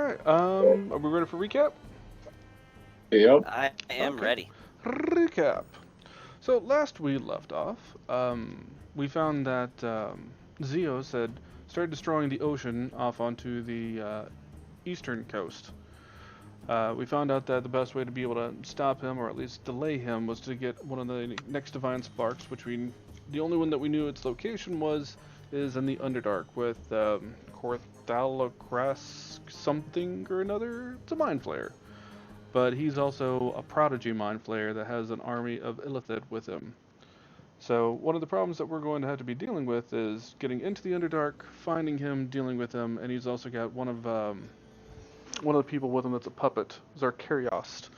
right. Are we ready for recap? Yep. I am Okay. ready. Recap. So last we left off, we found that Zeos had started destroying the ocean off onto the eastern coast. We found out that the best way to be able to stop him, or at least delay him, was to get one of the next divine sparks, which the only one that we knew its location is in the Underdark with Corthalocras something or another. It's a mind flayer. But he's also a prodigy mind flayer that has an army of Illithid with him. So one of the problems that we're going to have to be dealing with is getting into the Underdark, finding him, dealing with him, and he's also got one of the people with him that's a puppet, Zarkariost,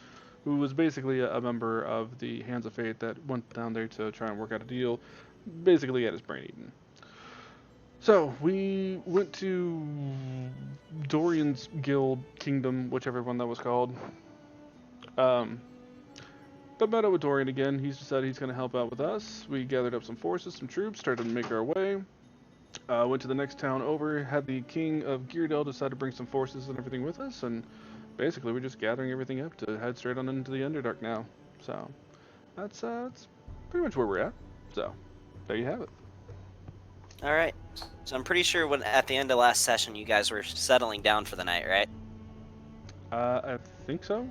who was basically a member of the Hands of Fate that went down there to try and work out a deal, basically had his brain eaten. So we went to Dorian's Guild Kingdom, whichever one that was called. Um, but met up with Dorian again. He's decided he's going to help out with us. We gathered up some forces, some troops, started to make our way. Went to the next town over, had the king of Geardel decide to bring some forces and everything with us, and basically we're just gathering everything up to head straight on into the Underdark now. So that's pretty much where we're at. So there you have it. All right. So I'm pretty sure when at the end of last session, you guys were settling down for the night, right? I think so.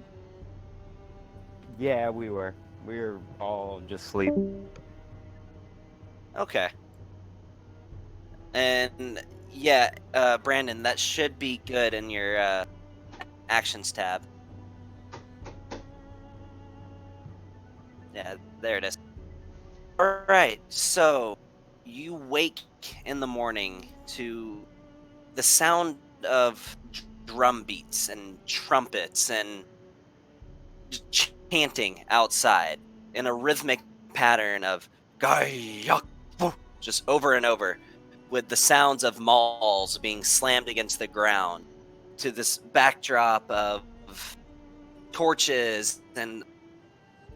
Yeah, we were. We were all just sleep. Okay. And yeah, Brandon, that should be good in your actions tab. Yeah, there it is. All right. So you wake in the morning to the sound of drum beats and trumpets and chanting outside in a rhythmic pattern of "Gaiyak," just over and over, with the sounds of malls being slammed against the ground, to this backdrop of torches. And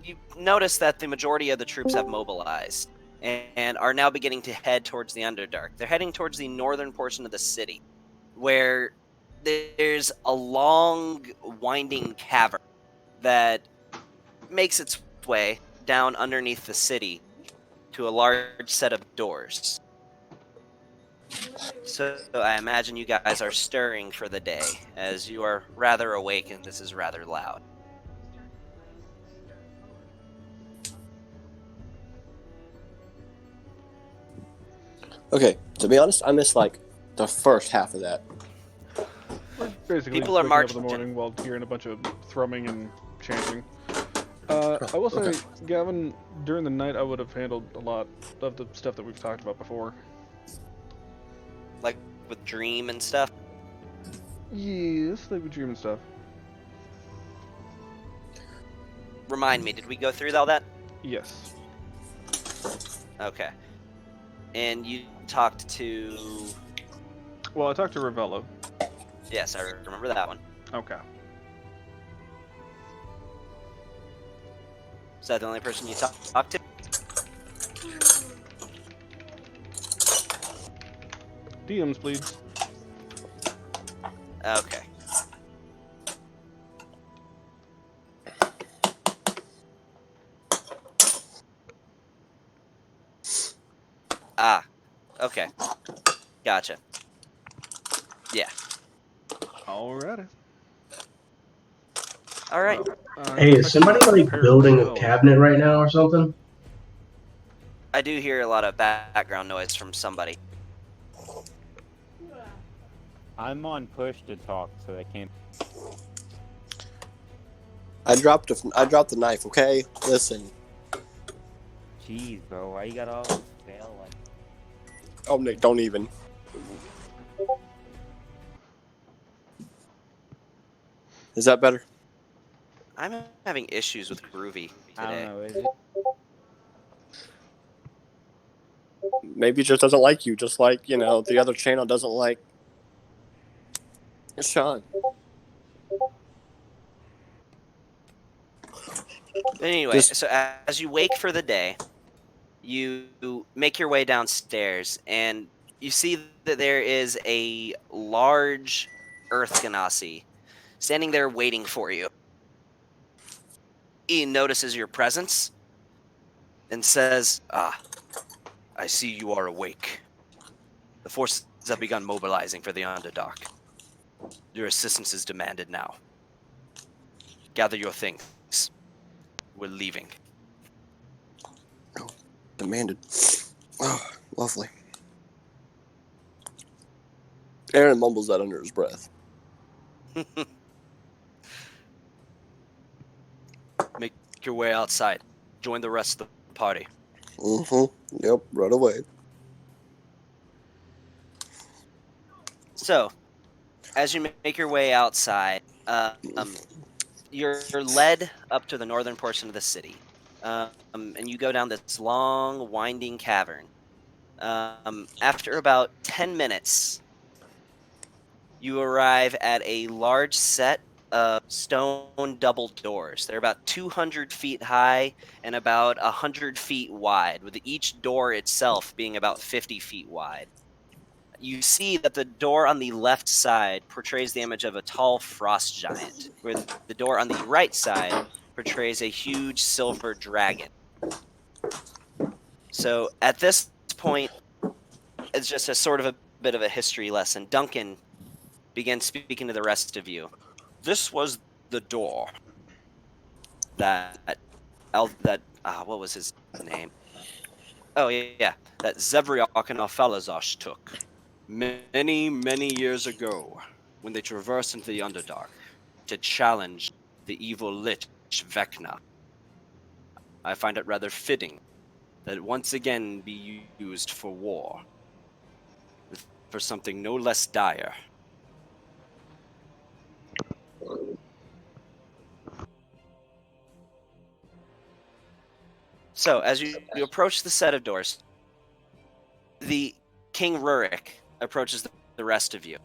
you notice that the majority of the troops have mobilized and are now beginning to head towards the Underdark. They're heading towards the northern portion of the city, where there's a long, winding cavern that makes its way down underneath the city to a large set of doors. So I imagine you guys are stirring for the day, as you are rather awake and this is rather loud. Okay, to be honest, I missed like the first half of that. We're basically People just are waking up in the marching. morning while hearing a bunch of thrumming and chanting. I will say, Okay. Gavin, during the night I would have handled a lot of the stuff that we've talked about before. Like with Dream and stuff. Yes, like with dream and stuff. Remind me, did we go through all that? Yes. Okay. And you talked to... Well, I talked to Ravello. Yes, I remember that one. Okay. Is that the only person you talked to? DMs, please. Okay. Ah, okay. Gotcha. Yeah. Alrighty. All right. Hey, is somebody like building a spells. cabinet right now or something? I do hear a lot of background noise from somebody. I'm on push to talk, so I can't. I dropped the knife. Okay, listen. Jeez, bro, why you got all this fail like? Oh, Nick, don't even. Is that better? I'm having issues with Groovy I today. don't know. Is it? Maybe it just doesn't like you, just like the other channel doesn't like Sean. But anyway, so as you wake for the day, you make your way downstairs, and you see that there is a large earth ganassi standing there waiting for you. He notices your presence and says, I see you are awake. The forces have begun mobilizing for the Underdark. Your assistance is demanded now. Gather your things. We're leaving. Oh, demanded. Oh, lovely. Aaron mumbles that under his breath. Make your way outside. Join the rest of the party. Mm-hmm. Yep, right away. So, as you make your way outside, you're led up to the northern portion of the city. And you go down this long, winding cavern. After about 10 minutes, you arrive at a large set of stone double doors. They're about 200 feet high and about 100 feet wide, with each door itself being about 50 feet wide. You see that the door on the left side portrays the image of a tall frost giant, where the door on the right side portrays a huge silver dragon. So at this point, it's just a sort of a bit of a history lesson. Duncan begins speaking to the rest of you. This was the door that what was his name? Oh yeah, that Zevriok and Alphalazosh took many, many years ago when they traversed into the Underdark to challenge the evil lich Vecna. I find it rather fitting that it once again be used for war, for something no less dire. So, as you approach the set of doors, the King Rurik approaches the rest of you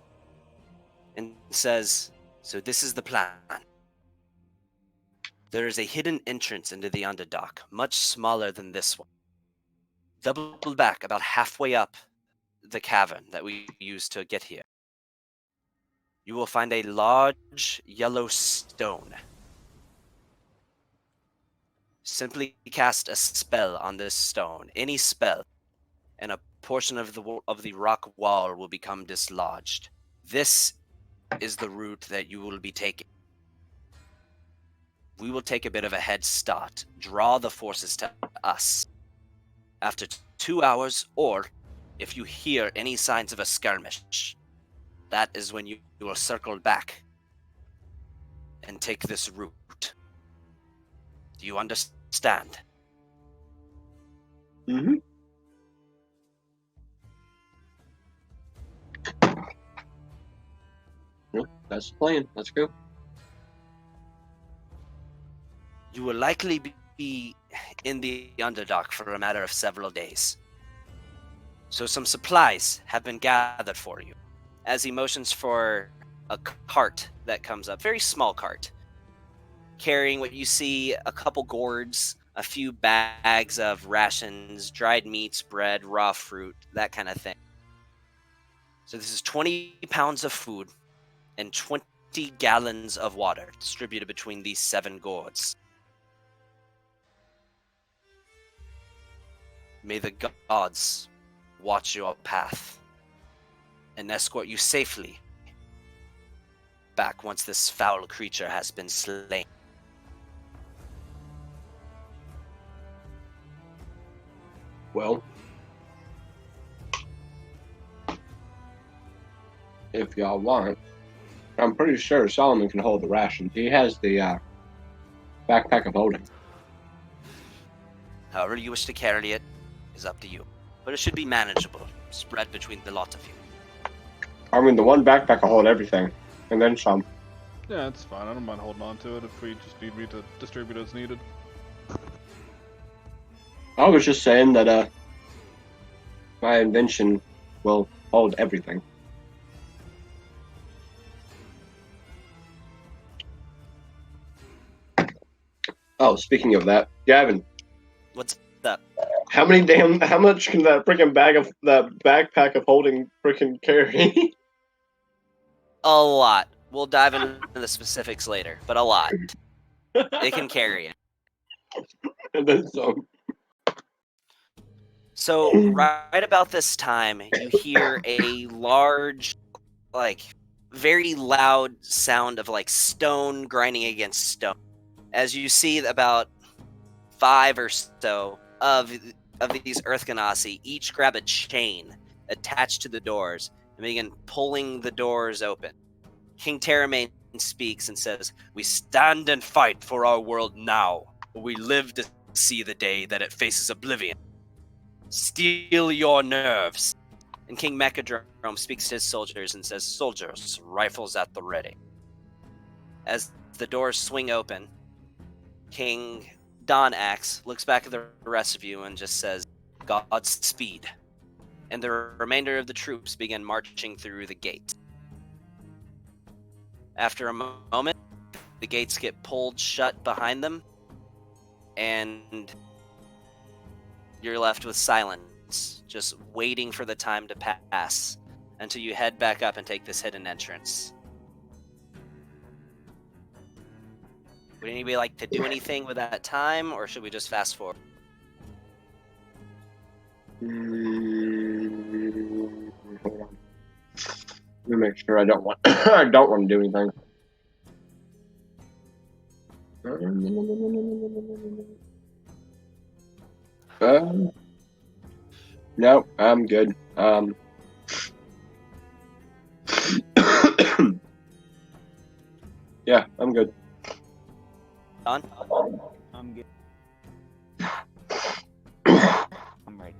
and says, so this is the plan. There is a hidden entrance into the Underdark, much smaller than this one. Double back about halfway up the cavern that we used to get here. You will find a large yellow stone. Simply cast a spell on this stone, any spell, and a portion of the rock wall will become dislodged. This is the route that you will be taking. We will take a bit of a head start, draw the forces to us. After 2 hours, or if you hear any signs of a skirmish, that is when you will circle back and take this route. Do you understand? Mm-hmm. That's the plan. Let's go. You will likely be in the Underdark for a matter of several days. So some supplies have been gathered for you. As he motions for a cart that comes up, very small cart, carrying what you see, a couple gourds, a few bags of rations, dried meats, bread, raw fruit, that kind of thing. So this is 20 pounds of food and 20 gallons of water distributed between these 7 gourds. May the gods watch your path and escort you safely back once this foul creature has been slain. Well, if y'all want, I'm pretty sure Solomon can hold the rations. He has the backpack of holding. However you wish to carry it is up to you. But it should be manageable, spread between the lot of you. I mean, the one backpack will hold everything, and then some. Yeah, it's fine. I don't mind holding on to it if we just need me to distribute as needed. I was just saying that my invention will hold everything. Oh, speaking of that, Gavin, What's up? how much can that backpack of holding freaking carry? A lot. We'll dive into the specifics later, but a lot. It can carry it. And then some. So right about this time, you hear a large, like, very loud sound of like stone grinding against stone. As you see about 5 or so of these Earth Ganassi each grab a chain attached to the doors and begin pulling the doors open. King Terramain speaks and says, "We stand and fight for our world now. We live to see the day that it faces oblivion. Steel your nerves." And King Mechadrome speaks to his soldiers and says, "Soldiers, rifles at the ready." As the doors swing open, King Don Axe looks back at the rest of you and just says, "Godspeed." And the remainder of the troops begin marching through the gate. After a moment, the gates get pulled shut behind them, and you're left with silence, just waiting for the time to pass until you head back up and take this hidden entrance. Would anybody like to do anything with that time, or should we just fast forward? Hold on. Let me make sure I don't want I don't want to do anything. No, I'm good. Yeah, I'm good. Don? I'm good. I'm ready.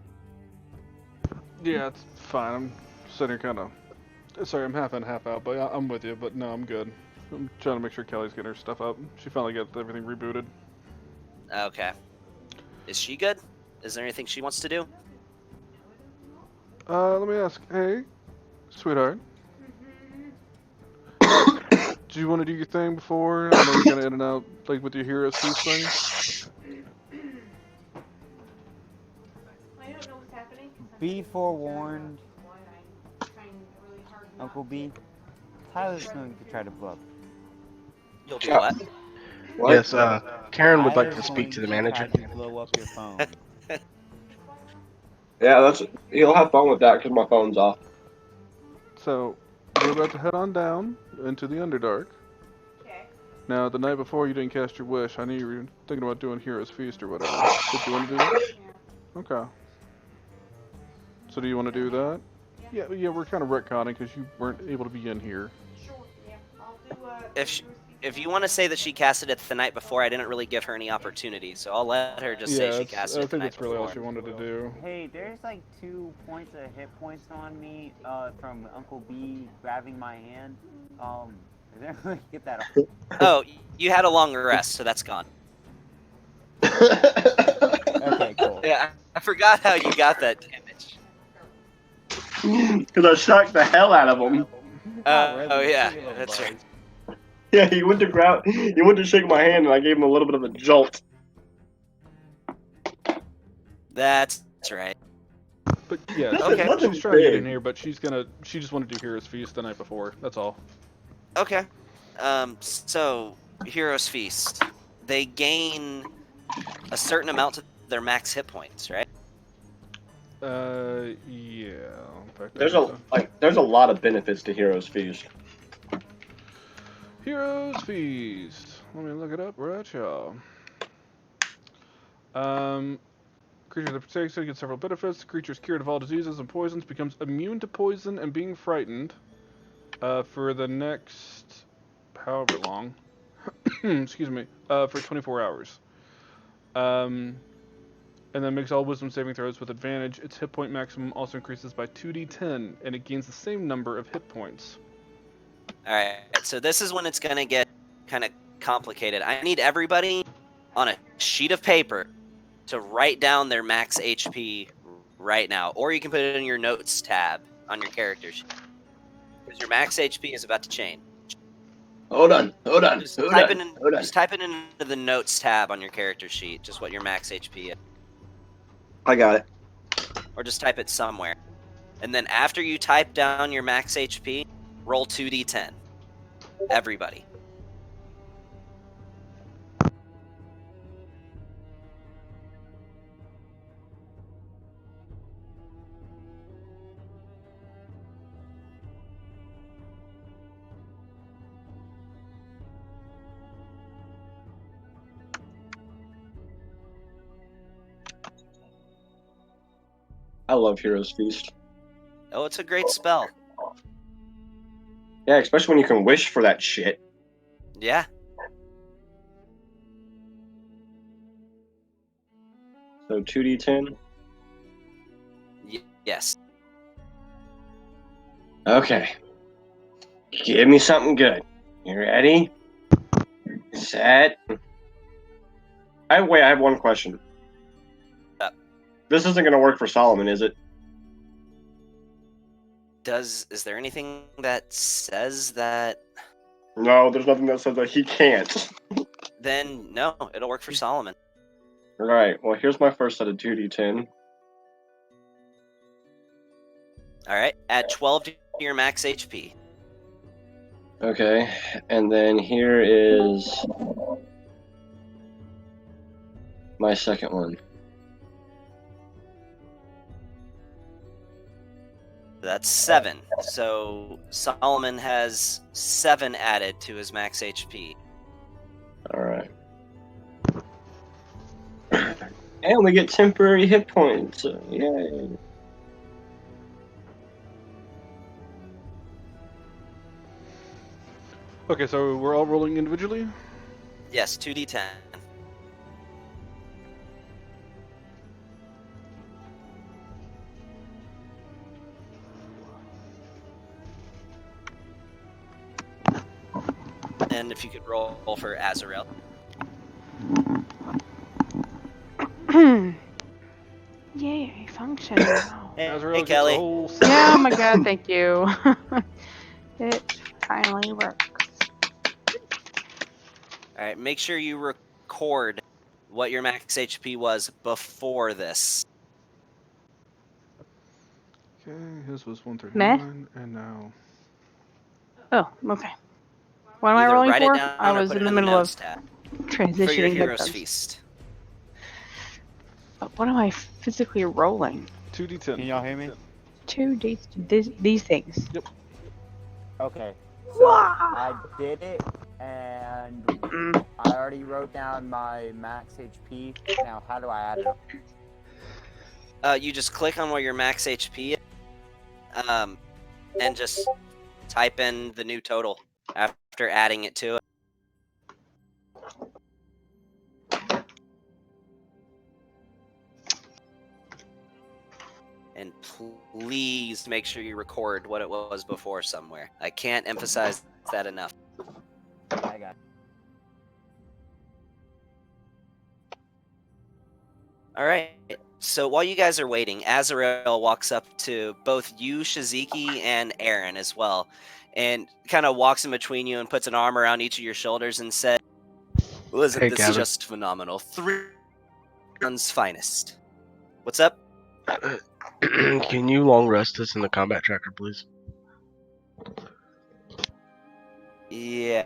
Yeah, it's fine. I'm sitting here kind of. Sorry, I'm half in, half out, but I'm with you. But no, I'm good. I'm trying to make sure Kelly's getting her stuff up. She finally got everything rebooted. Okay. Is she good? Is there anything she wants to do? Let me ask. Hey, sweetheart. Do you want to do your thing before? I know you're kind of in and out, like with your Heroes Feast thing. I don't know what's happening. Be forewarned, Uncle B. Tyler's going to try to bluff. You'll do what? What? Yes, Karen would like Tyler's to speak to the going manager. try to blow up your phone. Yeah, you'll have fun with that because my phone's off. So, we're about to head on down into the Underdark. Okay. Now, the night before you didn't cast your wish, I knew you were thinking about doing Heroes Feast or whatever. Did you want to do that? Yeah. Okay. So do you want to do that? Yeah, we're kind of retconning because you weren't able to be in here. Sure. Yeah. I'll do. If you want to say that she casted it the night before, I didn't really give her any opportunity, so I'll let her just say she casted I it the think night that's really all before. she wanted to do. Hey, there's like 2 points of hit points on me from Uncle B grabbing my hand. Is there a way to get that off? Oh, you had a longer rest, so that's gone. Okay, cool. Yeah, I forgot how you got that damage. Because I shocked the hell out of him. Oh yeah, that's right. Yeah, he went to shake my hand, and I gave him a little bit of a jolt. That's right. But yeah, Okay. she's trying to get in here, but she just wanted to do Heroes Feast the night before. That's all. Okay. So Heroes Feast, they gain a certain amount to their max hit points, right? Yeah. In fact, There's a lot of benefits to Heroes Feast. Heroes Feast. Let me look it up right, y'all. Creature that protects it gets several benefits. The creature is cured of all diseases and poisons, becomes immune to poison and being frightened for the next however long. Excuse me. For 24 hours. And then makes all wisdom saving throws with advantage. Its hit point maximum also increases by 2d10, and it gains the same number of hit points. Alright, so this is when it's gonna get kind of complicated. I need everybody on a sheet of paper to write down their max HP right now. Or you can put it in your notes tab on your character sheet. Because your max HP is about to change. Hold on. Just type it into the notes tab on your character sheet, just what your max HP is. I got it. Or just type it somewhere. And then after you type down your max HP, roll 2d10. Everybody. I love Heroes Feast. Oh, it's a great spell. Yeah, especially when you can wish for that shit. Yeah. So 2d10. Yes. Okay. Give me something good. You ready? Set. I have one question. This isn't going to work for Solomon, is it? Is there anything that says that? No, there's nothing that says that he can't. Then no, it'll work for Solomon. Right. Well, here's my first set of 2d10. All right, add 12 to your max HP. Okay. And then here is my second one. That's 7. So Solomon has 7 added to his max HP. All right. And we get temporary hit points. Yay. Okay, so we're all rolling individually? Yes, 2d10. And if you could roll for Azrael. Yay, function now. Azrael Hey gets Kelly. a whole Yeah, oh my god, thank you. It finally works. All right, make sure you record what your max HP was before this. Okay, his was 139, and now... Oh, okay. What am I Either rolling write for? it down I or was put in it the in the middle of notes tab transitioning. for your to Heroes those. Feast. But what am I physically rolling? 2d10. Can y'all hear me? These things. Yep. Okay. So Wah! I did it, and I already wrote down my max HP. Now, how do I add it up? You just click on where your max HP is, and just type in the new total after adding it to it. And please make sure you record what it was before somewhere. I can't emphasize that enough. I got it. All right. So while you guys are waiting, Azrael walks up to both you, Shiziki, and Aaron as well, and kind of walks in between you and puts an arm around each of your shoulders and says, "Well, isn't Hey, this Gavin. just phenomenal? 3 Sun's finest." What's up? Can you long rest us in the combat tracker, please? Yeah,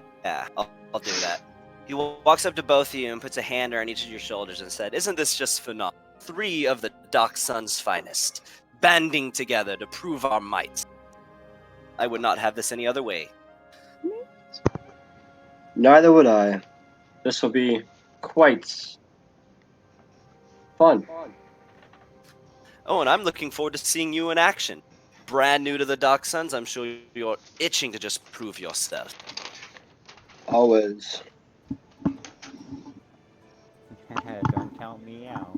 I'll do that. He walks up to both of you and puts a hand around each of your shoulders and said, "Isn't this just phenomenal? 3 of the Dark Sun's finest, banding together to prove our might. I would not have this any other way." Neither would I. This will be quite fun. Oh, and I'm looking forward to seeing you in action. Brand new to the Dark Suns, I'm sure you're itching to just prove yourself. Always. Don't count me out.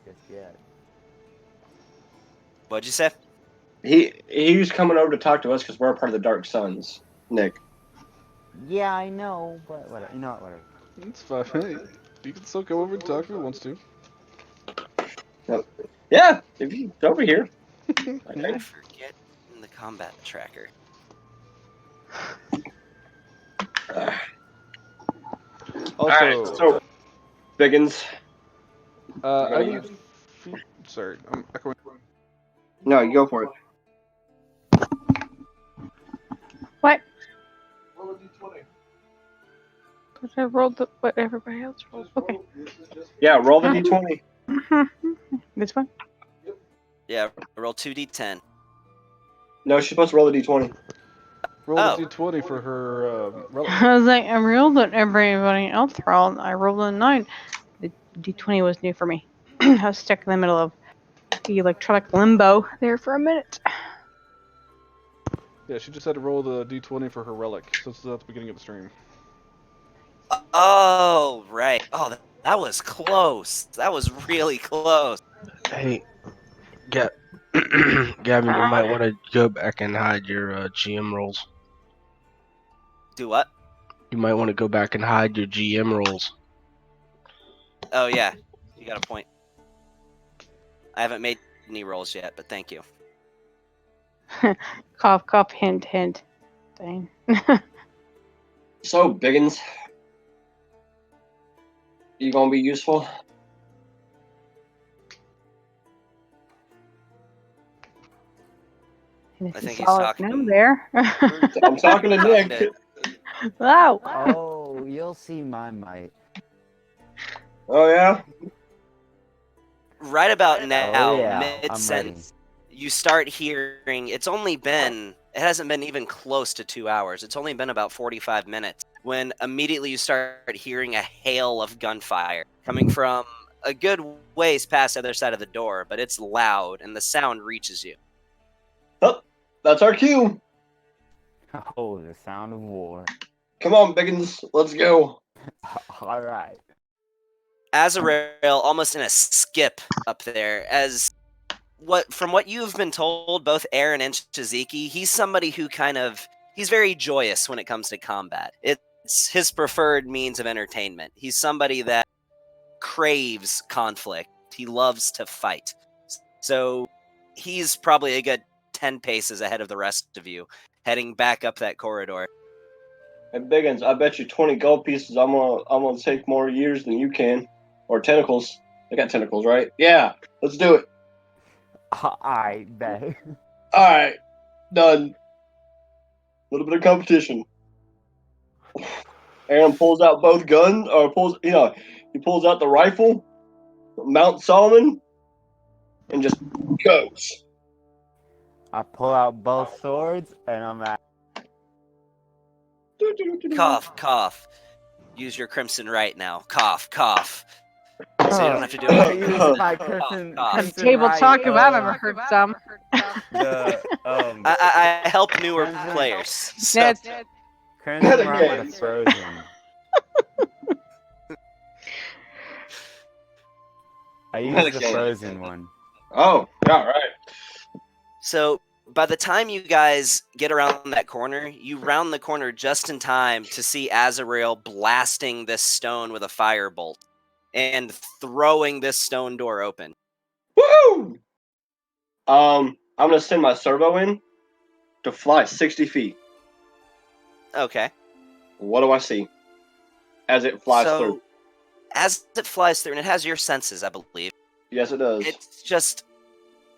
Just yet. What'd you say? He's coming over to talk to us because we're a part of the Dark Suns, Nick. Yeah, I know, but whatever. You know what? Whatever. It's fine. Hey, you can still come over and talk if he wants to. Yeah, if he's over here. I forget in the combat tracker. Also, Alright, so Biggins. I need... Sorry, I'm echoing. No, you go for it. What? I rolled what everybody else rolled. Okay. Yeah, roll the d20. This one? Yeah, roll 2d10. No, she's supposed to roll the d20. Roll Oh. a d20 for her relic. I was like, I rolled what everybody else rolled. I rolled a 9. The D20 was new for me. I was stuck in the middle of the electronic limbo there for a minute. Yeah, she just had to roll the d20 for her relic, since it's at the beginning of the stream. Oh, right. Oh, that was close. That was really close. Hey, Gavin, you might want to go back and hide your GM rolls. Do what? You might want to go back and hide your GM rolls. Oh, yeah. You got a point. I haven't made any rolls yet, but thank you. Cough, cough, hint, hint. Dang. So, Biggins, you gonna be useful? And I it's a think he's solid talking- no there. I'm talking to Nick. Wow. Oh, you'll see my might. Oh yeah. Right about now, Oh yeah, I'm ready. mid-sentence, you start hearing, it hasn't been even close to 2 hours. It's only been about 45 minutes when immediately you start hearing a hail of gunfire coming from a good ways past the other side of the door, but it's loud and the sound reaches you. Oh, that's our cue. Oh, the sound of war. Come on, Biggins, let's go. All right. Azrael almost in a skip up there from what you've been told, both Aaron and Shiziki, he's somebody who he's very joyous when it comes to combat. It's his preferred means of entertainment. He's somebody that craves conflict. He loves to fight. So he's probably a good 10 paces ahead of the rest of you, heading back up that corridor. Hey, Biggins, I bet you 20 gold pieces I'm gonna take more years than you can. Or tentacles. They got tentacles, right? Yeah, let's do it. I bet. Alright, done. A little bit of competition. Aaron pulls out both guns, or he pulls out the rifle, Mount Solomon, and just goes. I pull out both swords and I'm at. Cough, cough. Use your crimson right now. Cough, cough. So you don't have to do I anything. use my crimson. Cough. crimson Table right, talk if I've ever heard some. I help newer Crimson. players. So. That's Crimson right with a frozen. I use the frozen one. Oh, yeah, right. So by the time you guys get around that corner, you round the corner just in time to see Azrael blasting this stone with a firebolt and throwing this stone door open. Woo! I'm gonna send my servo in to fly 60 feet. Okay. What do I see as it flies through? As it flies through, and it has your senses, I believe. Yes, it does. It's just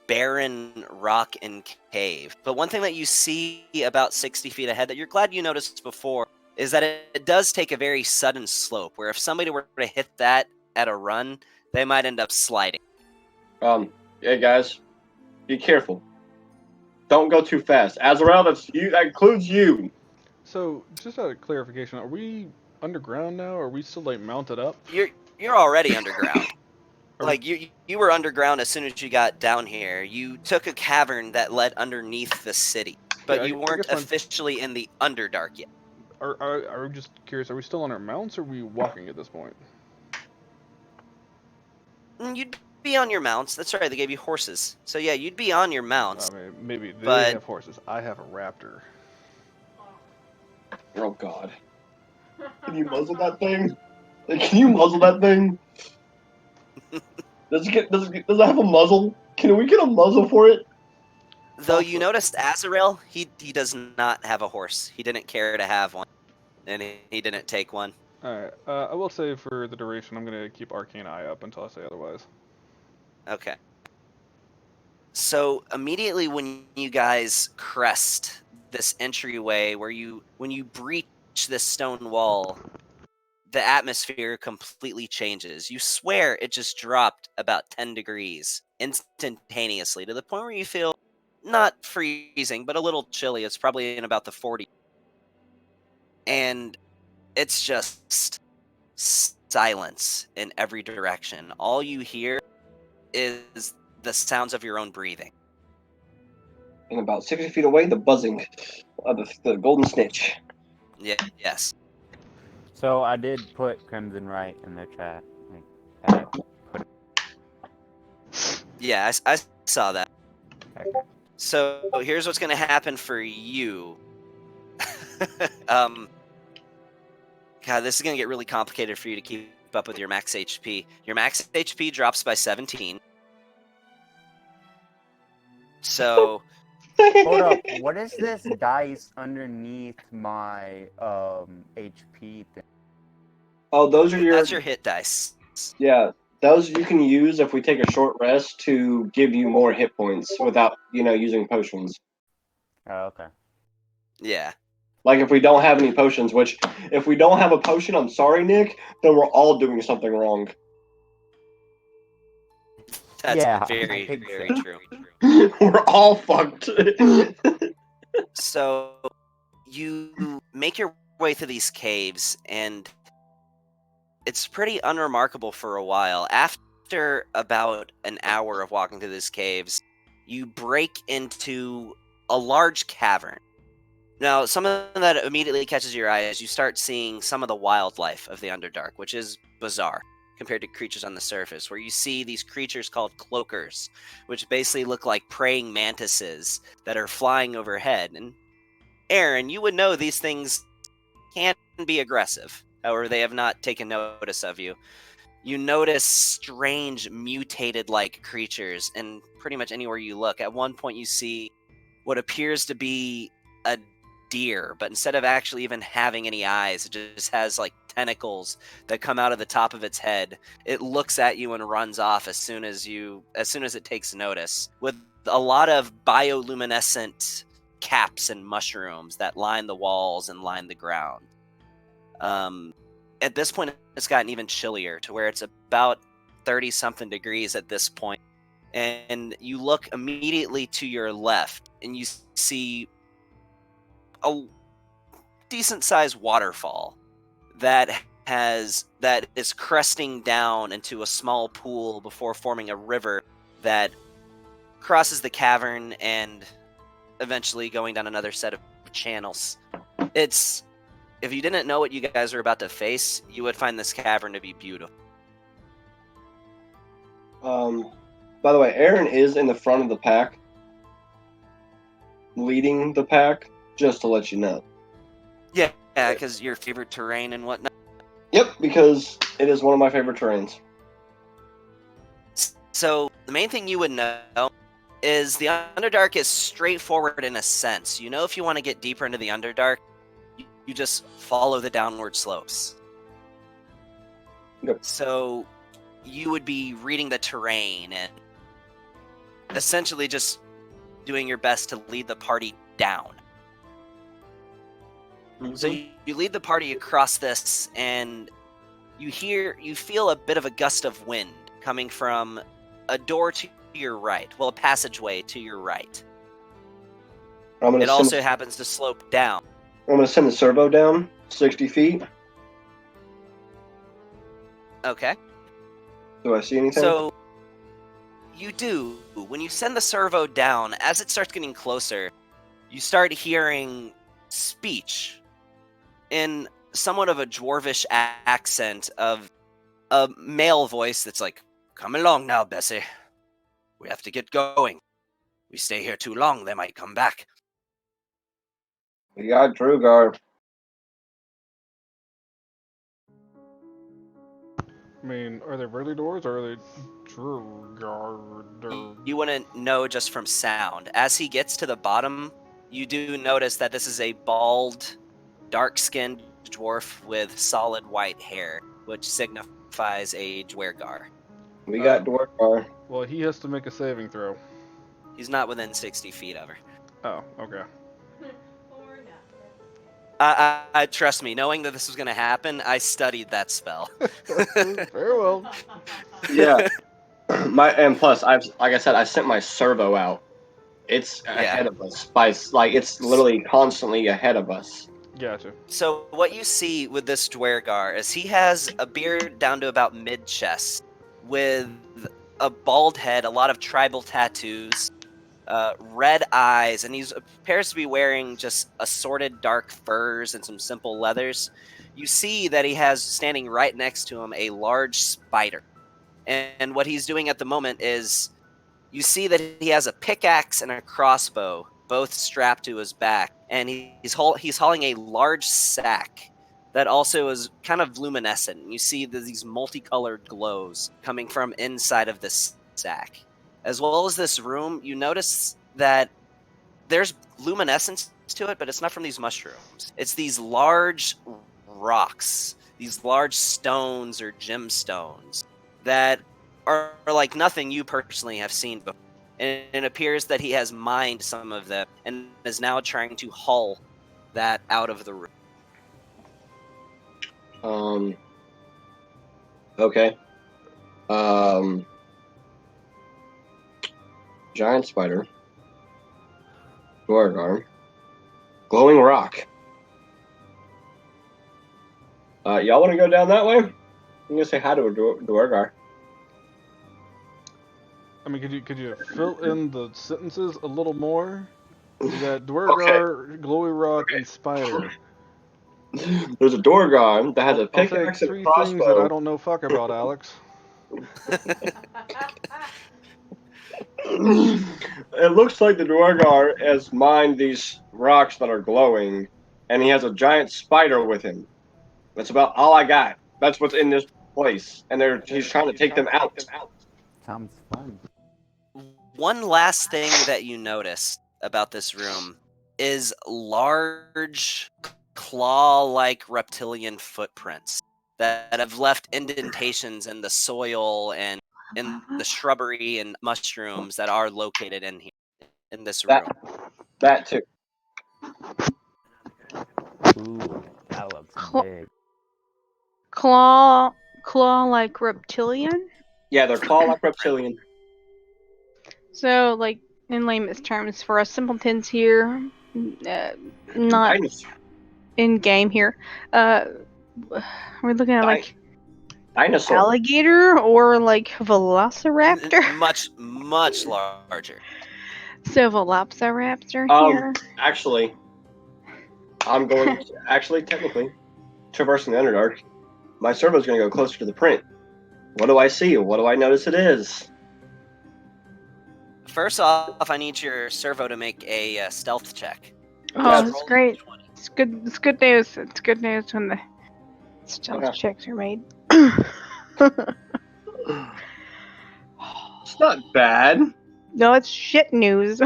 barren rock and cave. But one thing that you see about 60 feet ahead that you're glad you noticed before is that it does take a very sudden slope, where if somebody were to hit that at a run, they might end up sliding. Hey guys, be careful. Don't go too fast. Azrael, that's you. That includes you. So, just out of clarification, are we underground now, or are we still, mounted up? You're already underground. Like, you were underground as soon as you got down here. You took a cavern that led underneath the city, but Yeah, you weren't officially in the Underdark yet. Are we just curious, are we still on our mounts, or are we walking at this point? You'd be on your mounts. That's right, they gave you horses. So yeah, you'd be on your mounts. I mean, maybe they but... have horses. I have a raptor. Oh God. Can you muzzle that thing? Can you muzzle that thing? Does it have a muzzle? Can we get a muzzle for it? Though you noticed Azrael, he does not have a horse. He didn't care to have one, and he didn't take one. Alright, I will say for the duration, I'm going to keep Arcane Eye up until I say otherwise. Okay. So immediately when you guys crest this entryway, when you breach this stone wall, the atmosphere completely changes. You swear it just dropped about 10 degrees instantaneously to the point where you feel not freezing, but a little chilly. It's probably in about the 40s. And it's just silence in every direction. All you hear is the sounds of your own breathing. And about 60 feet away, the buzzing of the golden snitch. Yeah, yes. So I did put Crimson Right in the chat. Like, Yeah, I saw that. okay. So here's what's going to happen for you. God, this is going to get really complicated for you to keep up with your max HP. Your max HP drops by 17. So Hold up. What is this dice underneath my HP thing? Oh, those are that's your hit dice. Yeah, those you can use if we take a short rest to give you more hit points without, using potions. Oh, okay. Yeah. Like if we don't have any potions, which if we don't have a potion, I'm sorry, Nick, then we're all doing something wrong. That's Yeah, very, I think very so. true. We're all fucked. So you make your way through these caves, and it's pretty unremarkable for a while. After about an hour of walking through these caves, you break into a large cavern. Now, something that immediately catches your eye is you start seeing some of the wildlife of the Underdark, which is bizarre compared to creatures on the surface, where you see these creatures called cloakers, which basically look like praying mantises that are flying overhead. And Aaron, you would know these things can be aggressive. However, they have not taken notice of you. You notice strange mutated-like creatures, and pretty much anywhere you look. At one point, you see what appears to be a deer, but instead of actually even having any eyes, it just has like tentacles that come out of the top of its head. It looks at you and runs off as soon as it takes notice, with a lot of bioluminescent caps and mushrooms that line the walls and line the ground. At this point, it's gotten even chillier to where it's about 30-something degrees at this point. And you look immediately to your left, and you see a decent-sized waterfall that is cresting down into a small pool before forming a river that crosses the cavern and eventually going down another set of channels. If you didn't know what you guys are about to face, you would find this cavern to be beautiful. By the way, Aaron is in the front of the pack, leading the pack, just to let you know. Yeah, because your favorite terrain and whatnot. Yep, because it is one of my favorite terrains. So the main thing you would know is the Underdark is straightforward in a sense. You know, if you want to get deeper into the Underdark, you just follow the downward slopes. Yep. So you would be reading the terrain and essentially just doing your best to lead the party down. Mm-hmm. So you lead the party across this, and you feel a bit of a gust of wind coming from a door to your right. Well, a passageway to your right. It also happens to slope down. I'm going to send the servo down 60 feet. Okay. Do I see anything? So, you do. When you send the servo down, as it starts getting closer, you start hearing speech in somewhat of a dwarvish accent of a male voice that's like, "Come along now, Bessie. We have to get going. We stay here too long, they might come back." We got Drugar. I mean, are they really doors or are they Drugar? You wouldn't know just from sound. As he gets to the bottom, you do notice that this is a bald, dark-skinned dwarf with solid white hair, which signifies a Dwergar. We got Dwargar. Well, he has to make a saving throw. He's not within 60 feet of her. Oh, okay. I trust me, knowing that this was going to happen, I studied that spell. Very well. Yeah. And plus, like I said, I sent my servo out. It's ahead of us it's literally constantly ahead of us. Gotcha. So what you see with this Dwergar is he has a beard down to about mid-chest, with a bald head, a lot of tribal tattoos, red eyes, and he appears to be wearing just assorted dark furs and some simple leathers. You see that he has standing right next to him a large spider. And what he's doing at the moment is you see that he has a pickaxe and a crossbow, both strapped to his back, and he's hauling a large sack that also is kind of luminescent. You see these multicolored glows coming from inside of this sack. As well as this room, you notice that there's luminescence to it, but it's not from these mushrooms. It's these large rocks, these large stones or gemstones that are like nothing you personally have seen before. And it appears that he has mined some of them and is now trying to haul that out of the room. Okay. Giant spider. Dwargar. Glowing rock. Y'all want to go down that way? I'm gonna say hi to a Dwargar. I mean, could you fill in the sentences a little more? You got Dwergar, Glowy Rock, and Spider. There's a Dwargar that has a I'll take pickaxe and 3 a things that I crossbow. don't know fuck about, Alex. It looks like the Dwargar has mined these rocks that are glowing, and he has a giant spider with him. That's about all I got. That's what's in this place, and he's trying to take them out. Sounds fun. One last thing that you notice about this room is large claw-like reptilian footprints that have left indentations in the soil and in the shrubbery and mushrooms that are located in here, in this room. That too. Ooh, that looks big. Claw like reptilian. Yeah, they're claw-like reptilian. So, like in layman's terms, for us simpletons here, not Dinosaur. in game here, we're looking at like Dinosaur. alligator or like velociraptor. Much larger. So velociraptor here. Actually, I'm going to, technically, traversing the Underdark, my servo's going to go closer to the print. What do I see? What do I notice it is? First off, I need your servo to make a stealth check. Oh, Just that's roll great. a d20. It's good. It's good news. It's good news when the stealth checks are made. It's not bad. No, it's shit news.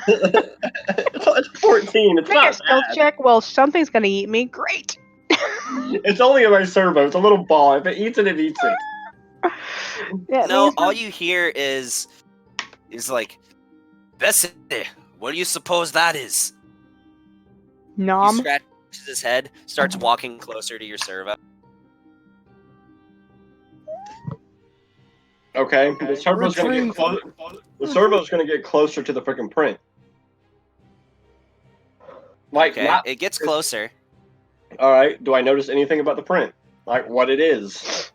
It's 14. It's Make not a stealth bad. check. Well, something's gonna eat me. Great. It's only in my servo. It's a little ball. If it eats it, it eats it. Yeah, it No, means all you hear is like, Bessie, what do you suppose that is? He nom. scratches his head, starts walking closer to your servo. Okay, the servo's going to get closer. The servo's going to get closer to the freaking print. Like, Okay, it gets closer. All right. Do I notice anything about the print? Like what it is?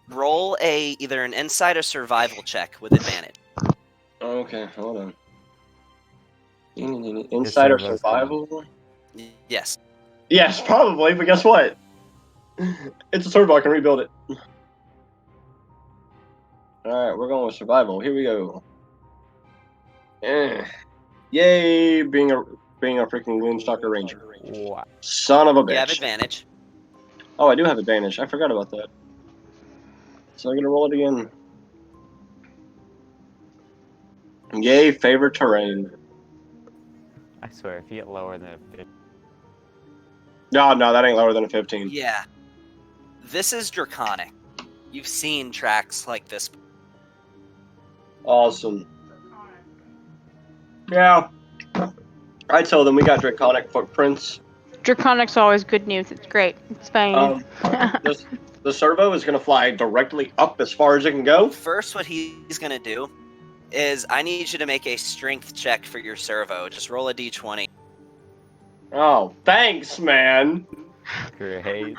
Roll either an insight or survival check with advantage. Okay, hold on. Insight or survival? Yes. Yes, probably, but guess what? It's a servo, I can rebuild it. Alright, we're going with survival. Here we go. Yay, being a freaking Moonstalker Ranger. Wow. Son of a bitch. You have advantage. Oh, I do have advantage. I forgot about that. So I'm gonna roll it again. Yay, favorite terrain. I swear, if you get lower than a 50. No, that ain't lower than a 15. Yeah. This is draconic. You've seen tracks like this. Awesome. Yeah. I told them we got draconic footprints. Draconic's always good news. It's great. It's fine. The servo is going to fly directly up as far as it can go. First, what he's going to do is I need you to make a strength check for your servo. Just roll a d20. Oh, thanks, man. Great.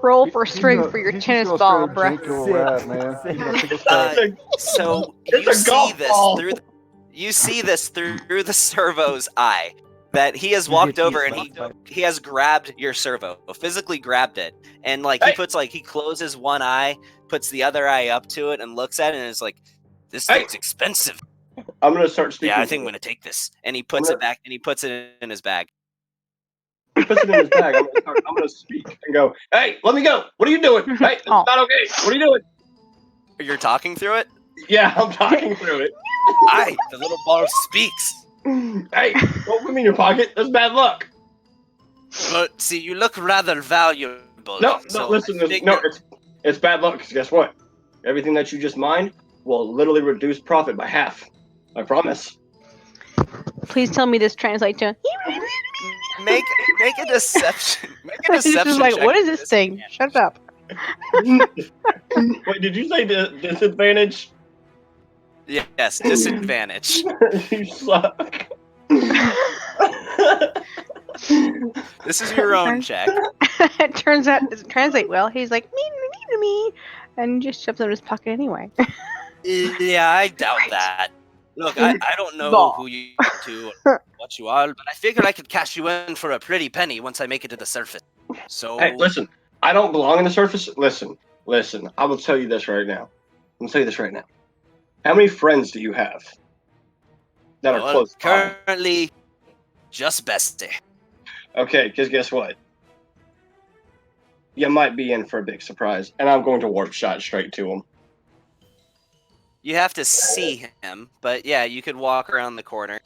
Roll for strength for your He's just tennis gonna ball, straight up bruh. jank your rat, man. He's gonna pick a Uh, stick. So It's you a see golf this ball. through the servo's eye that he has You walked get over these and spots he has grabbed your servo, physically grabbed it, and like Hey. he closes one eye, puts the other eye up to it, and looks at it, and is like, "This Hey. thing's expensive. I'm going to start speaking. Yeah, I think I'm gonna take this." And he puts it back, and he puts it in his bag. He puts it in his bag. I'm going to speak and go, hey, let me go. What are you doing? Hey, it's Oh. not okay. What are you doing? You're talking through it. Yeah, I'm talking through it. Aye, the little ball speaks. Hey, don't put me in your pocket. That's bad luck. But see, you look rather valuable. No, so listen. I No, figure- it's bad luck. 'Cause guess what? Everything that you just mined will literally reduce profit by half. I promise. Please tell me this translates to. make a deception. Make a It's deception. just like, check what is for this thing? Shut up. Wait, did you say disadvantage? Yes, disadvantage. You suck. This is your own check. It turns out it doesn't translate well. He's like, me, and just shoves it in his pocket anyway. Yeah, I doubt that. Look, I don't know Bah. who you are to or what you are, but I figured I could cash you in for a pretty penny once I make it to the surface. So Hey, listen. I don't belong on the surface. Listen. I will tell you this right now. How many friends do you have that are well, close by? currently just bestie. Okay, because guess what? You might be in for a big surprise, and I'm going to warp shot straight to him. You have to see him, but yeah, you could walk around the corner.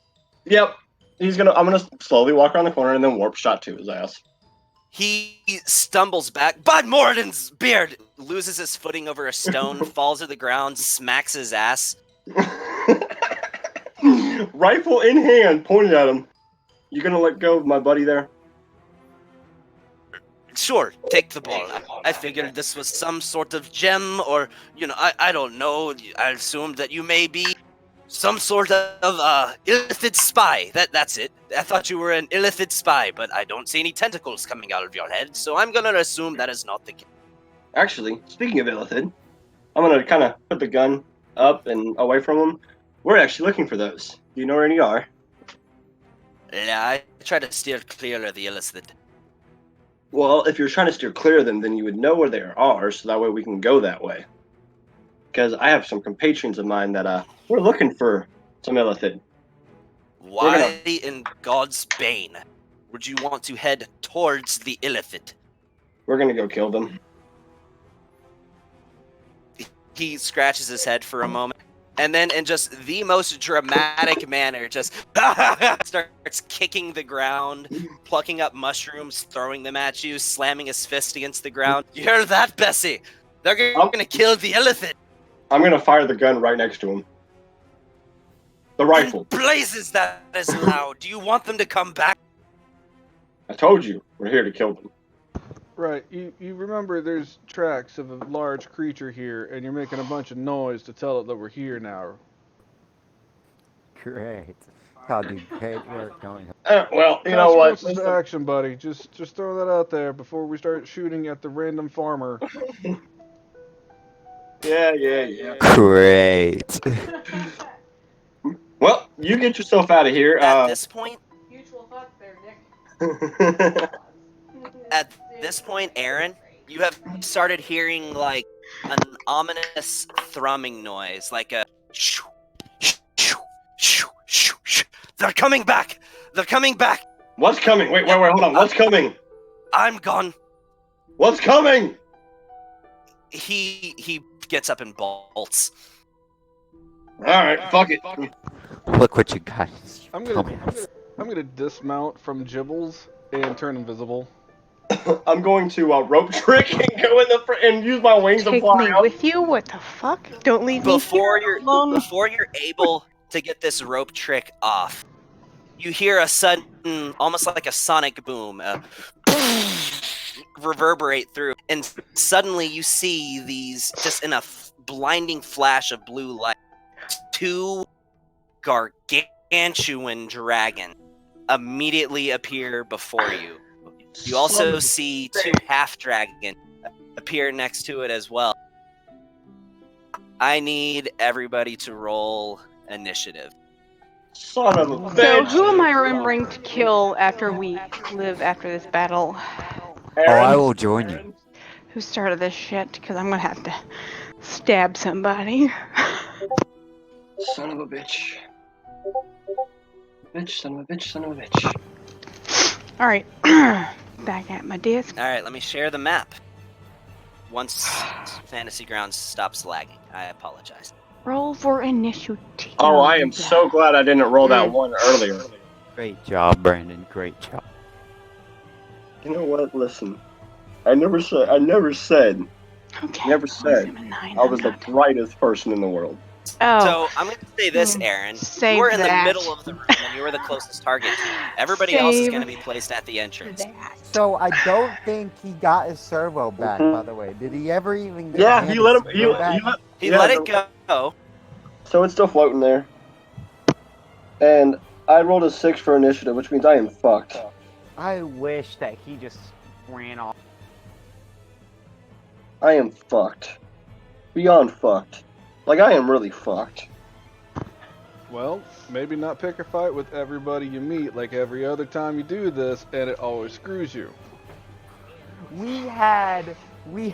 Yep. I'm gonna slowly walk around the corner and then warp shot to his ass. He stumbles back. Bud Morden's beard loses his footing over a stone, falls to the ground, smacks his ass. Rifle in hand, pointed at him. You gonna let go of my buddy there? Sure, take the ball. I figured this was some sort of gem, or, I don't know. I assumed that you may be some sort of illithid spy. That's it. I thought you were an illithid spy, but I don't see any tentacles coming out of your head, so I'm gonna assume that is not the case. Actually, speaking of illithid, I'm gonna kind of put the gun up and away from him. We're actually looking for those. Do you know where any are? Yeah, I try to steer clear of the illithid. Well, if you're trying to steer clear of them, then you would know where they are, so that way we can go that way. Because I have some compatriots of mine that we're looking for some illithid. Why in God's bane would you want to head towards the illithid? We're gonna go kill them. He scratches his head for a moment, and then in just the most dramatic manner, just starts kicking the ground, plucking up mushrooms, throwing them at you, slamming his fist against the ground. You hear that, Bessie? They're gonna kill the illithid. I'm gonna fire the gun right next to him. The rifle. Blazes, that is loud. Do you want them to come back? I told you, we're here to kill them. Right, you remember there's tracks of a large creature here, and you're making a bunch of noise to tell it that we're here now. Great. I'll do great work going. Well, you know what? Consequences to action, buddy. Just throw that out there before we start shooting at the random farmer. Yeah. Great. Well, you get yourself out of here. At this point, Mutual thoughts there, Nick. At this point, Aaron, you have started hearing like an ominous thrumming noise, like a shoo, shoo, shoo, shoo, shoo. They're coming back! They're coming back! What's coming? Wait, hold on. What's coming? I'm gone. What's coming? He gets up and bolts. Alright, fuck it. Look what you got. I'm gonna dismount from Gibbles and turn invisible. I'm going to rope trick and go in the front and use my wings to Take fly me out. with you? What the fuck? Don't leave me Before here you're alone. before you're able to get this rope trick off, you hear a sudden, almost like a sonic boom, reverberate through, and suddenly you see these, just in a blinding flash of blue light, 2 gargantuan dragons immediately appear before you. You also see 2 half-dragons appear next to it as well. I need everybody to roll initiative. Son of a So bitch. who am I remembering to kill after we live after this battle? Oh, I will join you. Who started this shit? Because I'm gonna have to stab somebody. Son of a bitch. Bitch, son of a bitch, son of a bitch. Alright. Back at my desk. Alright, let me share the map. Once Fantasy Grounds stops lagging. I apologize. Roll for initiative. Oh, I am so glad I didn't roll that Mm. one earlier. Great job, Brandon. Great job. You know what? Listen. I never said Okay. Never said I'm a 9, I was I'm the not. brightest person in the world. Oh. So I'm going to say this, Hmm. Aaron. Save You are in that. the middle of the room, and you are the closest target to me. Everybody else is Save going to be placed at the entrance. that. So I don't think he got his servo back, Mhm. by the way. Did he ever even get Yeah, hand he let him. his He, servo back? He yeah, let it go. So it's still floating there. And I rolled a 6 for initiative, which means I am fucked. I wish that he just ran off. I am fucked. Beyond fucked. Like, I am really fucked. Well, maybe not pick a fight with everybody you meet like every other time you do this, and it always screws you. We had, they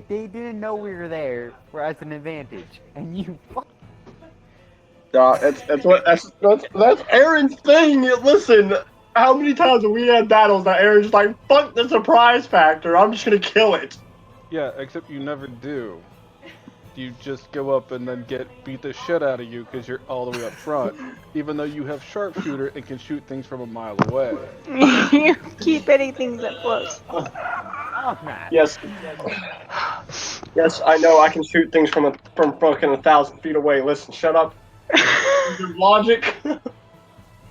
didn't know we were there for us an advantage, and you. That's Aaron's thing. Listen, how many times have we had battles that Aaron's just like, fuck the surprise factor, I'm just gonna kill it. Yeah, except you never do. You just go up and then get beat the shit out of you because you're all the way up front, even though you have sharpshooter and can shoot things from a mile away. You keep hitting things up close. Oh, man. Yes. Yes, I know I can shoot things from fucking 1,000 feet away. Listen, shut up. Your logic.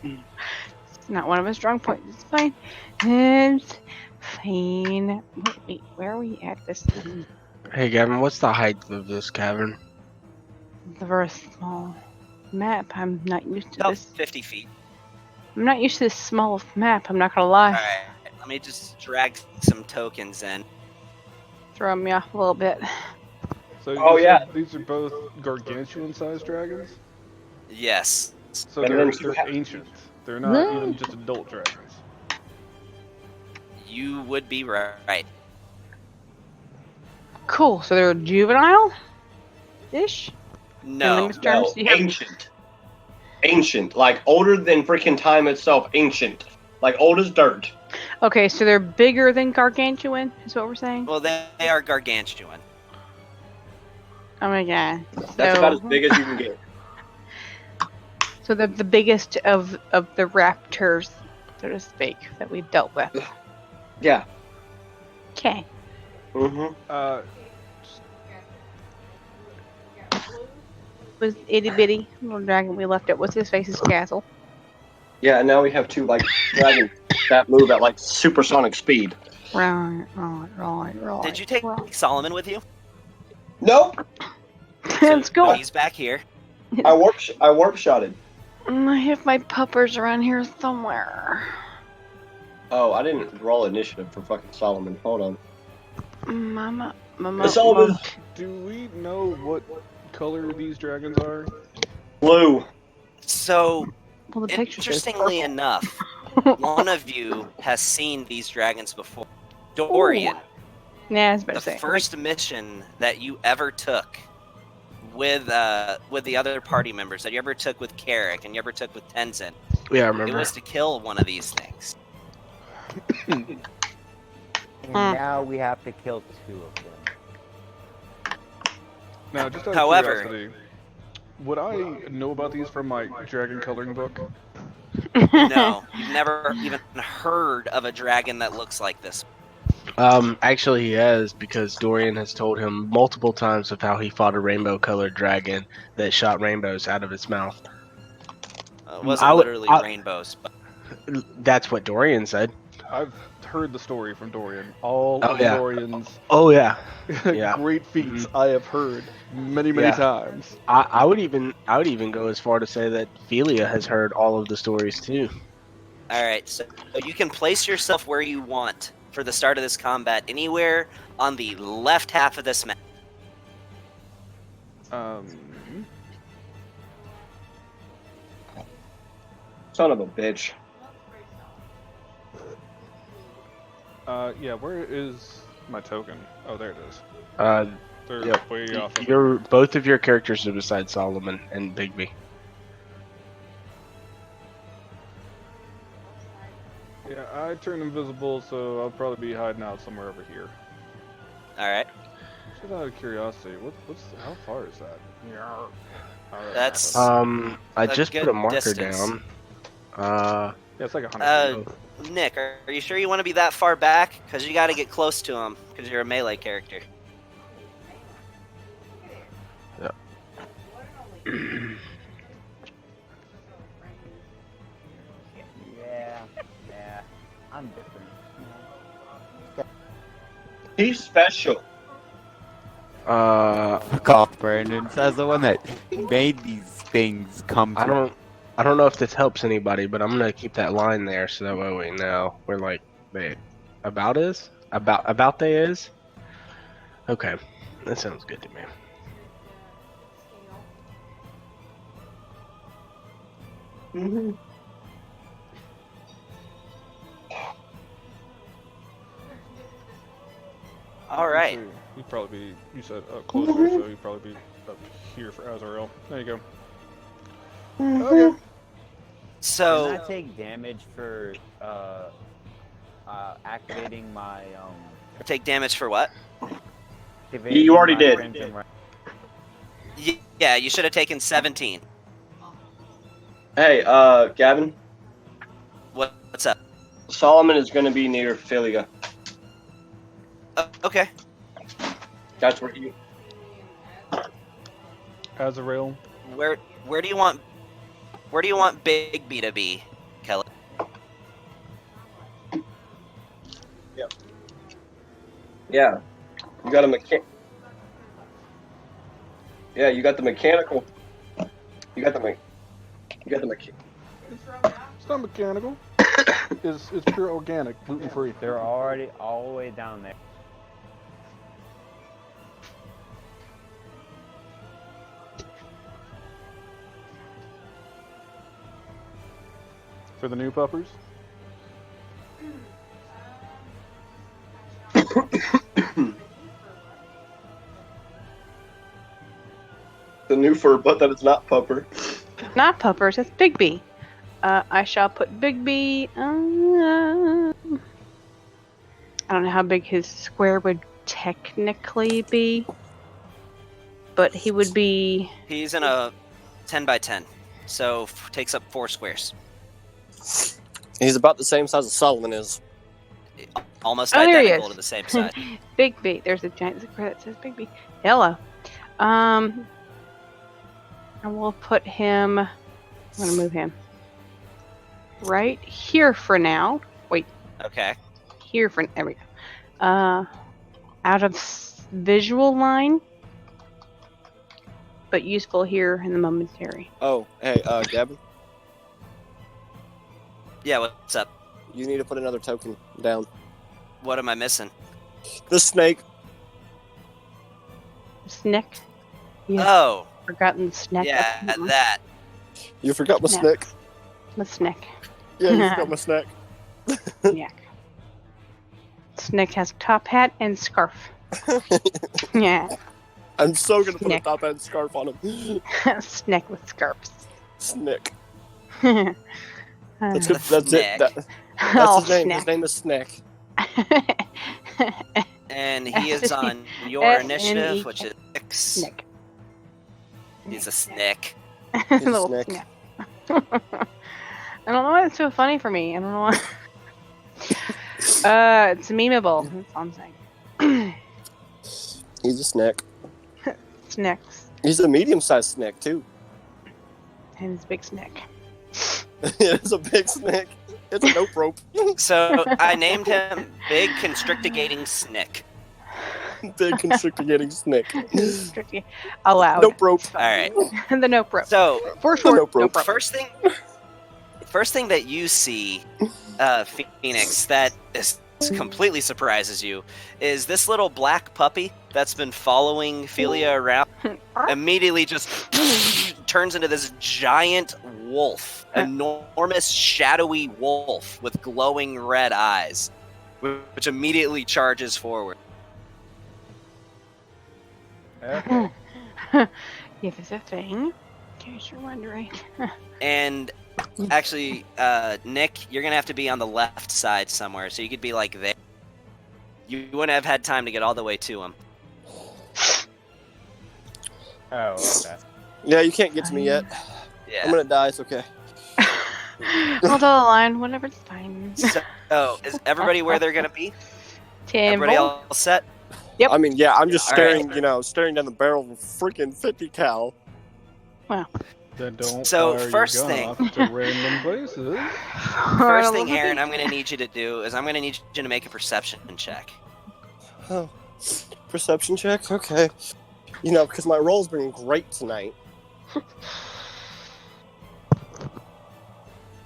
It's not one of his strong points. It's fine. It's fine. Wait, where are we at this thing? Hey, Gavin, what's the height of this cavern? The very small map. I'm not used to About this. 50 feet. I'm not used to this small of map. I'm not gonna lie. Alright, let me just drag some tokens in. Throwing me off a little bit. So you Oh, said yeah. these are both gargantuan-sized dragons? Yes. So And they're then you have- ancient. They're not even just adult dragons. You would be right. Cool. So they're juvenile-ish. No. layman's terms, you have- ancient. Ancient. Like, older than freaking time itself. Ancient. Like, old as dirt. Okay, so they're bigger than gargantuan. Is what we're saying. Well, they are gargantuan. Oh my god. That's about as So- big as you can get. So they're the biggest of the raptors, so to speak, that we've dealt with. Yeah. Okay. Mm-hmm. Was itty bitty little dragon we left at what's his face's castle. Yeah, and now we have 2, like, dragons that move at, like, supersonic speed. Right. Did you take right. Solomon with you? Nope. Let's go. He's back here. I warp shotted. I have my puppers around here somewhere. Oh, I didn't roll initiative for fucking Solomon. Hold on. Mama. Solomon. Do we know what color these dragons are? Blue. So, Well, the picture says interestingly purple. enough, one of you has seen these dragons before. Dorian, Yeah, I was about the to say. first mission that you ever took with the other party members, that you ever took with Carrick and you ever took with Tenzin, Yeah, I it remember. was to kill one of these things. And now we have to kill 2 of them. Now, just out of However- curiosity, would I know about these from my dragon coloring book? No, you've never even heard of a dragon that looks like this. Actually he has, because Dorian has told him multiple times of how he fought a rainbow-colored dragon that shot rainbows out of its mouth. It wasn't literally rainbows, but That's what Dorian said. I've heard the story from Dorian. All Oh, of yeah. Dorian's Oh yeah. Yeah. great feats I have heard many Yeah. times. I would even go as far to say that Felia has heard all of the stories too. all right. So you can place yourself where you want for the start of this combat, anywhere on the left half of this map. Son of a bitch. Yeah, where is my token? Oh, there it is. They're Yep. way off. Both of your characters are beside Solomon and Bigby. Yeah, I turned invisible, so I'll probably be hiding out somewhere over here. All right. Just out of curiosity, how far is that? That's I a just good put a marker distance. down. Yeah, it's like 100 feet. Nick, are you sure you want to be that far back? Because you got to get close to him, because you're a melee character. Yeah. I'm different. He's special. Fuck off, Brandon. Says the one that made these things come to I don't know if this helps anybody, but I'm gonna keep that line there so that way we know where like they about is. Okay, that sounds good to me. Mm-hmm. All right. So he'd probably be, you said up closer, so he'd probably be up here for Azrael. There you go. Okay. So Can I take damage for activating my take damage for what? activating You already my did. crimson ra- Yeah, you should have taken 17. Hey, Gavin. What's up? Solomon is going to be near Philia. Okay. That's where he. Azrael. Where do you want Bigby to be, Kelly? Yeah. You got a Yeah, you got the mechanical. You got the It's not mechanical. it's pure organic, gluten free. They're already all the way down there. For the new puppers. The new fur butt that is not pupper. Not puppers, it's Bigby. I shall put Bigby. I don't know how big his square would technically be, but he would be. He's in a 10 by 10, so takes up 4 squares. He's about the same size as Solomon is. Almost Oh, there he identical is. to the same size. Bigby. There's a giant square that says Bigby. Hello. And we'll put him. I'm gonna move him right here for now. Wait, Okay. here for there we go. Out of visual line, but useful here in the momentary. Oh, hey, Gavin, Yeah, what's up? you need to put another token down. What am I missing? The snake. Snick. Yeah, Oh, forgotten the snack. yeah, that. You forgot my Yeah. snake. The snack. Yeah, you forgot my snack. Yeah. Snick has a top hat and scarf. Yeah. I'm so gonna put a Snake. top hat scarf on him. Snick with scarves. Snick. That's That's good. That's Snick. it. That's oh, his name. Snick. His name is Snick. And he is on your S-N-E-K. initiative, which is 6. Snick. He's a snick. He's a Little snick. Snick. I don't know why it's so funny for me. I don't know why. It's memeable. That's all I'm saying. He's a snick. Snicks. He's a medium-sized snick too. And his big snick. It's a big snake. It's a nope rope. So I named him Big Constrictigating Snick. Big constricting snake. Allowed. Nope rope. All right. The nope rope. So For short, nope rope. nope rope. First thing that you see, Phoenix, that completely surprises you, is this little black puppy that's been following Philia around. Immediately just turns into this giant wolf, enormous shadowy wolf with glowing red eyes, which immediately charges forward. Okay. Yeah, there's a thing. In case you're wondering. And actually, Nick, you're gonna have to be on the left side somewhere, so you could be like there. You wouldn't have had time to get all the way to him. Oh, okay. Yeah, you can't get to me yet. Yeah. I'm gonna die. It's okay. We'll draw the line. Whatever's fine. So, is everybody where they're gonna be? Tim. Everybody all set? Yep. I mean, yeah, I'm just All staring, right. staring down the barrel of a freaking 50 cal. Then don't So, fire first your gun thing- off to random places. First thing, Aaron, I'm gonna need you to do is I'm gonna need you to make a perception check. Oh, perception check? Okay. Because my roll's been great tonight.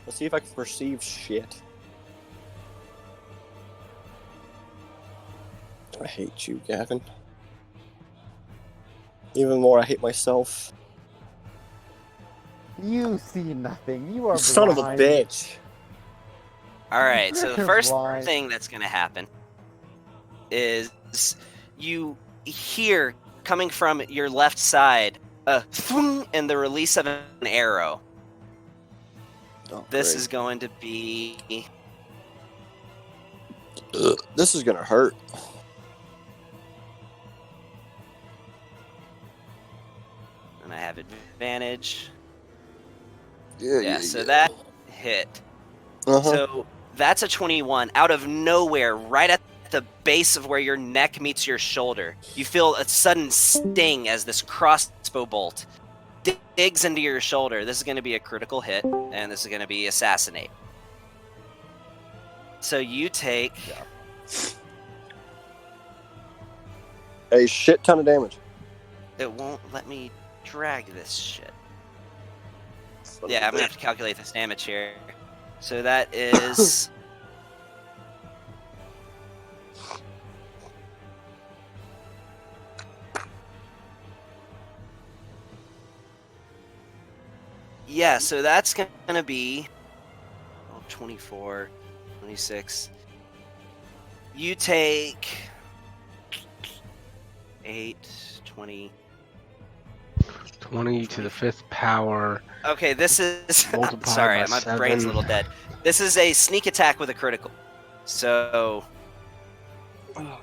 Let's see if I can perceive shit. I hate you, Gavin. Even more, I hate myself. You see nothing. You are Son of a blind. bitch. All right. So the You're first blind. thing that's gonna happen is you hear coming from your left side a thwing and the release of an arrow. Oh, This great. is going to be This is gonna hurt. and I have advantage. Yeah, So that hit. Uh-huh. So that's a 21. Out of nowhere, right at the base of where your neck meets your shoulder, you feel a sudden sting as this crossbow bolt digs into your shoulder. This is going to be a critical hit, and this is going to be assassinate. So you take A shit ton of damage. it won't let me drag this shit. Yeah, I'm gonna have to calculate this damage here. So that is yeah, so that's gonna be 24, 26. You take 8, 20. 20 to the 5th power. Okay, this is Multiplied sorry, by my 7. brain's a little dead. This is a sneak attack with a critical. So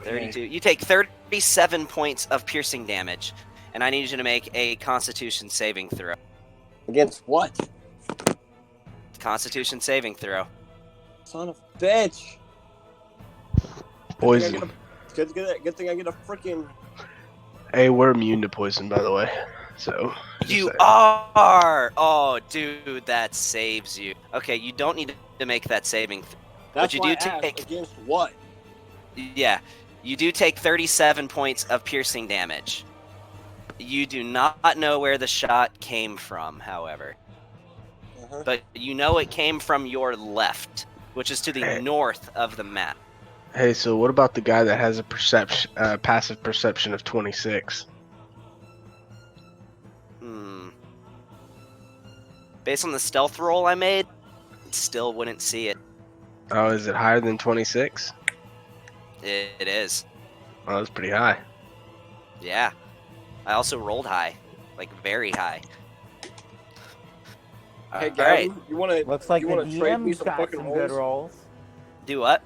32. You take 37 points of piercing damage, and I need you to make a Constitution saving throw. Against what? Constitution saving throw. Son of a bitch. Poison. Good thing I get a freaking. Hey, we're immune to poison, by the way. So. just You saying. are! Oh, dude, that saves you. Okay, you don't need to make that saving. That's you why do I asked, take- against what? Yeah, you do take 37 points of piercing damage. You do not know where the shot came from, however. Uh-huh. But you know it came from your left, which is to the Hey. north of the map. Hey, so what about the guy that has a passive perception of 26? Based on the stealth roll I made, still wouldn't see it. Oh, is it higher than 26? It is. Oh, that's pretty high. Yeah. I also rolled high. Like, very high. Hey, Alright. Gavin, you want to? Looks like You the wanna trade me GM's some got fucking some good rolls? rolls. Do what?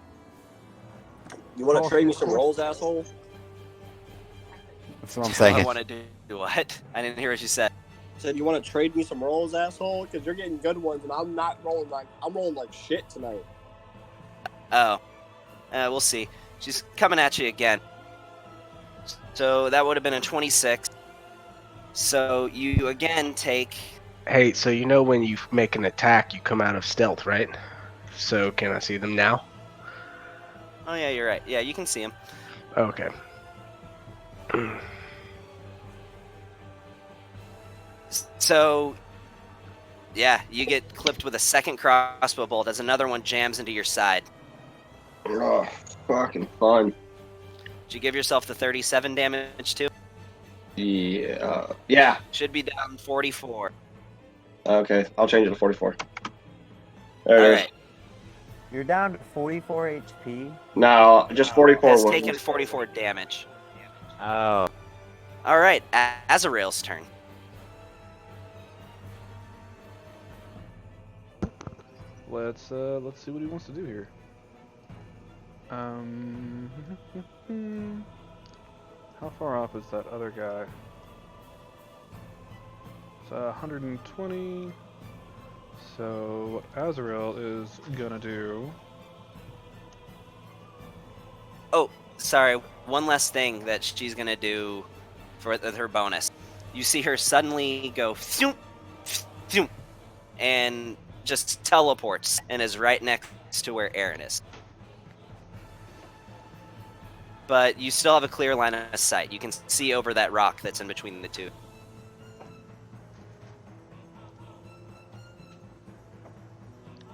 You want Roll to trade me some some course. rolls, asshole? That's what I'm I saying. want to do what? I didn't hear what you said. Said you want to trade me some rolls, asshole? Because you're getting good ones, and I'm not rolling I'm rolling like shit tonight. Oh. We'll see. She's coming at you again. So that would have been a 26. So you again take Hey, so you know when you make an attack, you come out of stealth, right? So can I see them now? Oh yeah, you're right. Yeah, you can see him. Okay. So, yeah, you get clipped with a second crossbow bolt as another one jams into your side. Oh, fucking fun. Did you give yourself the 37 damage too? Yeah. Yeah. Should be down 44. Okay, I'll change it to 44. There All it is. right. You're down to 44 HP. No, just 44 Has wounds. taken 44 damage. Oh. All right, Azrael's turn. Let's see what he wants to do here. How far off is that other guy? It's 120. So what Azrael is gonna do. Oh, sorry. One last thing that she's gonna do for her bonus. You see her suddenly go phew, phew, and just teleports and is right next to where Aaron is. But you still have a clear line of sight. You can see over that rock that's in between the two.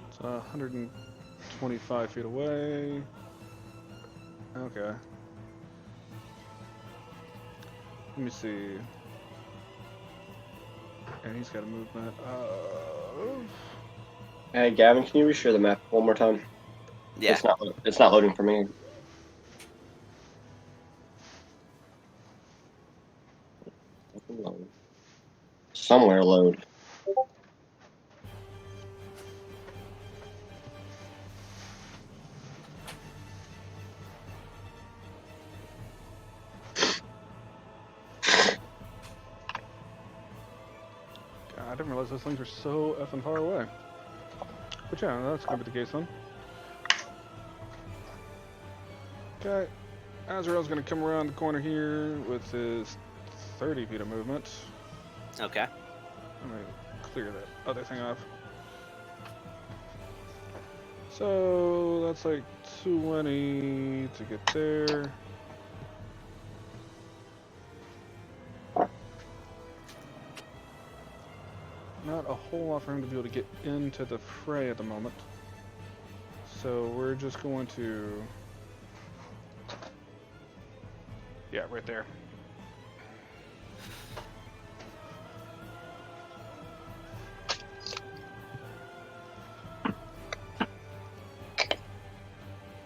It's 125 feet away. Okay. Let me see. And he's got a movement of... Hey, Gavin, can you reshare the map one more time? Yeah. It's not loading for me. Somewhere load. God, I didn't realize those things were so effing far away. But yeah, that's gonna be the case then. Okay, Azrael's gonna come around the corner here with his 30 feet of movement. Okay. I'm gonna clear that other thing off. So that's like 20 to get there. Not a whole lot for him to be able to get into the fray at the moment. So we're just going to... Yeah, right there.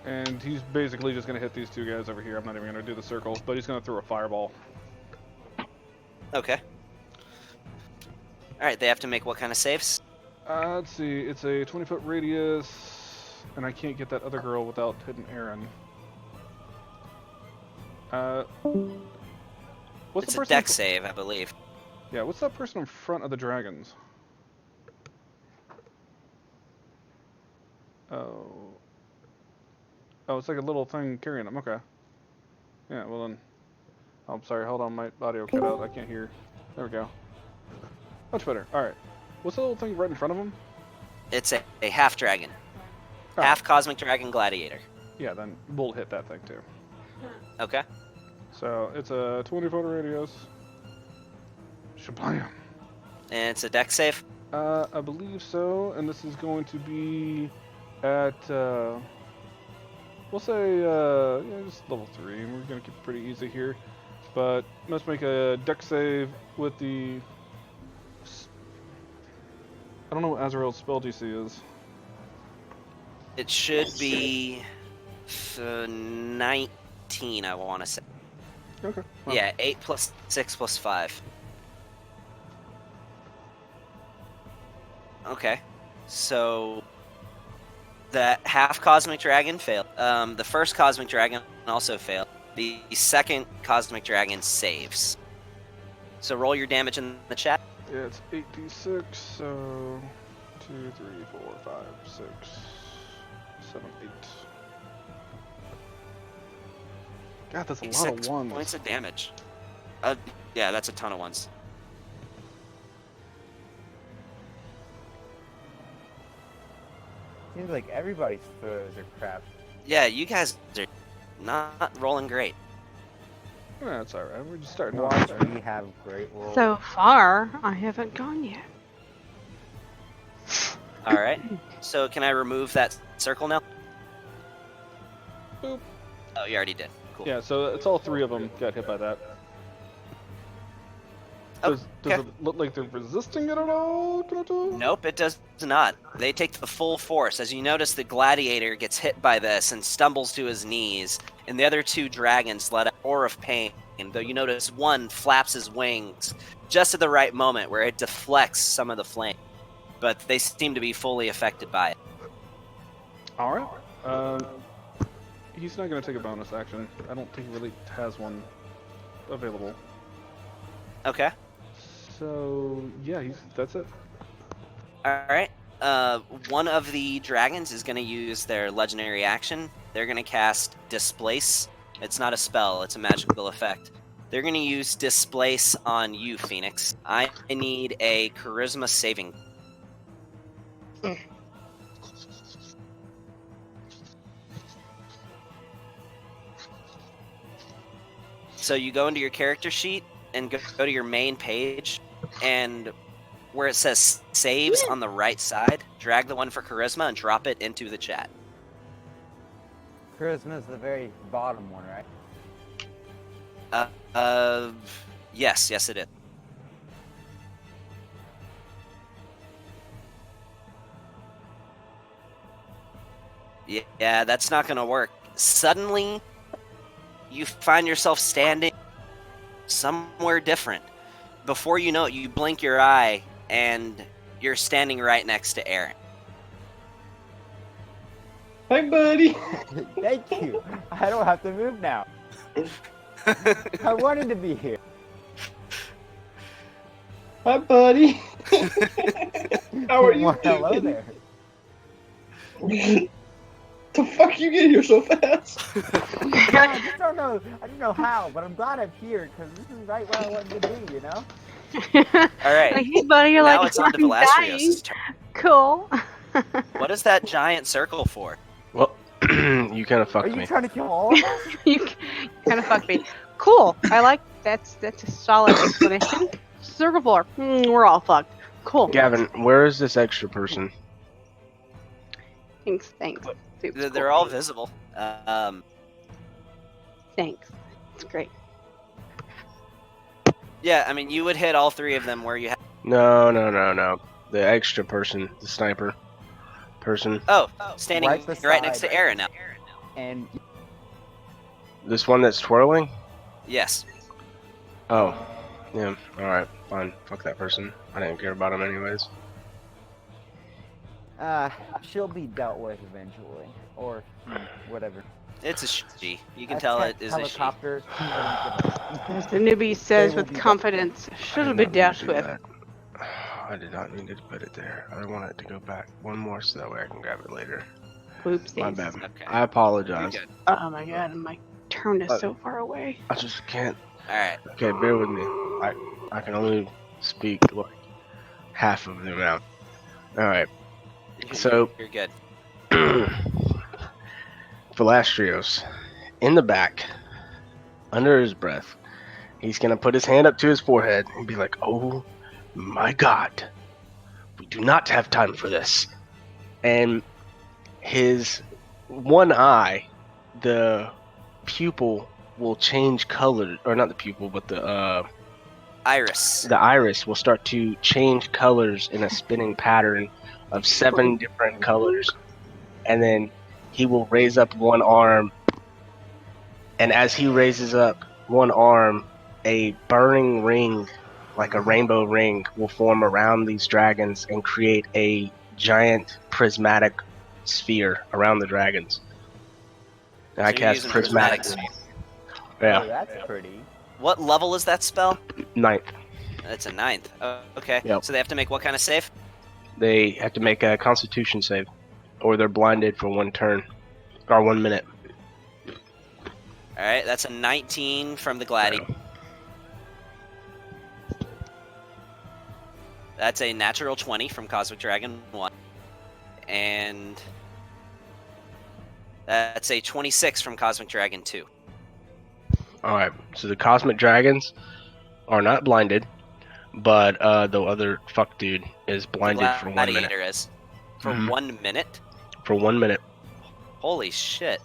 And he's basically just going to hit these two guys over here. I'm not even going to do the circle, but he's going to throw a fireball. Okay. All right, they have to make what kind of saves? Let's see. It's a 20-foot radius, and I can't get that other girl without hitting Aaron. What's It's the a person? dex save, I believe. Yeah, what's that person in front of the dragons? Oh. Oh, it's like a little thing carrying them. Okay. Yeah, well then. Oh, I'm sorry. Hold on, my audio cut out. I can't hear. There we go. Much better. All right. What's the little thing right in front of him? It's a half dragon. Oh. Half cosmic dragon gladiator. Yeah, then we'll hit that thing too. Okay. So it's a 20-foot radius. Shablam. And it's a dex save? I believe so, and this is going to be at, we'll say, yeah, just level 3, and we're going to keep it pretty easy here. But must make a dex save with the... I don't know what Azrael's spell DC is. It should be 19, I want to say. Okay. Well, Yeah, 8 plus 6 plus 5. Okay. So the half cosmic dragon failed. The first cosmic dragon also failed. The second cosmic dragon saves. So roll your damage in the chat. Yeah, it's 8d6, so 2, 3, 4, 5, 6, 7, 8. God, that's a lot 6 of ones. points of damage. Yeah, that's a ton of ones. Seems like everybody's throws are crap. Yeah, you guys are not rolling great. Yeah, it's alright. We're just starting Watch off. me have great rolls. So far, I haven't gone yet. All right. So can I remove that circle now? Boop. Oh, you already did. Cool. Yeah, so it's all three of them got hit by that. Does Okay. it look like they're resisting it at all? Nope, it does not. They take the full force. As you notice, the gladiator gets hit by this and stumbles to his knees, and the other two dragons let out a roar of pain, though you notice one flaps his wings just at the right moment where it deflects some of the flame. But they seem to be fully affected by it. Alright. He's not going to take a bonus action. I don't think he really has one available. Okay. So, yeah, that's it. Alright. One of the dragons is going to use their legendary action. They're going to cast Displace. It's not a spell, it's a magical effect. They're going to use Displace on you, Phoenix. I need a Charisma saving. So you go into your character sheet and go to your main page, and where it says saves on the right side, drag the one for charisma and drop it into the chat. Charisma's the very bottom one, right? Yes, it is. Yeah, that's not gonna work. Suddenly, you find yourself standing somewhere different. Before you know it, you blink your eye, and you're standing right next to Aaron. Hi, buddy. Thank you. I don't have to move now. I wanted to be here. Hi, buddy. How are you? Well, hello there. The fuck you get here so fast? I just don't know. I don't know how, but I'm glad I'm here because this is right where I wanted to be. You know. All right. Like, hey, buddy, you're Now like, it's on to I'm dying. Velasrios' turn. Cool. What is that giant circle for? Well, you kind of Are fucked you me. trying to kill all of us? You kind of fucked me. Cool. I like that's a solid explanation. Circle 4. We're all fucked. Cool. Gavin, where is this extra person? Thanks. Super They're cool. all visible. Thanks. It's great. Yeah, I mean, you would hit all three of them where you have. No. The extra person, the sniper person. Oh, standing Right right next beside- to Aaron now. And This one that's twirling? Yes. Oh. Yeah, alright, fine. Fuck that person. I didn't care about him anyways. she'll be dealt with eventually, or whatever. It's a she. You can A tell tech it is a she. helicopter. As the newbie says will with be confidence, I should did be not mean dealt to do with. that. I did not mean to put it there. I want it to go back one more so that way I can grab it later. Whoopsies. My bad. Okay. I apologize. You're good. Oh my god, and my turn is so far away. I just can't. All right. Okay, bear with me. I can only speak like half of them out. Alright. So You're good. Velasrios, in the back, under his breath, he's gonna put his hand up to his forehead and be like, "Oh my God, we do not have time for this." And his one eye, the pupil will change color, or not the pupil, but the Iris. iris will start to change colors in a spinning pattern of 7 different colors, and then he will raise up one arm, and as he raises up one arm, a burning ring, like a rainbow ring, will form around these dragons and create a giant prismatic sphere around the dragons. And I So you're cast using prismatic. sphere. Oh, Yeah, that's pretty. What level is that spell? 9th. It's a 9th. Oh, okay. Yep. So they have to make what kind of save? They have to make a Constitution save, or they're blinded for 1 turn, or 1 minute. All right. That's a 19 from the gladiator. That's a natural 20 from Cosmic Dragon 1. And That's a 26 from Cosmic Dragon 2. Alright, so the Cosmic Dragons are not blinded, but the other fuck dude is blinded for 1 minute. Gladiator is. For Mhm. 1 minute? For 1 minute. Holy shit.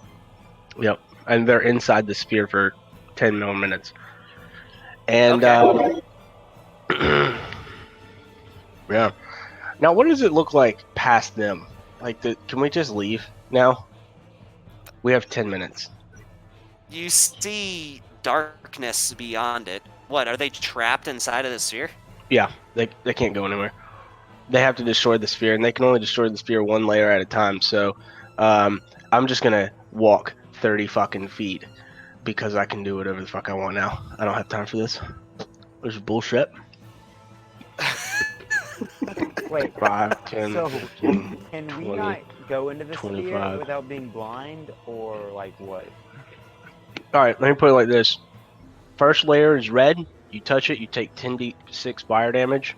Yep. And they're inside the sphere for 10 more minutes. And, Okay. yeah. Now, what does it look like past them? Like, can we just leave now? We have 10 minutes. You see darkness beyond it. What, are they trapped inside of the sphere? Yeah, they can't go anywhere. They have to destroy the sphere, and they can only destroy the sphere one layer at a time. So, I'm just gonna walk 30 fucking feet because I can do whatever the fuck I want now. I don't have time for this. This is bullshit. Wait, 5, 10, so 15, can we 20, not go into the 25. sphere without being blind, or like what? Alright, let me put it like this. First layer is red. You touch it, you take 10d6 fire damage.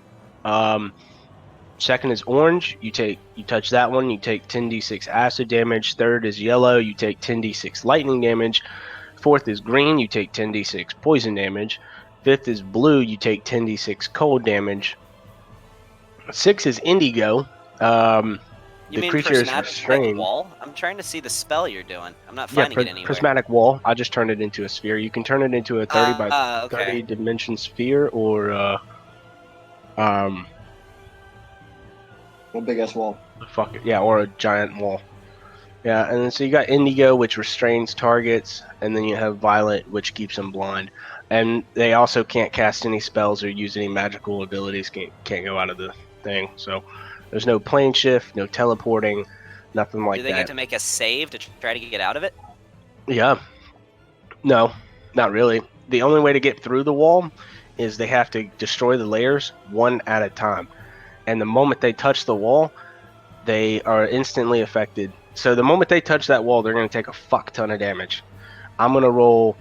Second is orange. You touch that one, you take 10d6 acid damage. Third is yellow. You take 10d6 lightning damage. Fourth is green. You take 10d6 poison damage. Fifth is blue. You take 10d6 cold damage. 6 is indigo. You The mean creature is prismatic restrained. wall? I'm trying to see the spell you're doing. I'm not finding it anywhere. Prismatic wall. I just turned it into a sphere. You can turn it into a 30 by okay. 30 dimension sphere, or One big ass wall. fuck it, yeah, or a giant wall. Yeah, and then so you got indigo, which restrains targets, and then you have violet, which keeps them blind. And they also can't cast any spells or use any magical abilities. Can't go out of the thing. So there's no plane shift, no teleporting, nothing like Do they that. get to make a save to try to get out of it? Yeah. No, not really. The only way to get through the wall is they have to destroy the layers one at a time. And the moment they touch the wall, they are instantly affected. So the moment they touch that wall, they're going to take a fuck ton of damage. I'm going to roll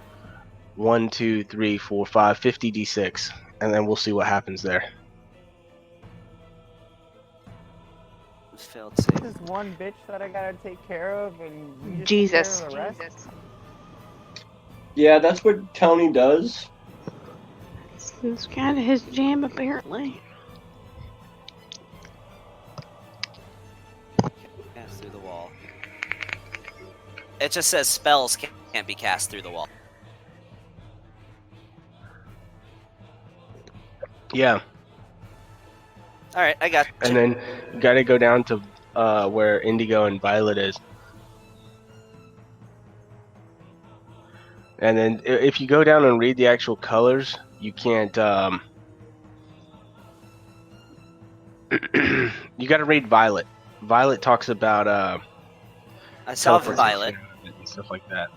1, 2, 3, 4, 5, 50 d6, and then we'll see what happens there. Failed save. This one bitch that I gotta take care of, and you just Jesus. take care of the rest? Yeah, that's what Tony does. It's kind of his jam, apparently. Cast through the wall. It just says spells can't be cast through the wall. Yeah. Alright, I got you. And then you got to go down to where indigo and violet is. And then if you go down and read the actual colors, you can't. You got to read violet. Violet talks about I saw teleportation Violet. and stuff like that.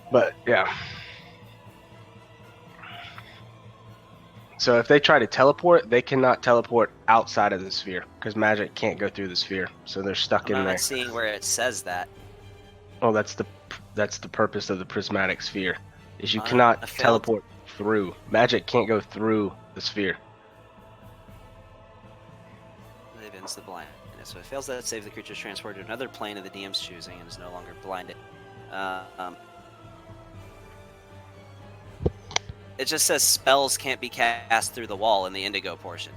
But yeah. So if they try to teleport, they cannot teleport outside of the sphere because magic can't go through the sphere. So they're stuck I'm in not there. seeing where it says that. Oh, that's the purpose of the prismatic sphere. Is you I cannot failed. teleport through. Magic can't go through the sphere. It ends the blindness. So it fails that save, the creature is transported to another plane of the DM's choosing and is no longer blinded. It just says spells can't be cast through the wall in the indigo portion.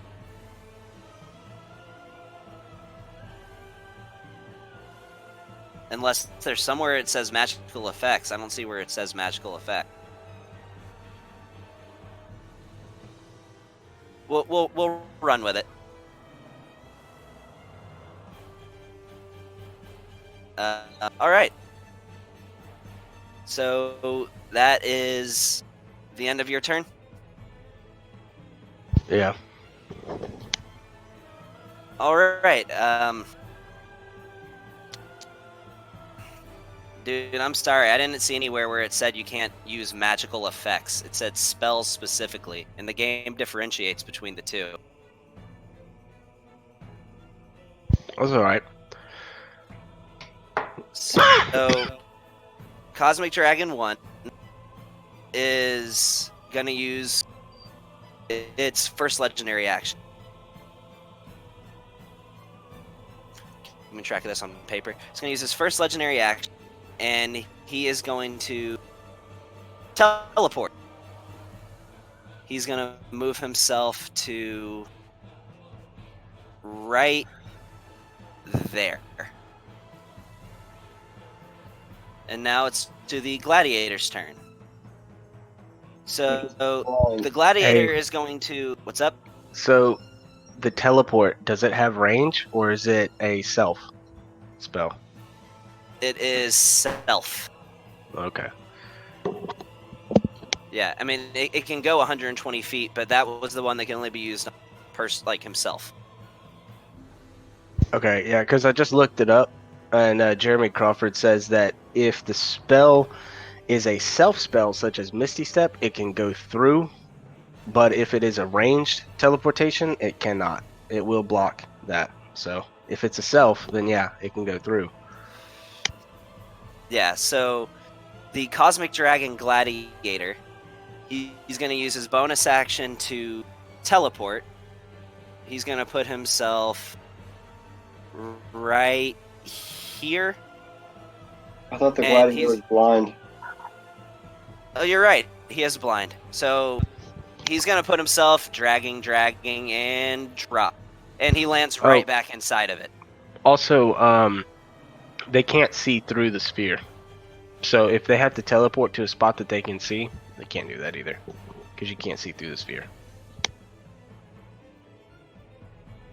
Unless there's somewhere it says magical effects. I don't see where it says magical effect. We'll run with it. All right. So that is the end of your turn. Yeah. All right. Dude, I'm sorry. I didn't see anywhere where it said you can't use magical effects. It said spells specifically, and the game differentiates between the two. That's alright. So, Cosmic Dragon 1 is going to use its first legendary action. keeping track of this on paper. He's going to use his first legendary action, and he is going to teleport. He's going to move himself to right there. And now it's to the gladiator's turn. So the gladiator is going to... What's up? So the teleport, does it have range or is it a self spell? It is self. Okay. Yeah, I mean, it can go 120 feet, but that was the one that can only be used on like himself. Okay, yeah, because I just looked it up, and Jeremy Crawford says that if the spell is a self spell, such as Misty Step, it can go through, but if it is a ranged teleportation, it cannot. It will block that. So if it's a self, then yeah, it can go through. Yeah, so the Cosmic Dragon Gladiator, he's going to use his bonus action to teleport. He's going to put himself right here. I thought the gladiator was blind. Oh, you're right. He is blind. So he's going to put himself dragging, and drop. And he lands right back inside of it. Also, they can't see through the sphere. So if they have to teleport to a spot that they can see, they can't do that either. Because you can't see through the sphere.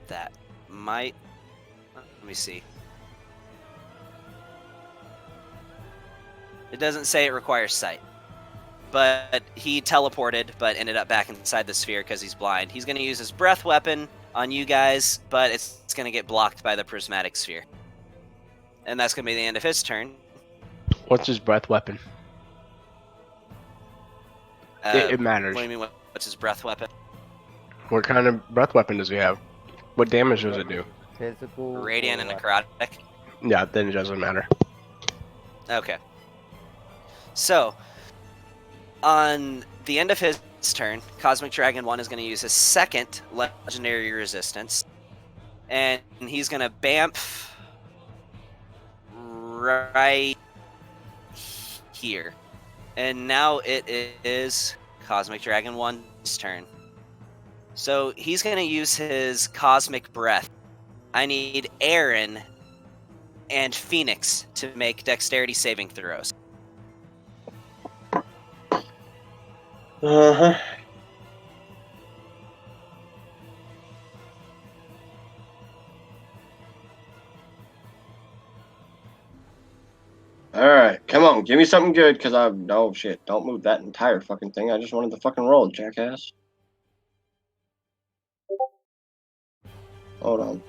That might... Let me see. It doesn't say it requires sight. But he teleported, but ended up back inside the sphere because he's blind. He's going to use his breath weapon on you guys, but it's going to get blocked by the prismatic sphere. And that's going to be the end of his turn. What's his breath weapon? It matters. What do you mean, what's his breath weapon? What kind of breath weapon does he have? What damage does it do? Physical. Radiant and necrotic. Yeah, then it doesn't matter. Okay. So, on the end of his turn, Cosmic Dragon 1 is going to use his second legendary resistance. And he's going to bamf right here. And now it is Cosmic Dragon 1's turn. So he's going to use his Cosmic Breath. I need Aaron and Phoenix to make dexterity saving throws. Uh-huh. Alright, come on, give me something good, because oh shit, don't move that entire fucking thing. I just wanted the fucking roll, jackass. Hold on.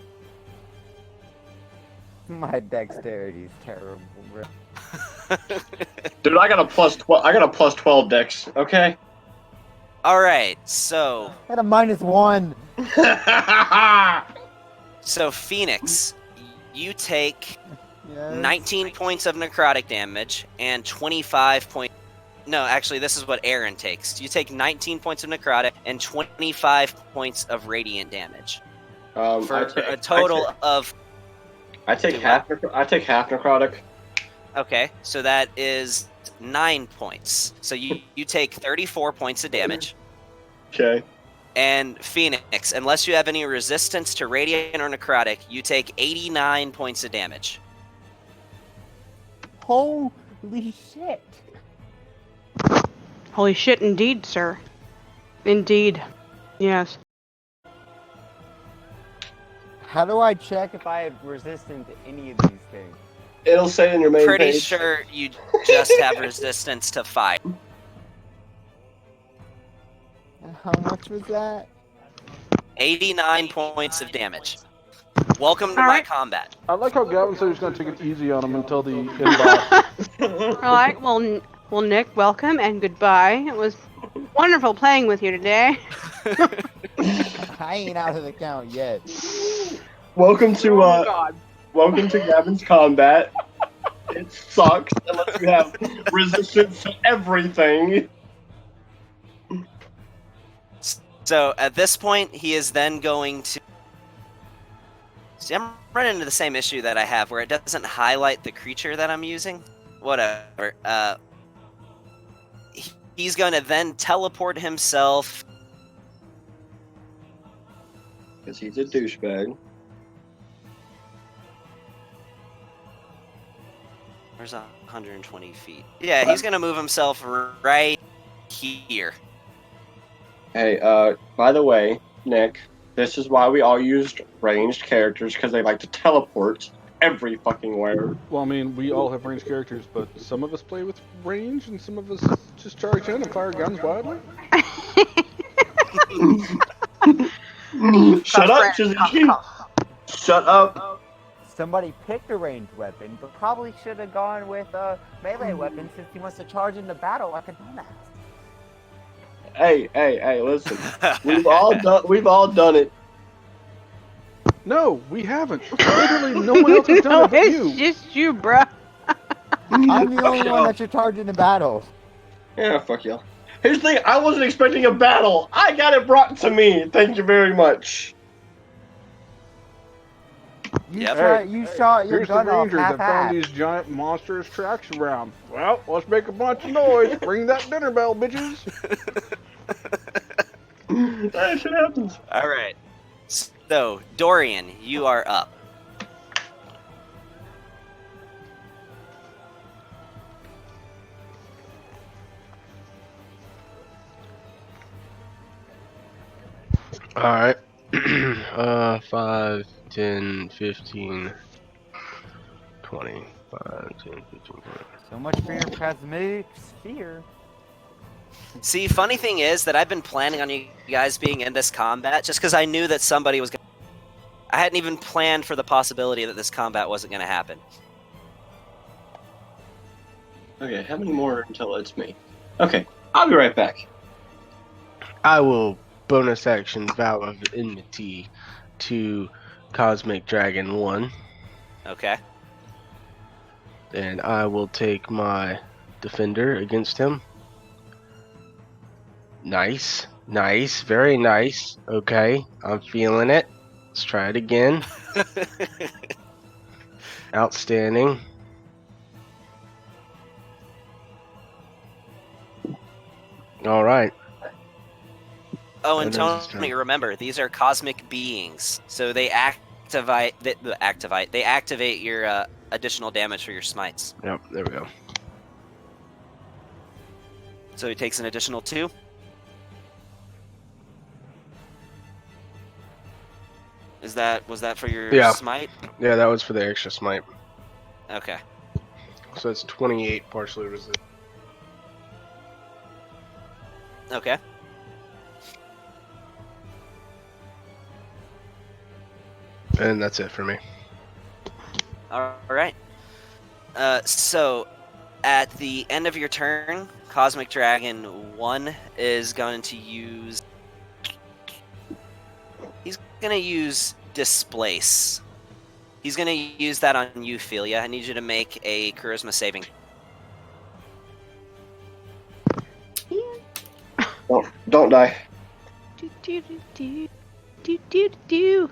My dexterity is terrible, bro. Dude, I got a plus 12. I got a plus 12 dex. Okay. All right, so I had a -1. So Phoenix, you take Yes. 19 points of necrotic damage and 25 points. No, actually, this is what Aaron takes. You take 19 points of necrotic and 25 points of radiant damage for a total of. I take half necrotic. Okay, so that is 9 points. So you take 34 points of damage. Okay. And Phoenix, unless you have any resistance to radiant or necrotic, you take 89 points of damage. Holy shit. Holy shit, indeed, sir. Indeed. Yes. How do I check if I have resistance to any of these things? It'll say in your main Pretty page. sure you just have resistance to fire. How much was that? 89 points of damage. Welcome to my combat. I like how Gavin said he's going to take it easy on him until the end boss. All right. Well, Nick, welcome and goodbye. It was wonderful playing with you today. I ain't out of the count yet. Welcome to welcome to Gavin's combat. It sucks unless you have resistance to everything. So at this point, he is then going to See, I'm running into the same issue that I have where it doesn't highlight the creature that I'm using. Whatever. He's going to then teleport himself. Because he's a douchebag. Where's 120 feet? Yeah, he's going to move himself right here. Hey, by the way, Nick, this is why we all used ranged characters, because they like to teleport every fucking where. Well, I mean, we all have ranged characters, but some of us play with range, and some of us just charge in and fire guns wildly. Shut up, Shizuki! Shut up! Somebody picked a ranged weapon, but probably should have gone with a melee weapon since he wants to charge into battle like a dumbass. Hey, listen. We've all done it. No, we haven't. Literally, no one else has done No, it but it's you. just you, bruh. I'm the only one that should charge into battle. Yeah, fuck you. Here's the thing, I wasn't expecting a battle. I got it brought to me. Thank you very much. You shot your Here's the gun off rangers that found half-assed. these giant monstrous tracks around. Well, let's make a bunch of noise. Ring that dinner bell, bitches. That shit happens. All right. So, Dorian, you are up. Alright. 5, 10, 15, 20. 5, 10, 15, 20. So much for your cosmic sphere. See, funny thing is that I've been planning on you guys being in this combat just because I knew that somebody was going to... I hadn't even planned for the possibility that this combat wasn't going to happen. Okay, how many more until it's me? Okay, I'll be right back. I will bonus action Vow of Enmity to Cosmic Dragon 1. Okay. And I will take my Defender against him. Nice. Nice. Very nice. Okay. I'm feeling it. Let's try it again. Outstanding. Alright. Oh, and That ends his Tony, turn. remember, these are cosmic beings, so they activate your additional damage for your smites. Yep, there we go. So he takes an additional 2. Was that for your Yeah. smite? Yeah, that was for the extra smite. Okay. So it's 28 partially resist. Okay. And that's it for me. All right. So, at the end of your turn, Cosmic Dragon 1 is going to use... He's going to use Displace. He's going to use that on you, Philia. I need you to make a Charisma saving. Don't die. Do, do, do, do. Do, do, do.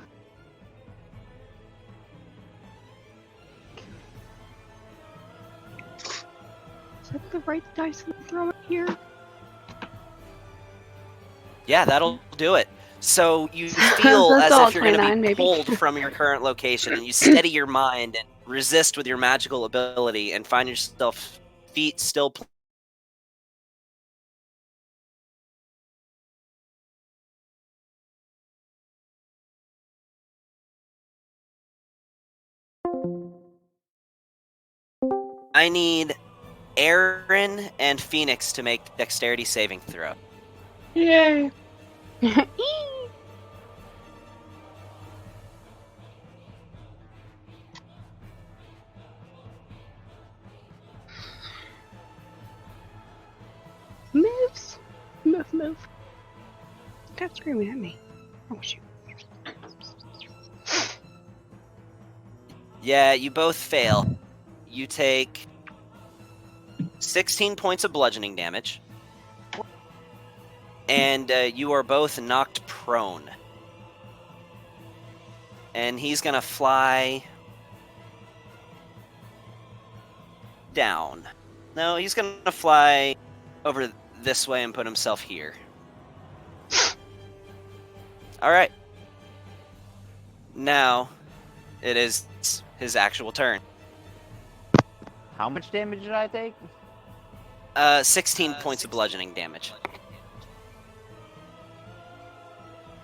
Is that the right dice I'm throwing here? Yeah, that'll do it. So you feel That's as all if you're going to 29 be maybe. pulled from your current location, and you steady your mind and resist with your magical ability, and find yourself feet still. I need Aaron and Phoenix to make dexterity saving throw. Yay. Moves. Move, move. Stop screaming at me. Oh, shoot. Yeah, you both fail. You take 16 points of bludgeoning damage. And you are both knocked prone. And he's going to fly down. No, he's going to fly over this way and put himself here. All right. Now, it is his actual turn. How much damage did I take? 16 points of bludgeoning damage.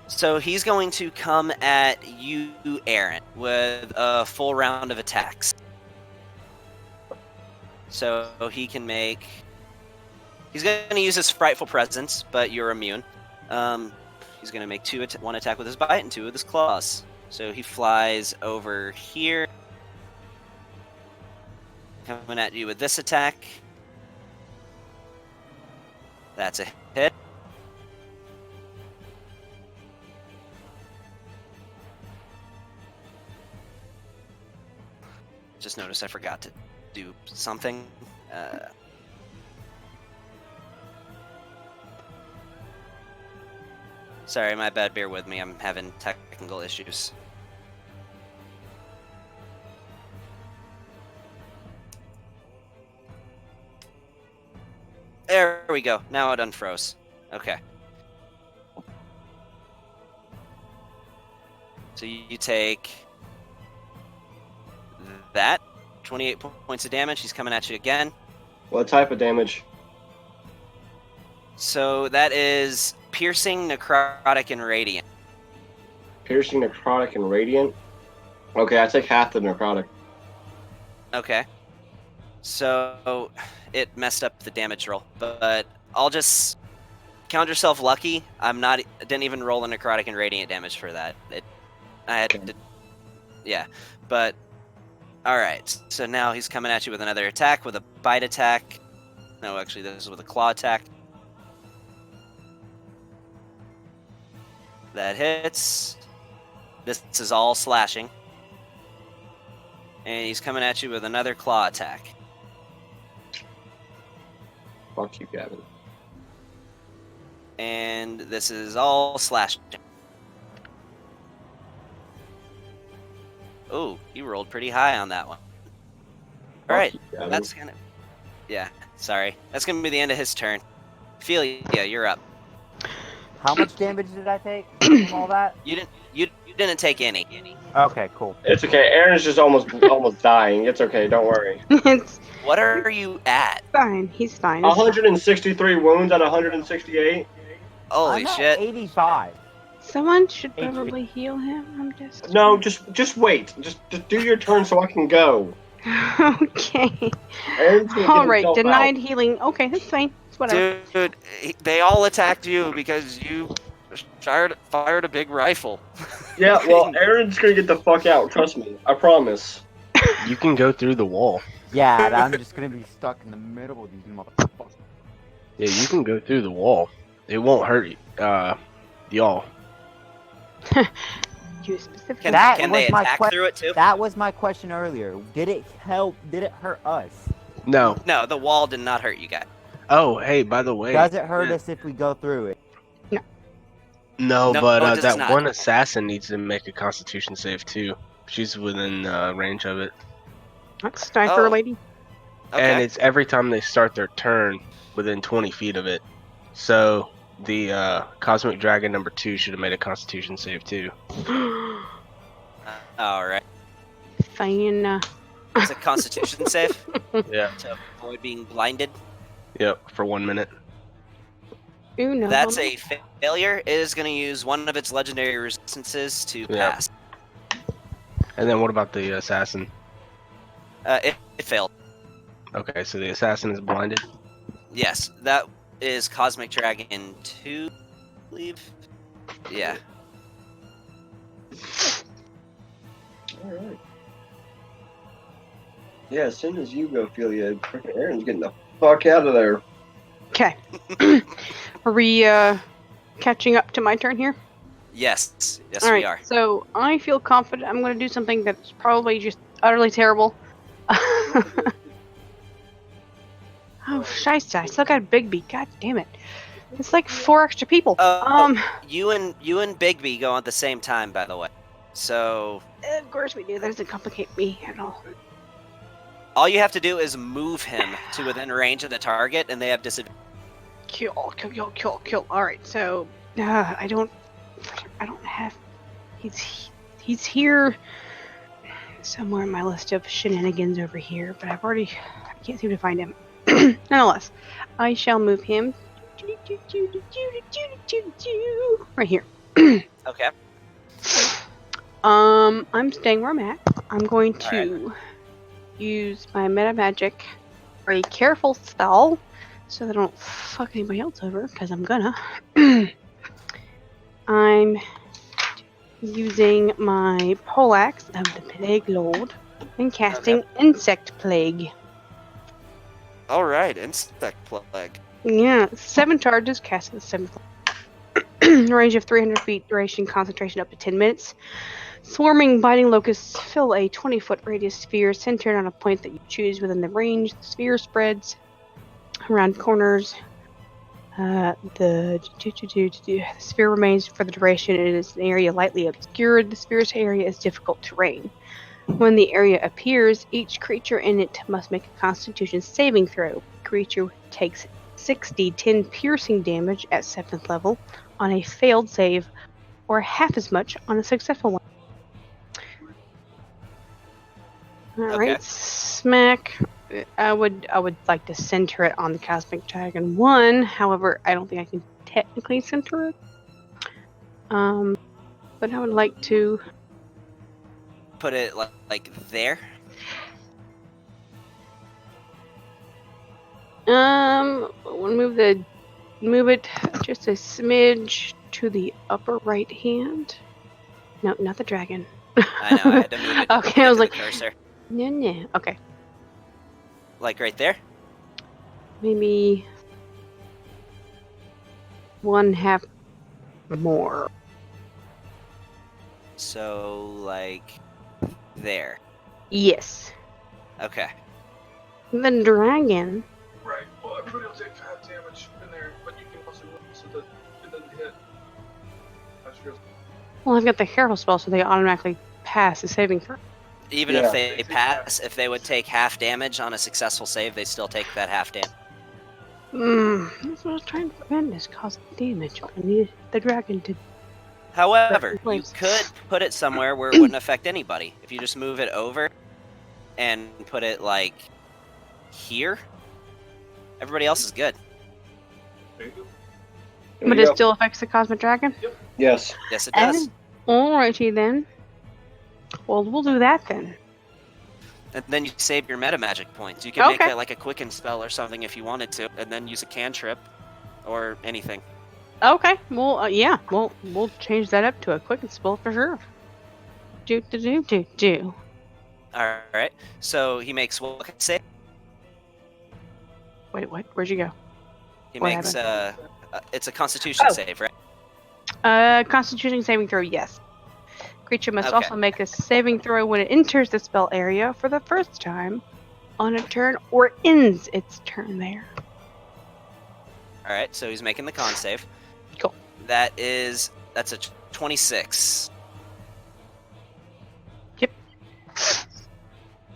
So he's going to come at you, Aaron, with a full round of attacks. So he can make... He's going to use his Frightful Presence, but you're immune. He's going to make one attack with his bite and 2 with his claws. So he flies over here. Coming at you with this attack. That's a hit. Just noticed I forgot to do something. Sorry, my bad. Bear with me. I'm having technical issues. There we go. Now it unfroze. Okay. So you take that. 28 points of damage. He's coming at you again. What type of damage? So that is piercing, necrotic, and radiant. Piercing, necrotic, and radiant? Okay, I take half the necrotic. Okay. So it messed up the damage roll, but I'll just count yourself lucky. I didn't even roll a necrotic and radiant damage for that. Yeah, but all right. So now he's coming at you with another attack, with a bite attack. No, actually, this is with a claw attack. That hits. This is all slashing. And he's coming at you with another claw attack. Fuck you, Gavin. And this is all slashing. Oh, he rolled pretty high on that one. Alright, that's gonna... Yeah, sorry. That's gonna be the end of his turn. Ophelia, you're up. How much damage did I take from all that? You didn't take any. Okay, cool. It's okay. Aaron's just almost dying. It's okay. Don't worry. It's What are you at? fine. He's fine. 163 wounds out of 168. Holy I'm at shit. 85. Someone should HP. probably heal him. I'm just... No, just wait. Just do your turn so I can go. Okay. Aaron's gonna get Alright, himself denied out. healing. Okay, that's fine. It's whatever. Dude, they all attacked you because you fired a big rifle. Yeah, well, Aaron's gonna get the fuck out. Trust me. I promise. You can go through the wall. Yeah, and I'm just gonna be stuck in the middle of these motherfuckers. Yeah, you can go through the wall. It won't hurt y'all. You specifically. Can they attack through it too? That was my question earlier. Did it help? Did it hurt us? No. No, the wall did not hurt you guys. Oh, hey, by the way. Does it hurt us if we go through it? No, No, but it does that not. one assassin needs to make a Constitution save too. She's within range of it. That's sniper Oh. lady. Okay. And it's every time they start their turn within 20 feet of it. So the Cosmic Dragon number 2 should have made a Constitution save too. Alright. Fine. It's a Constitution save Yeah. to avoid being blinded. Yep, for 1 minute. Ooh, no. That's a failure. It is going to use one of its legendary resistances to Yeah. pass. And then what about the assassin? It failed. Okay, so the assassin is blinded. Yes, that is Cosmic Dragon 2, I believe. Yeah. Alright. Yeah, as soon as you go, Ophelia, freaking Aaron's getting the fuck out of there. Okay. Are we catching up to my turn here? Yes. Yes, All right. we are. So I feel confident I'm going to do something that's probably just utterly terrible. Oh, shiesty. I still got a Bigby. God damn it. It's like 4 extra people. You and Bigby go at the same time, by the way. So Of course we do. That doesn't complicate me at all. all you have to do is move him to within range of the target, and they have disadvantage. Kill. All right, so I don't have. He's here somewhere in my list of shenanigans over here, but I can't seem to find him. Nonetheless, I shall move him right here. Okay. I'm staying where I'm at. I'm going to use my meta magic for a careful spell so that I don't fuck anybody else over, because I'm gonna. I'm using my poleaxe of the Plague Lord and casting Insect Plague. All right, insect plague. Yeah, 7 charges, cast at the 7th range of 300 feet, duration, concentration up to 10 minutes. Swarming, biting locusts fill a 20-foot radius sphere centered on a point that you choose within the range. The sphere spreads around corners. The sphere remains for the duration. It is an area lightly obscured. The sphere's area is difficult terrain. When the area appears, each creature in it must make a Constitution saving throw. Creature takes 6d10 piercing damage at 7th level on a failed save, or half as much on a successful one. Alright, smack. I would like to center it on the Cosmic Dragon 1, however, I don't think I can technically center it. But I would like to Put it like there. We'll move it just a smidge to the upper right hand. No, not the dragon. I know, I had to move it. Okay, I was like, cursor. No. Okay, Like right there. maybe 1/2 more. So like there. Yes. Okay. The dragon. Right. Well, everybody will take 5 damage in there, but you can also move so that it doesn't hit. Well, I've got the careful spell, so they automatically pass the saving throw. Even if they pass, if they would take half damage on a successful save, they still take that half damage. That's what I was trying to prevent, is causing damage. But I needed the dragon to. However, you could put it somewhere where it wouldn't affect anybody. If you just move it over and put it like here, everybody else is good. But it still affects the Cosmic Dragon? Yes. Yes, it does. Alrighty then. Well, we'll do that then. And then you save your meta magic points. You can make Okay. it like a quicken spell or something if you wanted to, and then use a cantrip or anything. Okay, well, yeah, we'll change that up to a quicken spell for sure. Do. All right. So he makes what kind of save? Wait, what? Where'd you go? He What makes happened? it's a Constitution save, right? Constitution saving throw, yes. Creature must Okay. also make a saving throw when it enters the spell area for the first time on a turn or ends its turn there. All right. So he's making the con save. Cool. That's a 26. Yep.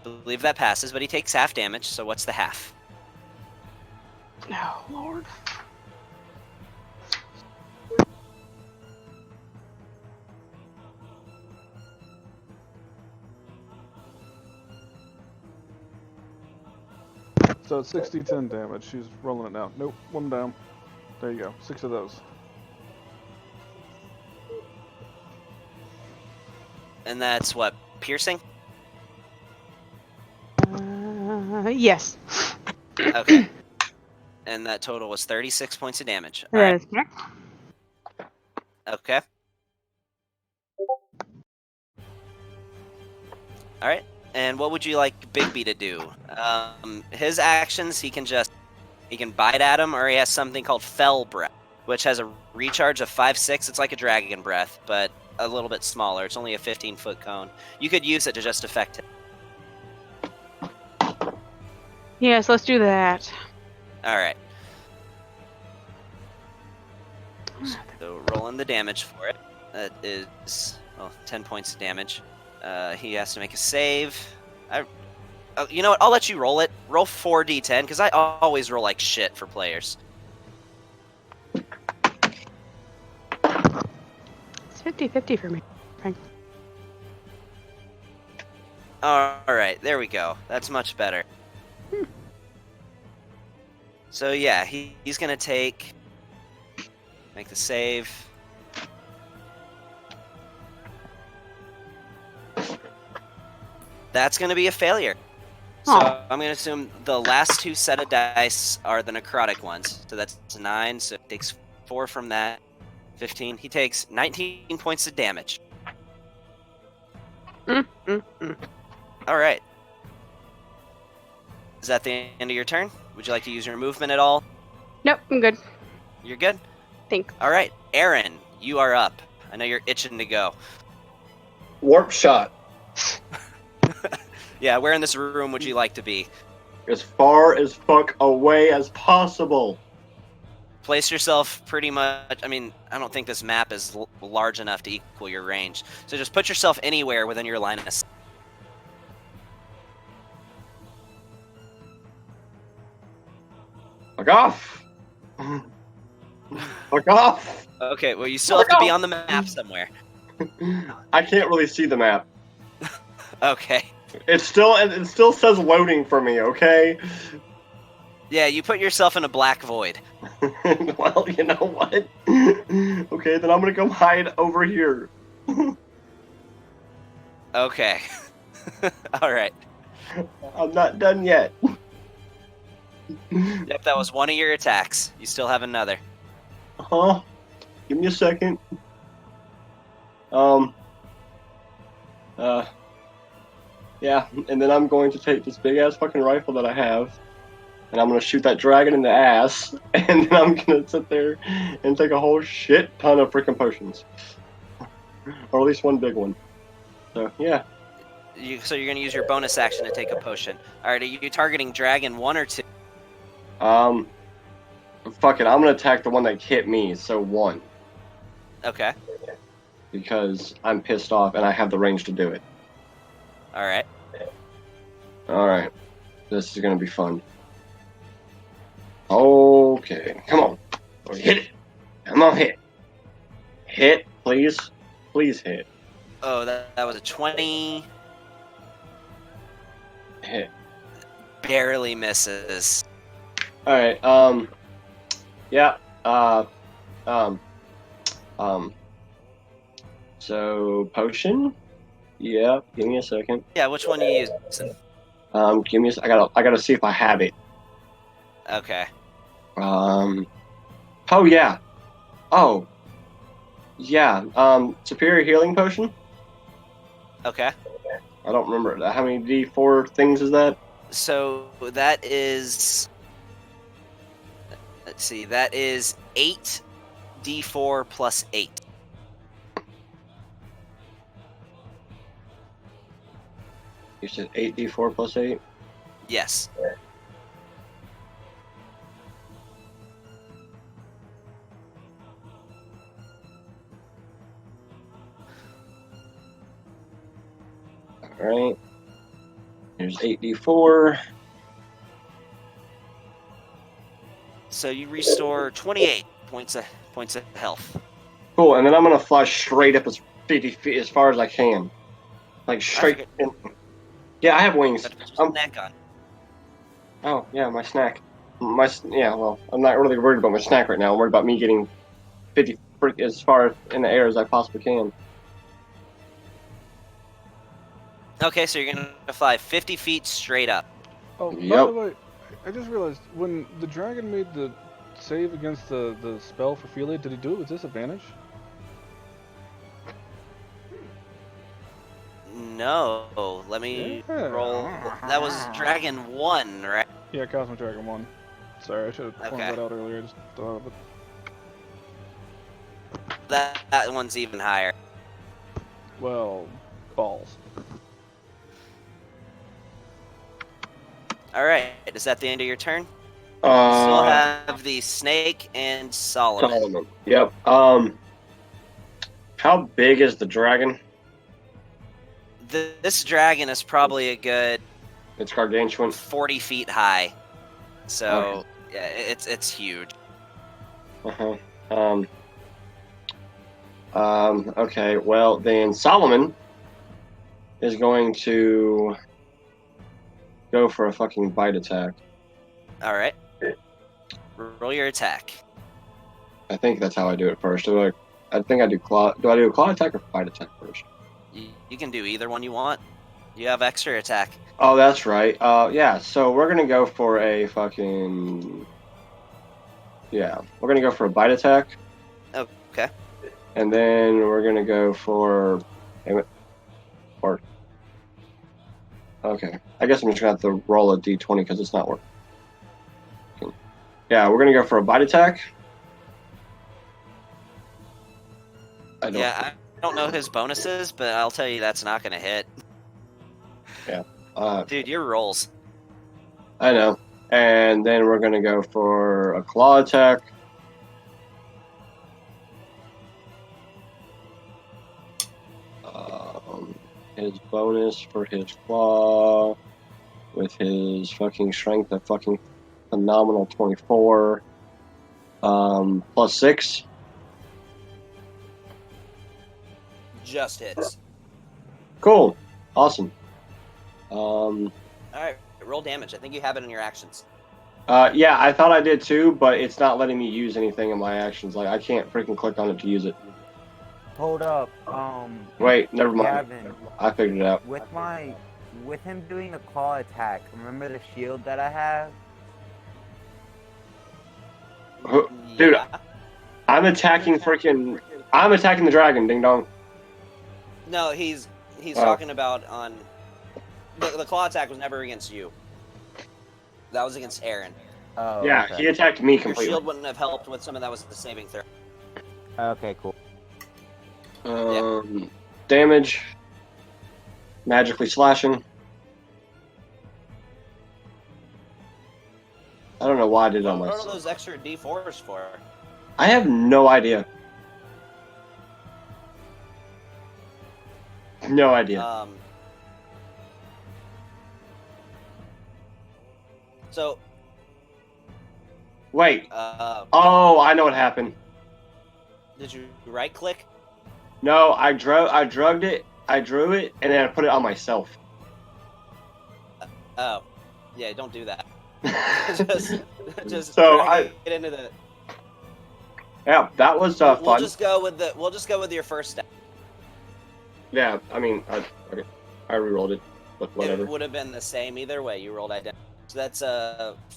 Believe that passes, but he takes half damage. So what's the half? Oh, Lord. So it's 60-10 damage. She's rolling it now. Nope, 1 down. There you go. 6 of those. And that's what, piercing? Yes. Okay. And that total was 36 points of damage. All That right. is correct. Okay. All right. And what would you like Bigby to do? His actions, he can bite at him, or he has something called Fell Breath, which has a recharge of 5/6. It's like a dragon breath, but a little bit smaller. It's only a 15-foot cone. You could use it to just affect him. Yes, let's do that. All right. So rolling the damage for it. That is well, 10 points of damage. He has to make a save. You know what? I'll let you roll it. Roll 4d10, because I always roll like shit for players. It's 50-50 for me. Frank. Alright, there we go. That's much better. So yeah, he's going to make the save. That's going to be a failure. So Aw. I'm going to assume the last 2 set of dice are the necrotic ones. So that's 9, so it takes 4 from that. 15. He takes 19 points of damage. All right. Is that the end of your turn? Would you like to use your movement at all? Nope, I'm good. You're good? Thanks. All right. Aaron, you are up. I know you're itching to go. Warp shot. Yeah, where in this room would you like to be? As far as fuck away as possible. Place yourself pretty much... I mean, I don't think this map is large enough to equal your range. So just put yourself anywhere within your line of sight. Fuck off! Fuck off! Okay, well, you still have to be on the map somewhere. I can't really see the map. Okay. It still says loading for me, okay? Yeah, you put yourself in a black void. Well, you know what? Okay, then I'm gonna go hide over here. Okay. Alright. I'm not done yet. Yep, that was one of your attacks. You still have another. Huh? Give me a second. Yeah, and then I'm going to take this big ass fucking rifle that I have, and I'm gonna shoot that dragon in the ass, and then I'm gonna sit there and take a whole shit ton of freaking potions. Or at least one big one. So, yeah. So you're going to use your bonus action to take a potion. Alright, are you targeting dragon 1 or 2? Fuck it, I'm gonna attack the one that hit me, so 1. Okay. Because I'm pissed off and I have the range to do it. Alright. Alright. This is gonna be fun. Okay, come on. Hit it. Come on, hit. Hit, please. Please hit. Oh, that was a 20. Hit. Barely misses. Alright, yeah, so, potion? Yeah, give me a second. Yeah, which one you using? Give me I gotta see if I have it. Okay. Oh, yeah. Oh. Yeah, superior healing potion? Okay. I don't remember. How many D4 things is that? So that is... Let's see, that is 8d4 plus 8. You said 8d4 plus 8? Yes. Alright. Here's 8d4. So you restore 28 points of health. Cool, and then I'm gonna fly straight up as 50 feet as far as I can. Like straight in. Yeah, I have wings. Snack on. Oh, yeah, my snack. Yeah, well, I'm not really worried about my snack right now. I'm worried about me getting 50 as far in the air as I possibly can. Okay, so you're going to fly 50 feet straight up. Oh, by Yep. the way, I just realized when the dragon made the save against the spell for Feely, did he do it with disadvantage? No, let me Yeah. roll. That was Dragon 1, right? Yeah, Cosmic Dragon 1. Sorry, I should have pointed Okay. that out earlier. I just thought of it. That one's even higher. Well, balls. Alright, is that the end of your turn? Still have the snake and Solomon. Solomon. Yep. How big is the dragon? This dragon is probably a good It's gargantuan. 40 feet high. So yeah, it's huge. Uh-huh. Okay, well, then Solomon is going to go for a fucking bite attack. All right. Roll your attack. I think that's how I do it first. I think I do claw. Do I do a claw attack or bite attack first? You can do either one you want. You have extra attack. Oh, that's right. Yeah, so we're going to go for a fucking... Yeah, we're going to go for a bite attack. Okay. And then we're going to go for... Damn it. Or... Okay. I guess I'm just going to have to roll a d20 because it's not working. Yeah, we're going to go for a bite attack. I don't know his bonuses, but I'll tell you that's not going to hit. Yeah. Dude, your rolls. I know. And then we're going to go for a claw attack. His bonus for his claw with his fucking strength of fucking phenomenal 24 plus 6. Just hits. Cool. Awesome. All right, roll damage. I think you have it in your actions. Yeah, I thought I did too, but it's not letting me use anything in my actions. Like, I can't freaking click on it to use it. Hold up. Wait, never mind. Gavin, I figured it out. with him doing the claw attack, remember the shield that I have? Dude, Yeah. I'm attacking the dragon, ding dong. No, he's talking about on the claw attack was never against you. That was against Aaron. Oh, Yeah, okay. he attacked me Your completely. shield wouldn't have helped with some of that was the saving throw. Okay, cool. Damage. Magically slashing. I don't know why I did it on What are myself. those extra D4s for? I have no idea. No idea. So. Wait. Oh, I know what happened. Did you right click? No, I drugged it, I drew it, and then I put it on myself. Oh, yeah, don't do that. just So get into the. Yeah, that was fun. We'll just go with your first step. Yeah, I mean, I rerolled it, but whatever. It would have been the same either way. You rolled identical. So that's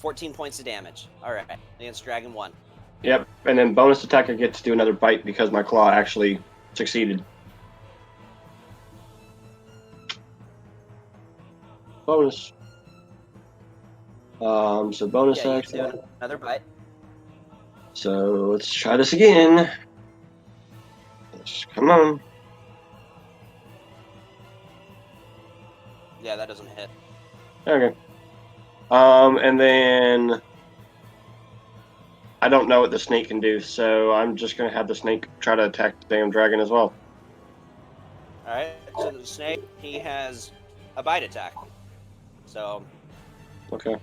14 points of damage. All right, against Dragon 1. Yep, and then bonus attack I get to do another bite because my claw actually succeeded. Bonus. So bonus Yeah, action. you do another bite. So let's try this again. Come on. Yeah, that doesn't hit. Okay. And then I don't know what the snake can do, so I'm just gonna have the snake try to attack the damn dragon as well. All right. So the snake, he has a bite attack. So. Okay.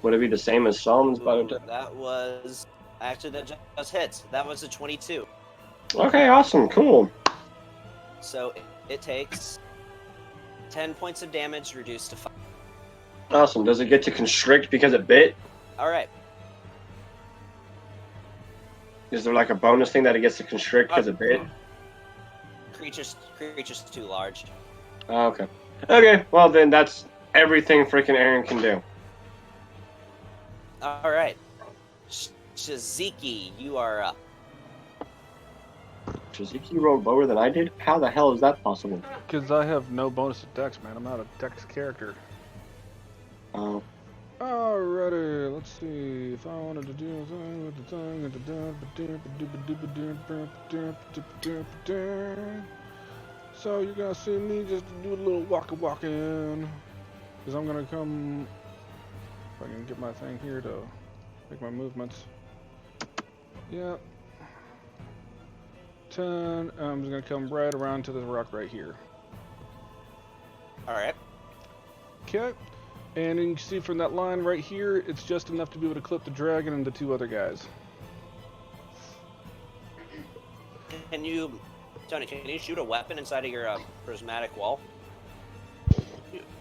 Would it be the same as Solomon's bite attack? That was actually that just hits. That was a 22. Okay, awesome, cool. So it takes 10 points of damage reduced to 5. Awesome. Does it get to constrict because it bit? All right. Is there like a bonus thing that it gets to constrict because it bit? Creature's too large. Oh, okay. Okay, well then that's everything freaking Aaron can do. All right. Shiziki, you are up. Shiziki rolled lower than I did? How the hell is that possible? Because I have no bonus to Dex, man. I'm not a Dex character. Oh. Alrighty, let's see if I wanted to do something. So you're gonna see me just do a little walking, because I'm gonna come. If I can get my thing here to make my movements. Yeah. 10. I'm just gonna come right around to the rock right here. All right. Okay. And you can see from that line right here, it's just enough to be able to clip the dragon and the two other guys. Can you, Tony? Can you shoot a weapon inside of your prismatic wall?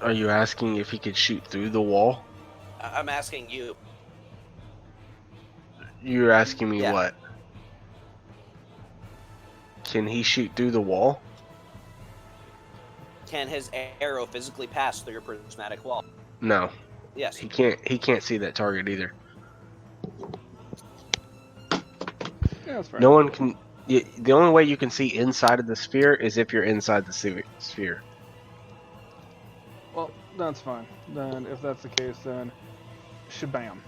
Are you asking if he could shoot through the wall? I'm asking you. You're asking me Yeah. what? Can he shoot through the wall? Can his arrow physically pass through your prismatic wall? No. Yes. He can't see that target either. Yeah, that's fair. No one can. The only way you can see inside of the sphere is if you're inside the sphere. Well, that's fine. Then, if that's the case, then shabam.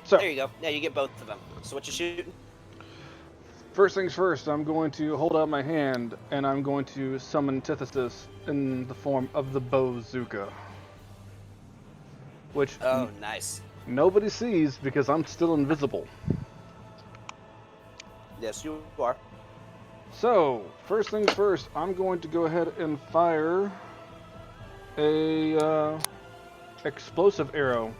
So, There you go. Yeah, you get both of them. So what you shooting? first things first, I'm going to hold out my hand, and I'm going to summon Antithesis in the form of the Bazooka. Which Oh, nice. nobody sees because I'm still invisible. Yes, you are. So, first things first, I'm going to go ahead and fire a explosive arrow.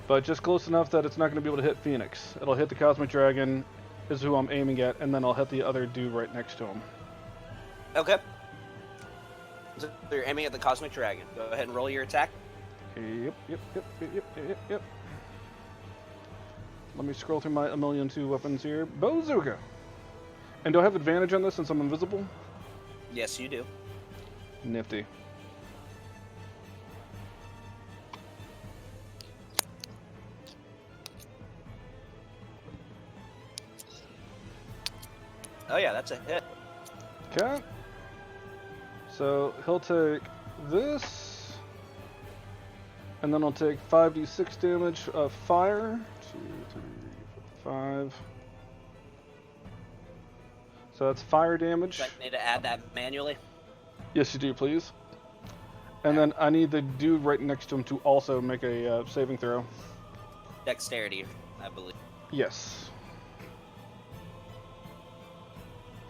But just close enough that it's not going to be able to hit Phoenix. It'll hit the Cosmic Dragon, is who I'm aiming at, and then I'll hit the other dude right next to him. Okay. So you're aiming at the Cosmic Dragon. Go ahead and roll your attack. Yep. Let me scroll through my 1,000,002 weapons here. Bazooka! And do I have advantage on this since I'm invisible? Yes, you do. Nifty. Oh yeah, that's a hit. Okay. So he'll take this, and then I'll take 5d6 damage of fire. 2, 3, 4, 5. So that's fire damage. Do I need to add that manually? Yes, you do, please. And then I need the dude right next to him to also make a saving throw. Dexterity, I believe. Yes.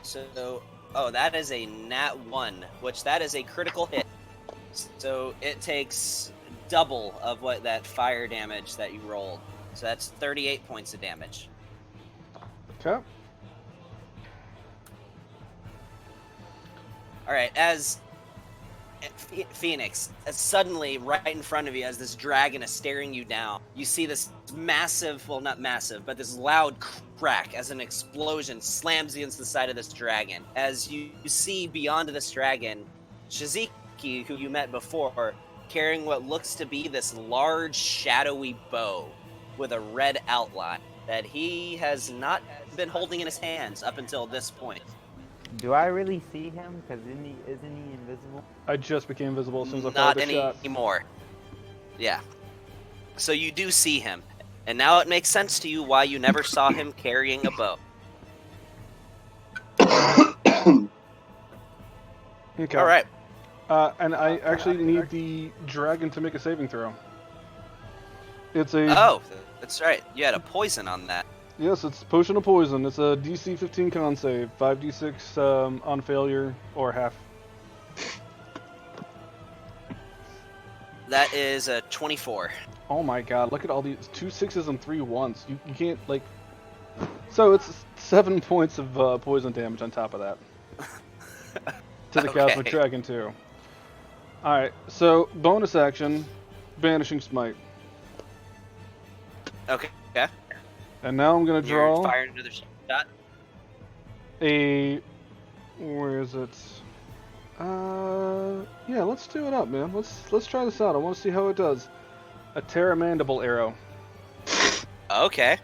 So, oh, that is a nat 1, which that is a critical hit. So it takes double of what that fire damage that you rolled. So that's 38 points of damage. Okay. All right, as Phoenix, suddenly right in front of you, as this dragon is staring you down, you see this massive, well, not massive, but this loud crack as an explosion slams against the side of this dragon. As you see beyond this dragon, Shiziki, who you met before, carrying what looks to be this large, shadowy bow with a red outline that he has not been holding in his hands up until this point. Do I really see him? Because isn't he invisible? I just became visible as soon as I fired Not the shot. anymore. Yeah. So you do see him. And now it makes sense to you why you never saw him carrying a bow. Okay. All right. And I actually need the dragon to make a saving throw. It's a... Oh, that's right. You had a poison on that. Yes, it's Potion of Poison. It's a DC 15 con save. 5d6 on failure or half. That is a 24. Oh my god, look at all these 2 6s and 3 1s. You can't, like... So it's 7 points of poison damage on top of that. To the Okay. Cosmic Dragon, too. Alright, so bonus action, Banishing Smite. Okay. And now I'm going to You're draw firing another shot. a... Where is it? Yeah, let's do it up, man. Let's try this out. I want to see how it does. A Terramandible arrow. Okay.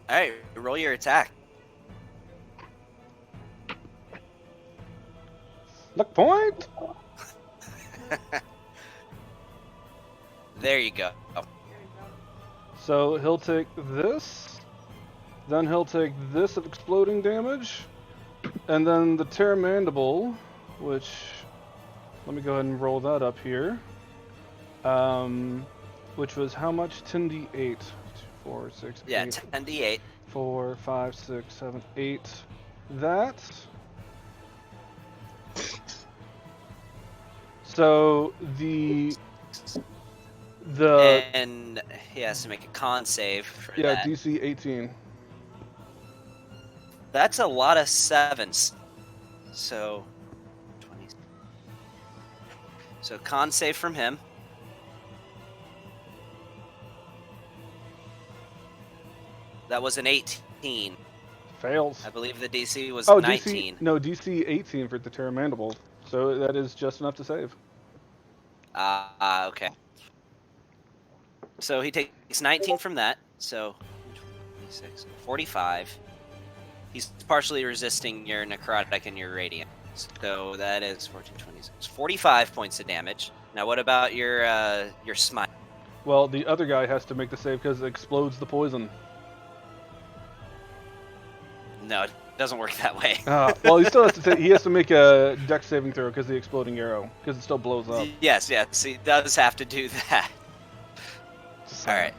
Alright, roll your attack. Luck point! There you go. So he'll take this, then he'll take this of exploding damage, and then the Terramandible, which, let me go ahead and roll that up here, which was how much? 10d8. 2, 4, 6, Yeah, 8. 10d8. 4, 5, 6, 7, 8. That. So the And he has to make a con save for yeah, that. DC 18. That's a lot of 7s. So 20. So con save from him. That was an 18. Fails. I believe the DC was Oh, 19. DC 18 for the Terra Mandible. So that is just enough to save. Okay. So he takes 19 from that. So 26, 45. He's partially resisting your necrotic and your radiant. So that is 14, 26, 45 points of damage. Now, what about your smite? Well, the other guy has to make the save because it explodes the poison. No, it doesn't work that way. Well, he still has to. He has to make a dex saving throw because the exploding arrow, because it still blows up. Yes, he does have to do that. All right.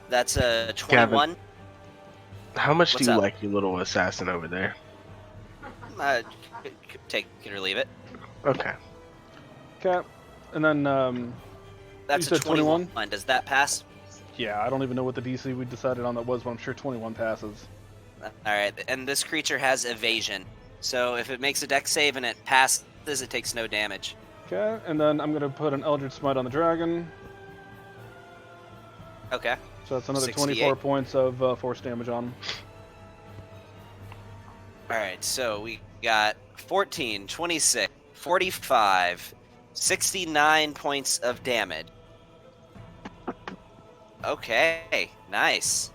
That's a 21. Gavin, how much What's do you up? like your little assassin over there? Take it or leave it. Okay. Okay. And then That's you a said 21? Does that pass? Yeah, I don't even know what the DC we decided on that was, but I'm sure 21 passes. All right, and this creature has evasion. So if it makes a dex save and it passes, it takes no damage. Okay, and then I'm gonna put an Eldritch Smite on the dragon. Okay. So that's another 68. 24 points of force damage on him. All right, so we got 14, 26, 45, 69 points of damage. Okay, nice.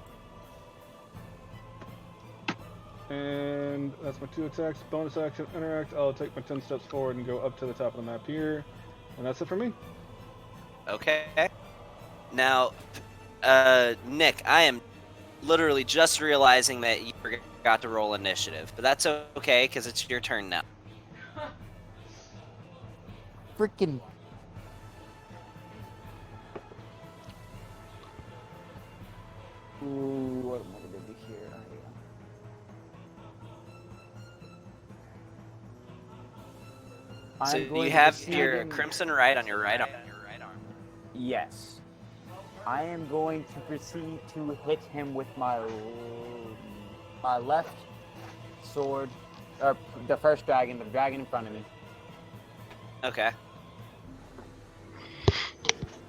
And that's my 2 attacks. Bonus action, interact. I'll take my 10 steps forward and go up to the top of the map here. And that's it for me. Okay. Now, Nick, I am literally just realizing that you forgot to roll initiative. But that's okay, because it's your turn now. Freaking. Ooh, what am I gonna do here? So I'm going you to have proceed your in- Crimson Right on your right arm. Yes. I am going to proceed to hit him with my left sword, or the first dragon, the dragon in front of me. Okay.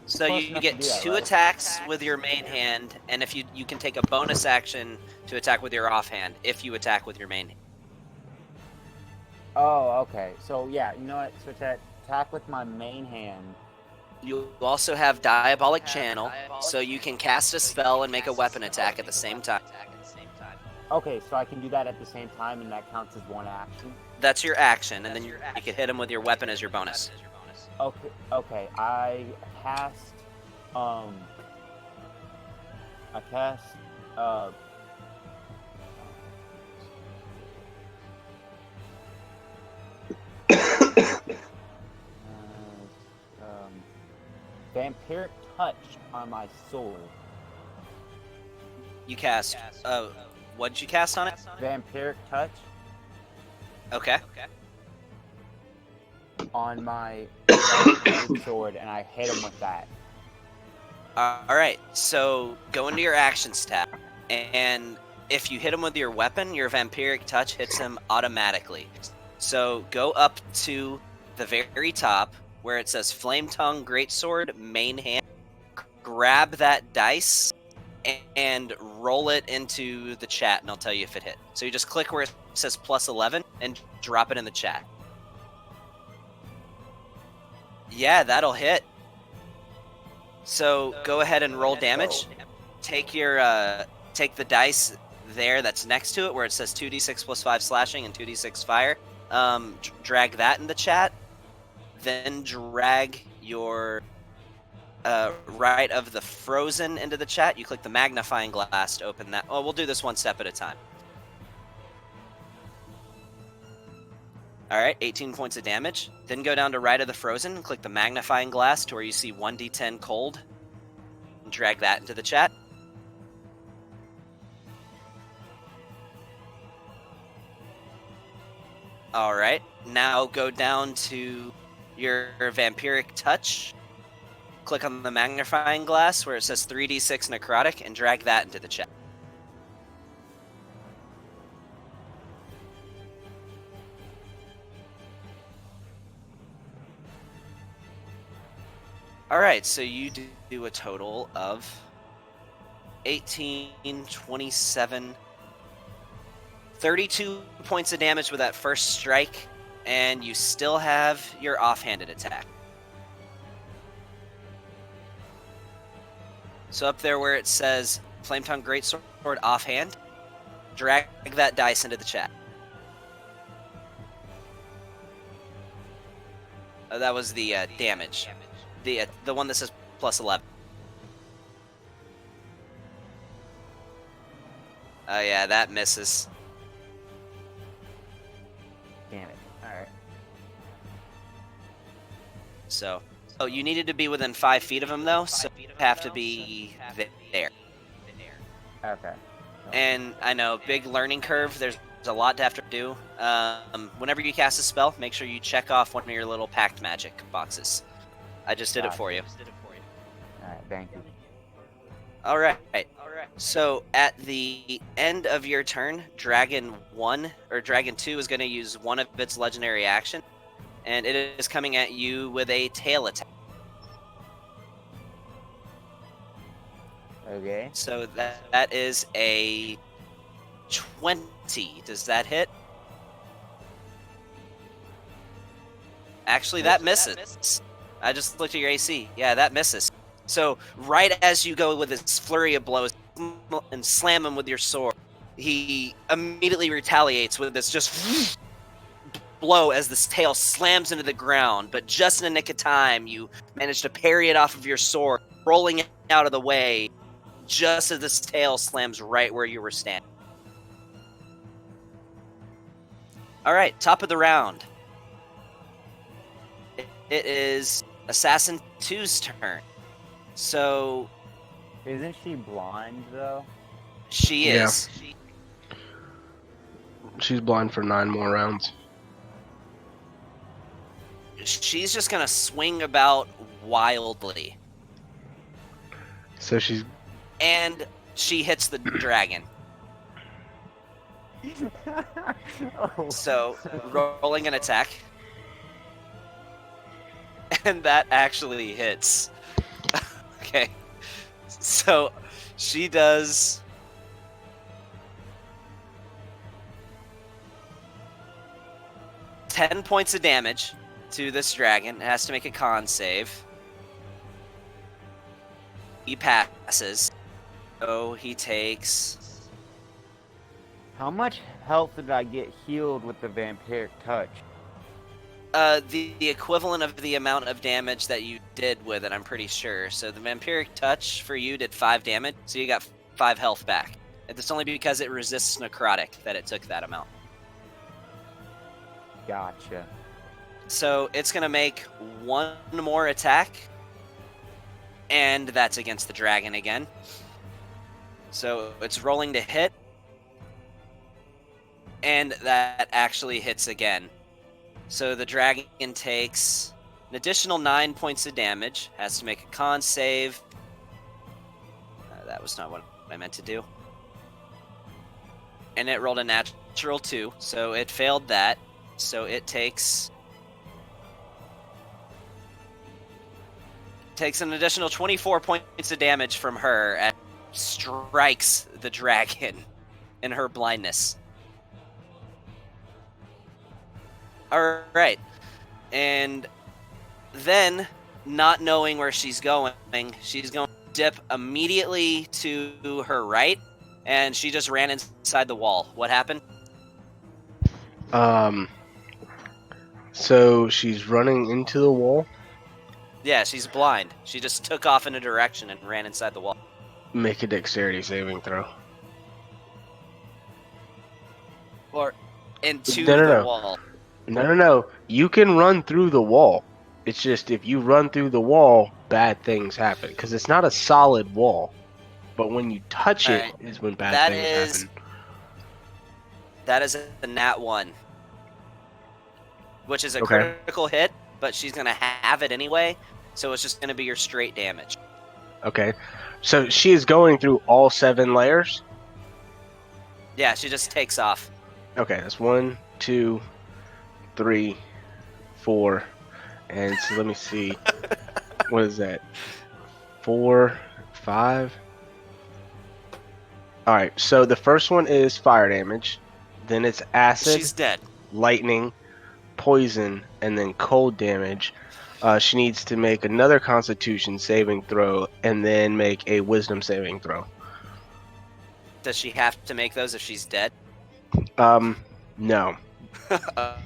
So Close you enough get to do that, 2 right? attacks with your main hand, and if you can take a bonus action to attack with your offhand if you attack with your main hand. Oh, okay. So yeah, you know what? Switch that. Attack with my main hand. You also have Diabolic Channel, so you can cast a spell and make a weapon attack at the same time. Okay, so I can do that at the same time, and that counts as one action. That's your action, and then you can hit him with your weapon as your bonus. Okay. I cast. Vampiric Touch on my sword. You cast. What did you cast on it? Vampiric Touch Okay. on my right-handed sword, and I hit him with that. Alright, so go into your actions tab, and if you hit him with your weapon, your Vampiric Touch hits him automatically. So go up to the very top where it says Flame Tongue, Greatsword, Main Hand. Grab that dice and roll it into the chat, and I'll tell you if it hit. So you just click where it says +11 and drop it in the chat. Yeah, that'll hit. So go ahead and roll damage. Take your take the dice there that's next to it where it says 2d6 plus 5 slashing and 2d6 fire. Drag that in the chat. Then drag your right of the frozen into the chat. You click the magnifying glass to open that. Oh, we'll do this one step at a time. Alright, 18 points of damage. Then go down to Rite of the Frozen and click the magnifying glass to where you see 1d10 cold. And drag that into the chat. Alright, now go down to your Vampiric Touch. Click on the magnifying glass where it says 3d6 necrotic and drag that into the chat. Alright, so you do a total of 18, 27, 32 points of damage with that first strike, and you still have your offhanded attack. So up there where it says Flametongue Greatsword offhand, drag that dice into the chat. That was the damage. The one that says plus 11. Oh yeah, that misses. Damn it. Alright. So, oh, you needed to be within 5 feet of him though, so you have to be there. Okay. And I know, big learning curve. There's a lot to have to do. Whenever you cast a spell, make sure you check off one of your little packed magic boxes. I just did it for you. Alright, thank you. Alright. So at the end of your turn, Dragon 1 or Dragon 2 is going to use one of its legendary action, and it is coming at you with a tail attack. Okay. So that is a 20. Does that hit? Actually, that misses. I just looked at your AC. Yeah, that misses. So right as you go with this flurry of blows and slam him with your sword, he immediately retaliates with this just blow as this tail slams into the ground. But just in the nick of time, you manage to parry it off of your sword, rolling it out of the way, just as this tail slams right where you were standing. All right, top of the round. It is Assassin 2's turn. So... Isn't she blind, though? She is. Yeah. She's blind for 9 more rounds. She's just going to swing about wildly. So she's... And she hits the dragon. Oh. So, rolling an attack. And that actually hits. Okay. So, she does... 10 points of damage to this dragon. It has to make a con save. He passes. So, he takes... How much health did I get healed with the Vampiric Touch? The equivalent of the amount of damage that you did with it, I'm pretty sure. So the Vampiric Touch for you did 5 damage, so you got 5 health back. And it's only because it resists necrotic that it took that amount. Gotcha. So it's going to make one more attack, and that's against the dragon again. So it's rolling to hit, and that actually hits again. So the dragon takes an additional 9 points of damage, has to make a con save. That was not what I meant to do. And it rolled a natural 2, so it failed that. So it takes an additional 24 points of damage from her and strikes the dragon in her blindness. Alright. And then, not knowing where she's going to dip immediately to her right, and she just ran inside the wall. What happened? So she's running into the wall? Yeah, she's blind. She just took off in a direction and ran inside the wall. Make a dexterity saving throw. Or into No. the wall. No. You can run through the wall. It's just if you run through the wall, bad things happen. Because it's not a solid wall. But when you touch it Alright, is when bad that things is- happen. That is a nat 1, which is a Okay. critical hit, but she's gonna have it anyway, so it's just gonna be your straight damage. Okay. So she is going through all 7 layers? Yeah, she just takes off. Okay, that's 1, 2, 3, 4, and so let me see. What is that? 4, 5. Alright, so the first one is fire damage. Then it's acid, She's dead. lightning, poison, and then cold damage. She needs to make another constitution saving throw and then make a wisdom saving throw. Does she have to make those if she's dead? No.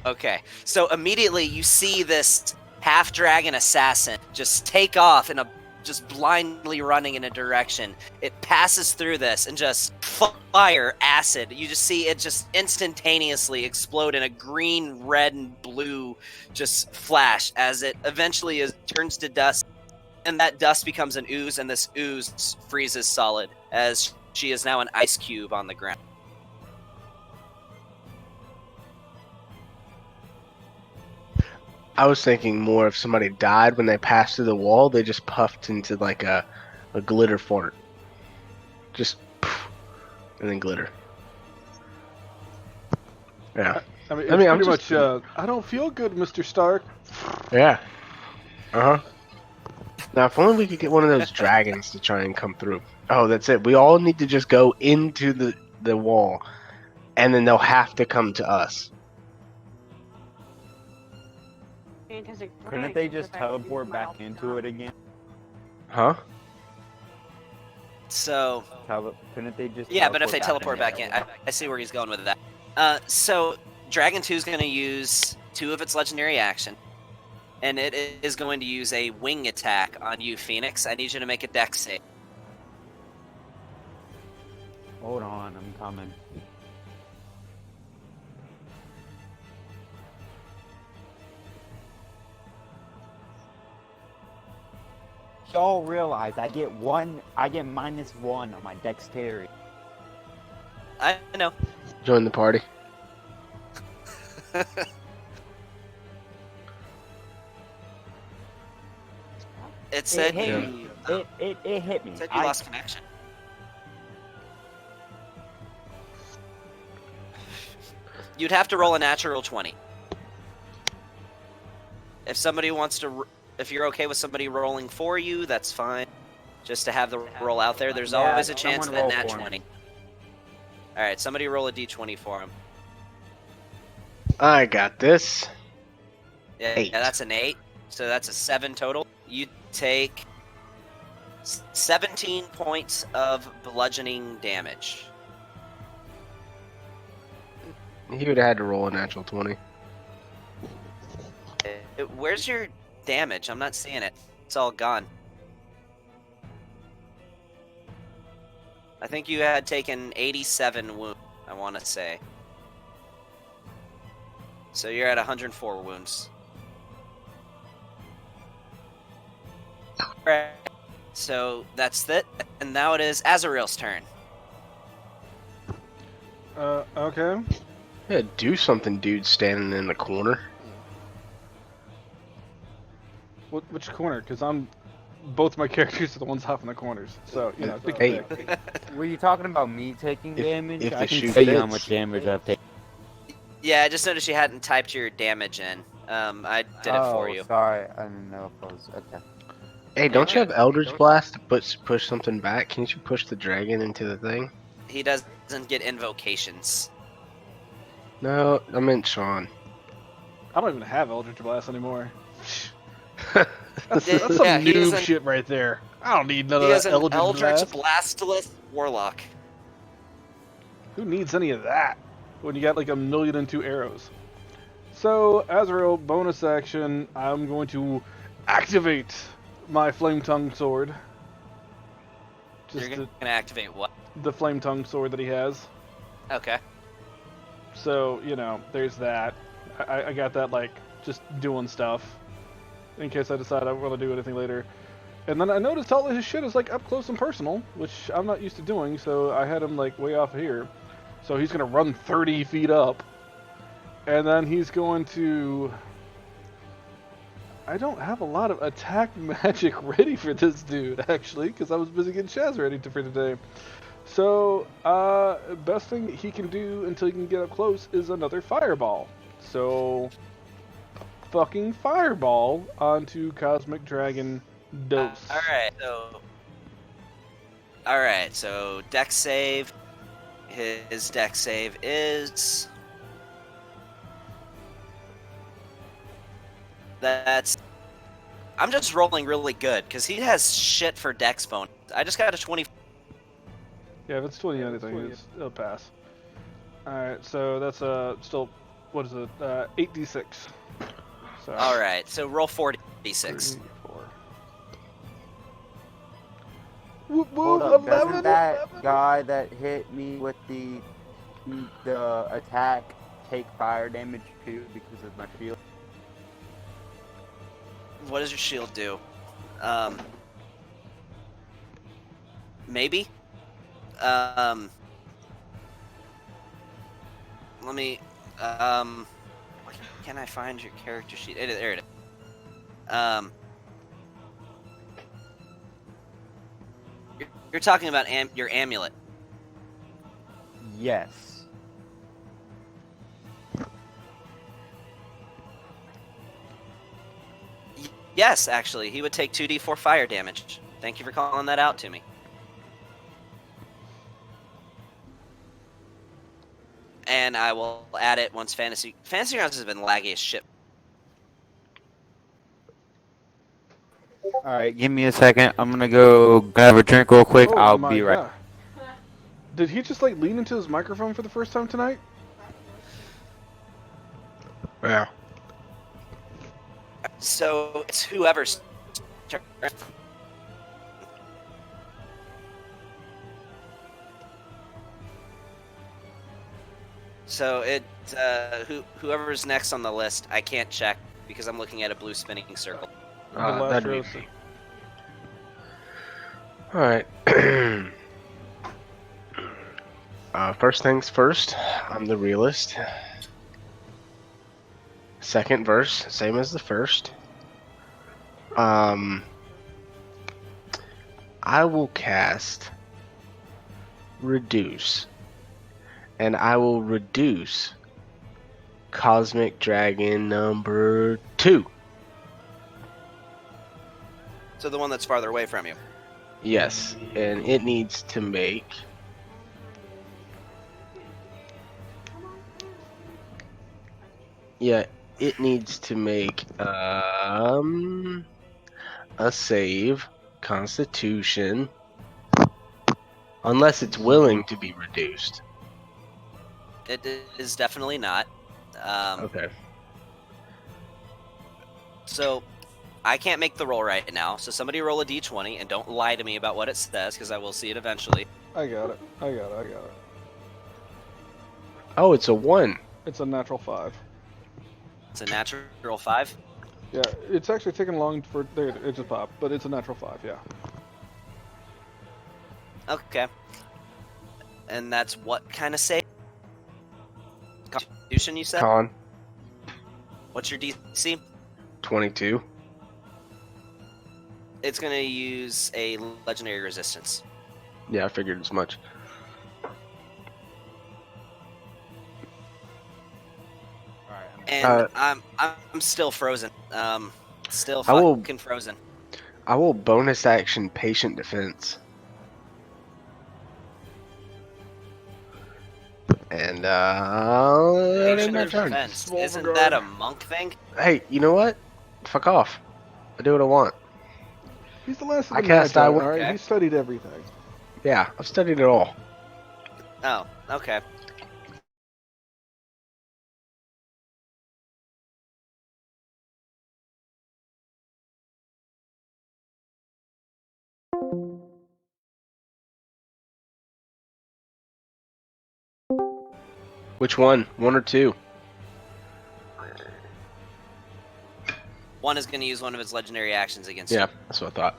Okay. So immediately you see this half-dragon assassin just take off in a just blindly running in a direction. It passes through this and just fire acid. You just see it just instantaneously explode in a green, red, and blue just flash as it eventually turns to dust, and that dust becomes an ooze, and this ooze freezes solid as she is now an ice cube on the ground. I was thinking more if somebody died when they passed through the wall, they just puffed into like a glitter fort. Just poof, and then glitter. Yeah. I mean, it's I'm pretty just- much, I don't feel good, Mr. Stark. Yeah. Uh-huh. Now, if only we could get one of those dragons to try and come through. Oh, that's it. We all need to just go into the wall, and then they'll have to come to us. Couldn't they just teleport back into it again? Huh? So Couldn't they just? yeah, but if they teleport teleport back in, I see where he's going with that. So Dragon 2 is going to use 2 of its legendary action, and it is going to use a wing attack on you, Phoenix. I need you to make a dex save. Hold on, I'm coming. Y'all realize I get -1 on my dexterity. I know. Join the party. It said hit you. me. It hit me. It said you I- lost connection. You'd have to roll a natural 20. If somebody wants to, if you're okay with somebody rolling for you, that's fine. Just to have the roll out there, there's Yeah, always a chance of someone that roll nat for 20. me. All right, somebody roll a d20 for him. I got this. Yeah, 8. yeah, that's an 8. So that's a 7 total. You take 17 points of bludgeoning damage. He would have had to roll a natural 20. Where's your damage? I'm not seeing it. It's all gone. I think you had taken 87 wounds, I want to say. So you're at 104 wounds. Alright. So that's it. And now it is Azrael's turn. Okay. Yeah, do something, dude, standing in the corner. Which corner? Because both my characters are the ones off in the corners. So, you know, pick Hey. a pick. Were you talking about me taking damage? if I the can shoe see how fits. much damage I've taken. Yeah, I just noticed you hadn't typed your damage in. I did it for you. Sorry, I didn't know if I was okay. Hey, don't you have Eldritch Blast to push something back? Can't you push the dragon into the thing? He doesn't get invocations. No, I meant Sean. I don't even have Eldritch Blast anymore. Yeah, That's some he is noob an- shit right there. I don't need none He of is that an Eldritch Blast. Blastalith Warlock. Who needs any of that when you got like 1,000,002 arrows? So, Azrael, bonus action, I'm going to activate my Flame Tongue Sword. Just You're gonna activate what? the Flame Tongue Sword that he has. Okay. So, you know, there's that. I got that like just doing stuff in case I decide I want to do anything later. And then I noticed all of his shit is like up close and personal, which I'm not used to doing. So I had him like way off here. So he's gonna run 30 feet up, and then he's going to. I don't have a lot of attack magic ready for this dude actually, because I was busy getting Shaz ready for today. So, best thing he can do until he can get up close is another fireball. So, fucking fireball onto Cosmic Dragon Dose. Alright, so dex save. His dex save is... That's... I'm just rolling really good, because he has shit for dex bonus. I just got a 20... Yeah, if it's 20 anything, it'll pass. Alright, so that's still, what is it, 8d6. So, Alright, so roll 4d6. 3, 4. Whoop, Hold whoop, up, 11. doesn't that guy that hit me with the attack take fire damage too because of my shield? What does your shield do? Maybe? Let me, where can I find your character sheet? There it is. You're talking about your amulet. Yes. Yes, actually, he would take 2d4 fire damage. Thank you for calling that out to me. And I will add it once Fantasy Grounds has been laggy as shit. Alright, give me a second. I'm gonna go grab a drink real quick. Oh I'll my be right. god. Did he just like lean into his microphone for the first time tonight? Yeah. So it's whoever's turn. So it whoever's next on the list, I can't check because I'm looking at a blue spinning circle. That'd be me. Alright. First things first, I'm the realist. Second verse, same as the first. I will cast Reduce. And I will reduce Cosmic Dragon number 2. So the one that's farther away from you. Yes, and it needs to make it needs to make a save, Constitution, unless it's willing to be reduced. It is definitely not. Okay. So I can't make the roll right now. So somebody roll a d20 and don't lie to me about what it says because I will see it eventually. I got it. Oh, it's a 1. It's a natural 5. It's a natural 5. Yeah, it's actually taken long for there. It just popped, but it's a natural 5. Yeah. Okay. And that's what kind of save? Constitution, you said? Con. What's your DC? 22. It's going to use a legendary resistance. Yeah, I figured as much. And I'm still frozen. Still fucking frozen. I will bonus action Patient Defense. And Patient Defense. Isn't that a monk thing? Hey, you know what? Fuck off. I do what I want. He's the last of I the cast Magi, I alright? Okay. He studied everything. Yeah, I've studied it all. Oh, okay. Which one? 1 or 2? One is going to use one of his legendary actions against Yeah, you. that's what I thought.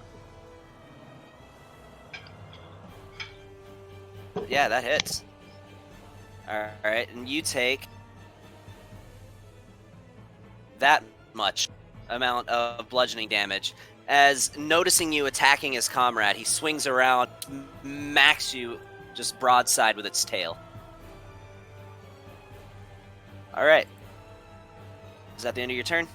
Yeah, that hits. Alright, and you take that much amount of bludgeoning damage. As noticing you attacking his comrade, he swings around, smacks you just broadside with its tail. Alright. Is that the end of your turn?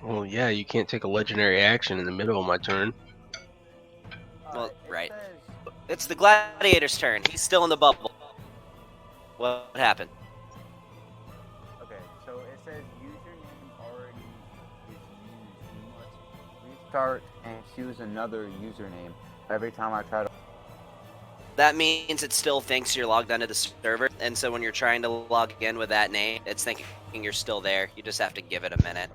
Well, yeah, you can't take a legendary action in the middle of my turn. Well, It right. says- It's the gladiator's turn. He's still in the bubble. What happened? Okay, so it says username already is used. You must restart and choose another username every time I try to. That means it still thinks you're logged onto the server, and so when you're trying to log in with that name, it's thinking you're still there. You just have to give it a minute.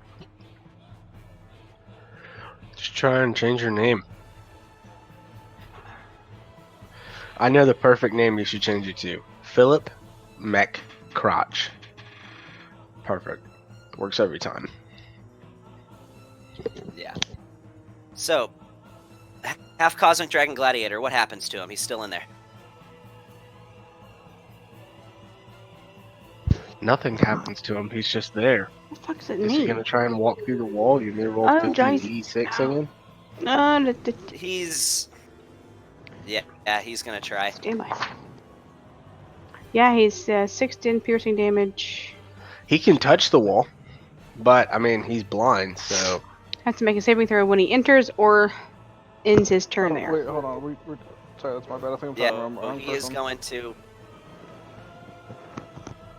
Just try and change your name. I know the perfect name you should change it to. Philip McCrotch. Perfect. Works every time. Yeah. So, half Cosmic Dragon Gladiator, what happens to him? He's still in there. Nothing happens to him. He's just there. What the fuck does it Is he mean? gonna try and walk through the wall? You may roll Oh, 15 Johnny's- d6 again? He's... Yeah, he's gonna try. Stand by. Yeah, he's 16 piercing damage. He can touch the wall, but I mean he's blind, so Has to make a saving throw when he enters or ends his turn Oh, there. wait, hold on. We're sorry, that's my bad. I think I'm Yeah, talking wrong he is person. going to...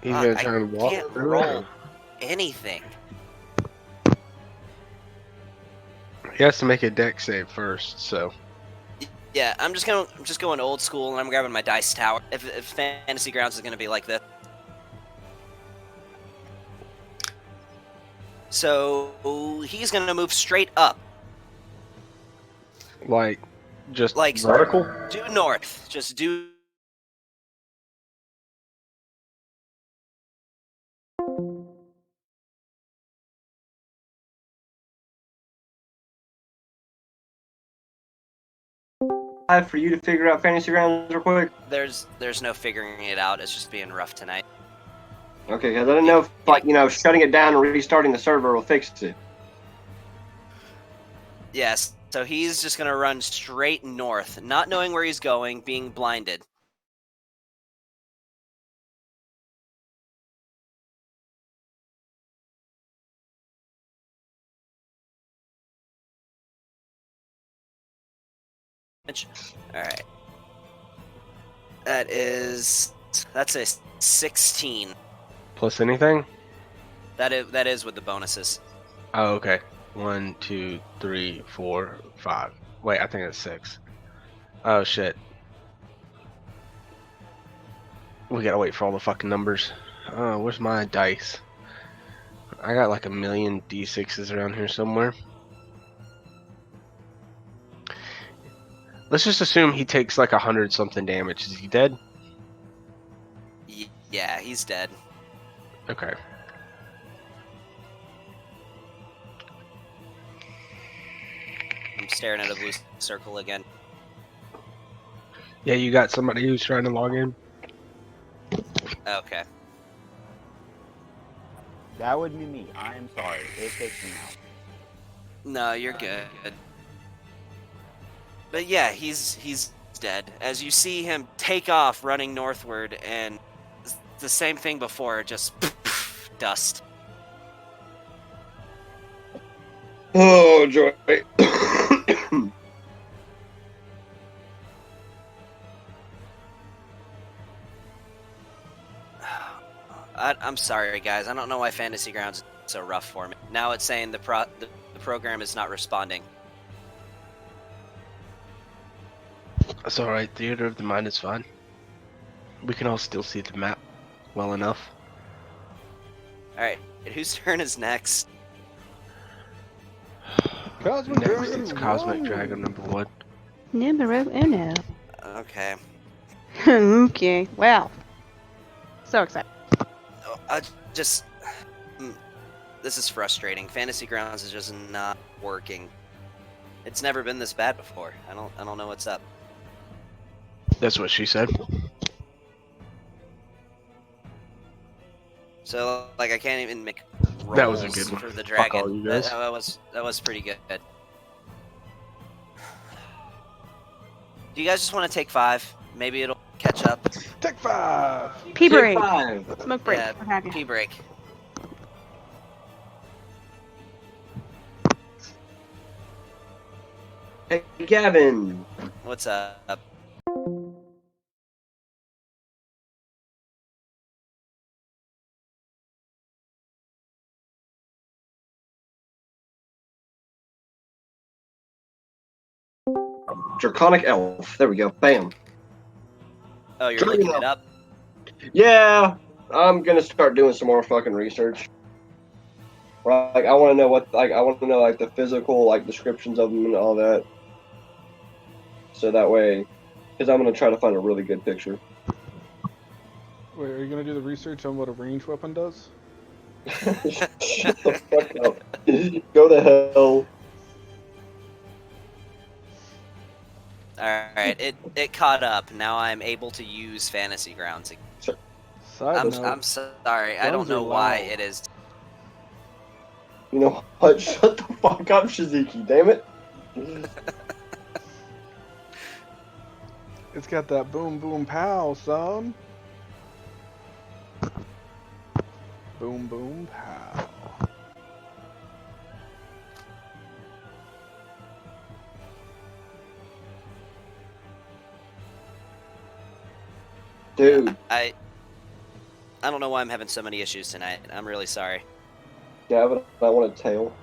he's Fuck, gonna try and walk can't through roll it. anything. He has to make a deck save first, so Yeah, I'm just going old school, and I'm grabbing my dice tower. If Fantasy Grounds is gonna be like this. So he's gonna move straight up, like just like vertical. due north. Just due. For you to figure out fantasy grounds real quick. There's no figuring it out. It's just being rough tonight. Okay, because I don't know if, like, shutting it down and restarting the server will fix it. Yes. So he's just gonna run straight north, not knowing where he's going, being blinded. All right. That's a 16. Plus anything? That is with the bonuses. Oh, okay. 1, 2, 3, 4, 5. Wait, I think it's 6. Oh shit. We gotta wait for all the fucking numbers. Oh, where's my dice? I got like a million d6s around here somewhere. Let's just assume he takes like 100 something damage. Is he dead? Yeah, he's dead. Okay. I'm staring at a blue circle again. Yeah, you got somebody who's trying to log in? Okay. That would be me. I am sorry. It takes me out. No, you're good. But yeah, he's dead. As you see him take off running northward, and the same thing before, just dust. Oh, joy. I'm sorry, guys. I don't know why Fantasy Grounds is so rough for me. Now it's saying the program is not responding. That's alright, Theater of the Mind is fine. We can all still see the map well enough. Alright, whose turn is next? Cosmic Next, Dragon. it's Cosmic Whoa. Dragon number 1. Numero uno. Okay. Okay, well. So excited. Oh, just... This is frustrating. Fantasy Grounds is just not working. It's never been this bad before. I don't know what's up. That's what she said. So like I can't even make rolls That was a good one. for the Fuck dragon. all you guys. That was pretty good. Do you guys just want to take 5? Maybe it'll catch up. Take 5. Pee Take break. 5. Smoke break. Yeah, What have you? Pee break. Hey, Gavin. What's up? Draconic Elf. There we go. Bam. Oh, you're looking it up? Yeah, I'm gonna start doing some more fucking research. Like, I want to know like the physical like descriptions of them and all that. So that way, because I'm gonna try to find a really good picture. Wait, are you gonna do the research on what a ranged weapon does? Shut the fuck up. Go to hell. Alright, it caught up. Now I'm able to use Fantasy Grounds again. Side note, I'm sorry. I don't guns are know why loud. it is. You know what? Shut the fuck up, Shiziki. Damn it. It's got that boom boom pow, son. Boom boom pow. Dude, I don't know why I'm having so many issues tonight. I'm really sorry. Gavin, I want a tail.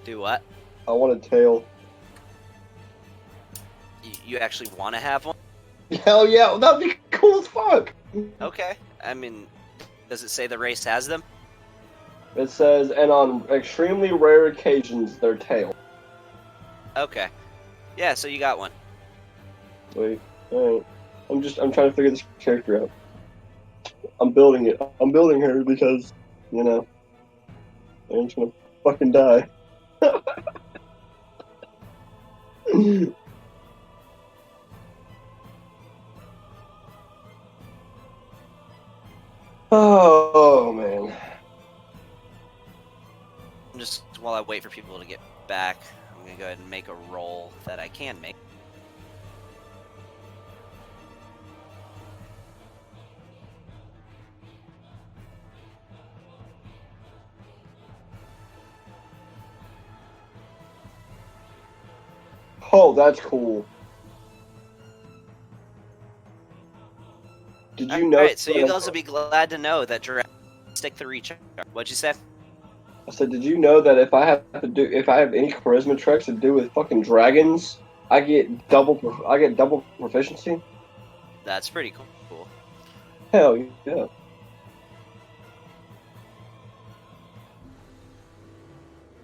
Do what? I want a tail. You actually want to have one? Hell yeah, that'd be cool as fuck. Okay. I mean, does it say the race has them? It says, and on extremely rare occasions, their tail. Okay. Yeah, so you got one. Wait, alright. I'm trying to figure this character out. I'm building it. I'm building her because, you know, I'm just gonna fucking die. Oh, man. Just while I wait for people to get back, I'm gonna go ahead and make a roll that I can make. Oh, that's cool. Did you know? Alright, so you guys will be glad to know that dragons stick the recharge. What'd you say? I said, did you know that if I have any charisma tricks to do with fucking dragons, I get double proficiency? That's pretty cool. Hell yeah.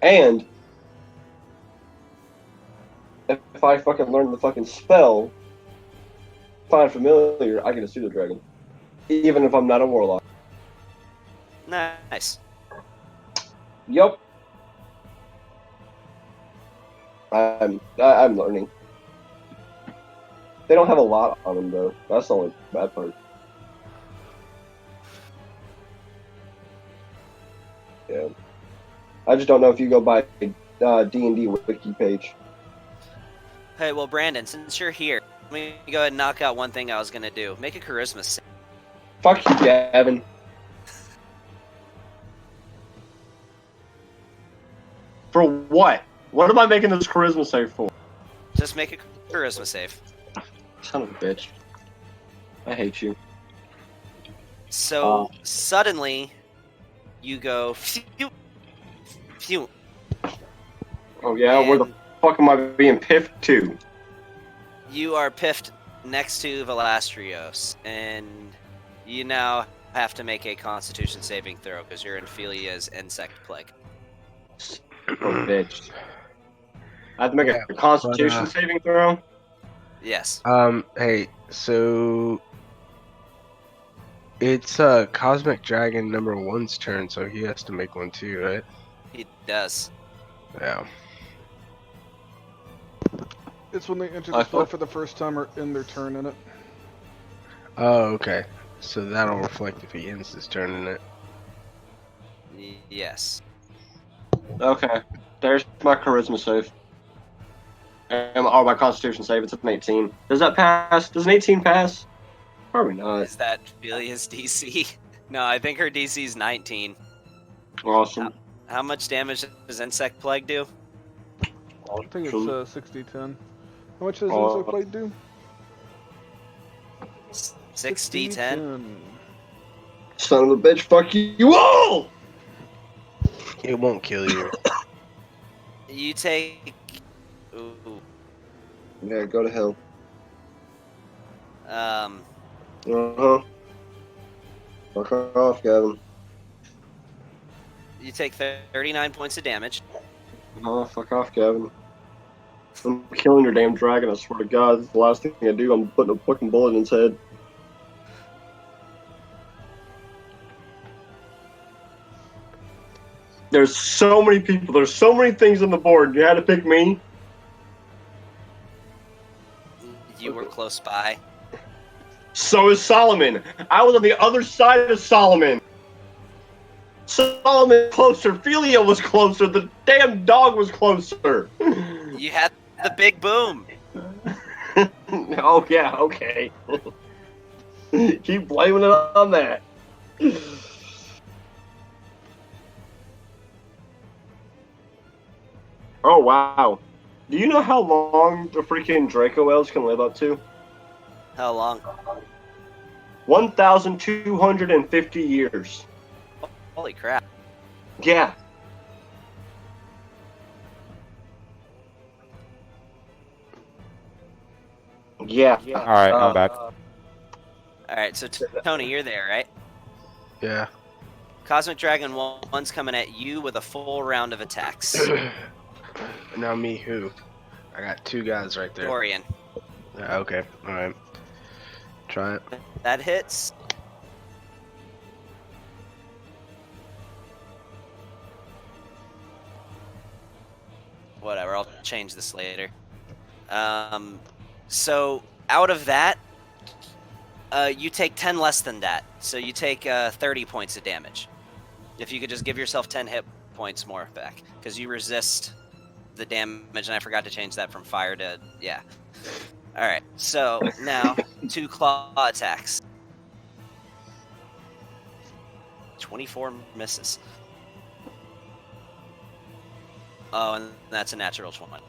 And if I fucking learn the fucking spell, find familiar, I get a pseudo dragon, even if I'm not a warlock. Nice. Yup. I'm learning. They don't have a lot on them though. That's the only bad part. Yeah. I just don't know if you go by D&D wiki page. Hey, well, Brandon, since you're here, let me go ahead and knock out one thing I was gonna do. Make a charisma save. Fuck you, Gavin. For what? What am I making this charisma save for? Just make a charisma save. Son of a bitch. I hate you. So, suddenly, you go, phew, phew. Oh yeah, where the fuck am I being piffed to? You are piffed next to Valastrios, and you now have to make a Constitution saving throw because you're in Philia's insect plague. Oh, bitch. I have to make a Constitution saving throw? Yes. Hey, so It's Cosmic Dragon number 1's turn, so he has to make one too, right? He does. Yeah. It's when they enter I the field thought- for the first time or end their turn in it. Oh, okay. So that'll reflect if he ends his turn in it. Yes. Okay. There's my charisma save. Or my constitution save. It's an 18. Does that pass? Does an 18 pass? Probably not. Is that Philia's DC? No, I think her DC is 19. Awesome. How much damage does Insect Plague do? I think it's Awesome. 60-10. How much does Oh. Insect Blade do? 60, 10? Son of a bitch, fuck you all! It won't kill you. You take. Ooh. Yeah, go to hell. Um, Fuck off, Gavin. you take 39 points of damage. Fuck off, Gavin. I'm killing your damn dragon, I swear to God. It's the last thing I do. I'm putting a fucking bullet in its head. There's so many people. There's so many things on the board. You had to pick me. You were close by. So is Solomon. I was on the other side of Solomon. Solomon closer. Philia was closer. The damn dog was closer. You had the big boom. Oh, yeah, okay. Keep blaming it on that. Oh, wow. Do you know how long the freaking Draco Elves can live up to? How long? 1,250 years. Holy crap. Yeah. Yeah. Alright, I'm back. Alright, so Tony, you're there, right? Yeah. Cosmic Dragon 1's coming at you with a full round of attacks. Now me who? I got two guys right there. Dorian. Yeah, okay, alright. Try it. That hits. Whatever, I'll change this later. So out of that, you take 10 less than that. So you take 30 points of damage. If you could just give yourself 10 hit points more back. Because you resist the damage, and I forgot to change that from fire to... yeah. Alright, so now 2 claw attacks. 24 misses. Oh, and that's a natural 20.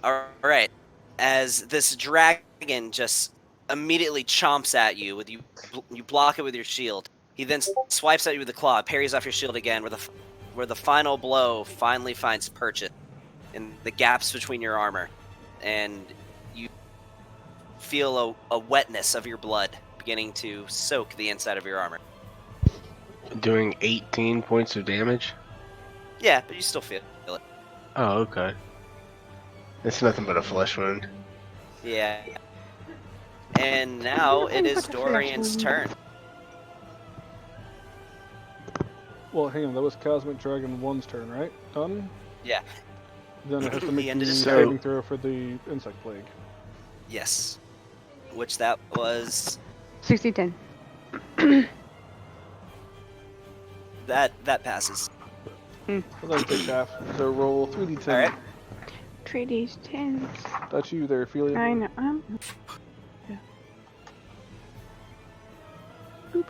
Alright, as this dragon just immediately chomps at you, with you block it with your shield. He then swipes at you with the claw, parries off your shield again, where the final blow finally finds purchase in the gaps between your armor, and you feel a wetness of your blood beginning to soak the inside of your armor. Doing 18 points of damage? Yeah, but you still feel it. Oh, okay. It's nothing but a flesh wound. Yeah. And now it is Dorian's turn. Well, hang on, that was Cosmic Dragon 1's turn, right? Done? Yeah. Then it has to He make ended the his saving throw for the Insect Plague. Yes. Which that was 60-10. that passes. Well, then take half. So roll 3d10. Alright. 3D's 10s. That's you there, Ophelia. I know. Yeah. Boop.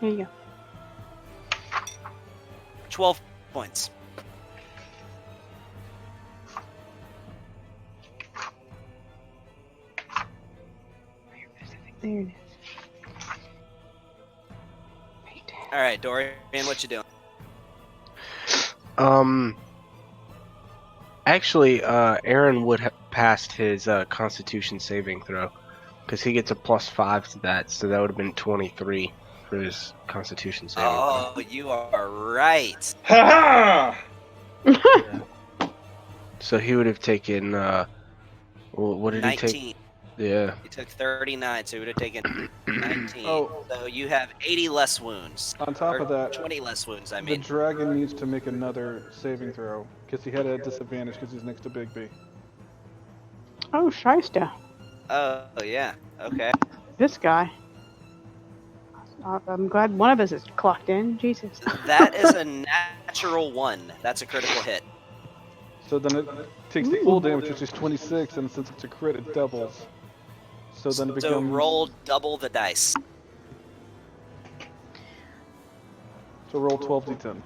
There you go. 12 points. There it is. Alright, Dorian, what you doing? Actually, Aaron would have passed his Constitution saving throw, because he gets a +5 to that, so that would have been 23 for his Constitution saving throw. Oh, you are right. Ha ha! So he would have taken. What did he take? 19. Yeah. He took 39, so he would have taken 19. Oh. So you have 80 less wounds. On top Or of that, 20 less wounds, I the mean. dragon needs to make another saving throw because he had a disadvantage because he's next to Big B. Oh, shyster. Oh, yeah. Okay. This guy. I'm glad one of us is clocked in. Jesus. That is a natural 1. That's a critical hit. So then it takes the full damage, which is 26, and since it's a crit, it doubles. So then it becomes. So roll double the dice. So roll 12d10.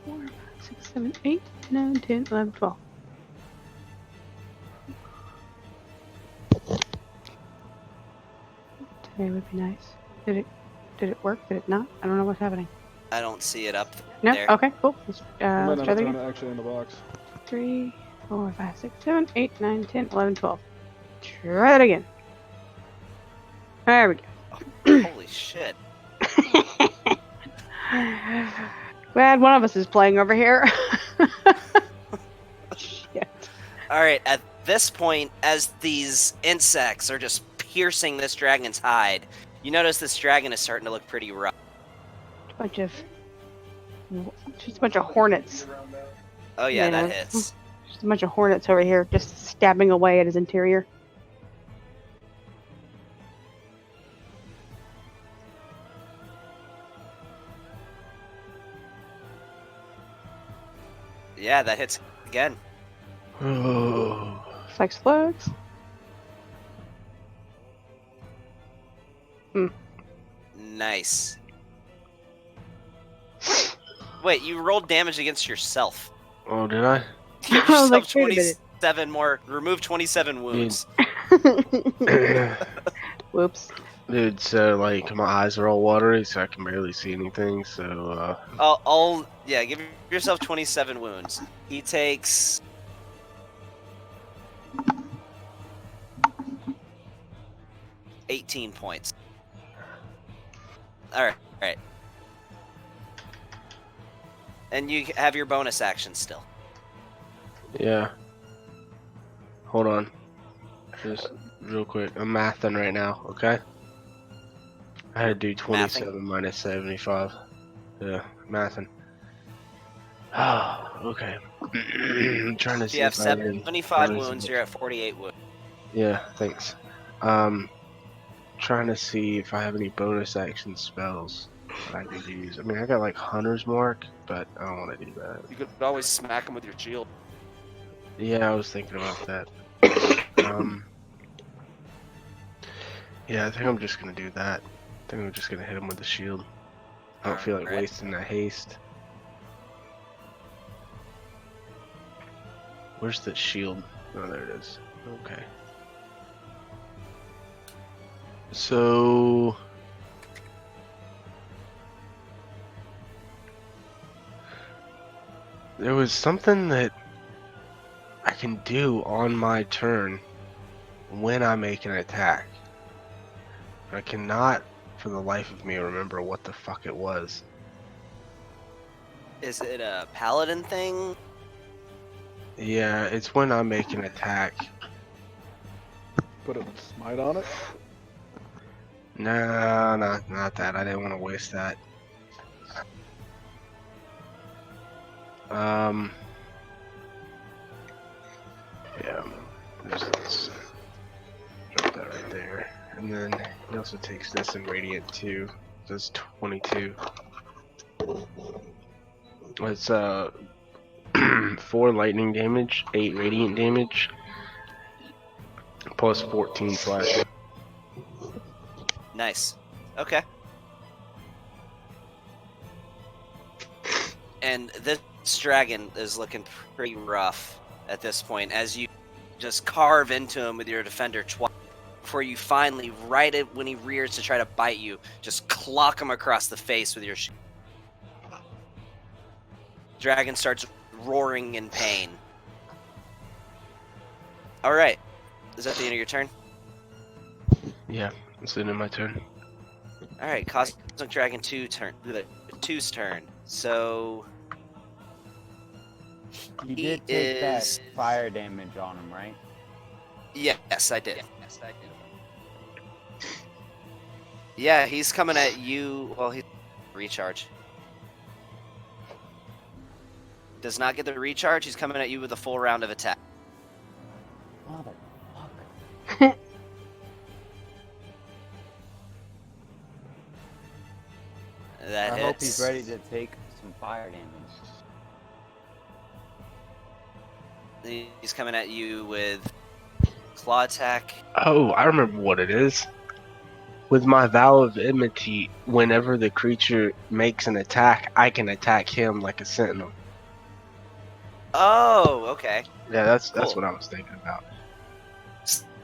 4, 5, 6, 7, 8, 9, 10, 11, 12. Today would be nice. Did it work? Did it not? I don't know what's happening. I don't see it up No? there. Okay, cool. Let's You might let's not try have that found again. it actually in the box. 3, 4, 5, 6, 7, 8, 9, 10, 11, 12. Try that again. There we go. Holy shit. Glad one of us is playing over here. Shit. Alright, at this point, as these insects are just piercing this dragon's hide, you notice this dragon is starting to look pretty rough. Just a bunch of hornets. Oh yeah, Yeah. that hits. Just a bunch of hornets over here, just stabbing away at his interior. Yeah, that hits again. Oh. Flex slugs. Nice. Wait, you rolled damage against yourself. Oh, did I? Give I was like, yourself wait a minute. 27 more. Remove 27 wounds. Whoops. Dude, so like my eyes are all watery, so I can barely see anything. So Yeah, give yourself 27 wounds. He takes 18 points. All right. And you have your bonus action still. yeah. Hold on. Just real quick. I'm mathing right now. Okay. I had to do 27 minus 75. Yeah, mathing. Oh, okay. I'm trying to If see you have if I have any 75 bonus wounds, you're at 48 wounds. Yeah, thanks. Trying to see if I have any bonus action spells that I could use. I mean, I got like Hunter's Mark, but I don't want to do that. You could always smack him with your shield. Yeah, I was thinking about that. Yeah, I think I'm just gonna do that. I think I'm just gonna hit him with the shield. I don't feel like Alright. wasting that haste. Where's the shield? Oh, there it is. Okay. So... there was something that I can do on my turn when I make an attack. I cannot, for the life of me, remember what the fuck it was. Is it a paladin thing? Yeah, it's when I make an attack. Put a smite on it. Nah, not that. I didn't want to waste that. Yeah, let's drop that right there. And then he also takes this in Radiant too. Does 22. It's 4 lightning damage, 8 radiant damage, plus 14 slashing. Nice. Okay. And this dragon is looking pretty rough at this point as you just carve into him with your defender twice before you finally, when he rears to try to bite you, just clock him across the face with your shield. Dragon starts roaring in pain. Alright. Is that the end of your turn? Yeah, it's the end of my turn. Alright, Cosmic Dragon 2's turn. So You He did take that is- fire damage on him, right? Yes, I did. Yeah, he's coming at you. Well, he's recharge. Does not get the recharge. He's coming at you with a full round of attack. Motherfucker. That I hits. hope he's ready to take some fire damage. He's coming at you with claw attack. Oh, I remember what it is. With my vow of enmity, whenever the creature makes an attack, I can attack him like a sentinel. Oh, okay. Yeah, that's Cool. what I was thinking about.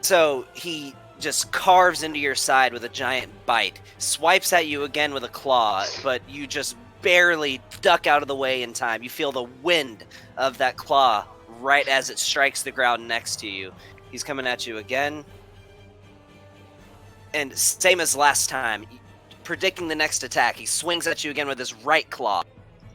So he just carves into your side with a giant bite, swipes at you again with a claw, but you just barely duck out of the way in time. You feel the wind of that claw right as it strikes the ground next to you. He's coming at you again. And same as last time, predicting the next attack, he swings at you again with his right claw.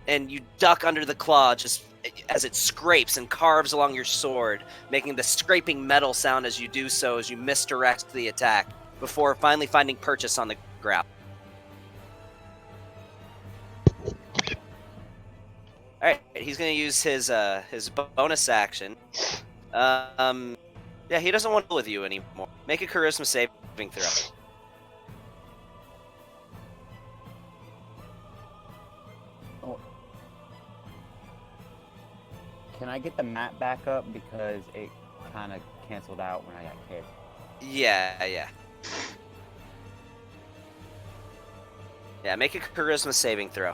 And you duck under the claw just as it scrapes and carves along your sword, making the scraping metal sound as you do so, as you misdirect the attack, before finally finding purchase on the ground. Alright, he's going to use his bonus action. Yeah, he doesn't want to deal with you anymore. Make a charisma saving throw. Can I get the map back up because it kind of canceled out when I got hit? Yeah. Yeah, make a charisma saving throw.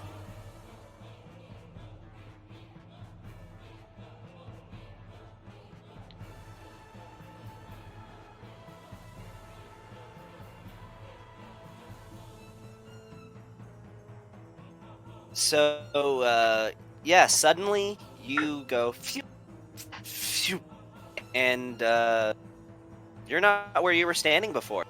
So, yeah, suddenly you go phew, phew, and you're not where you were standing before.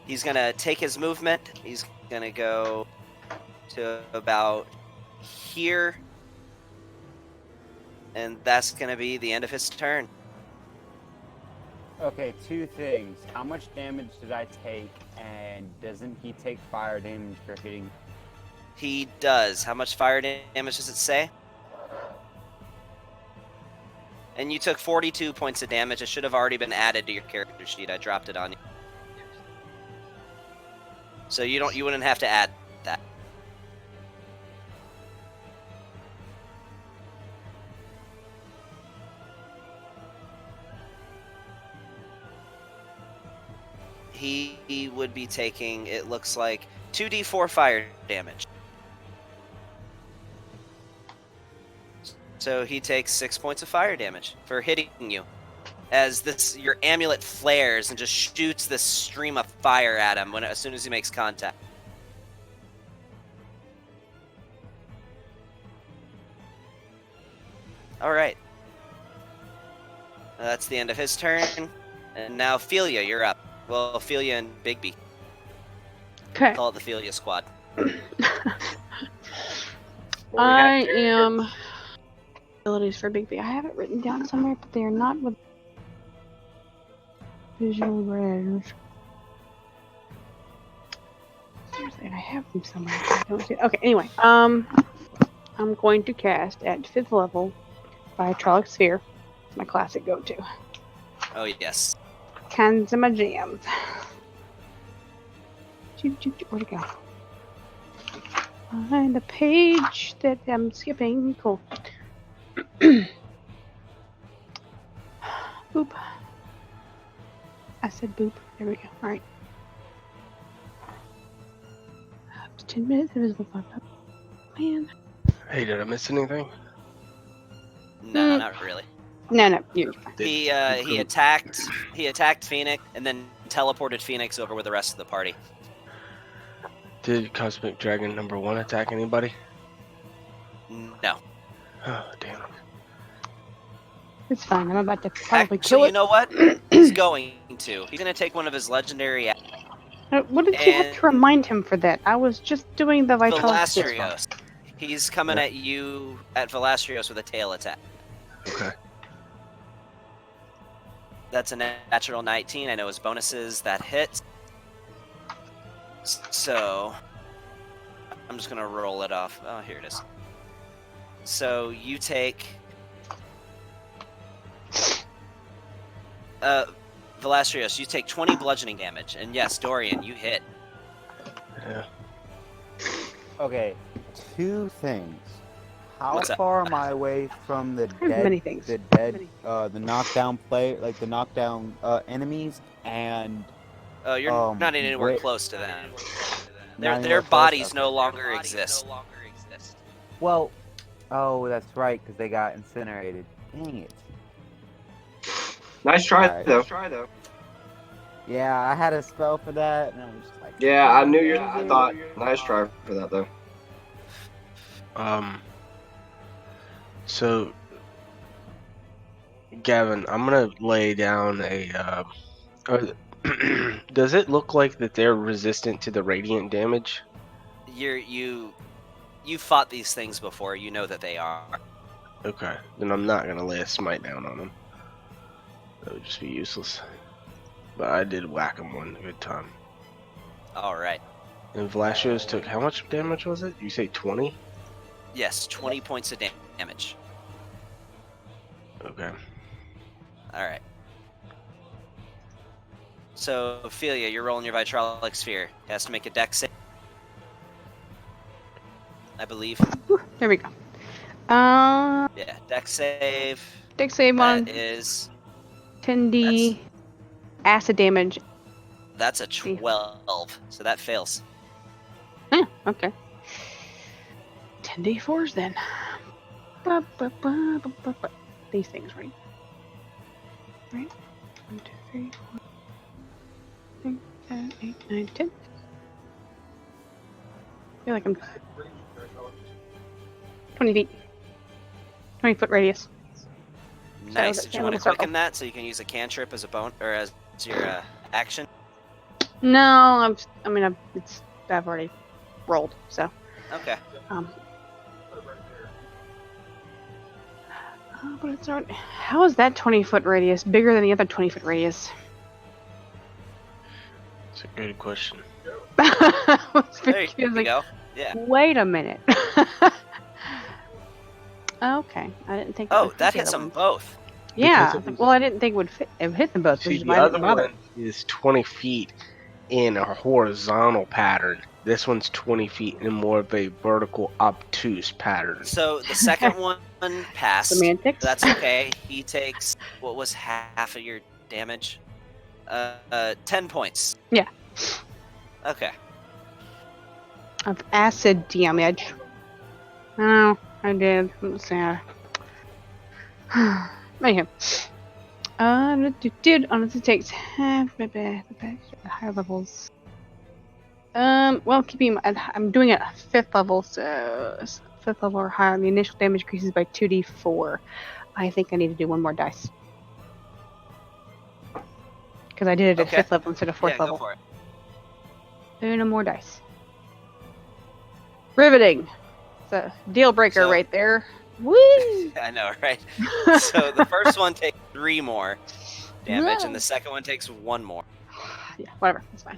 He's gonna take his movement. He's gonna go to about here, and that's gonna be the end of his turn. Okay, two things. How much damage did I take, and doesn't he take fire damage for hitting? He does. How much fire damage does it say? And you took 42 points of damage. It should have already been added to your character sheet. I dropped it on you. So you wouldn't have to add that. He would be taking, it looks like, 2d4 fire damage. So he takes 6 points of fire damage for hitting you. As your amulet flares and just shoots this stream of fire at him as soon as he makes contact. Alright. That's the end of his turn. And now Ophelia, you're up. Well, Ophelia and Bigby. Okay. Call it the Ophelia squad. I am abilities for Bigby. I have it written down somewhere, but they are not with visual res. Seriously, I have them somewhere. I don't see it. Okay, anyway, I'm going to cast at 5th level by Trolloc Sphere. It's my classic go-to. Oh, yes. Cans of my jams. Where'd it go? Find the page that I'm skipping. Cool. Boop. I said boop. There we go. Alright. Up to 10 minutes. Invisible pop up. Man. Hey, did I miss anything? No, not really. No, you're fine. He attacked Phoenix and then teleported Phoenix over with the rest of the party. Did Cosmic Dragon number 1 attack anybody? No. Oh, damn. It's fine. I'm about to probably Actually, kill it. you know what? He's going to. He's going to take one of his legendary What did you have to remind him for that? I was just doing the Vitalik sphere. Velastrios. He's coming at you at Velastrios with a tail attack. Okay. That's a natural 19. I know his bonuses. That hits. So I'm just gonna roll it off. Oh, here it is. So you take Velastrios, you take 20 bludgeoning damage, and yes, Dorian, you hit. Yeah. Okay, two things. How What's that? far am I away from the There's dead, many things. the knockdown like the knockdown enemies, and You're not anywhere wait- close to them. Not Their anywhere close? bodies Okay. no longer exist. Well, oh, that's right, because they got incinerated. Dang it. Nice try, Alright. though. Yeah, I had a spell for that, and I was just like, Yeah, I knew you. I thought. Nice try for that, though. So, Gavin, I'm gonna lay down a. Does it look like that they're resistant to the radiant damage? You fought these things before. You know that they are. Okay, then I'm not gonna lay a smite down on them. That would just be useless. But I did whack him one good time. All right. And Vlasios took how much damage was it? You say 20? Yes, 20 points of damage. Okay. All right. So, Ophelia, you're rolling your Vitrolic Sphere. It has to make a dex save, I believe. Whew, there we go. Yeah, dex save. Dex save on That is 10d acid damage. that's a 12, so that fails. Okay. 10d4s then. Ba, ba, ba, ba, ba, ba. These things, right? Right? 1, 2, 3, 4, 5, 6, 7, 8, 9, 10. I feel like I'm 20 feet. 20-foot radius. Nice. So Did you want to quicken that so you can use a cantrip as a bone or as your action? No, I've already rolled, so. Okay. But it's not. How is that 20-foot radius bigger than the other 20-foot radius? It's a good question. There you go. Yeah. Wait a minute. Okay, I didn't think. Oh, that hits them both. Yeah. Because it was- Well, I didn't think it would fit. It would hit them both. See, Which is the why I other didn't bother. one is 20 feet in a horizontal pattern. This one's 20 feet in more of a vertical obtuse pattern. So the second one passed. Semantics. That's okay. He takes what was half of your damage. 10 points. Yeah. Okay. Of acid damage. Oh, I did. I'm sad. Anyhow. Honestly takes half the higher levels. Well, keeping in mind, I'm doing it at 5th level, so 5th level or higher. The initial damage increases by 2d4. I think I need to do one more dice. Because I did it at Okay. 5th level instead of 4th Yeah, level. go for it. No more dice. Riveting. It's a deal breaker So- right there. Woo! I know, right? So the first one takes 3 more damage, and the second one takes 1 more. Yeah, whatever. That's fine.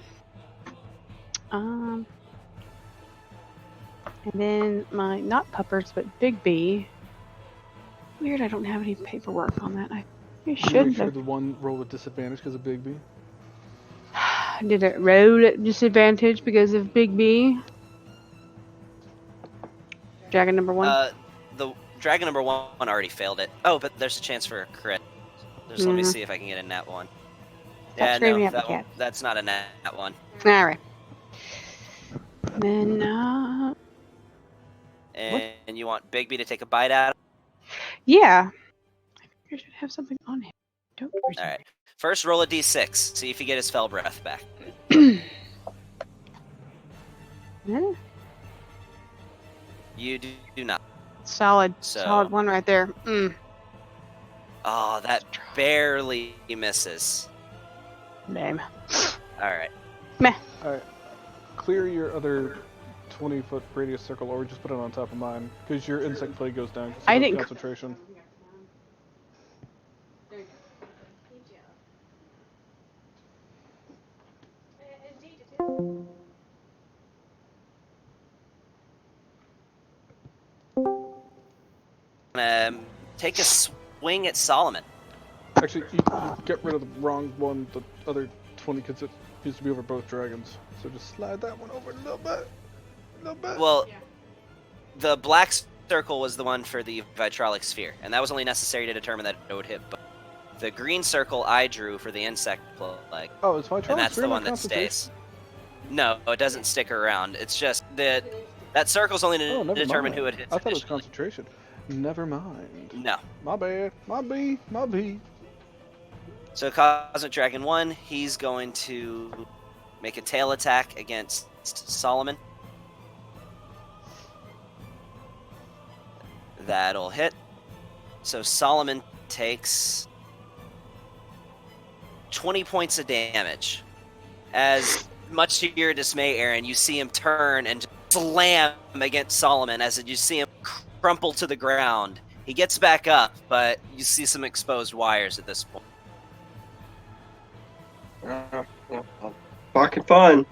And then my not puppers, but Big B. Weird, I don't have any paperwork on that. I should Make sure have. the one roll with disadvantage because of Big B. Did it roll at disadvantage because of Big B? Dragon number 1? The dragon number 1 already failed it. Oh, but there's a chance for a crit. Just let me see if I can get a nat 1. Yeah, screaming no, at the cat. that's not a nat 1. Alright. Then, And you want Bigby to take a bite at him? yeah. I think I should have something on him. Don't. Alright. First, roll a d6. See if you get his fell breath back. Yeah. You do not. Solid. So- Solid one right there. Oh, that barely misses. Damn. Alright. Meh. Alright, clear your other 20-foot radius circle, or just put it on top of mine, because your insect plague goes down. 'Cause I you have didn't. concentration. Take a swing at Solomon. Actually, you get rid of the wrong one. The other 20, because it used to be over both dragons. So just slide that one over a little bit. A little bit. Well, the black circle was the one for the vitrolic sphere, and that was only necessary to determine that it would hit. But the green circle I drew for the insect plague, Oh, it's vitrolic and that's sphere, the not one that concentration? stays. No, it doesn't stick around. It's just that that circle's only Oh, to never determine mind. who it hits. I thought it was initially. concentration. Never mind. No. My bad. My B. My B. So Cosmic Dragon 1, he's going to make a tail attack against Solomon. That'll hit. So Solomon takes 20 points of damage. As much to your dismay, Aaron, you see him turn and slam against Solomon as you see him crumple to the ground. He gets back up, but you see some exposed wires at this point. Fucking fun.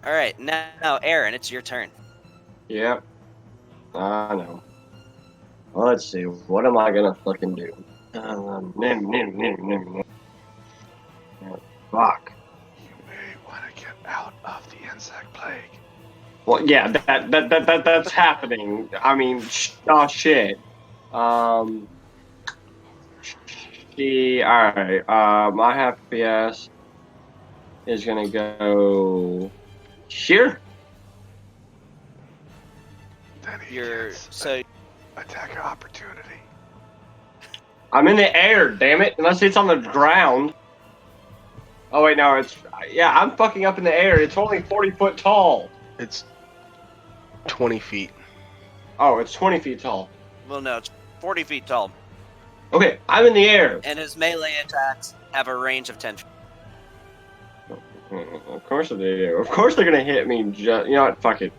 All right, now Aaron, it's your turn. Yep. I know. Well, let's see. What am I gonna fucking do? Fuck. You may want to get out of the insect plague. Well, yeah, that's happening. I mean, oh shit. Alright. My half PS is gonna go here. Then he You're gets so attacker opportunity. I'm in the air, damn it! Unless it's on the ground. Oh wait, no, it's yeah. I'm fucking up in the air. It's only 40 foot tall. It's 20 feet. Oh, it's 20 feet tall. well, no, it's 40 feet tall, Okay, I'm in the air. and his melee attacks have a range of 10 feet. Of course they do. Of course they're gonna hit me. You know what? Fuck it.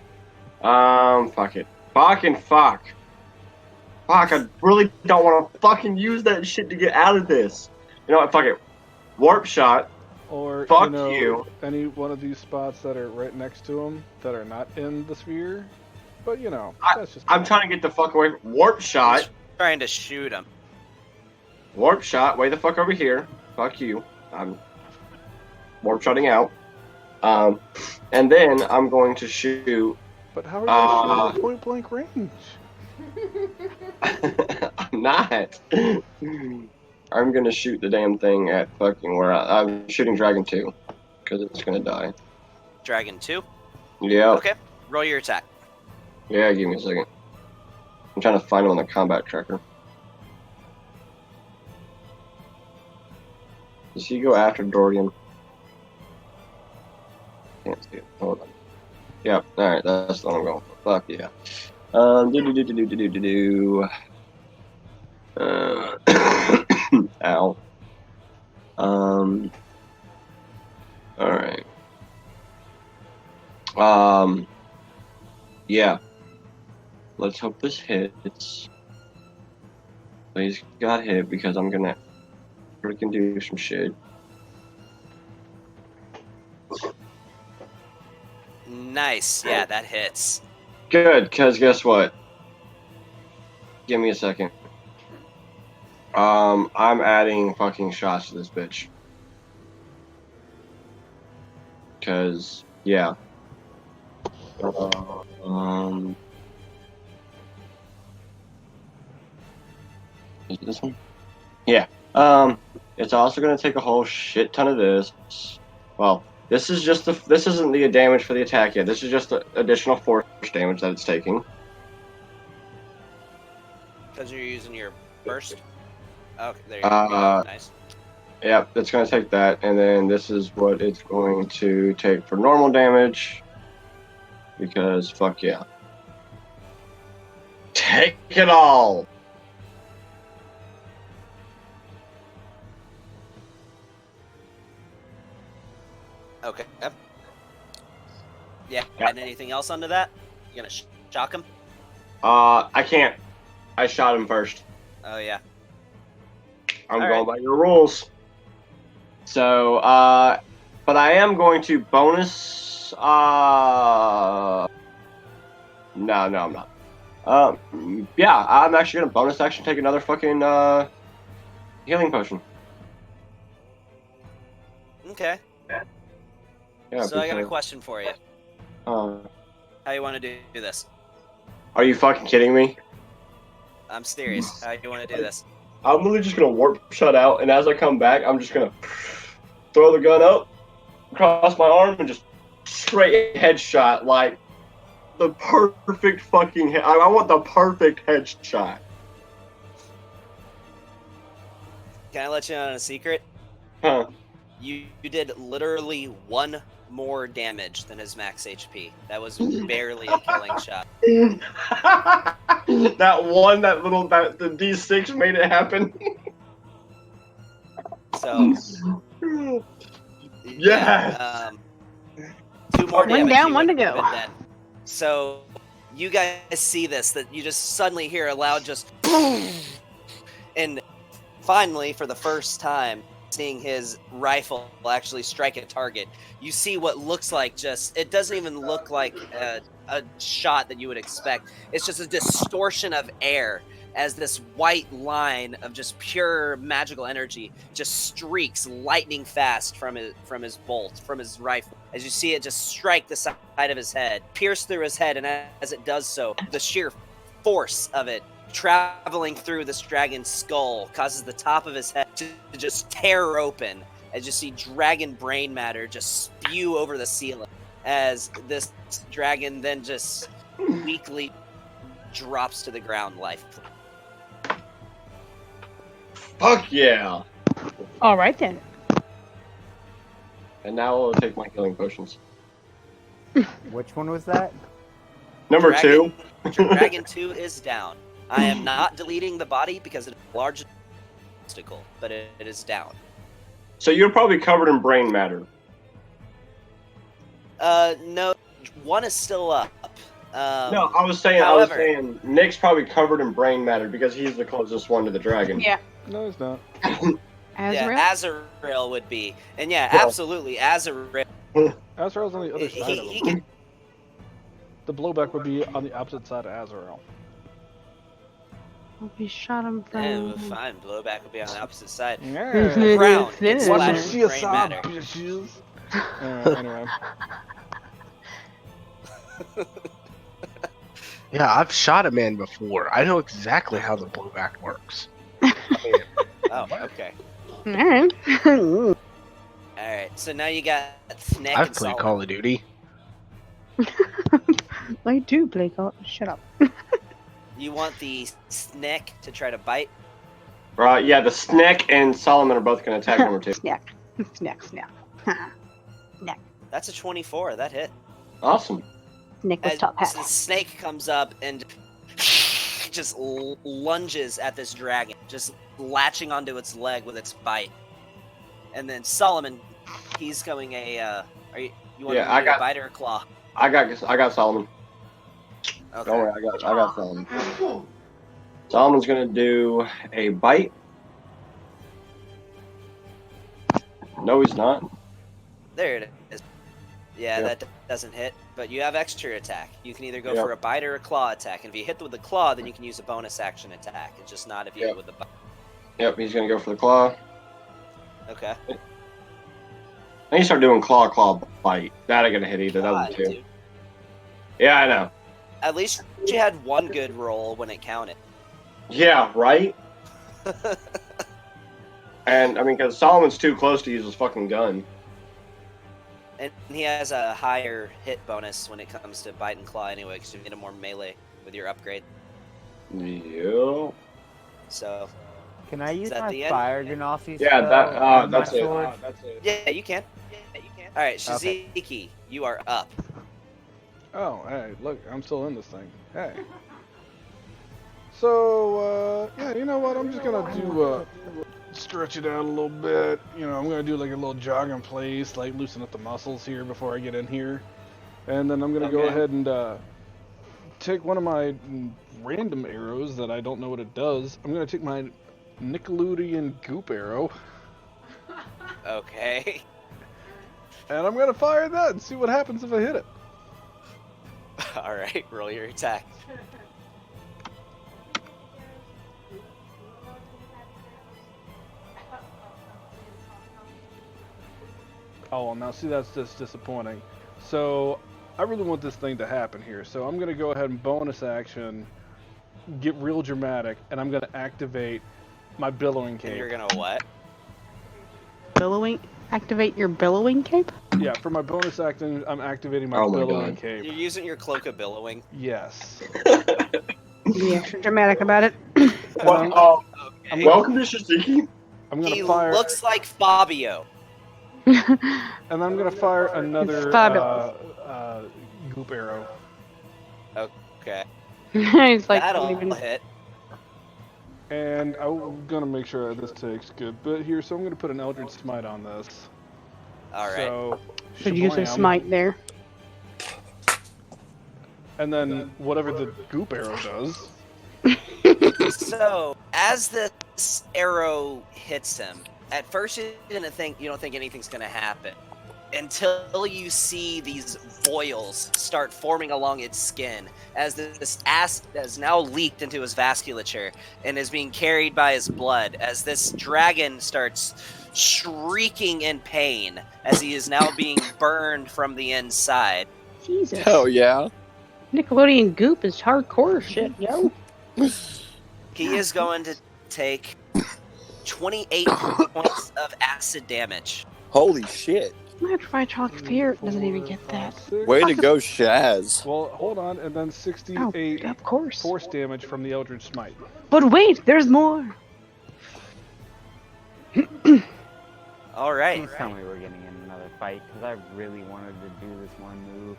Fuck it. Fucking fuck. Fuck, I really don't want to fucking use that shit to get out of this. You know what? Fuck it. Warp shot. Or, Fuck you know, you. any one of these spots that are right next to him that are not in the sphere. But, you know, that's just... I'm trying to get the fuck away. Warp shot. He's trying to shoot him. Warp shot. Way the fuck over here. Fuck you. I'm warp shotting out. And then I'm going to shoot. But how are you shooting at point blank range? I'm not. I'm gonna shoot the damn thing at fucking where I'm shooting Dragon 2 because it's gonna die. Dragon 2? Yeah. Okay, roll your attack. Yeah, give me a second. I'm trying to find him on the combat tracker. Does he go after Dorian? Can't see it. Hold on. Yep. All right, that's the one I'm going for. Fuck yeah. Ow. Alright. Yeah. Let's hope this hits. Please got hit because I'm gonna freaking do some shit. Nice. Yeah, that hits. Good, because guess what? Give me a second. I'm adding fucking shots to this bitch. Because, yeah. Is it this one? Yeah. It's also gonna take a whole shit ton of this. Well, this isn't the damage for the attack yet. This is just the additional force damage that it's taking. Because you're using your burst? Okay, there you go. Nice. Yeah, it's going to take that, and then this is what it's going to take for normal damage. Because, fuck yeah. Take it all! Okay. Yeah. Yeah. And anything else under that? You gonna shock him? I can't. I shot him first. Oh yeah. I'm All going by your rules. So, but I am going to bonus. No, I'm not. Yeah, I'm actually gonna bonus action take another fucking healing potion. Okay. Yeah. So I got a because- question for you. How you want to do this? Are you fucking kidding me? I'm serious. How you want to do this? I'm literally just gonna warp shut out, and as I come back, I'm just gonna throw the gun up, across my arm, and just straight headshot, like the perfect fucking head. I want the perfect headshot. Can I let you in on a secret? Huh. You did literally 1 more damage than his max HP. That was barely a killing shot. The D6 made it happen. So. Yes. Yeah, 2 more One damage. down, he one to would have go. been dead. So you guys see this, that you just suddenly hear a loud just boom, and finally, for the first time, seeing his rifle actually strike a target, you see what looks like it doesn't even look like a shot that you would expect. It's just a distortion of air as this white line of just pure magical energy just streaks lightning fast from his bolt, from his rifle. As you see it just strike the side of his head, pierce through his head, and as it does so, the sheer force of it traveling through this dragon's skull causes the top of his head to just tear open as you see dragon brain matter just spew over the ceiling as this dragon then just weakly drops to the ground lifeless. Fuck yeah. All right then. And now I'll take my healing potions. Which one was that? Number Dragon, 2. Dragon 2 is down. I am not deleting the body because it's a large obstacle, but it is down. So you're probably covered in brain matter. No, 1 is still up. No, I was saying Nick's probably covered in brain matter because he's the closest one to the dragon. Yeah. No, it's not. Azrael? Yeah, Azrael would be. And yeah, Well- absolutely, Azrael. Azrael's on the other side of He him. can, The blowback would be on the opposite side of Azrael. We shot him eh, from. fine, blowback would be on the opposite side. Yeah. Ground gets Wanna splattered see with a brain sob, matter. bitches? Anyway. Yeah, I've shot a man before. I know exactly how the blowback works. Oh, okay. Alright. Alright, so now you got Snick I've and played Solomon. Call of Duty. I do play Call. Shut up. You want the Snick to try to bite? Right, yeah, the Snick and Solomon are both going to attack number 2. Snack. Snack, snack. That's a 24, that hit. Awesome. Nick with As top hat. the snake comes up and just lunges at this dragon, just latching onto its leg with its bite. And then Solomon, he's going you want Yeah, I to do got- a bite or a claw? I got Solomon. Okay. Don't worry, I got Solomon. Solomon's going to do a bite. No, he's not. There it is. Yeah, Yep. that doesn't hit, but you have extra attack. You can either go Yep. for a bite or a claw attack. And if you hit with the claw, then you can use a bonus action attack. It's just not if you Yep. hit with the bite. Yep, he's going to go for the claw. Okay. Then you start doing claw, bite. That ain't going to hit either. That was God, 2. dude. Yeah, I know. At least you had one good roll when it counted. Yeah, right? And, I mean, because Solomon's too close to use his fucking gun. And he has a higher hit bonus when it comes to bite and claw anyway, because you need a more melee with your upgrade. Yeah. So, Can I use that my the end? fire genasi Yeah, spell that, on that's my it. sword? yeah, you can. All right, Shiziki, you are up. Oh, hey, look, I'm still in this thing. Hey. So, yeah, you know what? I'm just gonna do stretch it out a little bit. You know, I'm gonna do like a little jog in place, like loosen up the muscles here before I get in here. And then I'm gonna go ahead and take one of my random arrows that I don't know what it does. I'm gonna take my Nickelodeon goop arrow. Okay. And I'm gonna fire that and see what happens if I hit it. Alright, roll your attack. Oh, well, now see, that's just disappointing. So, I really want this thing to happen here. So I'm gonna go ahead and bonus action, get real dramatic, and I'm gonna activate my billowing cape. And you're gonna what? Billowing? Activate your billowing cape? Yeah, for my bonus action, I'm activating my Oh my billowing God. cape. You're using your cloak of billowing. Yes. Be extra dramatic about it. Well, Okay. welcome to Shiziki. I'm gonna He fire, looks like Fabio. and I'm gonna fire another fabulous. goop arrow. Okay. He's like, That'll don't even... hit. And I'm gonna make sure that this takes good bit here, so I'm gonna put an Eldritch Smite on this. Alright. So, Should use a shablam. smite there. And then whatever the goop arrow does. So, as this arrow hits him, at first you don't think anything's gonna happen. Until you see these boils start forming along its skin, as this acid has now leaked into his vasculature and is being carried by his blood, as this dragon starts shrieking in pain as he is now being burned from the inside. Jesus. Hell yeah. Nickelodeon goop is hardcore shit, yo. He is going to take 28 points of acid damage. Holy shit. My Chalk Fear doesn't even get that. Way to go, Shaz. Well, hold on, and then 68 Oh, of course. force damage from the Eldritch Smite. But wait, there's more. Alright. Please tell me we're getting in another fight, because I really wanted to do this one move.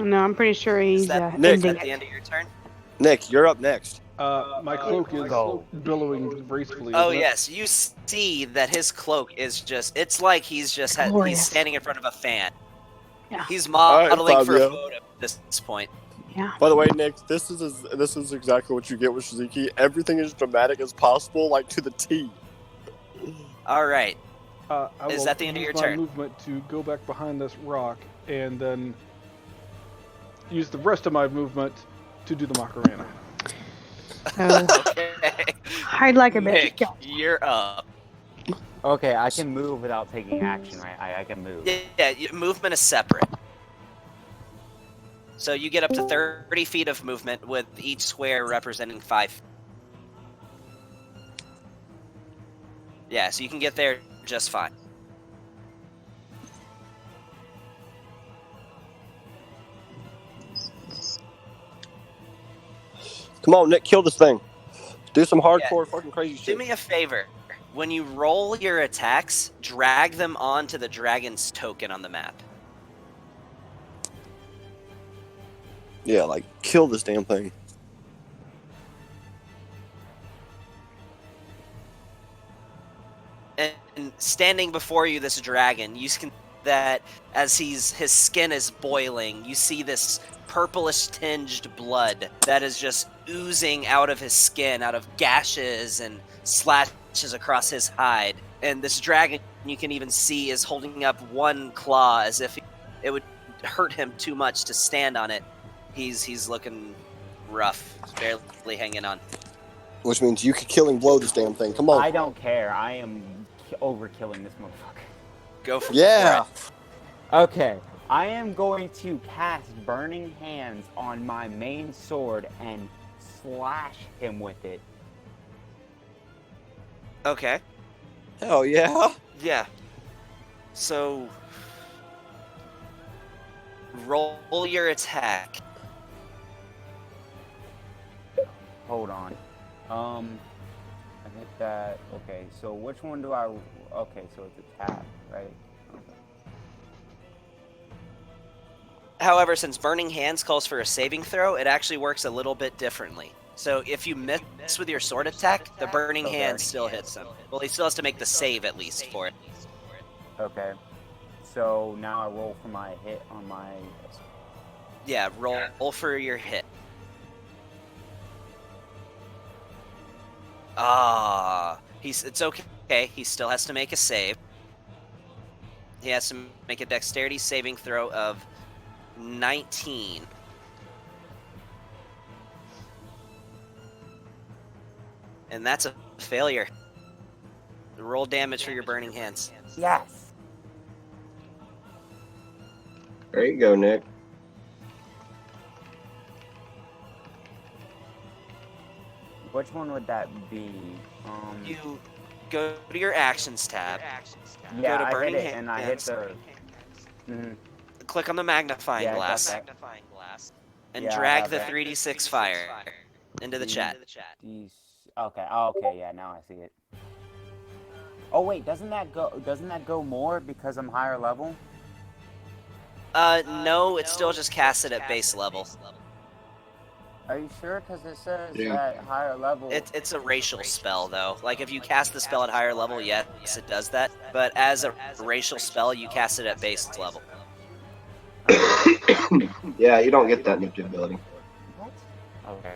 No, I'm pretty sure he's Nick, Nick, is ending that the it. end of your turn? Nick, you're up next. My cloak is Go. billowing gracefully. Oh isn't it? yes, you see that his cloak is just—it's like he's he's Glorious. standing in front of a fan. Yeah. He's modeling for a Fabio. photo at this point. Yeah. By the way, Nick, this is exactly what you get with Shiziki. Everything is dramatic as possible, like to the T. All right. I Is will that the end of use your my turn? movement to go back behind this rock, and then use the rest of my movement to do the Macarena. So, Okay. hide like a bitch. Nick, Go. you're up. Okay, I can move without taking action, right? I can move. Yeah, movement is separate. So you get up to 30 feet of movement, with each square representing 5. Yeah, so you can get there just fine. Come on, Nick, kill this thing. Do some hardcore fucking crazy Do shit. me a favor. When you roll your attacks, drag them onto the dragon's token on the map. Yeah, like, kill this damn thing. And standing before you, this dragon, you can that as his skin is boiling, you see this purplish tinged blood that is just oozing out of his skin, out of gashes and slashes across his hide. And this dragon, you can even see, is holding up one claw as if it would hurt him too much to stand on it. He's looking rough, barely hanging on. Which means you could killing blow this damn thing. Come on. I don't care. I am overkilling this motherfucker. Go for Yeah. it. Okay, I am going to cast Burning Hands on my main sword and slash him with it. Okay. Hell yeah. Yeah. So roll your attack. Hold on. I hit that. Okay, so which one do I? Okay, so it's attack, right? However, since Burning Hands calls for a saving throw, it actually works a little bit differently. So if you miss with your sword attack, the burning hand still hits him. Well, he still has to make the save at least for it. Okay. So now I roll for my hit on my. Yeah, roll for your hit. It's okay. He still has to make a save. He has to make a dexterity saving throw of 19. And that's a failure. Roll damage for your burning hands. Yes. There you go, Nick. Which one would that be? You go to your actions tab. Yeah, go to I burning hit it, and I hit hands. the. Mhm. Click on the magnifying Yeah, I got glass. that. And Yeah, I drag have the that. 3d6 fire into the chat. Okay. Oh, okay. Yeah. Now I see it. Oh wait, doesn't that go more because I'm higher level? No, it's still just casted at base level. Are you sure? Because it says Yeah. at higher level. It's a racial spell, though. Like, if you cast the spell at higher level, yes, it does that. But as a racial spell, you cast it at base level. Yeah, you don't get that nifty ability. Okay.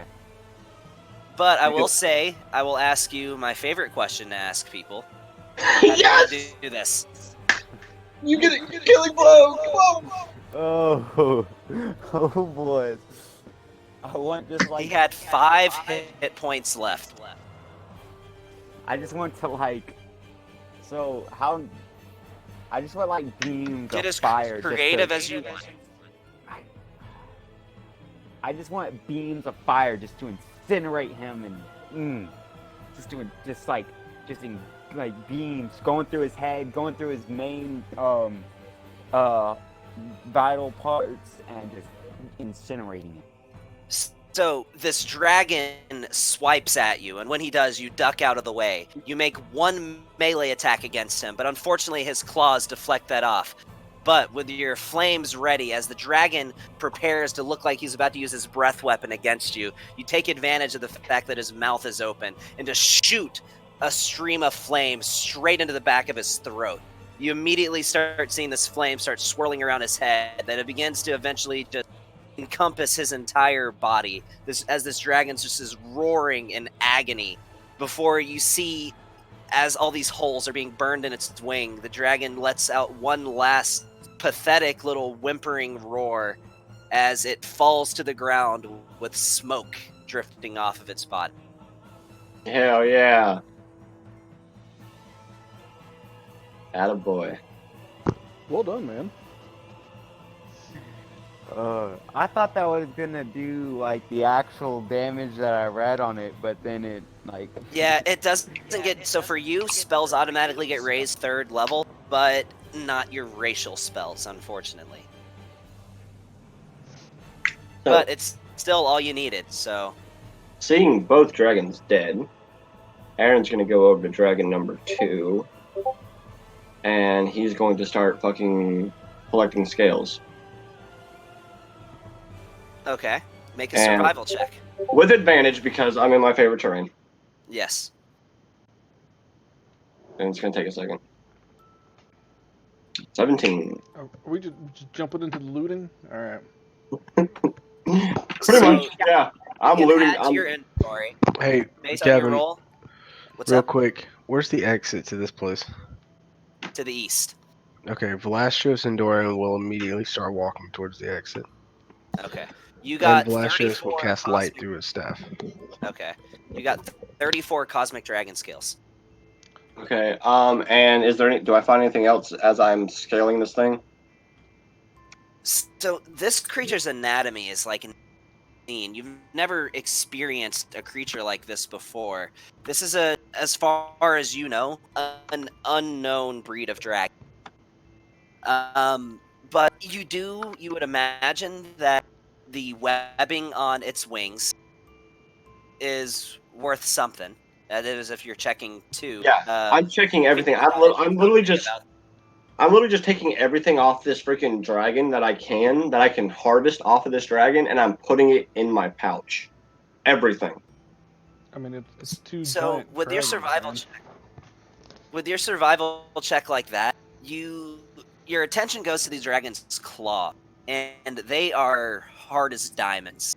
But I will say, I will ask you my favorite question to ask people. How do you want to do this? You get a killing blow! Come on! Oh, oh boy. I want just like. He had 5 hit points left. I just want to like. So how? I just want like beams Get of as fire. creative just as you want. I just want beams of fire just to incinerate him and like beams going through his head, going through his main vital parts, and just incinerating him. So this dragon swipes at you, and when he does, you duck out of the way. You make one melee attack against him, but unfortunately his claws deflect that off. But with your flames ready, as the dragon prepares to look like he's about to use his breath weapon against you, you take advantage of the fact that his mouth is open and just shoot a stream of flame straight into the back of his throat. You immediately start seeing this flame start swirling around his head, then it begins to eventually just encompass his entire body as this dragon just is roaring in agony before you see, as all these holes are being burned in its wing, the dragon lets out one last pathetic little whimpering roar as it falls to the ground with smoke drifting off of its body. Hell yeah. Attaboy. Well done, man. I thought that was gonna do like the actual damage that I read on it, but then it like. Yeah, it doesn't get, so for you, spells automatically get raised 3rd level, but not your racial spells, unfortunately. But it's still all you needed, so. Seeing both dragons dead, Aaron's gonna go over to dragon number 2, and he's going to start fucking collecting scales. Okay, make a survival check. With advantage because I'm in my favorite terrain. Yes. And it's gonna take a second. 17. Are we just jumping into the looting? All right. Pretty much, yeah. I'm you can looting. add to your inventory. Hey, Based on your Gavin, roll. What's real up? quick, where's the exit to this place? To the east. Okay, Velastros and Dorian will immediately start walking towards the exit. Okay. You got And Velastros will 34 cast cosmic... light through his staff. Okay. You got 34 cosmic dragon scales. Okay. And is there any? Do I find anything else as I'm scaling this thing? So this creature's anatomy is like insane. You've never experienced a creature like this before. This is as far as you know, an unknown breed of dragon. But you would imagine that the webbing on its wings is worth something. That is, if you're checking too. Yeah, I'm checking everything. I'm literally just taking everything off this freaking dragon that I can harvest off of this dragon, and I'm putting it in my pouch. Everything. I mean, it's two So giant with your dragons, survival man. check, with your survival check like that, your attention goes to these dragons' claw, and they are hard as diamonds,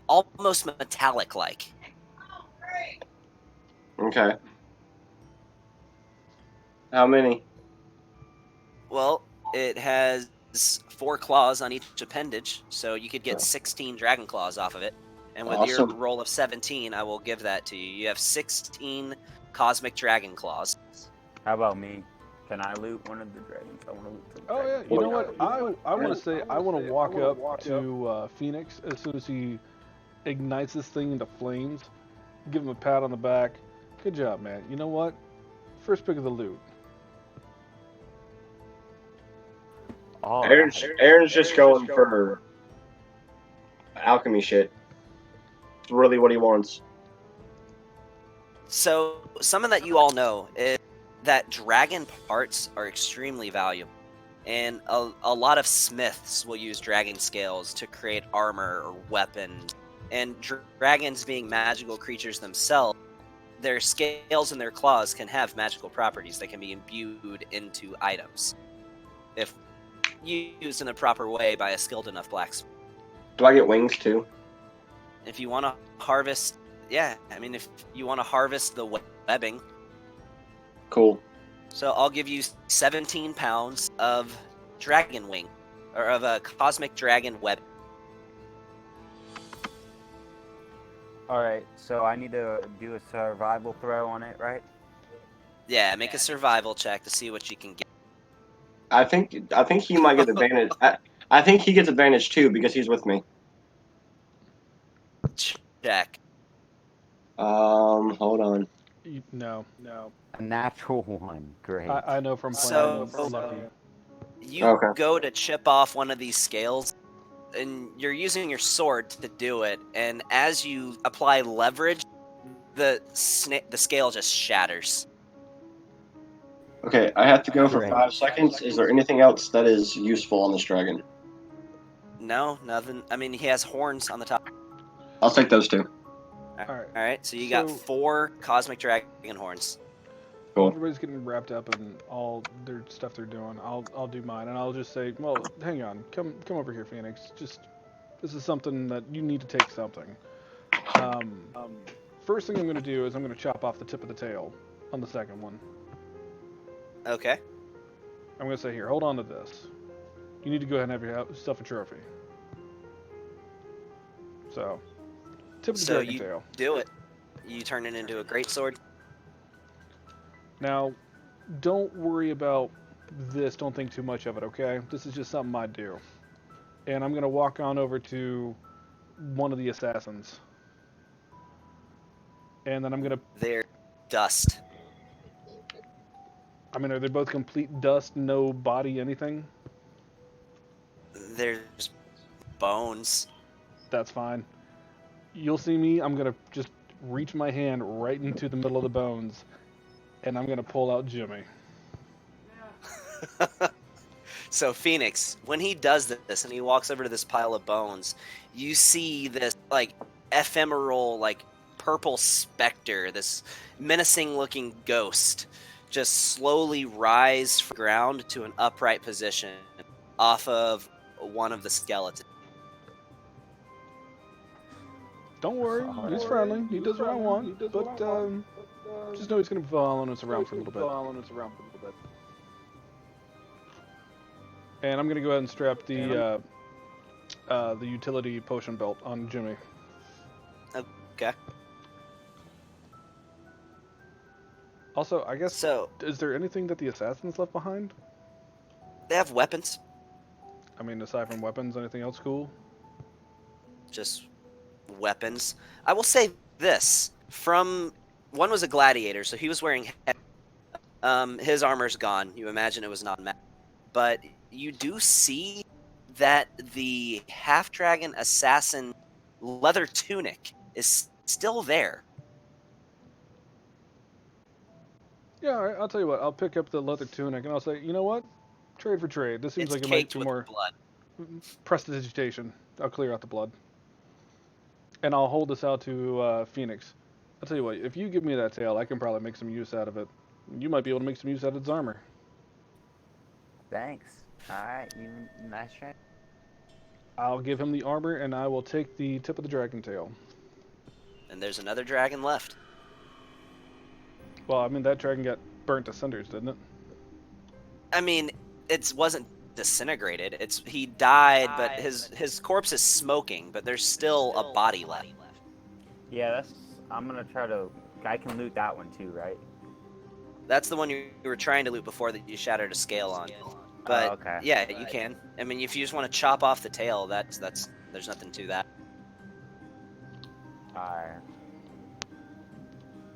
almost metallic-like. Okay. How many? Well, it has 4 claws on each appendage, so you could get 16 dragon claws off of it. And with your Awesome. roll of 17, I will give that to you. You have 16 cosmic dragon claws. How about me? Can I loot one of the dragons? I want to loot some Oh yeah, dragons. you know what? I want to say I want to walk up to Phoenix as soon as he ignites this thing into flames. Give him a pat on the back. Good job, man. You know what? First pick of the loot. All Aaron's, right. Aaron's just going for alchemy shit. It's really what he wants. So, something that you all know is that dragon parts are extremely valuable. And a lot of smiths will use dragon scales to create armor or weapons. And dragons, being magical creatures themselves, their scales and their claws can have magical properties that can be imbued into items if used in a proper way by a skilled enough blacksmith. Do I get wings too? If you want to harvest, yeah, I mean, if you want to harvest the webbing, Cool. so I'll give you 17 pounds of dragon wing, or of a cosmic dragon web. All right. So I need to do a survival throw on it, right? Yeah, make a survival check to see what you can get. I think he might get advantage. I think he gets advantage too because he's with me. Check. Hold on. No. A natural one. Great. I know from So- playing Lucky. You Okay. go to chip off one of these scales, and you're using your sword to do it. And as you apply leverage, the scale just shatters. Okay, I have to go for Great. 5 seconds. Is there anything else that is useful on this dragon? No, nothing. I mean, he has horns on the top. I'll take those two. All right. All right, so you got So- 4 cosmic dragon horns. Cool. Everybody's getting wrapped up in all their stuff they're doing. I'll do mine, and I'll just say, well, hang on, come over here, Phoenix. Just this is something that you need to take something. First thing I'm going to do is I'm going to chop off the tip of the tail on the second one. Okay. I'm going to say, here, hold on to this. You need to go ahead and have yourself a trophy. So, tip of the So dragon you tail. do it. You turn it into a great sword. Now, don't worry about this. Don't think too much of it, okay? This is just something I do. And I'm going to walk on over to one of the assassins. And then I'm going to... They're dust. I mean, are they both complete dust, no body, anything? There's bones. That's fine. You'll see me. I'm going to just reach my hand right into the middle of the bones. And I'm going to pull out Jimmy. So Phoenix, when he does this and he walks over to this pile of bones, you see this like ephemeral, like purple specter, this menacing looking ghost just slowly rise from the ground to an upright position off of one of the skeletons. Don't worry, he's friendly. He does what I want. But just know he's going to be following us around for a little bit. And I'm going to go ahead and strap the utility potion belt on Jimmy. Okay. Also, I guess, So is there anything that the assassins left behind? they have weapons. I mean, aside from weapons, anything else cool? Just weapons. I will say this: from one was a gladiator, so he was wearing. His armor's gone. You imagine it was not magic, but you do see that the half dragon assassin leather tunic is still there. Yeah, all right, I'll tell you what. I'll pick up the leather tunic and I'll say, you know what? Trade for trade. This seems It's like it might caked be with more blood. prestidigitation. I'll clear out the blood. And I'll hold this out to Phoenix. I'll tell you what, if you give me that tail, I can probably make some use out of it. You might be able to make some use out of its armor. Thanks. Alright, nice try. I'll give him the armor, and I will take the tip of the dragon tail. And there's another dragon left. Well, I mean, that dragon got burnt to cinders, didn't it? I mean, it wasn't disintegrated. He died, but his corpse is smoking, but there's still a body left. Yeah, I'm gonna try to. I can loot that one too, right? That's the one you were trying to loot before that you shattered a scale on. But okay. yeah, you can. I mean, if you just want to chop off the tail, that's there's nothing to that. Alright.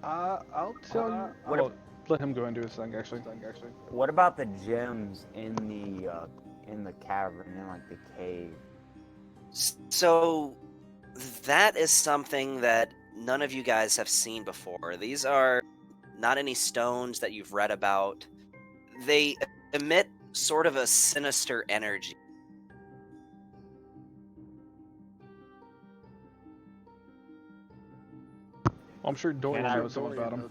I'll tell you. Well, let him go and do his thing. Actually. What about the gems in the cavern, in like the cave? So that is something that none of you guys have seen before. These are not any stones that you've read about. They emit sort of a sinister energy. Well, I'm sure Dorian knows something about him.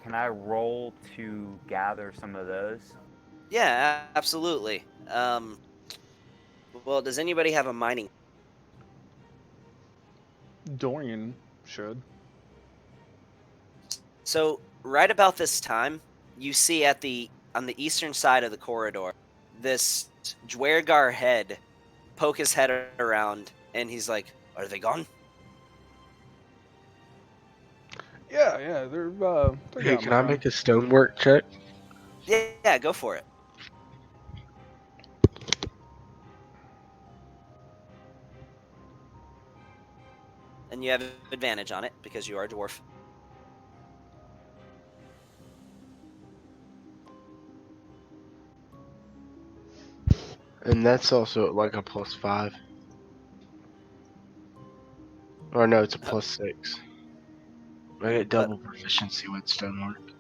Can I roll to gather some of those? Yeah, absolutely. Well, does anybody have a mining? Dorian should. So right about this time, you see on the eastern side of the corridor, this Dwergar head poke his head around, and he's like, "Are they gone?" Yeah, they're Hey, gone, can my I friend. make a stonework check? Yeah, go for it. And you have advantage on it because you are a dwarf. And that's also like a +5. Or no, it's a +6. I get double proficiency with stonework.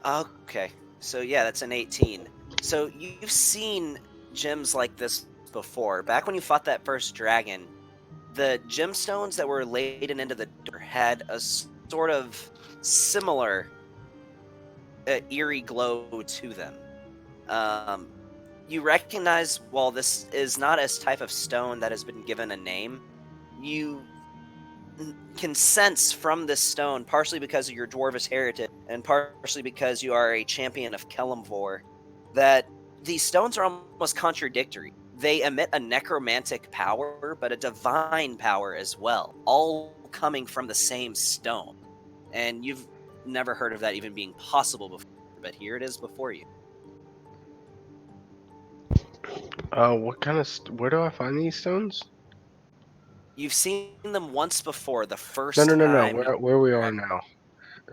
Okay, so yeah, that's an 18. So you've seen gems like this before. Back when you fought that first dragon, the gemstones that were laden into the door had a sort of similar eerie glow to them. You recognize, while this is not a type of stone that has been given a name, you can sense from this stone, partially because of your dwarvish heritage and partially because you are a champion of Kelemvor, that these stones are almost contradictory. They emit a necromantic power, but a divine power as well, all coming from the same stone. And you've never heard of that even being possible before, but here it is before you. What kind of where do I find these stones? You've seen them once before, the first No. time. Where we are now?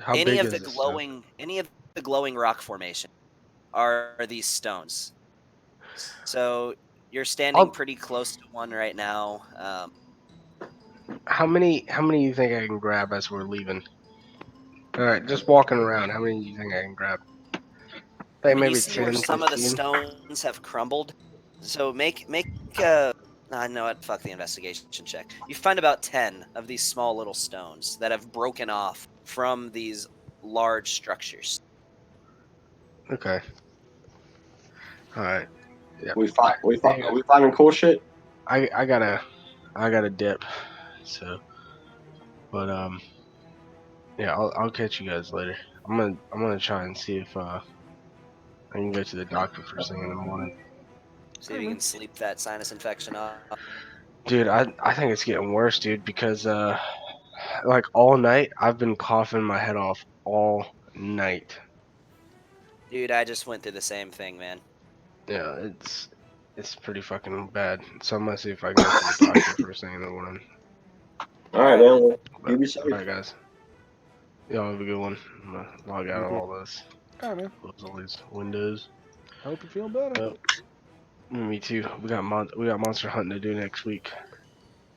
How any big of is the this glowing, any of the glowing rock formation are these stones. So you're standing pretty close to one right now. How many do you think I can grab as we're leaving? All right, just walking around. How many do you think I can grab? Like You maybe see where 10, some of the 15? stones have crumbled. So make a. I know what. Fuck the investigation check. You find about 10 of these small little stones that have broken off from these large structures. Okay. All right. Yeah. We finding cool shit. I gotta dip. So, but yeah, I'll catch you guys later. I'm gonna try and see if I can go to the doctor first thing in the morning. See if you can sleep that sinus infection off. Dude, I think it's getting worse, dude, because like all night I've been coughing my head off all night. Dude, I just went through the same thing, man. Yeah, it's pretty fucking bad. So I'm gonna see if I can go to the doctor first thing in the morning. All right, man. Well, you be safe. All right, guys. Y'all have a good one. I'm gonna log out of all this. All right, man. Close all these windows. I hope you feel better. Me too. We got monster hunting to do next week.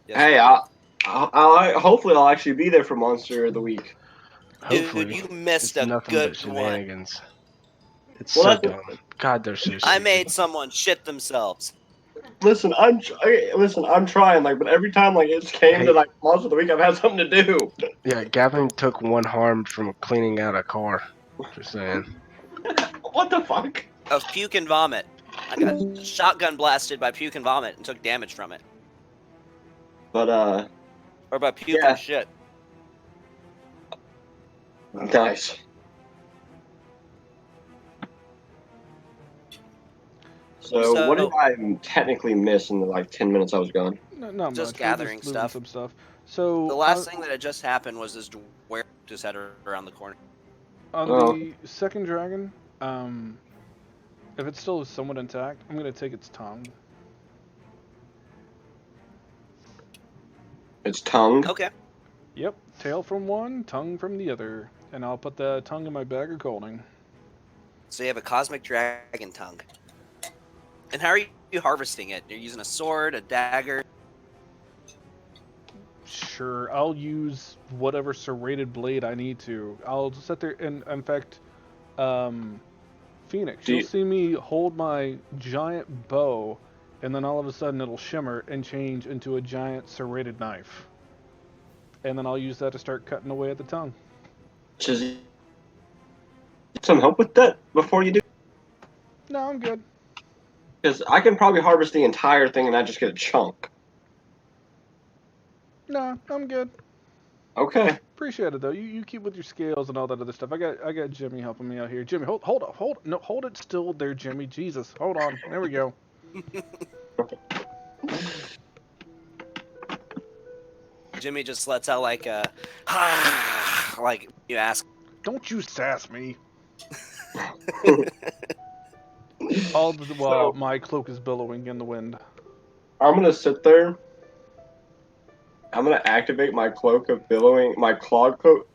Yes, Hey, I'll hopefully I'll actually be there for Monster of the Week. Hopefully, dude, you missed it's a nothing good but shenanigans. It's Well, so that's- dumb. God, they're so stupid. I made someone shit themselves. Listen, I'm trying, like, but every time, like, it's came Hey. to, like, Monster of the Week, I've had something to do. Yeah, Gavin took one harm from cleaning out a car. Just saying. What the fuck? Of puke and vomit. I got shotgun blasted by puke and vomit and took damage from it. But, Or by puke Yeah. and shit. nice. So, what did I technically miss in the, like, 10 minutes I was gone? Not Just much. gathering We're just moving stuff. some stuff. So The last thing that had just happened was this dwarf just had her around the corner. on the second dragon, if it's still somewhat intact, I'm gonna take its tongue. Its tongue? Okay. Yep, tail from one, tongue from the other, and I'll put the tongue in my bag of holding. So you have a cosmic dragon tongue. And how are you harvesting it? You're using a sword, a dagger? Sure, I'll use whatever serrated blade I need to. I'll sit there and, in fact, Phoenix, you'll see me hold my giant bow, and then all of a sudden it'll shimmer and change into a giant serrated knife. And then I'll use that to start cutting away at the tongue. Just some help with that before you do? No, I'm good. Because I can probably harvest the entire thing and I just get a chunk. No, I'm good. Okay. Appreciate it though. You keep with your scales and all that other stuff. I got Jimmy helping me out here. Jimmy, hold it still there, Jimmy. Jesus, hold on. There we go. Jimmy just lets out like a like you ask. Don't you sass me. All the while my cloak is billowing in the wind. I'm gonna sit there. I'm gonna activate my cloak of billowing, my cog cloak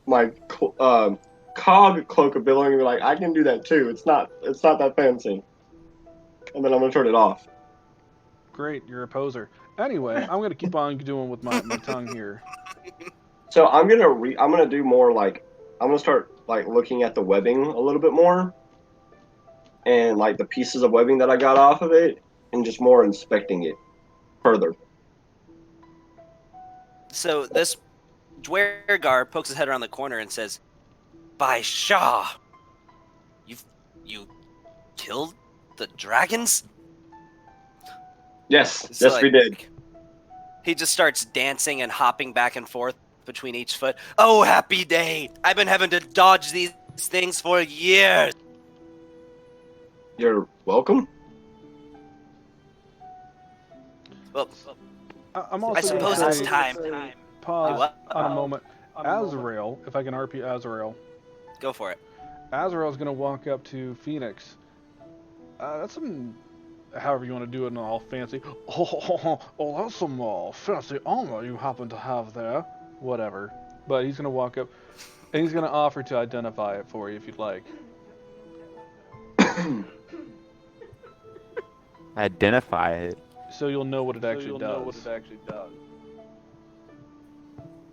of billowing, and be like, I can do that too. It's not that fancy. And then I'm gonna turn it off. Great, you're a poser. Anyway, I'm gonna keep on doing with my tongue here. So I'm gonna do more like, I'm gonna start like looking at the webbing a little bit more, and like the pieces of webbing that I got off of it, and just more inspecting it further. So this Dwergar pokes his head around the corner and says, "By Shah, you killed the dragons?" Yes, So, yes, we did. He just starts dancing and hopping back and forth between each foot. Oh, happy day! I've been having to dodge these things for years. You're welcome. Well, I'm also I suppose gonna it's say, time. Pause What? on a moment. Azrael, if I can RP Azrael. Go for it. Azrael's gonna walk up to Phoenix. That's some, however you want to do it, in all fancy. Oh, that's some fancy armor you happen to have there. Whatever. But he's gonna walk up, and he's gonna offer to identify it for you if you'd like. Identify it. So you'll know what it actually does.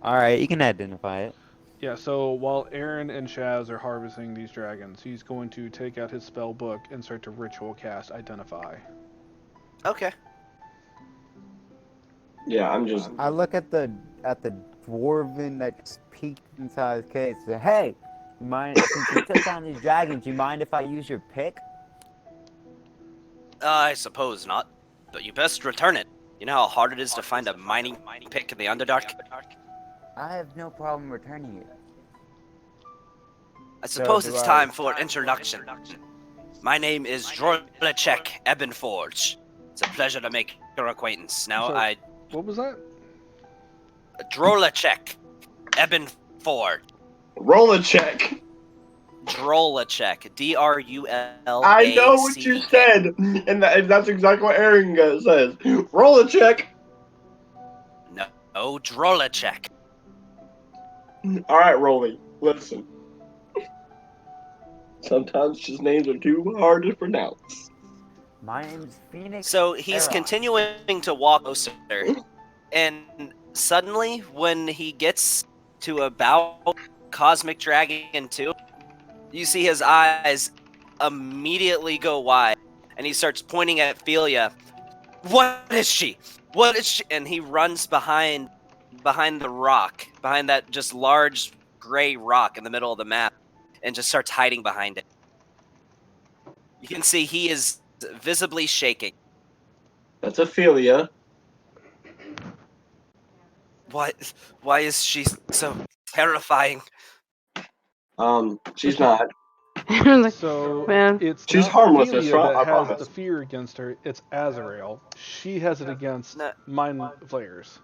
Alright, you can identify it. Yeah, so while Aaron and Shaz are harvesting these dragons, he's going to take out his spell book and start to ritual cast Identify. Okay. Yeah, I'm just. I look at the dwarven that just peeked inside his case. Say, hey, you mind since you took down these dragons? You mind if I use your pick? I suppose not, but you best return it. You know how hard it is to find a mining pick in the Underdark? I have no problem returning it. I suppose do it's I- time for an introduction. My name is Drolacek Ebenforge. It's a pleasure to make your acquaintance. Now, What was that? Drolacek Ebenforge. Roll a check. Drolacek. D-R-U-L-A-C-K. I know what you said, and that's exactly what Aaron says. Roll a check. No, Drolacek. All right, Rolly. Listen. Sometimes just names are too hard to pronounce. My name's Phoenix. So he's Era. continuing to walk closer, and suddenly, when he gets to about Cosmic Dragon 2, you see his eyes immediately go wide, and he starts pointing at Philia. What is she? What is she? And he runs behind the rock, behind that just large gray rock in the middle of the map, and just starts hiding behind it. You can see he is visibly shaking. That's Ophelia. Why is she so terrifying? She's not. Like, So well, it's She's not harmless, Ophelia Isra, that I has promise. the fear against her. It's Azrael. She has it against No. mind flayers.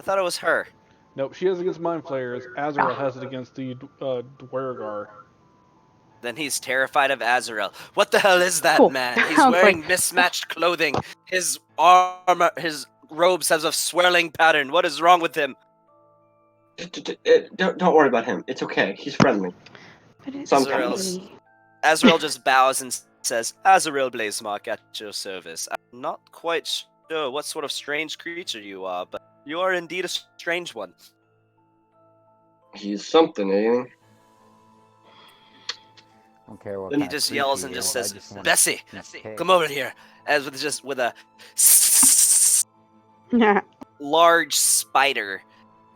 I thought it was her. Nope, she has it against mind flayers. Azrael has it against the Dwergar. Then he's terrified of Azrael. What the hell is that Cool. man? I He's was wearing like- mismatched clothing. His armor, his robes has a swirling pattern. What is wrong with him? Don't worry about him. It's okay. He's friendly. but it's Sometimes. me. Azrael just bows and says, Azrael Blazemark at your service. I'm not quite sure what sort of strange creature you are, but you are indeed a strange one. He's something, eh? I don't care what And He kind of just creature yells he and just is, I says, just wanna Bessie, escape. come over here. As with a large spider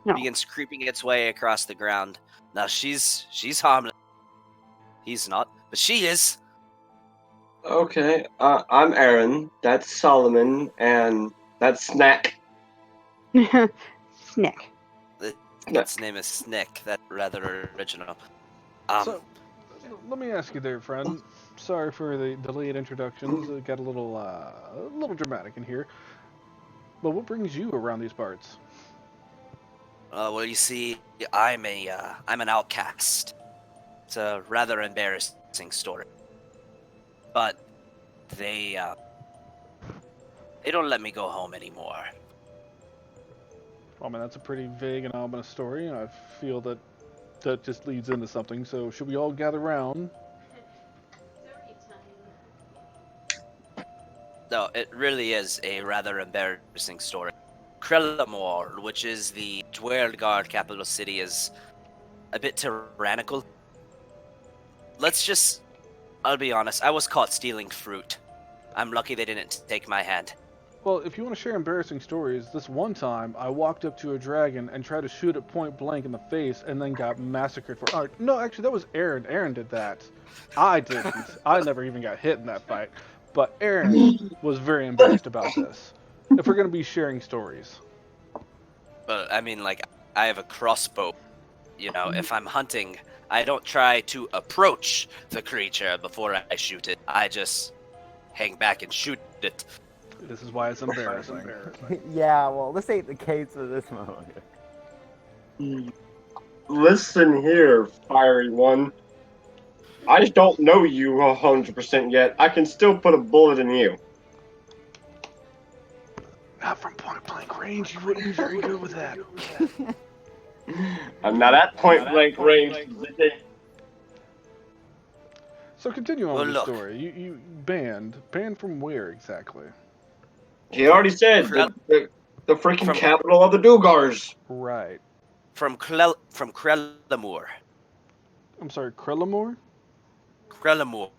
No. begins creeping its way across the ground. Now she's harmless. He's not, but she is. Okay, I'm Aaron. That's Solomon, and that's Snack. Snack. Its name is Snick. That's rather original. So, let me ask you there, friend. Sorry for the delayed introductions. It got a little dramatic in here. But what brings you around these parts? Well, you see, I'm an outcast. It's a rather embarrassing story. But they don't let me go home anymore. I mean, that's a pretty vague and ominous story. I feel that just leads into something. So, should we all gather round? No, it really is a rather embarrassing story. Krellamore, which is the Dwergar capital city, is a bit tyrannical. I'll be honest, I was caught stealing fruit. I'm lucky they didn't take my hand. Well, if you want to share embarrassing stories, this one time I walked up to a dragon and tried to shoot it point blank in the face and then got massacred for. Oh, no, actually, that was Aaron. Aaron did that. I didn't. I never even got hit in that fight. But Aaron was very embarrassed about this. If we're going to be sharing stories. But, I mean, like, I have a crossbow. You know, if I'm hunting, I don't try to approach the creature before I shoot it. I just hang back and shoot it. This is why it's embarrassing. Yeah, well, this ain't the case of this moment. Listen here, fiery one. I don't know you 100% yet. I can still put a bullet in you. Not from point blank range. You wouldn't be very good with that. I'm not at point blank range. So continue on Well, with the look. story. You banned. Banned from where exactly? He already said the freaking From- capital of the Dugars. Right. From Krellamore. I'm sorry, Krellamore? Krellamore.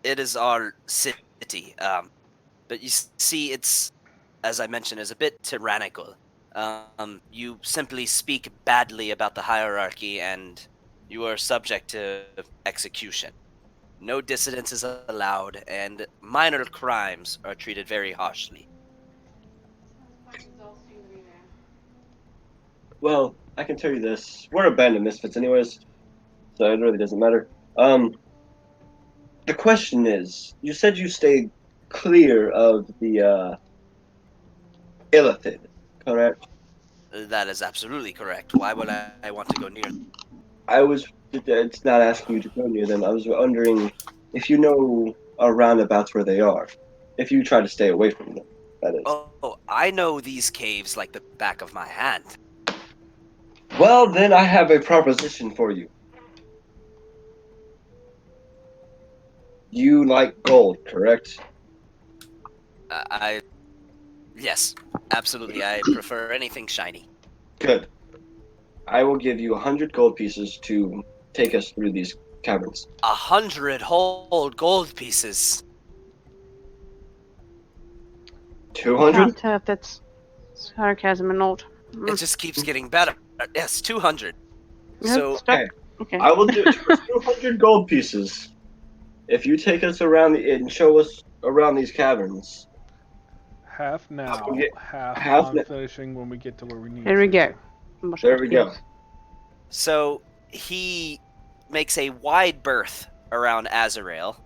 It is our city. But you see, it's, as I mentioned, is a bit tyrannical. You simply speak badly about the hierarchy and you are subject to execution. No dissidence is allowed, and minor crimes are treated very harshly. Well, I can tell you this. We're abandoned misfits anyways, so it really doesn't matter. The question is, you said you stayed clear of the, illithid, correct? That is absolutely correct. Why would I want to go near? It's not asking you to go near them. I was wondering if you know around about where they are. If you try to stay away from them, that is. Oh, I know these caves like the back of my hand. Well, then I have a proposition for you. You like gold, correct? Yes, absolutely. I prefer anything shiny. Good. I will give you 100 gold pieces to take us through these caverns. 100 whole gold pieces. 200? Can't tell if that's sarcasm or not. It just keeps getting better. Yes, 200. Yep, So stuck. Okay. Okay. I will do it for 200 gold pieces. If you take us around and show us around these caverns. Half now, Yeah, half half on n- finishing when we get to where we need There we to. go. There we go. So he makes a wide berth around Azrael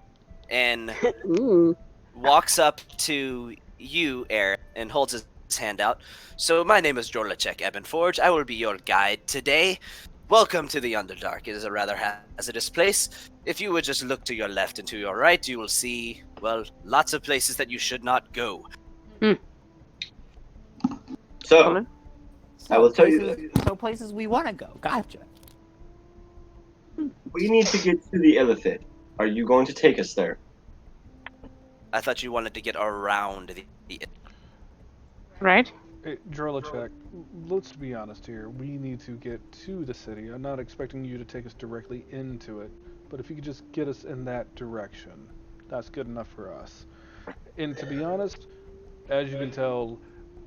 and Ooh. walks up to you, Eric, and holds his hand out. So my name is Jorlachek Ebenforge. I will be your guide today. Welcome to the Underdark. It is a rather hazardous place. If you would just look to your left and to your right, you will see, well, lots of places that you should not go. So, I will tell you places, that So places we want to go. Gotcha. we need to get to the Illithid. Are you going to take us there? I thought you wanted to get around the Right? Hey, Drolachek, let's be honest here. We need to get to the city. I'm not expecting you to take us directly into it, but if you could just get us in that direction, that's good enough for us. And to be honest, as you can tell,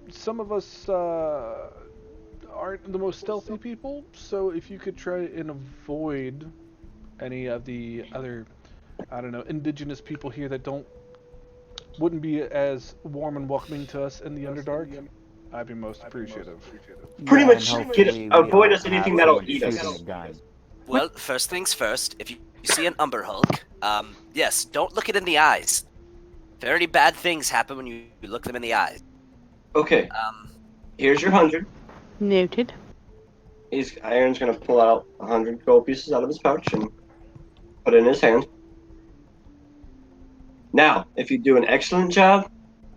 some of us aren't the most stealthy people, so if you could try and avoid any of the other, I don't know, indigenous people here that wouldn't be as warm and welcoming to us in the Underdark, I'd be most appreciative. Pretty Yeah, much and hopefully we avoid don't us anything have that'll someone eat shooting us. a gun. Well, first things first, if you see an Umber Hulk, yes, don't look it in the eyes. Very bad things happen when you look them in the eyes. Okay, here's your 100. Noted. Iron's gonna pull out 100 gold pieces out of his pouch and put it in his hand. Now, if you do an excellent job,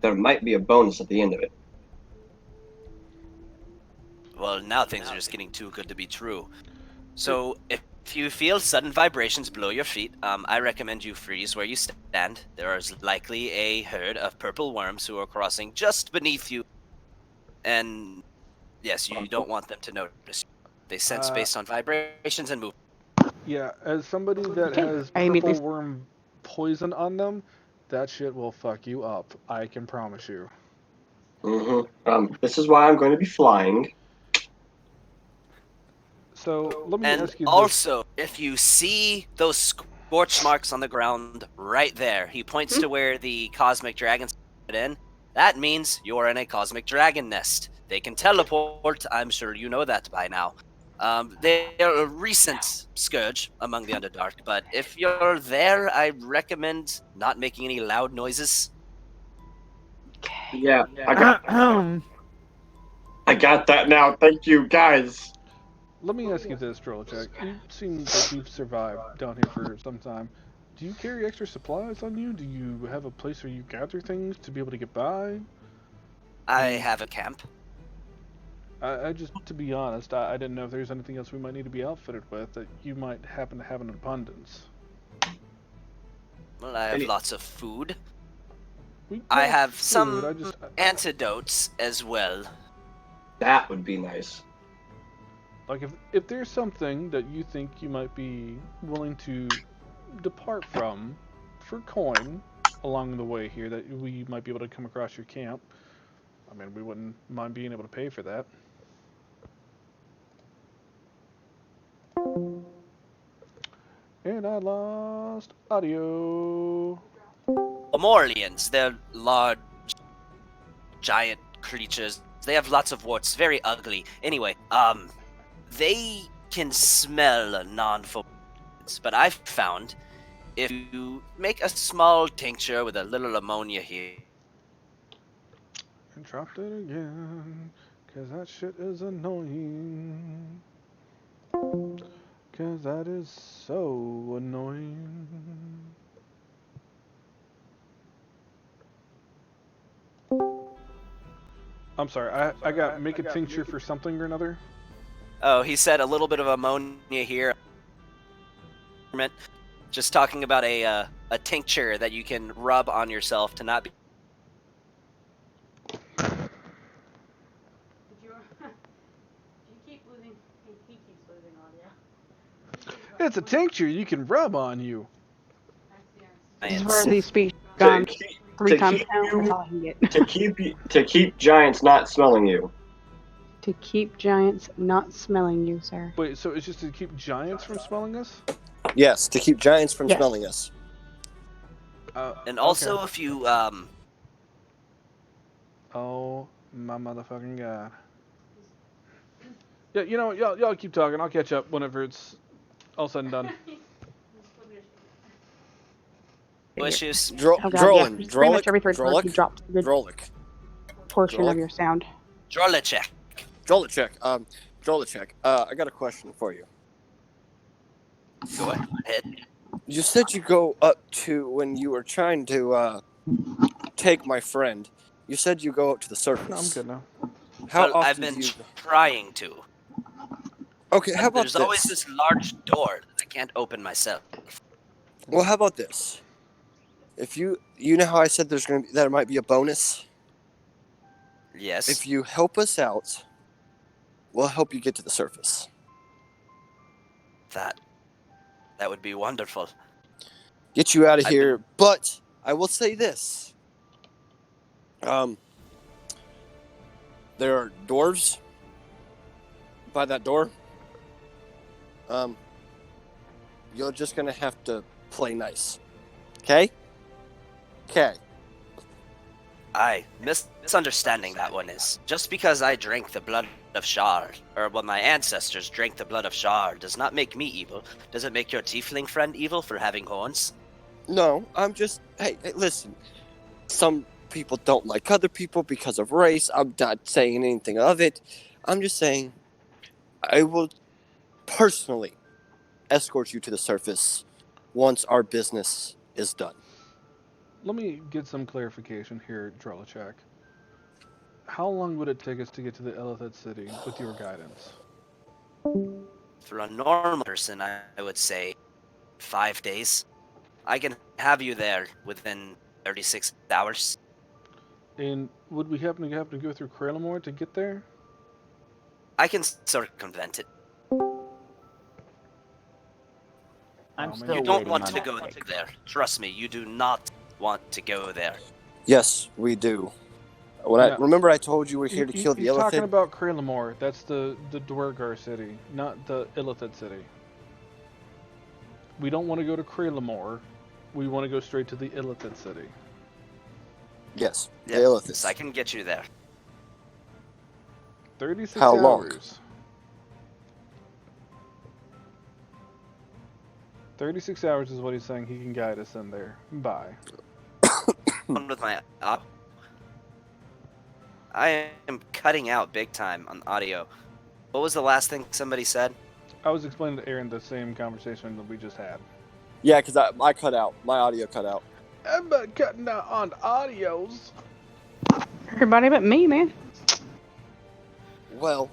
there might be a bonus at the end of it. Well, now things are just getting too good to be true. So, if you feel sudden vibrations below your feet, I recommend you freeze where you stand. There is likely a herd of purple worms who are crossing just beneath you. And, yes, you don't want them to notice. They sense based on vibrations and movement. Yeah, as somebody that Okay, has I immediately- purple worm poison on them, that shit will fuck you up. I can promise you. This is why I'm going to be flying. So let me And ask you this. also, if you see those scorch marks on the ground right there, he points to where the cosmic dragons put in. That means you're in a cosmic dragon nest. They can teleport. I'm sure you know that by now. They are a recent scourge among the Underdark, but if you're there, I recommend not making any loud noises. Yeah, I got that now. Thank you, guys. Let me ask you this, Drolachek. You seem like you've survived down here for some time. Do you carry extra supplies on you? Do you have a place where you gather things to be able to get by? I have a camp. I just, to be honest, I didn't know if there's anything else we might need to be outfitted with that you might happen to have in abundance. Well, I have lots of food. We I got have food, some antidotes as well. That would be nice. Like, if there's something that you think you might be willing to depart from for coin along the way here that we might be able to come across your camp, I mean, we wouldn't mind being able to pay for that. And I lost audio. Amorlians, they're large, giant creatures. They have lots of warts, very ugly. Anyway, they can smell non-food, but I've found if you make a small tincture with a little ammonia here. And dropped it again, cause that shit is annoying. Cause that is so annoying. I'm sorry, I got make a tincture for something or another. Oh, he said a little bit of ammonia here. Just talking about a tincture that you can rub on yourself to not be. It's a tincture you can rub on you. This is where these speech gone. 3 To times keep count. you- That's all I can get. to keep giants not smelling you. To keep giants not smelling you, sir. Wait, so it's just to keep giants from smelling us? Yes, to keep giants from Yes. smelling us. And also, okay. if you Oh my motherfucking god. Yeah, you know what? Y'all keep talking. I'll catch up whenever it's all said and done. issues, Oh god, Drolin, yeah. Pretty much every third word Drolik, you dropped a good Drolik, portion of Drolik? your sound. Drolicek. Drolicek. Drolicek. I got a question for you. Go ahead. You said you go up to when you were trying to take my friend. You said you go up to the surface. No, I'm good now. How Well, often I've been do you? trying to. Okay, how about There's always this? this large door that I can't open myself. Well, how about this? If you know how I said there might be a bonus. Yes. If you help us out, we'll help you get to the surface. That would be wonderful. Get you out of I've here. But I will say this. There are dwarves by that door. You're just gonna have to play nice. Okay? Okay. Misunderstanding that one is just because I drank the blood of Shar, or well, my ancestors drank the blood of Shar, does not make me evil. Does it make your tiefling friend evil for having horns? No, I'm just. Hey, listen. Some people don't like other people because of race. I'm not saying anything of it. I'm just saying I will personally escort you to the surface once our business is done. Let me get some clarification here, Drolicek. How long would it take us to get to the Elithid City with your guidance? For a normal person, I would say 5 days. I can have you there within 36 hours. And would we happen to go through Kralamore to get there? I can circumvent it. I'm man. still You don't waiting want on to go there. Trust me, you do not want to go there. Yes, we do. No. Remember I told you we're here to kill the He's talking Illithid? about Kralamore. That's the Dwergar city, not the Illithid city. We don't want to go to Kralamore. We want to go straight to the Illithid city. Yes, the Yes, Illithid. I can get you there. 36 How long? hours. 36 hours is what he's saying he can guide us in there. Bye. On with my I am cutting out big time on audio. What was the last thing somebody said? I was explaining to Aaron the same conversation that we just had. Yeah, because I cut out. My audio cut out. I'm not cutting out on audios. Everybody but me, man. Well,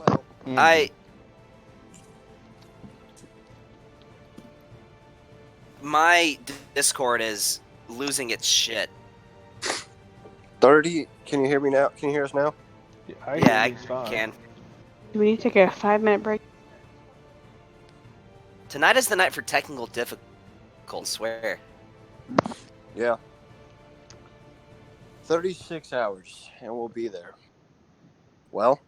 My Discord is losing its shit. 30. Can you hear me now? Can you hear us now? Yeah, I can. Do we need to take a 5-minute break? Tonight is the night for technical difficulties, I swear. Yeah. 36 hours, and we'll be there. Well?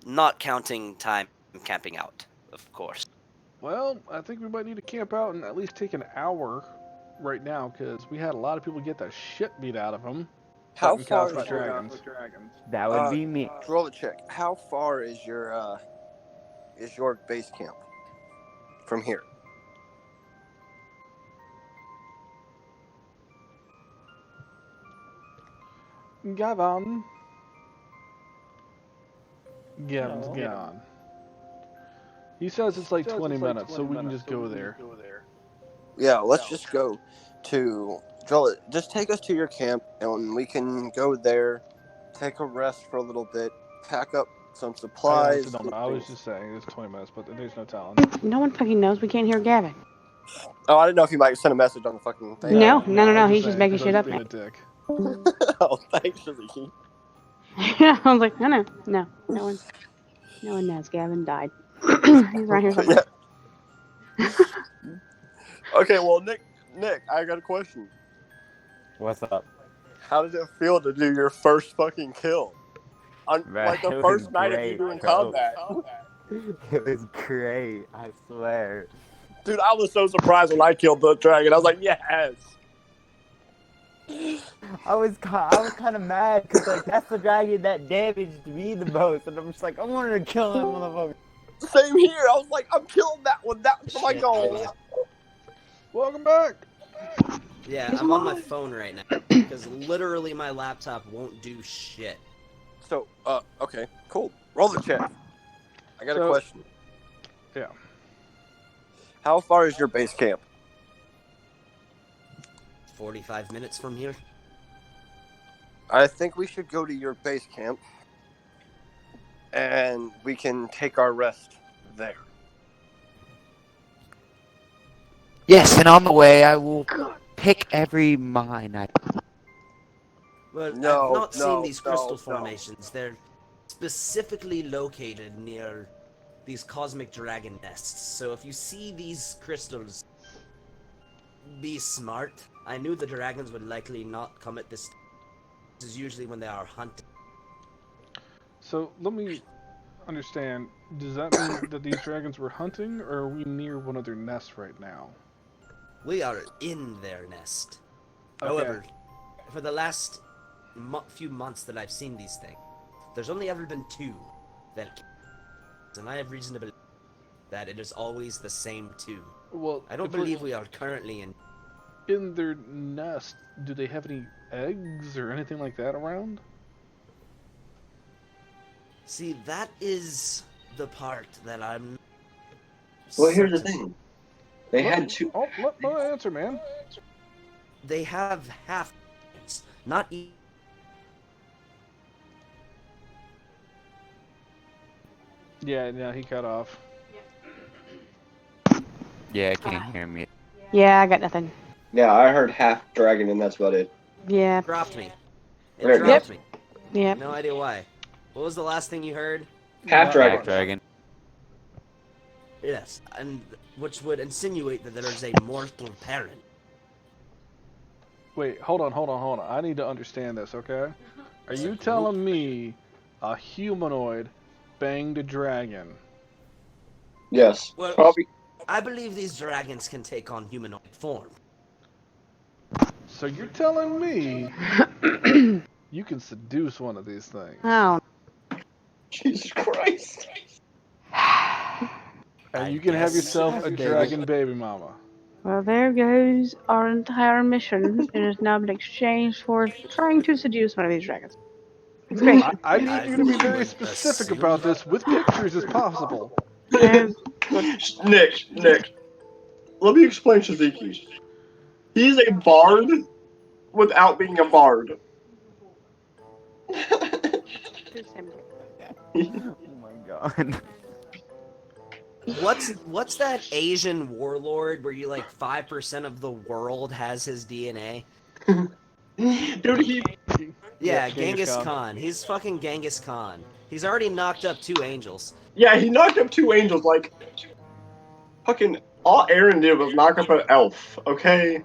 Not counting time camping out, of course. Well, I think we might need to camp out and at least take an hour right now, because we had a lot of people get the shit beat out of them. How fighting far Cosmic is your Dragons. That would be me. Drolicek, how far is your base camp from here? Gavin. Gavin's gone. He says it's like 20 minutes, so we can just go there. Yeah, let's just go to Drolicek. Just take us to your camp, and we can go there, take a rest for a little bit, pack up some supplies. I was just saying it's 20 minutes, but there's no telling. No one fucking knows. We can't hear Gavin. Oh, I didn't know if you might send a message on the fucking thing. No. He's just making shit up, man. Oh, thanks, Vicky. I was like, no one knows. Gavin died. He's right here somewhere. Okay, well, Nick, I got a question. What's up? How did it feel to do your first fucking kill? On Man, like the it was first night of you great, doing bro. combat. It was great, I swear. Dude, I was so surprised when I killed the dragon. I was like, yes. I was kind of mad because like that's the dragon that damaged me the most, and I'm just like I wanted to kill that motherfucker. Same here. I was like, I'm killing that one. That was my Shit, goal. Welcome back. Yeah, I'm on my phone right now because literally my laptop won't do shit. So, okay, cool. Roll the check. I got a So- question. Yeah. How far is your base camp? 45 minutes from here. I think we should go to your base camp, and we can take our rest there. Yes, and on the way I will pick every mine. Well, No, I've not seen no, these no, crystal no. formations. They're specifically located near these cosmic dragon nests. So if you see these crystals, be smart. I knew the dragons would likely not come at this. This is usually when they are hunting. So let me understand. Does that mean that these dragons were hunting, or are we near one of their nests right now? We are in their nest. Okay. However, for the last few months that I've seen these things, there's only ever been 2 that, and I have reason to believe that it is always the same 2. Well, I don't if we're believe we are currently in their nest. Do they have any eggs or anything like that around? See, that is the part that I'm. Well, here's the certain- thing. They had 2. Oh, let me answer, man. They have half, not. Yeah, he cut off. Yeah, can't hear me. Yeah, I got nothing. Yeah, I heard half dragon, and that's about it. Yeah. Dropped me. It There it dropped goes. me. Yep. No idea why. What was the last thing you heard? Half dragon. Black dragon. Yes, and which would insinuate that there is a mortal parent. Wait, hold on. I need to understand this, okay? Are you telling me a humanoid banged a dragon? Yes. Well, Probably. I believe these dragons can take on humanoid form. So you're telling me you can seduce one of these things? Oh. Jesus Christ. And you can have guess yourself so, a baby. dragon baby mama. Well, there goes our entire mission. It has now been exchanged for trying to seduce one of these dragons. It's great. I need you to be very specific about this with pictures as possible. Nick, let me explain Shiziki. He's a bard without being a bard. Oh my god. What's that Asian warlord where you like 5% of the world has his DNA? Dude, he. Yeah, Yeah, Genghis Khan. He's fucking Genghis Khan. He's already knocked up 2 angels. Yeah, he knocked up 2 angels. Like, fucking all Aaron did was knock up an elf. Okay.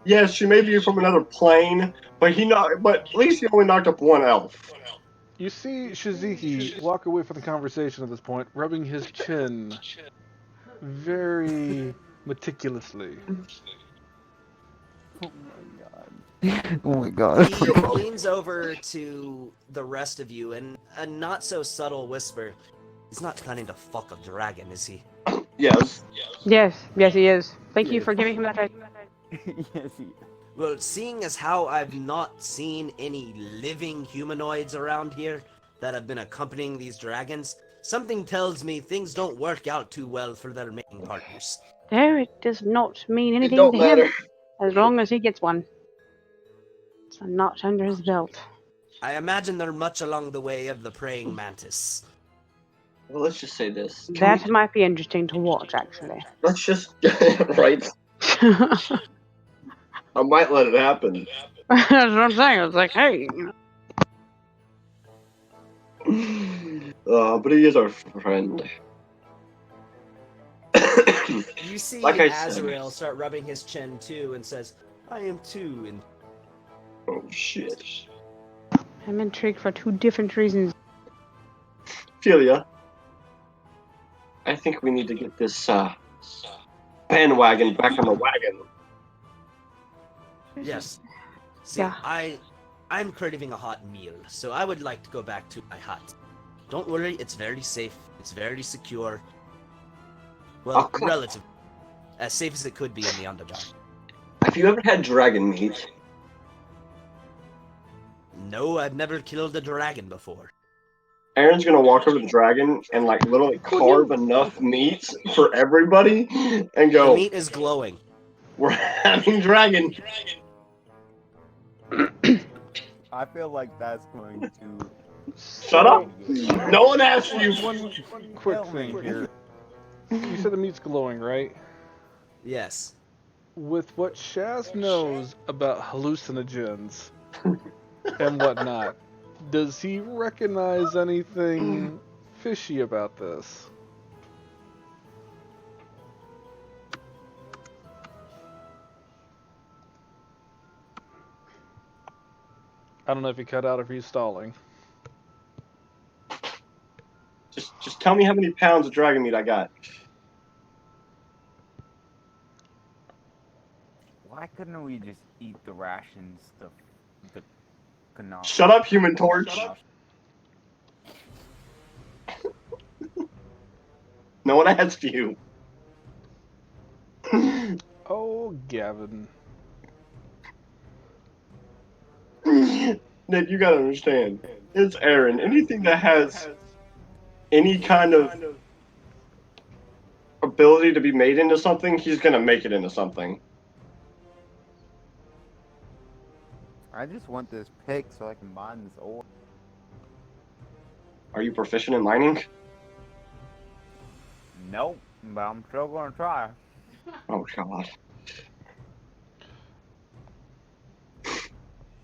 Yes, she may be from another plane, but at least he only knocked up 1 elf. You see Shiziki walk away from the conversation at this point, rubbing his chin very meticulously. Oh my god. Oh my god. He leans over to the rest of you and a not so subtle whisper. He's not planning to fuck a dragon, is he? Yes. Yes, he is. Thank you for giving him that. Yes, he... Well, seeing as how I've not seen any living humanoids around here that have been accompanying these dragons, something tells me things don't work out too well for their mating partners. No, it does not mean It anything don't to matter. him. As long as he gets one. It's a notch under his belt. I imagine they're much along the way of the praying mantis. Well, let's just say this. That might be interesting to watch, actually. Let's just right. I might let it happen. That's what I'm saying. I was like, hey. But he is our friend. You see Like I said. Azrael start rubbing his chin too and says, I am too. And Oh shit. I'm intrigued for 2 different reasons. Celia, I think we need to get this bandwagon back on the wagon. Yes. See, Yeah. I'm craving a hot meal, so I would like to go back to my hut. Don't worry, it's very safe. It's very secure. Well, Okay. relative. As safe as it could be in the Underdark. Have you ever had dragon meat? No, I've never killed a dragon before. Aaron's gonna walk over to the dragon and like literally carve enough meat for everybody and The go, meat is glowing. we're having dragon. I feel like that's going to. Shut up! No one asked you. One quick thing here. You said the meat's glowing, right? Yes. With what Shaz knows about hallucinogens and whatnot, does he recognize anything fishy about this? I don't know if he cut out or if he's stalling. Just tell me how many pounds of dragon meat I got. Why couldn't we just eat the rations? The canal. Shut up, Human Torch. No one asked you. Oh, Gavin. Nick, you gotta understand. It's Aaron. Anything that has any kind of ability to be made into something, he's gonna make it into something. I just want this pick so I can mine this ore. Are you proficient in mining? Nope, but I'm still gonna try. Oh god.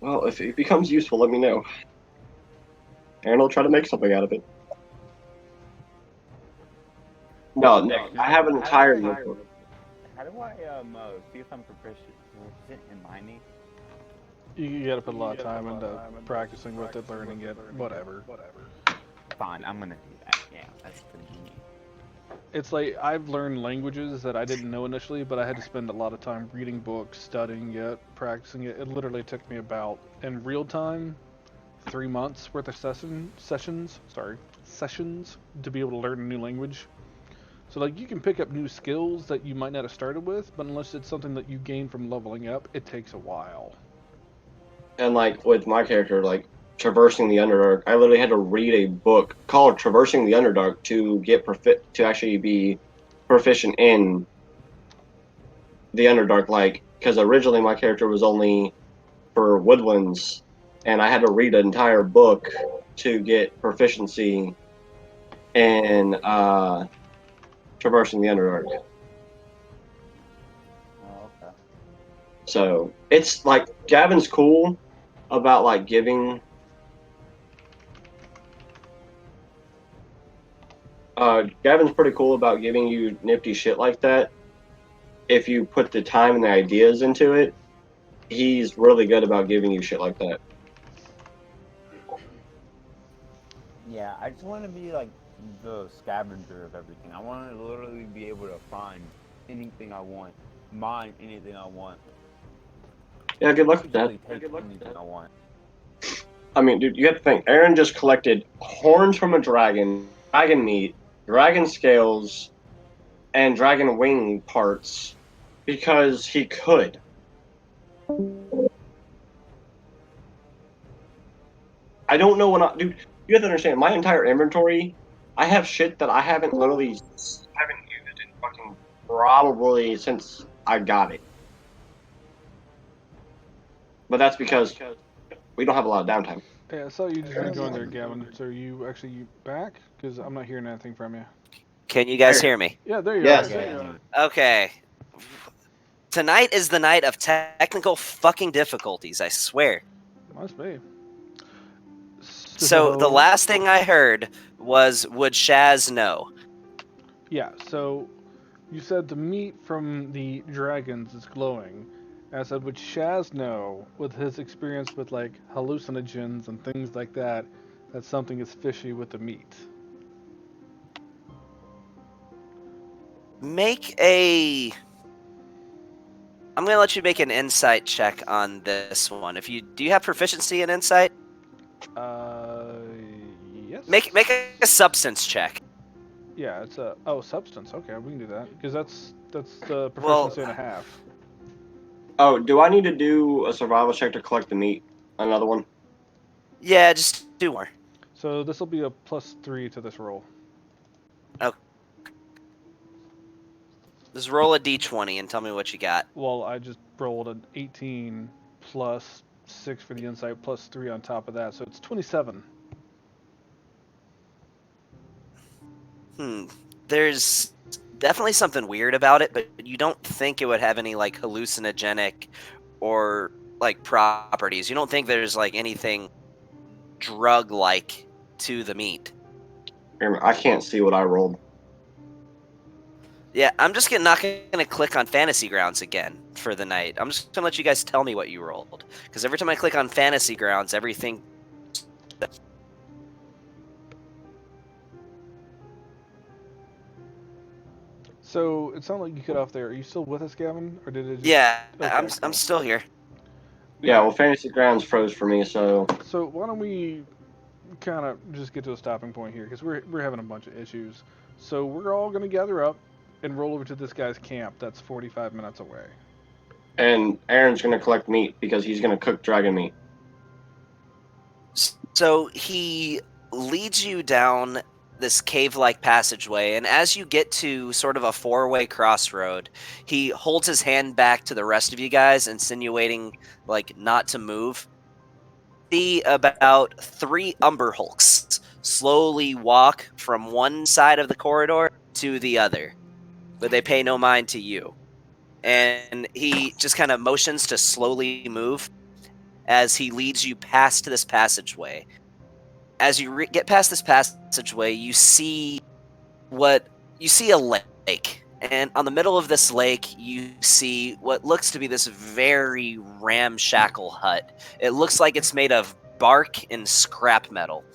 Well, if it becomes useful, let me know. Aaron will try to make something out of it. No, Nick, I have an entire notebook. How do I see if I'm proficient in mining? You gotta put a lot of time into practicing with it, learning it, whatever. Fine, I'm gonna do that. Yeah, that's convenient. It's like I've learned languages that I didn't know initially, but I had to spend a lot of time reading books, studying it, practicing it. It literally took me about, in real time, 3 months worth of sessions to be able to learn a new language. So like you can pick up new skills that you might not have started with, but unless it's something that you gain from leveling up, it takes a while. And like with my character, like traversing the Underdark, I literally had to read a book called Traversing the Underdark to get to actually be proficient in the Underdark. Like, because originally my character was only for Woodlands, and I had to read an entire book to get proficiency in Traversing the Underdark. Oh, okay. So it's like Gavin's cool about like giving. Gavin's pretty cool about giving you nifty shit like that. If you put the time and the ideas into it, he's really good about giving you shit like that. Yeah, I just want to be like the scavenger of everything. I want to literally be able to find anything I want, mine anything I want. Yeah, good luck with that. Take anything I want. I mean, dude, you have to think. Aaron just collected horns from a dragon, dragon meat, dragon scales, and dragon wing parts because he could. I don't know when dude, you have to understand, my entire inventory, I have shit that I haven't used in fucking probably since I got it. But that's because we don't have a lot of downtime. Yeah, I saw you just rejoined there, Gavin. So are you actually back? Because I'm not hearing anything from you. Can you guys hear me? Yeah, there you Yes. are. Okay. Tonight is the night of technical fucking difficulties, I swear. Must be. So the last thing I heard was, would Shaz know? Yeah, so you said the meat from the dragons is glowing. I said, would Shaz know, with his experience with like hallucinogens and things like that, that something is fishy with the meat? Make a. I'm gonna let you make an insight check on this one. If you do, you have proficiency in insight. Uh, yes. Make a substance check. Yeah, it's a substance. Okay, we can do that because that's Well, proficiency and a half. Oh, do I need to do a survival check to collect the meat? Another one? yeah, just do more. So this will be a +3 to this roll. Okay. Just roll a d20 and tell me what you got. Well, I just rolled an 18 plus 6 for the insight plus 3 on top of that, so it's 27. There's definitely something weird about it, but you don't think it would have any like hallucinogenic or like properties. You don't think there's like anything drug-like to the meat. I can't see what I rolled. Yeah, I'm just not gonna click on Fantasy Grounds again for the night. I'm just gonna let you guys tell me what you rolled, because every time I click on Fantasy Grounds, everything. So it sounded like you cut off there. Are you still with us, Gavin, or did it just? Yeah, Okay, I'm cool. still here. Yeah, well, Fantasy Grounds froze for me, so. So why don't we kind of just get to a stopping point here, because we're having a bunch of issues. So we're all gonna gather up and roll over to this guy's camp that's 45 minutes away. And Aaron's gonna collect meat because he's gonna cook dragon meat. So he leads you down this cave-like passageway, and as you get to sort of a four-way crossroad, he holds his hand back to the rest of you guys, insinuating like not to move. See about 3 Umber Hulks slowly walk from one side of the corridor to the other, but they pay no mind to you. And he just kind of motions to slowly move as he leads you past this passageway. As you get past this passageway, you see a lake. And on the middle of this lake, you see what looks to be this very ramshackle hut. It looks like it's made of bark and scrap metal.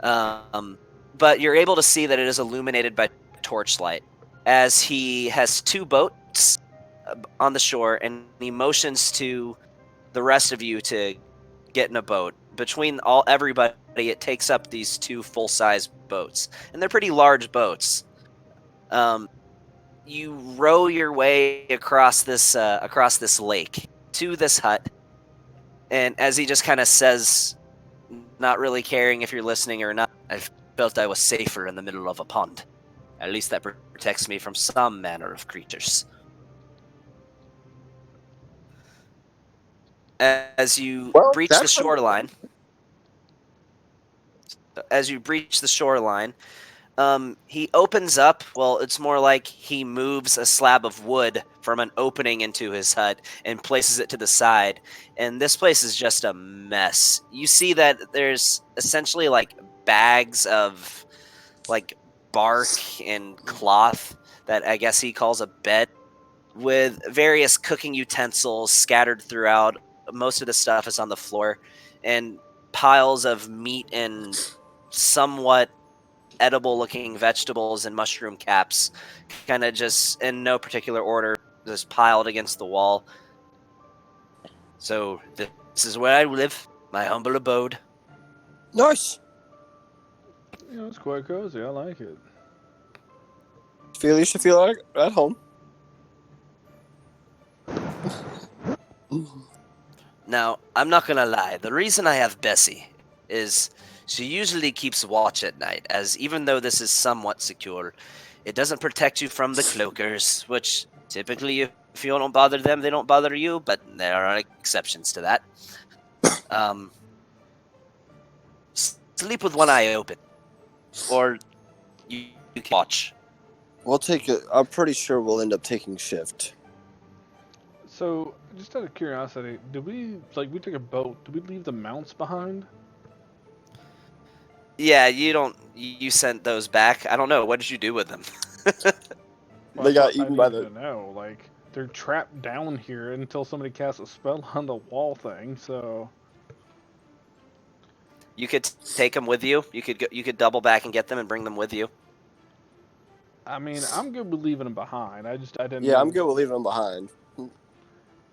But you're able to see that it is illuminated by torchlight, as he has 2 boats on the shore, and he motions to the rest of you to get in a boat. Between everybody, it takes up these 2 full-size boats, and they're pretty large boats. You row your way across this lake to this hut, and as he just kind of says, not really caring if you're listening or not, I felt I was safer in the middle of a pond. At least that protects me from some manner of creatures. As you breach the shoreline, he opens up. Well, it's more like he moves a slab of wood from an opening into his hut and places it to the side. And this place is just a mess. You see that there's essentially like bags of like bark and cloth that I guess he calls a bed, with various cooking utensils scattered throughout. Most of the stuff is on the floor, and piles of meat and somewhat edible looking vegetables and mushroom caps, kind of just in no particular order, just piled against the wall. So this is where I live, my humble abode. Nice. You know, it's quite cozy. I like it. You should feel like at home. Now, I'm not gonna lie, the reason I have Bessie is she usually keeps watch at night, as even though this is somewhat secure, it doesn't protect you from the cloakers, which typically if you don't bother them, they don't bother you, but there are exceptions to that. Sleep with one eye open, or you can watch. We'll take it. I'm pretty sure we'll end up taking shift. So, just out of curiosity, did we took a boat? Did we leave the mounts behind? Yeah, you sent those back. I don't know. What did you do with them? They got eaten by the. No, like they're trapped down here until somebody casts a spell on the wall thing. So You could take them with you. You could double back and get them and bring them with you. I mean, I'm good with leaving them behind. I didn't. Yeah, know. I'm good with leaving them behind.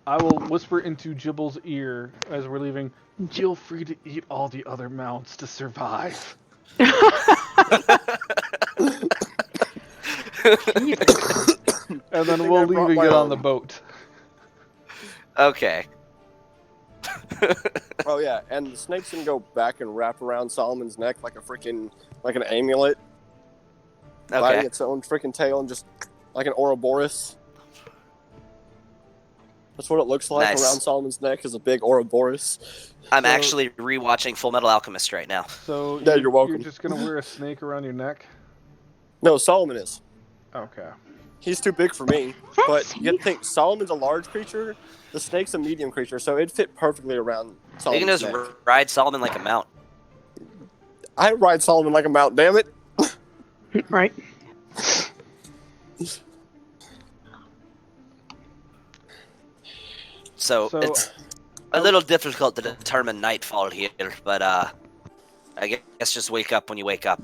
I will whisper into Jibble's ear as we're leaving. Feel free to eat all the other mounts to survive. And then we'll leave and get on the boat. Okay. Oh yeah, and the snake's gonna go back and wrap around Solomon's neck like an amulet, biting Okay. its own freaking tail and just like an Ouroboros. That's what it looks like Nice. around Solomon's neck, is a big Ouroboros. I'm So- actually rewatching Full Metal Alchemist right now. So Yeah, you're welcome. You're just gonna wear a snake around your neck? No, Solomon is. Okay. He's too big for me. But you think Solomon's a large creature, the snake's a medium creature, so it'd fit perfectly around You Solomon's can just neck. ride Solomon like a mount. I ride Solomon like a mount, damn it. Right. So it's a little difficult to determine nightfall here, but I guess just wake up when you wake up.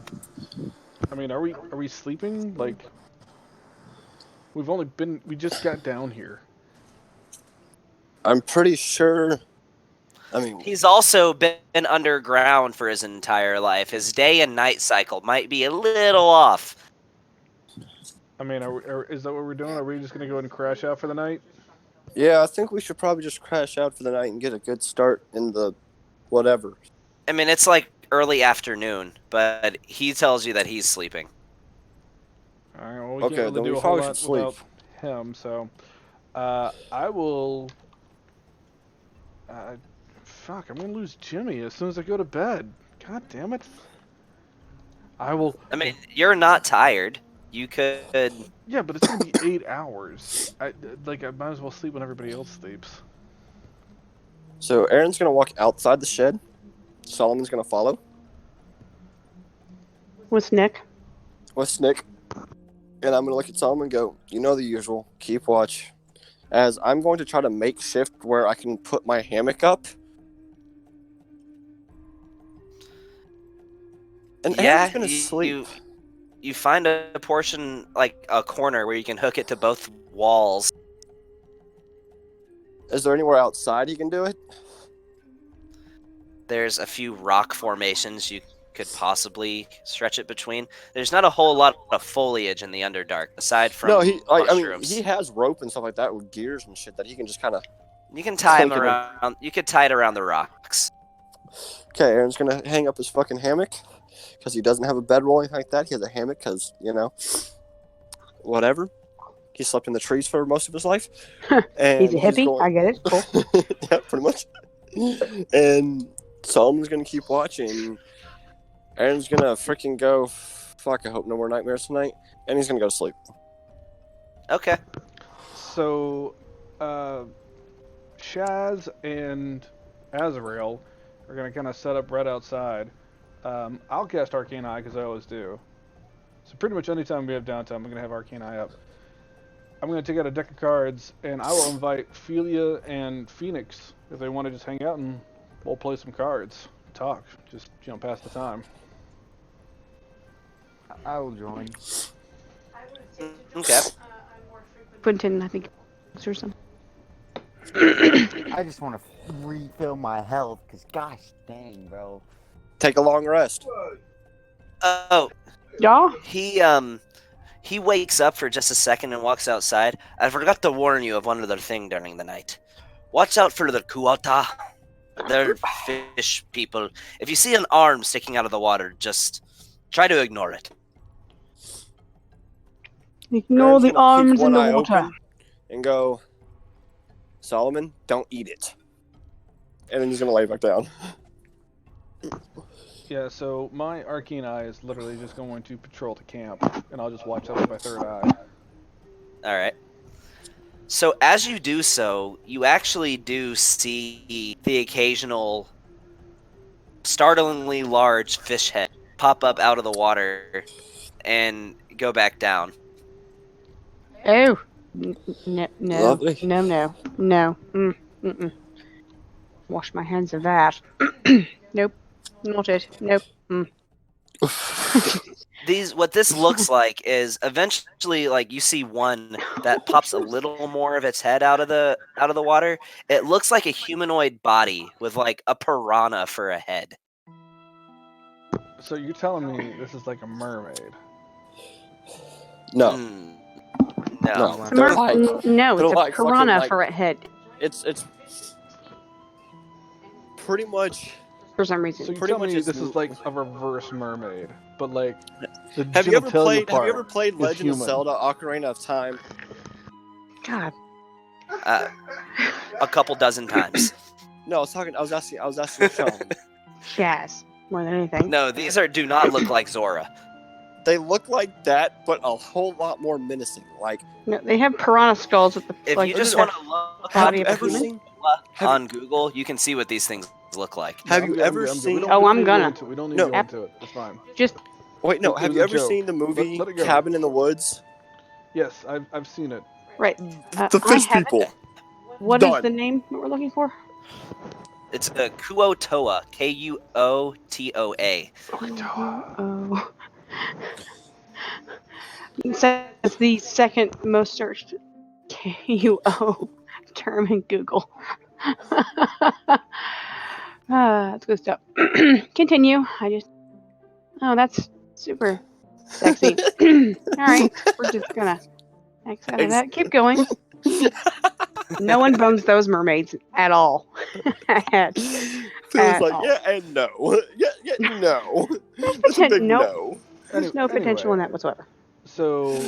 I mean, are we sleeping? Like, we just got down here. I'm pretty sure. I mean, He's also been underground for his entire life. His day and night cycle might be a little off. I mean, is that what we're doing? Are we just gonna go ahead and crash out for the night? yeah, I think we should probably just crash out for the night and get a good start in the whatever. I mean, it's like early afternoon, but he tells you that he's sleeping. All right. Well, we Okay, can't then really we do a whole probably lot should sleep. without him. So, I will. Fuck! I'm gonna lose Jimmy as soon as I go to bed. God damn it! I will. I mean, you're not tired. You could. Yeah, but it's gonna be 8 hours. I might as well sleep when everybody else sleeps. So Aaron's gonna walk outside the shed. Solomon's gonna follow With Nick. with Nick, and I'm gonna look at Solomon and go, "You know the usual. Keep watch." As I'm going to try to make shift where I can put my hammock up. And Yeah, Aaron's gonna sleep. you find a portion, like a corner, where you can hook it to both walls. Is there anywhere outside he can do it? There's a few rock formations you could possibly stretch it between. There's not a whole lot of foliage in the Underdark, aside from No, I mean, mushrooms. he has rope and stuff like that with gears and shit that he can just kind of. You can tie him clink it in. around. You could tie it around the rocks. Okay, Aaron's gonna hang up his fucking hammock because he doesn't have a bedroll or anything like that. He has a hammock because whatever. He slept in the trees for most of his life. And He's a hippie. I get it. Cool. Yeah, pretty much. And Solomon's gonna keep watching. Aaron's gonna freaking go. Fuck! I hope no more nightmares tonight. And he's gonna go to sleep. Okay. So, Shaz and Azrael are gonna kind of set up right outside. I'll cast Arcane Eye because I always do. So pretty much anytime we have downtime, I'm gonna have Arcane Eye up. I'm gonna take out a deck of cards and I will invite Felia and Phoenix if they want to just hang out and we'll play some cards, talk, just pass the time. I will join. Okay. Quentin, I think, or something. I just want to refill my health, because gosh dang, bro. Take a long rest. Oh. Yeah. He wakes up for just a second and walks outside. I forgot to warn you of one other thing during the night. Watch out for the kuata. They're fish people. If you see an arm sticking out of the water, just try to ignore it. Ignore Aaron's the gonna keep arms in one the eye water. open and go, Solomon, don't eat it. And then he's gonna lay back down. Yeah, so my Arcane Eye is literally just going to patrol the camp, and I'll just watch out with my third eye. Alright. So as you do so, you actually do see the occasional startlingly large fish head pop up out of the water and go back down. Oh. No, no, Lovely. no. Mm-mm. Wash my hands of that. Nope, not it. Nope. What this looks like is eventually, like, you see one that pops a little more of its head out of the water. It looks like a humanoid body with like a piranha for a head. So you're telling me this is like a mermaid? No. No. No. It's a They're like no, they're it's a like fucking, piranha like, for a head. It's pretty much. For some reason. So you Pretty tell much me it's this is like a reverse mermaid, but like the Have you ever genitalia played? Have you part ever played is Legend of human. Zelda: Ocarina of Time? God. A couple dozen times. No, I was asking Sean. Chaz, more than anything. No, these do not look like Zora. They look like that, but a whole lot more menacing. Like, No, they have piranha skulls at the If like you just the want to look body up of a human. on Google, you can see what these things look like. Have I'm you good, ever I'm good. seen? We don't, Oh, we don't I'm need to go gonna. into it. We don't need No. to go into it. It's fine. Just Wait, no. It Have was you a ever joke. seen the movie Let it go. Cabin in the Woods? Yes, I've seen it. right. The I fish haven't. people. What is Done. the name that we're looking for? It's a Kuotoa, Kuotoa. Oh. It's the second most searched KUO term in Google. That's good stuff. Continue. Oh, that's super sexy. All right, we're just gonna X out of that. Keep going. No one bones those mermaids at all. Feels like all. yeah and no. Yeah, no. There's That's a big nope. no. There's no potential in that whatsoever. So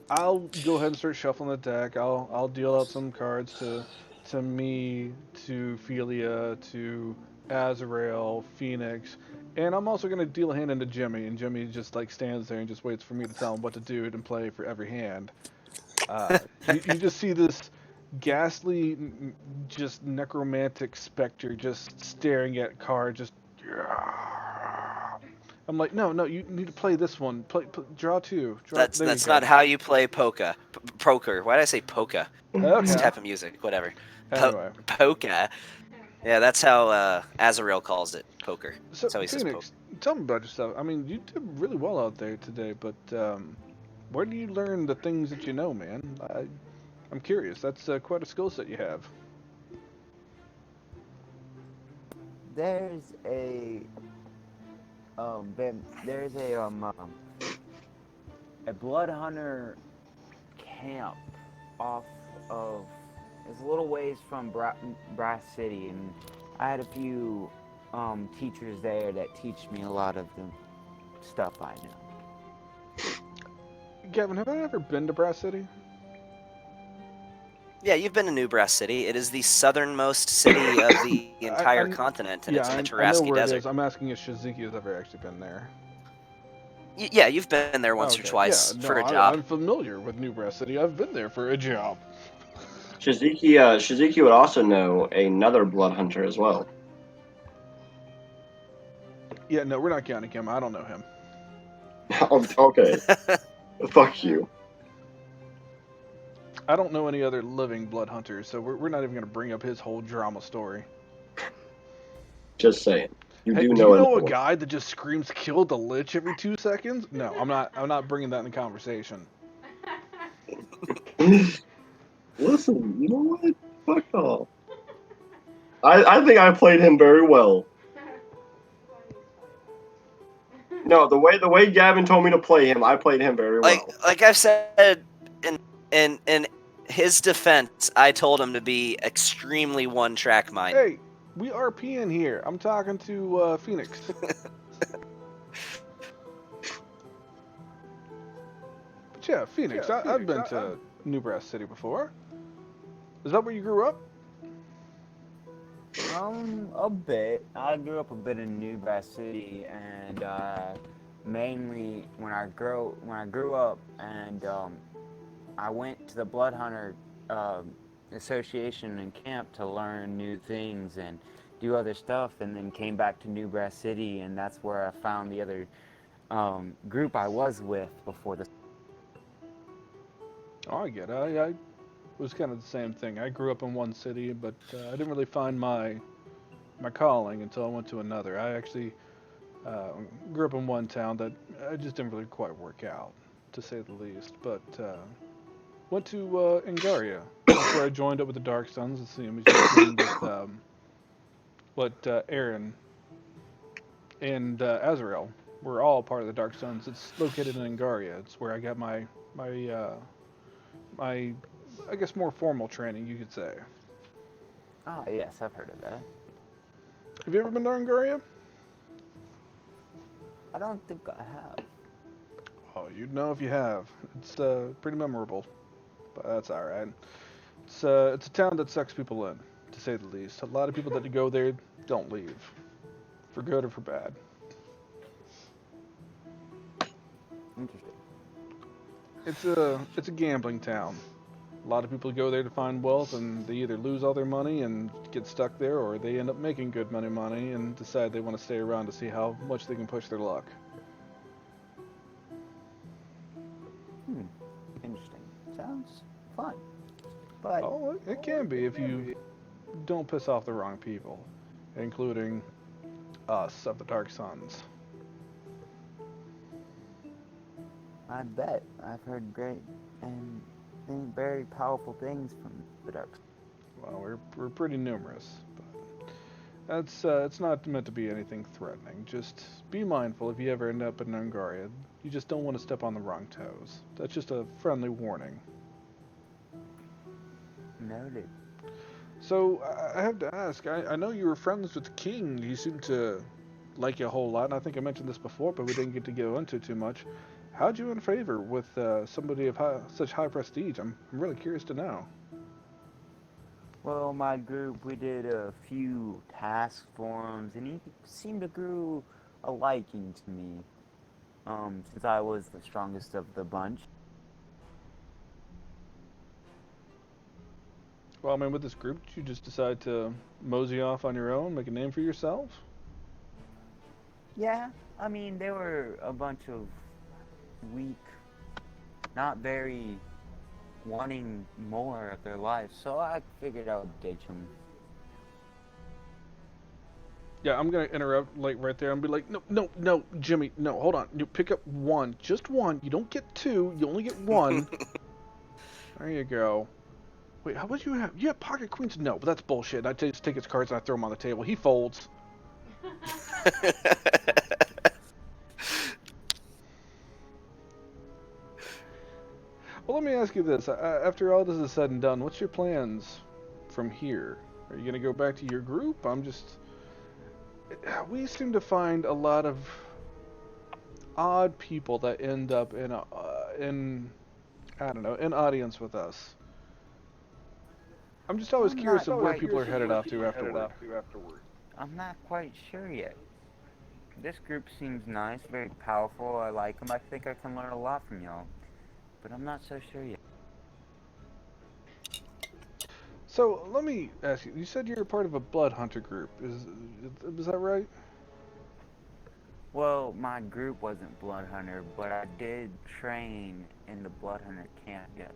I'll go ahead and start shuffling the deck. I'll deal out some cards to me, to Philia, to Azrael, Phoenix, and I'm also gonna deal a hand into Jimmy, and Jimmy just like stands there and just waits for me to tell him what to do and play for every hand. You just see this ghastly, just necromantic specter just staring at card, just. I'm like, no, you need to play this one. Draw two. That's not how you play poker. Poker. Why did I say polka? It's a type of music. Whatever. Anyway. Polka. Yeah, that's how Azrael calls it. Poker. So, That's how he says poker. Phoenix, tell me about yourself. I mean, you did really well out there today, but where do you learn the things that you know, man? I'm curious. That's quite a skill set you have. There's a there's a blood hunter camp off of, it's a little ways from Brass City, and I had a few teachers there that teach me a lot of the stuff I know. Gavin, have I ever been to Brass City? Yeah, you've been to New Brass City. It is the southernmost city of the entire continent, and it's in the I know Tarasque where it Desert. is. I'm asking if Shiziki has ever actually been there. Yeah, you've been there once or twice for a job. I'm familiar with New Brass City. I've been there for a job. Shiziki would also know another blood hunter as well. Yeah, no, we're not counting him. I don't know him. Okay. Fuck you. I don't know any other living blood hunters, so we're not even going to bring up his whole drama story. Just saying. You Hey, do do know you know a another one. guy that just screams "kill the lich" every 2 seconds? No, I'm not bringing that in the conversation. Listen, you know what? Fuck off. I think I played him very well. No, the way Gavin told me to play him, I played him very well. Like I've said, in his defense, I told him to be extremely one-track minded. Hey, we RP in here. I'm talking to Phoenix. But yeah, Phoenix. I've been to New Brass City before. Is that where you grew up? A bit. I grew up a bit in New Brass City, and mainly when I grew up, and I went to the Blood Hunter Association and camp to learn new things and do other stuff, and then came back to New Brass City, and that's where I found the other group I was with before the. Oh, I get it. I was kind of the same thing. I grew up in one city, but I didn't really find my calling until I went to another. I actually grew up in one town that I just didn't really quite work out, to say the least. But went to Angaria. That's where I joined up with the Dark Suns. The same as you've seen with what Aaron and Azrael. We're all part of the Dark Suns. It's located in Angaria. It's where I got my my I guess more formal training, you could say. Ah, yes, I've heard of that. Have you ever been to Angaria? I don't think I have. Oh, you'd know if you have. It's pretty memorable, but that's all right. It's a town that sucks people in, to say the least. A lot of people that go there don't leave, for good or for bad. Interesting. It's a gambling town. A lot of people go there to find wealth, and they either lose all their money and get stuck there, or they end up making good money and decide they want to stay around to see how much they can push their luck. Hmm. Interesting. Sounds fun. But Oh, it can be if you don't piss off the wrong people, including us of the Dark Suns. I bet I've heard great and very powerful things from the Dark. Well, we're pretty numerous, but that's it's not meant to be anything threatening. Just be mindful if you ever end up in Angaria. You just don't want to step on the wrong toes. That's just a friendly warning. Noted. So I have to ask. I know you were friends with the king. He seemed to like you a whole lot, and I think I mentioned this before, but we didn't get to go into too much. How'd you in favor with somebody of such high prestige? I'm really curious to know. Well, my group, we did a few task forms, and he seemed to grew a liking to me. Since I was the strongest of the bunch. Well, I mean, with this group, did you just decide to mosey off on your own, make a name for yourself? Yeah, I mean, they were a bunch of weak, not very wanting more of their lives, so I figured I would ditch them. Yeah, I'm gonna interrupt like right there and be like, no, Jimmy, no, hold on. You pick up one, just one. You don't get two. You only get one. There you go. Wait, how much you have? You have pocket queens? No, but that's bullshit. I just take his cards and I throw them on the table. He folds. Well, let me ask you this. After all this is said and done, what's your plans from here? Are you gonna go back to your group? We seem to find a lot of odd people that end up in I don't know, in audience with us. I'm just always curious of where people are headed off to afterward. I'm not quite sure yet. This group seems nice, very powerful. I like them. I think I can learn a lot from y'all, but I'm not so sure yet. So let me ask you. You said you're a part of a blood hunter group. Is that right? Well, my group wasn't Blood Hunter, but I did train in the Blood Hunter camp, yes.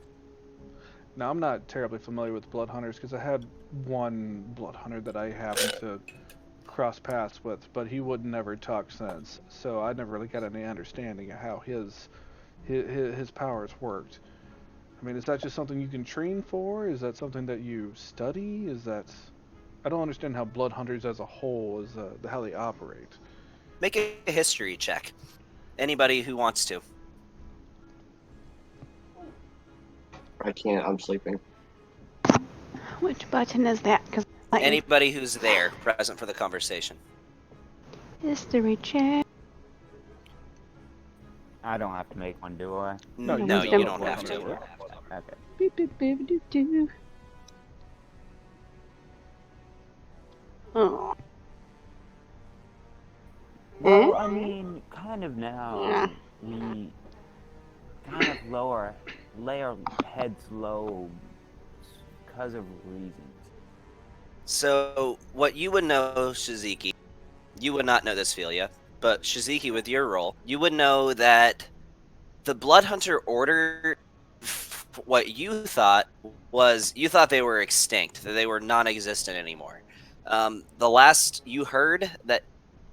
Now I'm not terribly familiar with blood hunters because I had one blood hunter that I happened to cross paths with, but he would never talk sense. So I never really got any understanding of how his powers worked. I mean, is that just something you can train for? Is that something that you study? I don't understand how blood hunters as a whole is how they operate. Make a history check. Anybody who wants to. I can't. I'm sleeping. Which button is that? Because Anybody who's there, present for the conversation. history check. I don't have to make one, do I? No, No, you you don't have to. Okay. Beep, beep, beep, doo, doo. Oh. Well, I mean, kind of now. Yeah. We kind of lay our heads low because of reasons. So, what you would know, Shiziki, you would not know this, Philia, but Shiziki, with your role, you would know that the Blood Hunter Order what you thought was you thought they were extinct, that they were non-existent anymore. The last you heard that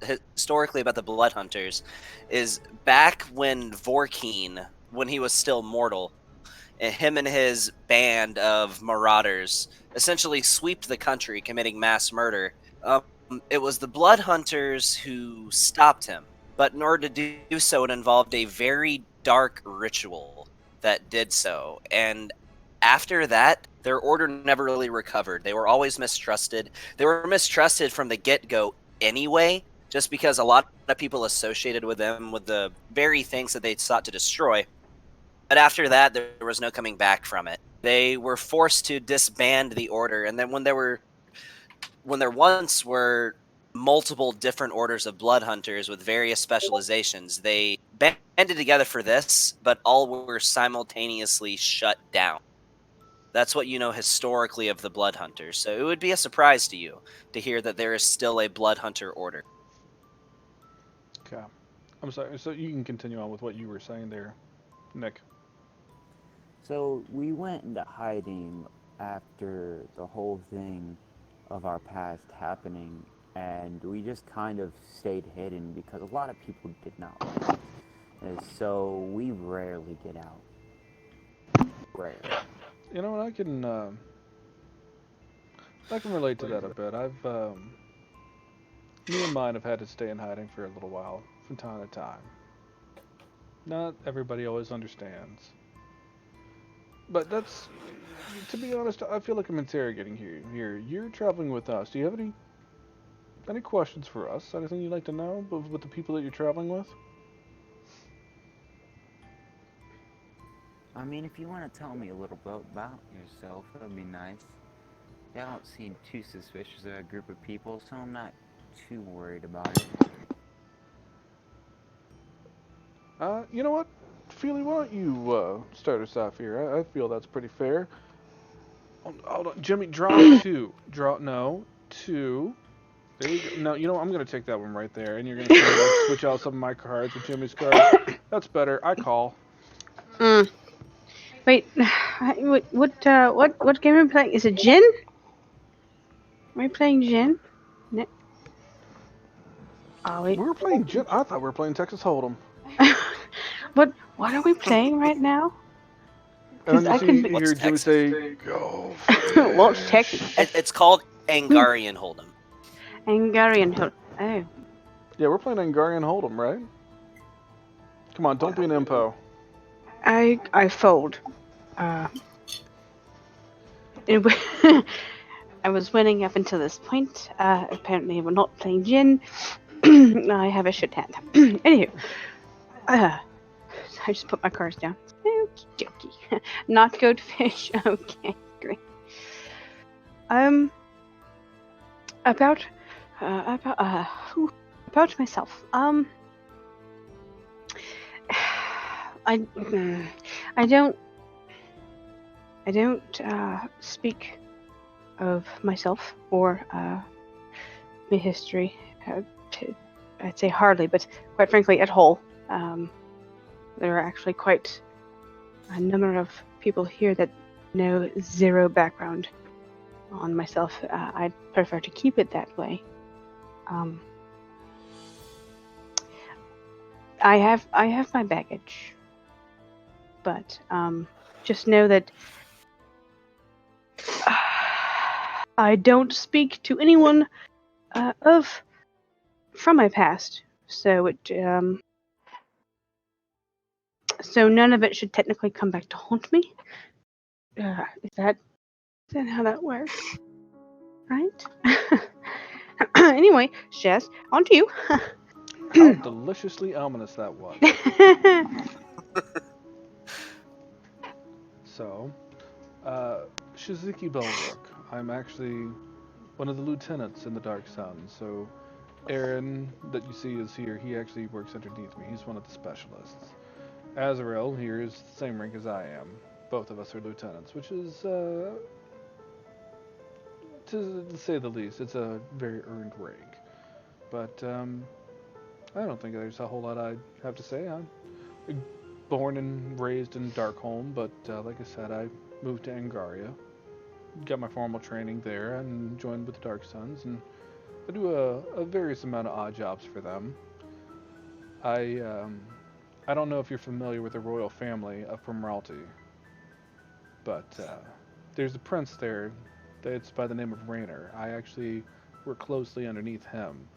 historically about the Blood Hunters is back when Vorkeen, when he was still mortal, and him and his band of marauders essentially swept the country, committing mass murder. Um, it was the Blood Hunters who stopped him, but in order to do so, it involved a very dark ritual that did so. And after that, their order never really recovered. They were always mistrusted. They were mistrusted from the get go anyway, just because a lot of people associated with them with the very things that they sought to destroy. But after that, there was no coming back from it. They were forced to disband the order, and then when there once were multiple different orders of blood hunters with various specializations, they banded together for this, but all were simultaneously shut down. That's what you know historically of the blood hunters. So it would be a surprise to you to hear that there is still a blood hunter order. Okay. I'm sorry. So you can continue on with what you were saying there, Nick. So we went into hiding after the whole thing of our past happening, and we just kind of stayed hidden because a lot of people did not like it. And so we rarely get out. Rarely. You know what? I can relate to that a bit. Me and mine have had to stay in hiding for a little while from time to time. Not everybody always understands. But that's, to be honest, I feel like I'm interrogating you here. You're traveling with us. Do you have any questions for us? Anything you'd like to know with the people that you're traveling with? I mean, if you want to tell me a little bit about yourself, that would be nice. Y'all don't seem too suspicious of a group of people, so I'm not too worried about it. You know what? Feely, why don't you start us off here? I feel that's pretty fair. Hold on. Jimmy, draw two. Draw, no, two. There you go. No, you know what? I'm going to take that one right there, and you're going to kind of like switch out some of my cards with Jimmy's cards. That's better. I call. Wait, what game are we playing? Is it Jin? Are we playing Jin? No. Oh wait. We were playing Jim. I thought we were playing Texas Hold'em. What are we playing right now? And then you What's hear Jimmy Texas? say, "Go." Well, Texas. It's called Angarian Hold'em. Angarian Hold'em. Oh. Yeah, we're playing Angarian Hold'em, right? Come on, don't be an impo. I fold. Anyway, I was winning up until this point. Apparently, we're not playing Jin. I have a shit hand. Anywho, I just put my cards down. Okie dokie. Not good fish. Okay, great. About myself. I don't speak of myself or my history. I'd say hardly, but quite frankly, at whole. There are actually quite a number of people here that know zero background on myself. I'd prefer to keep it that way. I have my baggage, but just know that I don't speak to anyone from my past, so so none of it should technically come back to haunt me. Is that how that works? Right? Anyway, Jess, on to you. How deliciously ominous that was. So, Shizuki Belrook. I'm actually one of the lieutenants in the Dark Sun. So, Aaron, that you see is here. He actually works underneath me. He's one of the specialists. Azrael here is the same rank as I am. Both of us are lieutenants, which is, to say the least, it's a very earned rank. But I don't think there's a whole lot I have to say. born and raised in Darkholm, but like I said, I moved to Angaria, got my formal training there, and joined with the Dark Suns, and I do a various amount of odd jobs for them. I I don't know if you're familiar with the royal family of Primralty, but there's a prince there that's by the name of Raynor. I actually work closely underneath him.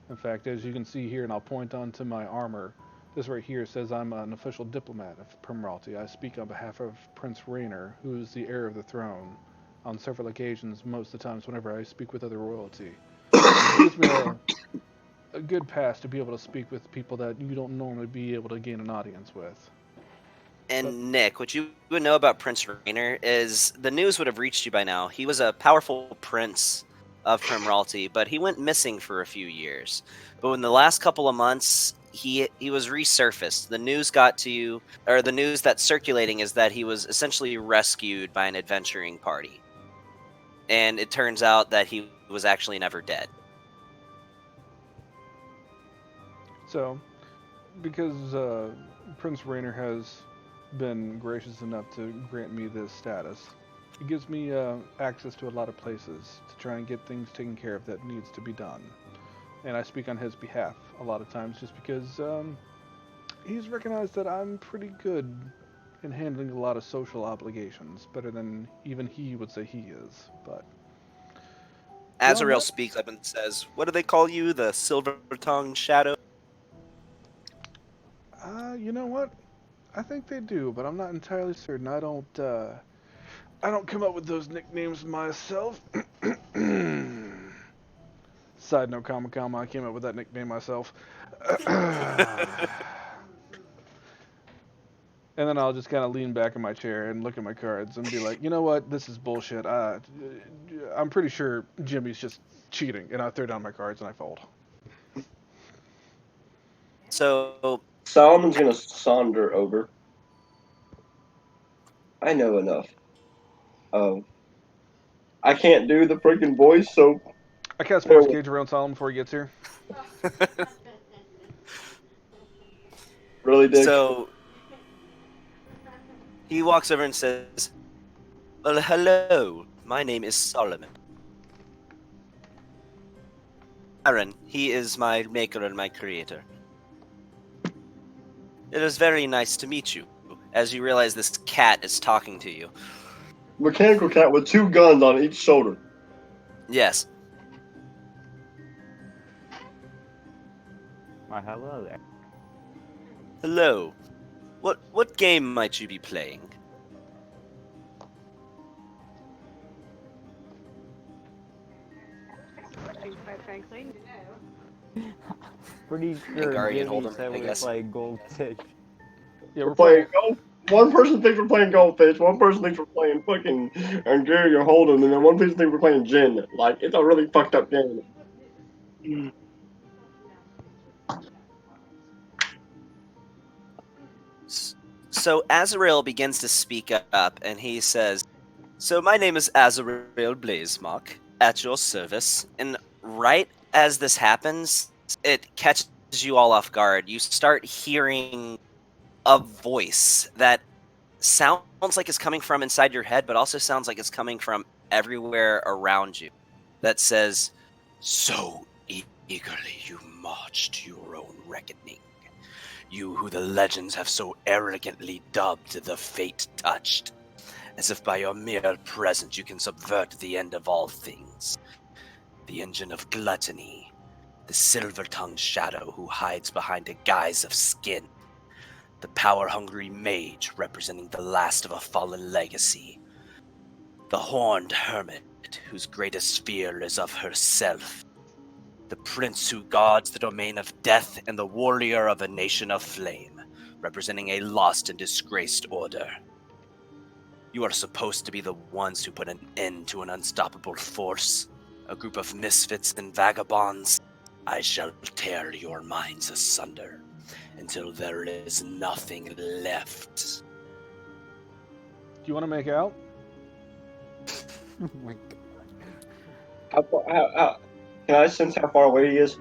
In fact, as you can see here, and I'll point onto my armor, this right here says I'm an official diplomat of Primralty. I speak on behalf of Prince Raynor, who is the heir of the throne, on several occasions, most of the times whenever I speak with other royalty. It gives me a good pass to be able to speak with people that you don't normally be able to gain an audience with. And Nick, what you would know about Prince Raynor is the news would have reached you by now. He was a powerful prince of Primralty, but he went missing for a few years. But in the last couple of months, he was resurfaced. The news got to you, or the news that's circulating is that he was essentially rescued by an adventuring party. And it turns out that he was actually never dead. So, because Prince Raynor has been gracious enough to grant me this status, it gives me access to a lot of places to try and get things taken care of that needs to be done. And I speak on his behalf a lot of times just because he's recognized that I'm pretty good in handling a lot of social obligations, better than even he would say he is. But Azrael speaks up and says, "What do they call you? The Silver-Tongued Shadow?" You know what? I think they do, but I'm not entirely certain. I don't come up with those nicknames myself. Side note, Comma, I came up with that nickname myself. And then I'll just kind of lean back in my chair and look at my cards and be like, you know what? This is bullshit. I'm pretty sure Jimmy's just cheating. And I throw down my cards and I fold. So Solomon's gonna saunter over. I know enough. I can't do the freaking voice, so I cast Force Gauge around Solomon before he gets here. Really, Dick? So he walks over and says, "Well, hello. My name is Solomon. Aaron, he is my maker and my creator. It is very nice to meet you." As you realize this cat is talking to you. Mechanical cat with 2 guns on each shoulder. Yes. Why, hello there. Hello. What game might you be playing? Quite frankly. Pretty sure Guardian Jimmy Hold'em, said I we guess. play Goldfish. Yeah, we're playing golf. One person thinks we're playing Goldfish, one person thinks we're playing fucking Hungarian Hold'em, and then one person thinks we're playing Gin. Like, it's a really fucked up game. So Azrael begins to speak up, and he says, "So my name is Azrael Blazemock, at your service." And right as this happens, it catches you all off guard. You start hearing a voice that sounds like it's coming from inside your head, but also sounds like it's coming from everywhere around you. That says, "So eagerly you march to your own reckoning. You who the legends have so arrogantly dubbed the Fate Touched, as if by your mere presence you can subvert the end of all things. The engine of gluttony, the silver-tongued shadow who hides behind a guise of skin, the power-hungry mage representing the last of a fallen legacy, the horned hermit whose greatest fear is of herself, the prince who guards the domain of death, and the warrior of a nation of flame, representing a lost and disgraced order. You are supposed to be the ones who put an end to an unstoppable force, a group of misfits and vagabonds. I shall tear your minds asunder until there is nothing left." Do you want to make out? Oh my god. How, can I sense how far away he is?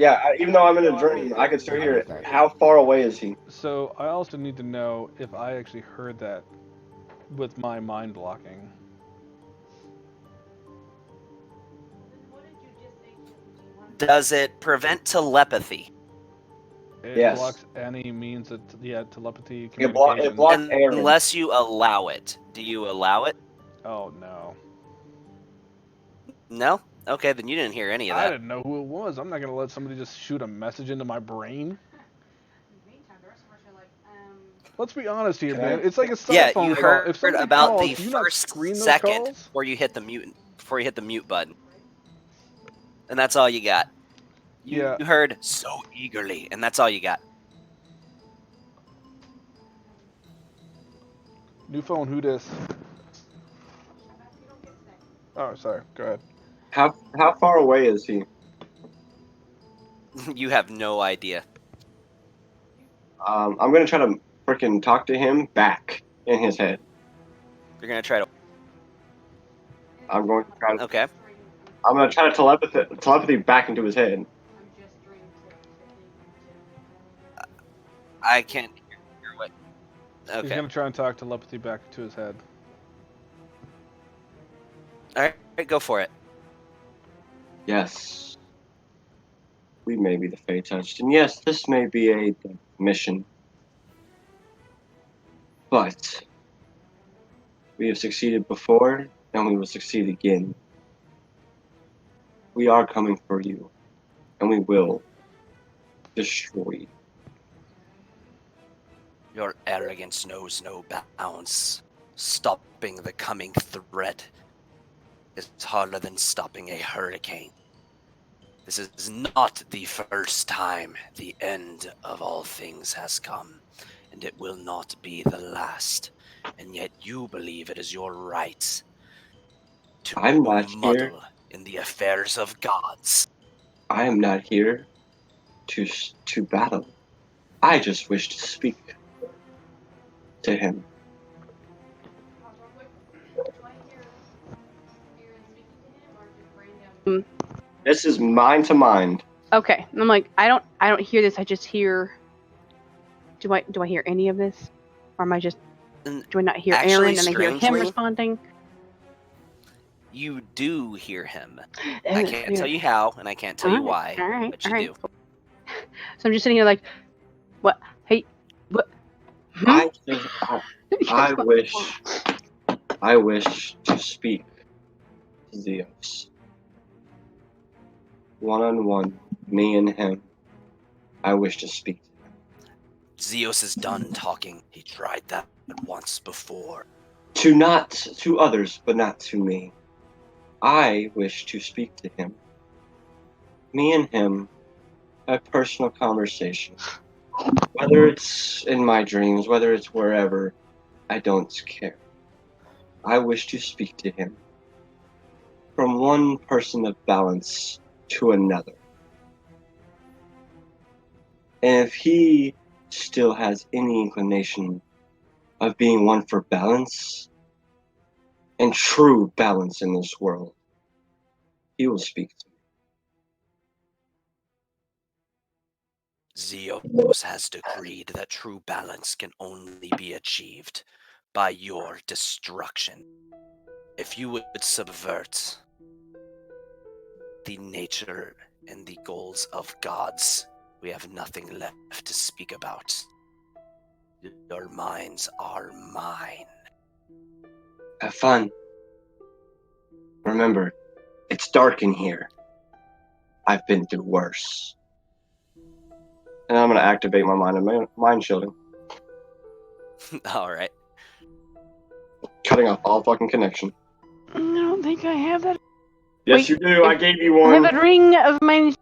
Yeah, even though I'm in a dream, I can still hear it. How far away is he? So I also need to know if I actually heard that with my mind blocking. Does it prevent telepathy? It Yes. blocks any means of telepathy It communication. blocked Aaron. Unless you allow it. Do you allow it? Oh no. No? Okay, then you didn't hear any of I that. didn't know who it was. I'm not gonna let somebody just shoot a message into my brain. Let's be honest here, man. It's like a cell Yeah, phone you call. heard If somebody about calls, the do you not first screen those second calls? before you hit the mute button. And that's all you got. You Yeah. heard so eagerly, and that's all you got. New phone, who dis? Oh, sorry. Go ahead. How far away is he? You have no idea. I'm gonna try to freaking talk to him back in his head. You're gonna try to. I'm going to try to. Okay. I'm gonna try to telepathy back into his head. I can't hear what. He's Okay. gonna try and talk telepathy back to his head. All right, go for it. Yes. We may be the Fate touched, and yes, this may be a mission. But we have succeeded before, and we will succeed again. We are coming for you, and we will destroy you. Your arrogance knows no bounds. Stopping the coming threat is harder than stopping a hurricane. This is not the first time the end of all things has come, and it will not be the last. And yet you believe it is your right to I'm not here. muddle in the affairs of gods. I am not here to battle. I just wish to speak to him. This is mind to mind. Okay, I'm like, I don't hear this. I just hear. Do I hear any of this, or am I just? Do I not hear Actually, Aaron and I hear him strangely, responding? You do hear him. Oh, I that's can't weird. tell you how, and I can't tell you why, All right, but you all right. do. So I'm just sitting here like, what? Hey, what? I wish to speak to Zeus. One-on-one, me and him. I wish to speak to him. Zeus is done talking. He tried that once before. To others, but not to me. I wish to speak to him. Me and him, a personal conversation. Whether it's in my dreams, whether it's wherever, I don't care. I wish to speak to him. From one person of balance to another. And if he still has any inclination of being one for balance, and true balance in this world, he will speak to me. Zeus has decreed that true balance can only be achieved by your destruction. If you would subvert the nature and the goals of gods, we have nothing left to speak about. Your minds are mine. Have fun. Remember, it's dark in here. I've been through worse. And I'm going to activate my mind shielding. All right. Cutting off all fucking connection. I don't think I have that. Yes, Wait, you do. I gave you I one. have a ring of mine.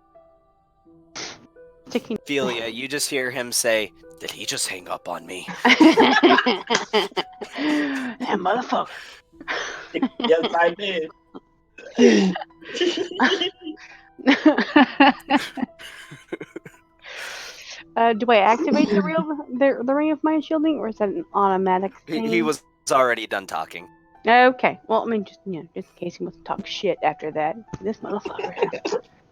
Ophelia, you just hear him say, "Did he just hang up on me?" That motherfucker. Yes, I did. Do I activate the ring of mind shielding, or is that an automatic thing? He was already done talking. Okay. Well, I mean, just in case he wants to talk shit after that. This motherfucker.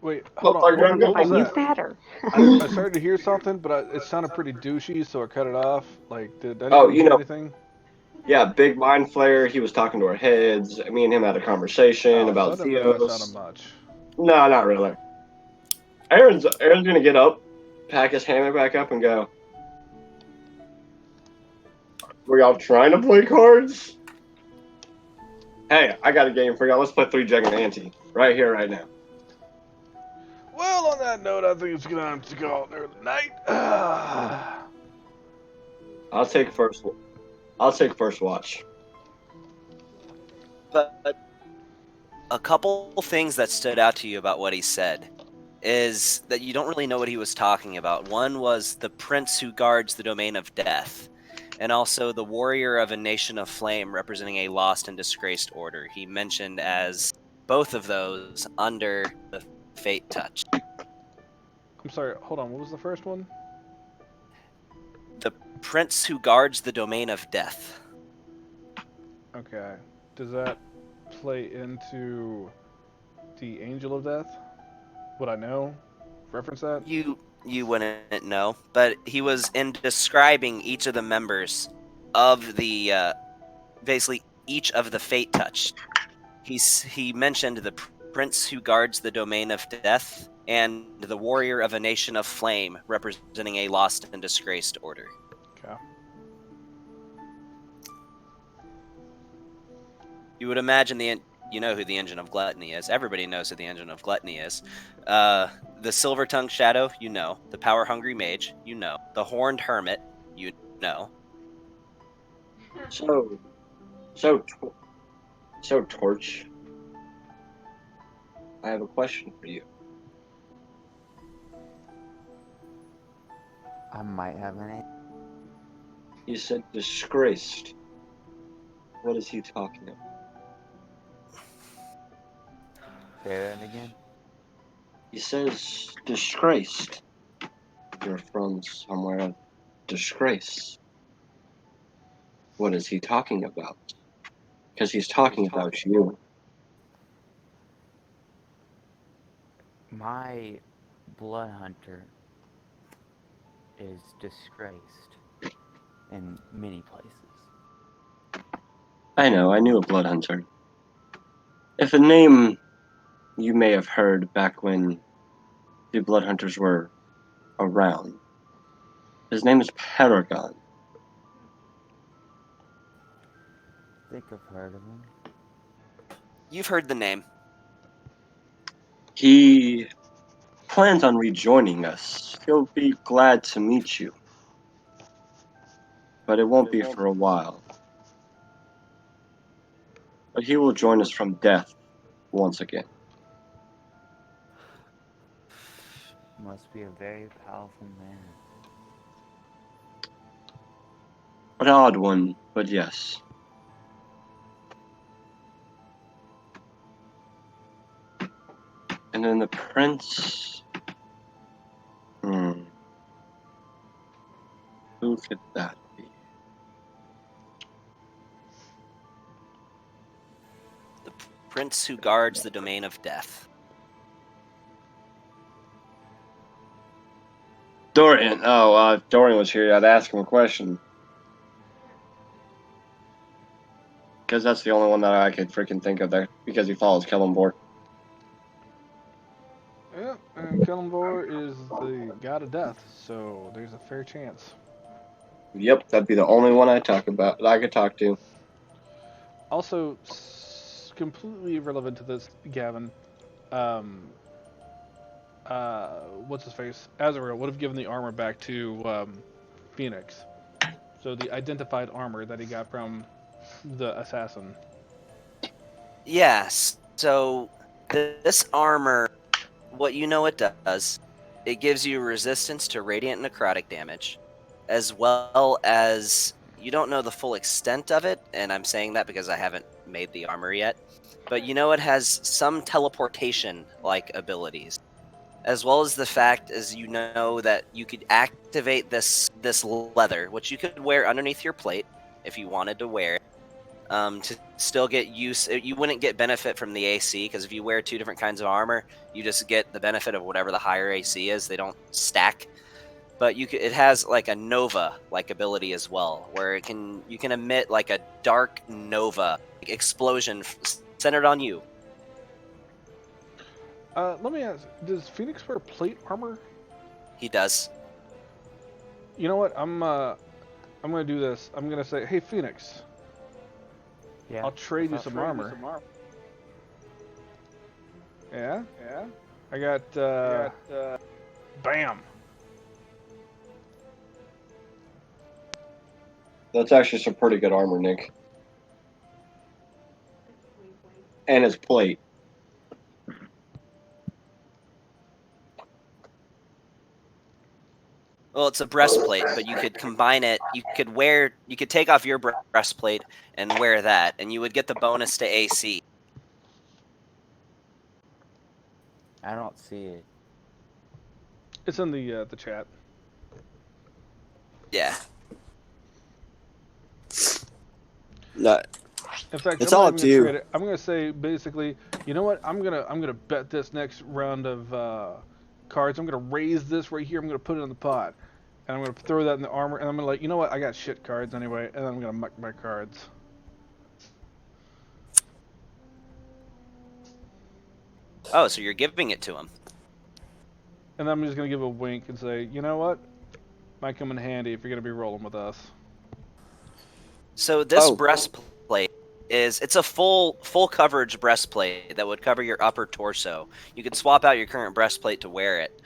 Wait, hold on. Like, What Are was you that? fatter? I started to hear something, but it sounded pretty douchey, so I cut it off. Like, did oh, anybody hear anything? yeah, big mind flare. He was talking to our heads. Me and him had a conversation Oh, so I about didn't really miss out on Theos. much. No, not really. Aaron's gonna get up, pack his hammock back up, and go. Were y'all trying to play cards? Hey, I got a game for y'all. Let's play 3 Jug and Ante right here, right now. Well, on that note, I think it's gonna have to go out there the night. I'll take first. I'll take first watch. But a couple things that stood out to you about what he said is that you don't really know what he was talking about. One was the prince who guards the domain of death, and also the warrior of a nation of flame representing a lost and disgraced order. He mentioned as both of those under the fate touch. I'm sorry, hold on, what was the first one? The prince who guards the domain of death. Okay. Does that play into the Angel of Death? Would I know? Reference that? You wouldn't know, but he was in describing each of the members of the basically each of the fate touch. He mentioned the prince who guards the domain of death and the warrior of a nation of flame representing a lost and disgraced order. Okay. You would imagine you know who the Engine of Gluttony is. Everybody knows who the Engine of Gluttony is. The Silver-Tongued Shadow, you know. The Power-Hungry Mage, you know. The Horned Hermit, you know. So Torch. I have a question for you. I might have an answer. You said disgraced. What is he talking about? Say that again. He says disgraced. You're from somewhere of disgrace. What is he talking about? Because he's talking about you. My blood hunter is disgraced in many places. I know, I knew a blood hunter. If a name you may have heard back when the blood hunters were around. His name is Paragon. I think I've heard of him. You've heard the name. He plans on rejoining us. He'll be glad to meet you. But it won't be for a while. But he will join us from death once again. Must be a very powerful man. An odd one, but yes. And then the prince... Who could that be? The prince who guards the domain of death. Dorian. Oh, if Dorian was here, I'd ask him a question. Because that's the only one that I could freaking think of there. Because he follows Kellenborg. Yeah, and Kellenvor is the god of death, so there's a fair chance. Yep, that'd be the only one I talk about that I could talk to. Also, completely irrelevant to this, Gavin. What's his face? Azrael would have given the armor back to Phoenix. So the identified armor that he got from the assassin. Yes. So this armor, what you know it does, it gives you resistance to radiant necrotic damage, as well as you don't know the full extent of it, and I'm saying that because I haven't made the armor yet, but you know it has some teleportation-like abilities, as well as the fact as you know that you could activate this leather, which you could wear underneath your plate if you wanted to wear it. to still get use. You wouldn't get benefit from the AC because if you wear 2 different kinds of armor, you just get the benefit of whatever the higher AC is. They don't stack. But it has like a nova like ability as well, where you can emit like a dark nova explosion centered on you. Let me ask: does Phoenix wear plate armor? He does. You know what? I'm gonna do this. I'm gonna say, hey Phoenix, Yeah. I'll trade you some armor. Yeah. I got bam. That's actually some pretty good armor, Nick. And his plate. Well, it's a breastplate, but you could combine it. You could take off your breastplate and wear that, and you would get the bonus to AC. I don't see it. It's in the chat. Yeah. No. In fact, It's I'm all not up even to gonna you. trade it. I'm gonna say basically, you know what? I'm gonna bet this next round of cards. I'm gonna raise this right here. I'm gonna put it in the pot, and I'm gonna throw that in the armor. And I'm gonna like, you know what? I got shit cards anyway, and I'm gonna muck my cards. Oh, so you're giving it to him. And I'm just gonna give a wink and say, you know what? Might come in handy if you're gonna be rolling with us. So this breastplate it's a full coverage breastplate that would cover your upper torso. You could swap out your current breastplate to wear it.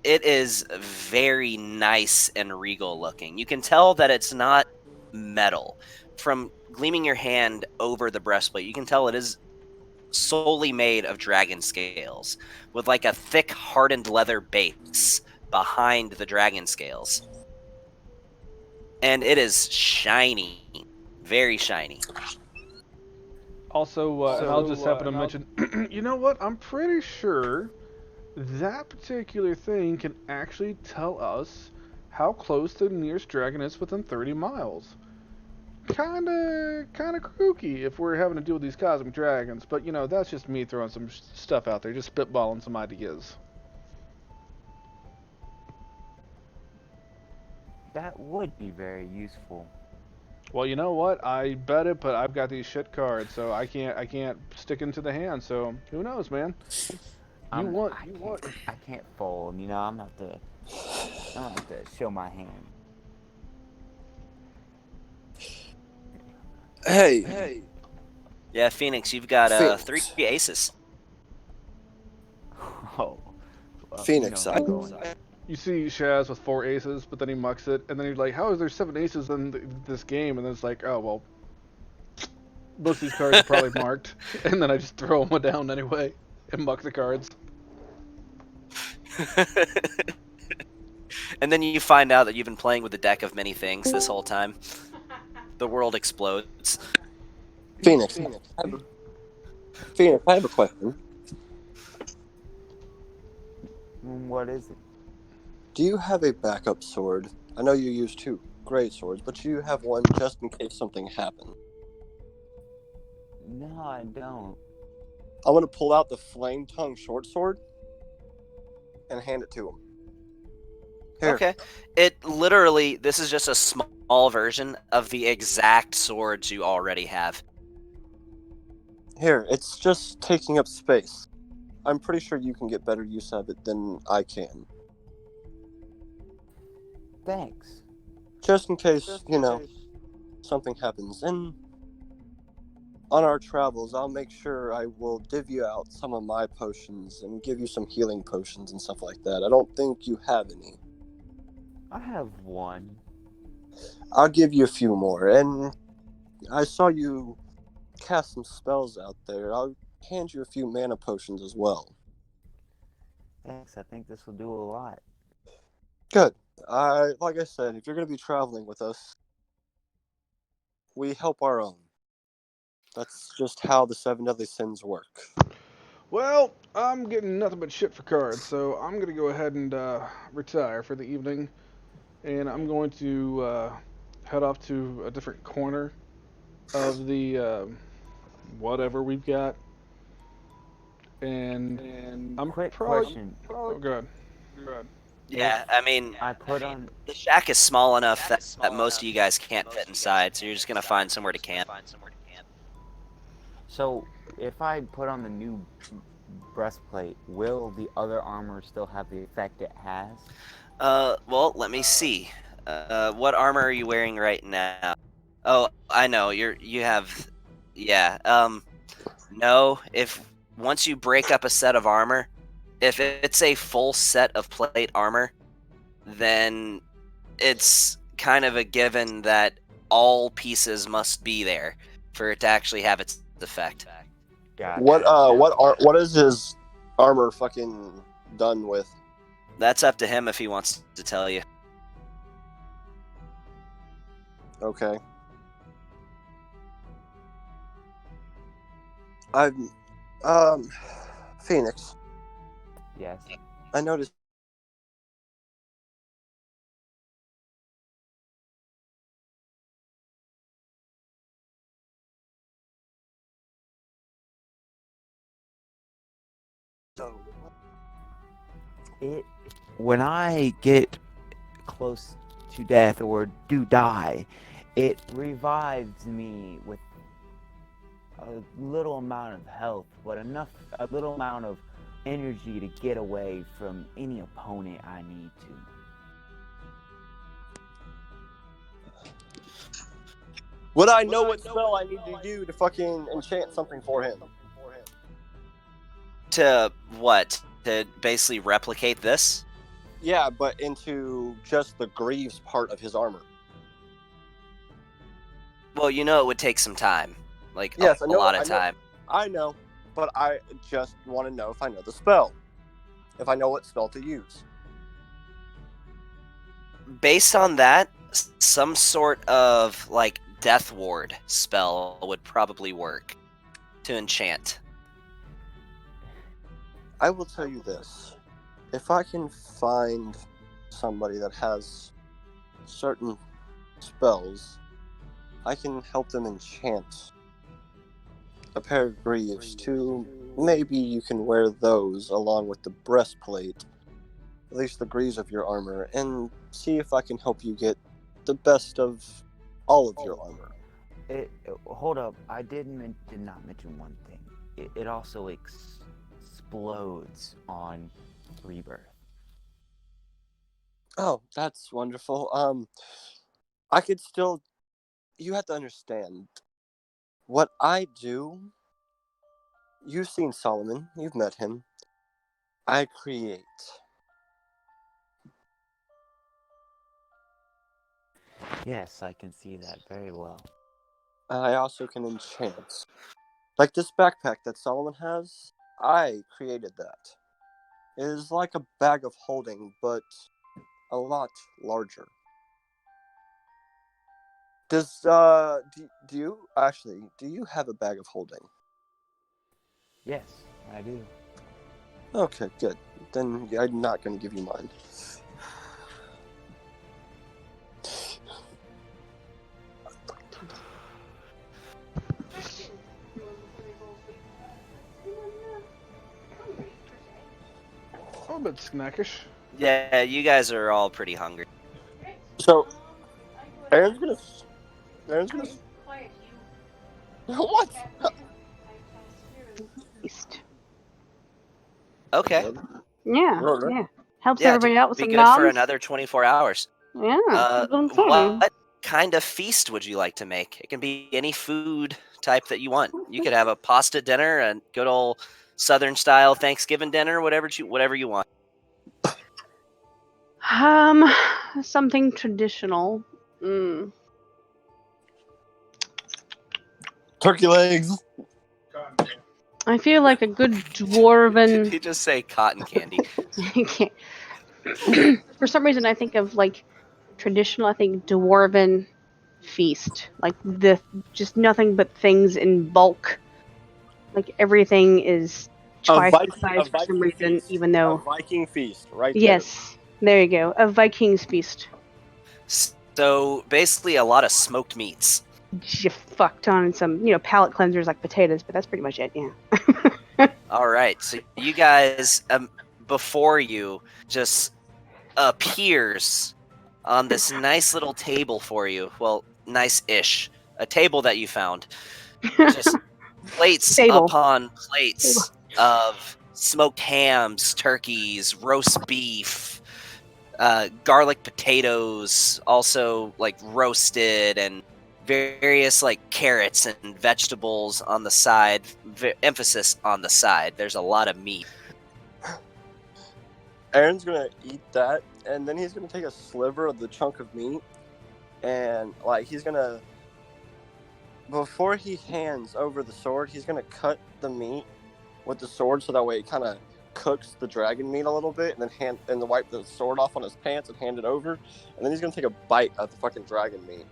It is very nice and regal looking. You can tell that it's not metal from gleaming your hand over the breastplate. You can tell it is solely made of dragon scales with like a thick hardened leather base behind the dragon scales. And it is shiny, very shiny. Also, and I'll just happen to mention, you know what? I'm pretty sure that particular thing can actually tell us how close the nearest dragon is within 30 miles. Kinda kooky if we're having to deal with these cosmic dragons, but you know, that's just me throwing some stuff out there, just spitballing some ideas. That would be very useful. Well, you know what? I bet it, but I've got these shit cards, so I can't stick into the hand. So who knows, man? I can't fold. You know, I'm not to show my hand. Hey. Yeah, Phoenix, you've got 3 aces. Oh. Phoenix, you see Shaz with 4 aces, but then he mucks it, and then he's like, "How is there 7 aces in this game?" And then it's like, "Oh well, most of these cards are probably marked." And then I just throw them down anyway and muck the cards. And then you find out that you've been playing with the deck of many things this whole time. The world explodes. Phoenix, I have a question. What is it? Do you have a backup sword? I know you use 2 great swords, but do you have one just in case something happened? No, I don't. I'm gonna pull out the flame tongue short sword and hand it to him. Here. Okay. It literally, this is just a small version of the exact swords you already have. Here, it's just taking up space. I'm pretty sure you can get better use of it than I can. Thanks. Just in case, something happens. And on our travels, I'll make sure I will divvy out some of my potions and give you some healing potions and stuff like that. I don't think you have any. I have 1. I'll give you a few more. And I saw you cast some spells out there. I'll hand you a few mana potions as well. Thanks. I think this will do a lot. Good. Like I said, if you're going to be traveling with us, we help our own. That's just how the 7 deadly sins work. Well, I'm getting nothing but shit for cards, so I'm gonna go ahead and retire for the evening, and I'm going to head off to a different corner of the whatever we've got, and I'm Quick probably. question. Oh, God. Yeah, I mean, I put on. the shack is small enough that most of you guys can't fit inside, so you're just gonna find somewhere to camp. So, if I put on the new breastplate, will the other armor still have the effect it has? Well, let me see. What armor are you wearing right now? Oh, I know. You have, yeah. No. If once you break up a set of armor, if it's a full set of plate armor, then it's kind of a given that all pieces must be there for it to actually have its effect. Gotcha. What is his armor fucking done with? That's up to him if he wants to tell you. Okay. I'm Phoenix. Yes. I noticed When I get close to death or do die, it revives me with a little amount of health, but a little amount of energy to get away from any opponent I need to. Would I know what spell I need to do to fucking enchant something for him? To what? To basically replicate this? Yeah, but into just the Greaves part of his armor. Well, you know it would take some time. Like, Yes, a lot of time. I know, but I just want to know if I know the spell. If I know what spell to use. Based on that, some sort of, like, Death Ward spell would probably work to enchant. I will tell you this. If I can find somebody that has certain spells, I can help them enchant a pair of greaves too. Maybe you can wear those along with the breastplate, at least the greaves of your armor, and see if I can help you get the best of all of your armor. Hold up, I did not mention one thing. It also explodes on rebirth. Oh, that's wonderful. I could still. You have to understand. What I do. You've seen Solomon. You've met him. I create. Yes, I can see that very well. I also can enchant. Like this backpack that Solomon has, I created that. It is like a bag of holding, but a lot larger. Does do you have a bag of holding? Yes, I do. Okay, good. Then I'm not going to give you mine. I'm a bit snackish. Yeah, you guys are all pretty hungry. So, Aaron's gonna. What? East. Okay. Yeah, Alright. yeah. Helps Yeah, everybody out with be some good for noms. another 24 hours. Yeah, that's what I'm saying. What kind of feast would you like to make? It can be any food type that you want. You could have a pasta dinner, a good old Southern style Thanksgiving dinner, whatever you want. Something traditional. Mm. Turkey legs. I feel like a good dwarven. Did he just say cotton candy? For some reason, I think of like traditional. I think dwarven feast, like just nothing but things in bulk. Like everything is twice the size for some reason, feast. even though. A Viking feast, right Yes, there you go. A Viking's feast. So basically, a lot of smoked meats. you fucked on some, palate cleansers like potatoes, but that's pretty much it. Yeah. All right, so you guys, before you, just appears on this nice little table for you. Well, nice-ish. A table that you found. Just plates Stable. upon plates of smoked hams, turkeys, roast beef, garlic potatoes, also like roasted, and various like carrots and vegetables on the side. Emphasis on the side. There's a lot of meat. Aaron's gonna eat that, and then he's gonna take a sliver of the chunk of meat, and like he's gonna, before he hands over the sword, he's gonna cut the meat with the sword so that way it kind of cooks the dragon meat a little bit, and then wipe the sword off on his pants and hand it over, and then he's gonna take a bite of the fucking dragon meat.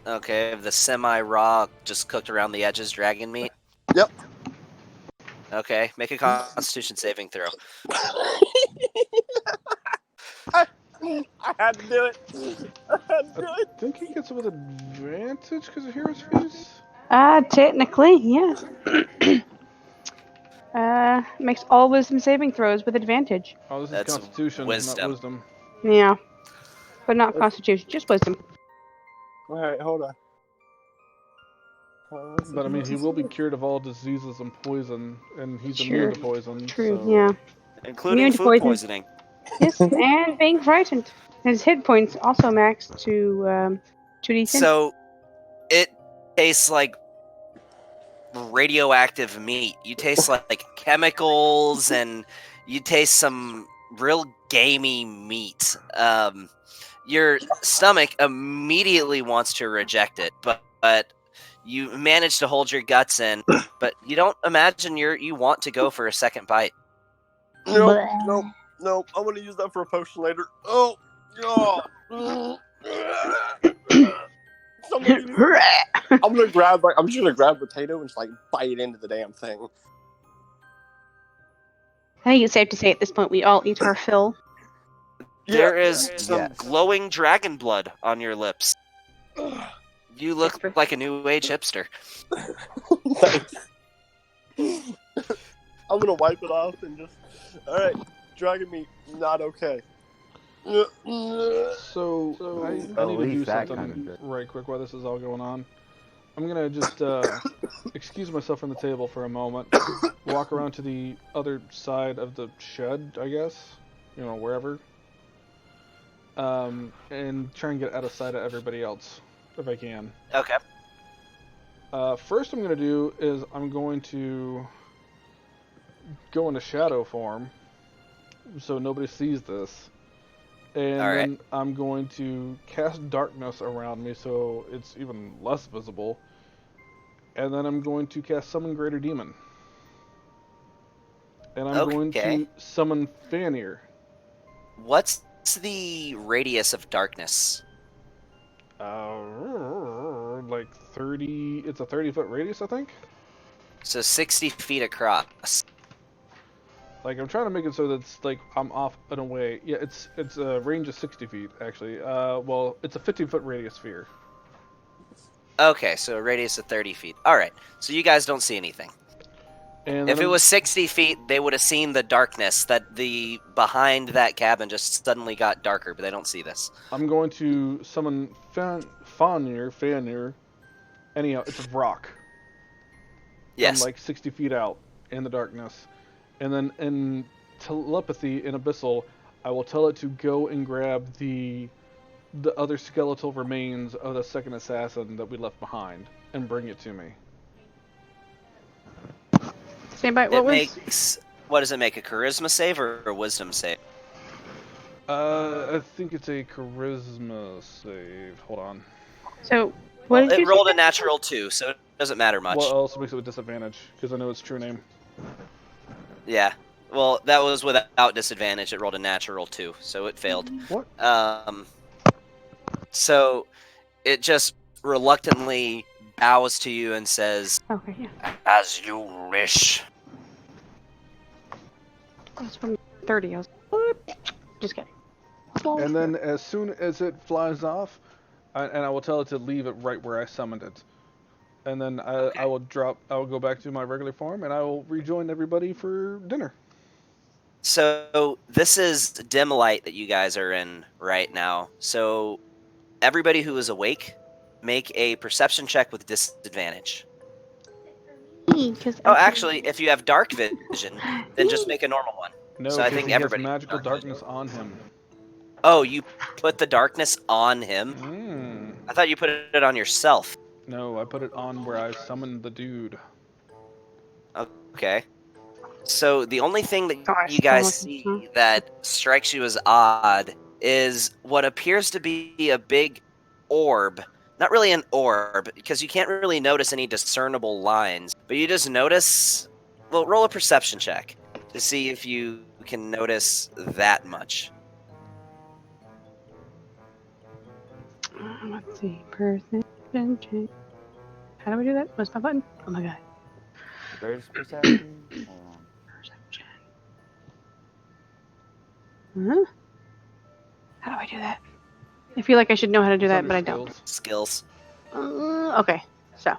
Okay, the semi-raw, just cooked around the edges dragon meat. Yep. Okay, make a Constitution saving throw. I had to do it. I had to do it. I think he gets it with advantage because of Hero's Feast. Technically, yes. Makes all wisdom saving throws with advantage. Oh, this That's is Constitution, wisdom. not Wisdom. Yeah. But not Constitution, just wisdom. All right, hold on. But I mean, he will be cured of all diseases and poison, and he's Sure. immune to poison. True, so... yeah. Including Immune to food poison. poisoning. Yes, and being frightened. His hit points also maxed to 2d10. So, it tastes like radioactive meat. You taste like chemicals, and you taste some real gamey meat. Your stomach immediately wants to reject it, but you manage to hold your guts in, but you don't imagine you want to go for a second bite. Nope. I'm gonna use that for a potion later. Oh, Somebody, I'm just gonna grab a potato and just like bite into the damn thing. I think it's safe to say at this point we all eat our fill. There is some Yes. glowing dragon blood on your lips. You look like a new age hipster. I'm gonna wipe it off and just. All right, dragon meat, not okay. So I need to do least that something kind of right quick while this is all going on. I'm gonna just excuse myself from the table for a moment, walk around to the other side of the shed, I guess, wherever, and try and get out of sight of everybody else if I can. Okay. First I'm gonna do is I'm going to go into shadow form, so nobody sees this. And All right. then I'm going to cast darkness around me so it's even less visible. And then I'm going to cast Summon Greater Demon. And I'm going to summon Fanir. What's the radius of darkness? Like 30... It's a 30-foot radius, I think? So 60 feet across. Like, I'm trying to make it so that it's, like, I'm off and away. Yeah, it's a range of 60 feet, actually. Well, it's a 15-foot radius sphere. Okay, so a radius of 30 feet. Alright, so you guys don't see anything. And If it was 60 feet, they would have seen the darkness, that the behind that cabin just suddenly got darker, but they don't see this. I'm going to summon Fanir. Anyhow, it's a rock. Yes. From like 60 feet out in the darkness. And then in telepathy in Abyssal, I will tell it to go and grab the other skeletal remains of the second assassin that we left behind and bring it to me. Stand by. What does it make? A charisma save or a wisdom save? I think it's a charisma save. Hold on. So, what did it you rolled say? a natural 2, so it doesn't matter much. Well, it also makes it with disadvantage because I know its true name. Yeah. Well, that was without disadvantage. It rolled a natural 2, so it failed. What? So it just reluctantly bows to you and says, Okay, yeah. "As you wish." That's from 30. I was. What? Just kidding. And then as soon as it flies off, and I will tell it to leave it right where I summoned it. And then I will go back to my regular form, and I will rejoin everybody for dinner. So this is dim light that you guys are in right now. So everybody who is awake, make a perception check with disadvantage. Oh, actually, if you have dark vision, then just make a normal one. No, so I because think he has everybody. magical darkness on him. Oh, you put the darkness on him? I thought you put it on yourself. No, I put it on where I summoned the dude. Okay. So the only thing that you guys see that strikes you as odd is what appears to be a big orb. Not really an orb, because you can't really notice any discernible lines, but you just notice. Well, roll a perception check to see if you can notice that much. Let's see. Perception. How do we do that? What's my button? Oh my god. Where's perception? Hold on. Perception. Huh? How do I do that? I feel like I should know how to do that, but I don't. Skills. Okay, so.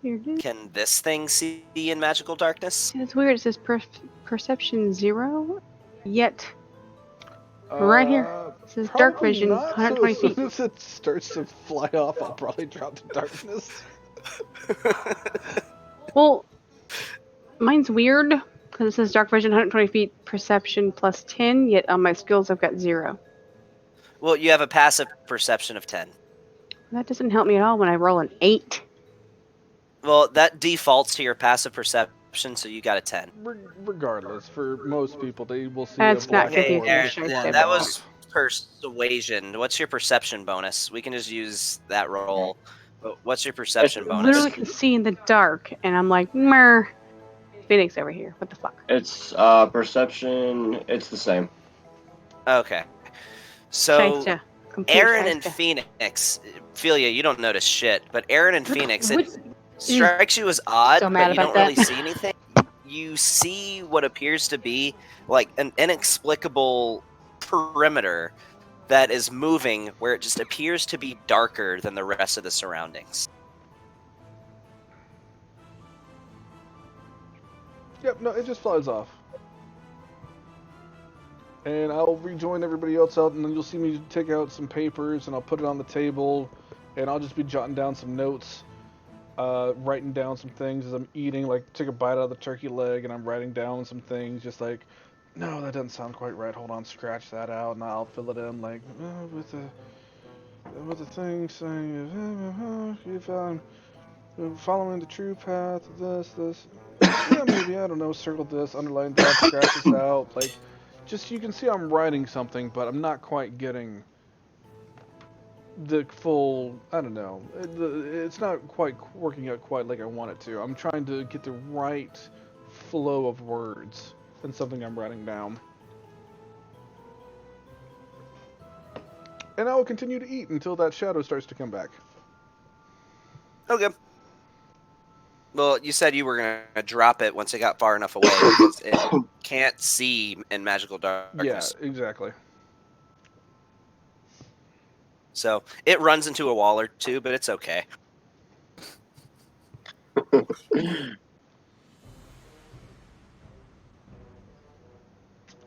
Here it is. Can this thing see in magical darkness? It's weird. It says perception 0, yet right here it says dark vision, not, 120 so feet. As soon as it starts to fly off, I'll probably drop to darkness. Well, mine's weird because it says dark vision, 120 feet, perception plus 10. Yet on my skills, I've got 0. Well, you have a passive perception of 10. That doesn't help me at all when I roll an 8. Well, that defaults to your passive perception, so you got a 10. Regardless, for most people, they will see That's a black not confusing. Aaron, Sure. that was persuasion. What's your perception bonus? We can just use that roll. But what's your perception I bonus? literally can see in the dark, and I'm like, mer. Phoenix over here. What the fuck? It's perception. It's the same. Okay. So, Shysta. Complete Aaron and shysta. Phoenix, Philia, you don't notice shit, but Aaron and Phoenix, it What- strikes you as odd, So mad but you about don't really that. see anything. You see what appears to be like an inexplicable perimeter that is moving where it just appears to be darker than the rest of the surroundings. Yep, no, it just flies off. And I'll rejoin everybody else out, and then you'll see me take out some papers, and I'll put it on the table, and I'll just be jotting down some notes, writing down some things as I'm eating, like take a bite out of the turkey leg, and I'm writing down some things, just like, no, that doesn't sound quite right, hold on, scratch that out, and I'll fill it in, like, with the thing saying, if I'm following the true path, this, yeah, maybe, I don't know, circle this, underline that, scratch this out, like, just, you can see I'm writing something, but I'm not quite getting the full, I don't know, it's not quite working out quite like I want it to. I'm trying to get the right flow of words in something I'm writing down. And I will continue to eat until that shadow starts to come back. Okay. Well, you said you were going to drop it once it got far enough away because it can't see in magical darkness. Yeah, exactly. So it runs into a wall or two, but it's okay.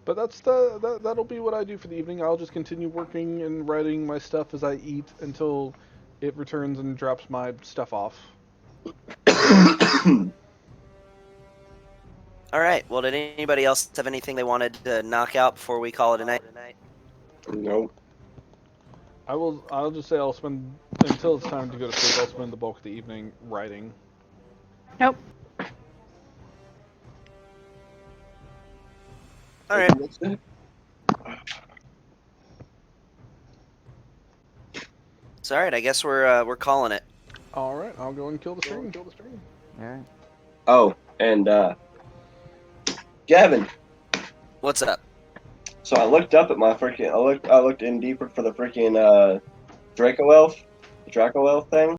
But that'll be what I do for the evening. I'll just continue working and writing my stuff as I eat until it returns and drops my stuff off. All right. Well, did anybody else have anything they wanted to knock out before we call it a night? Nope. I'll just say I'll spend until it's time to go to sleep. I'll spend the bulk of the evening writing. Nope. All right. It's all right. I guess we're calling it. All right. I'll go and kill the stream. Yeah. Oh, and Gavin. What's up? So I looked up at my freaking. I looked in deeper for the freaking Draco Elf thing.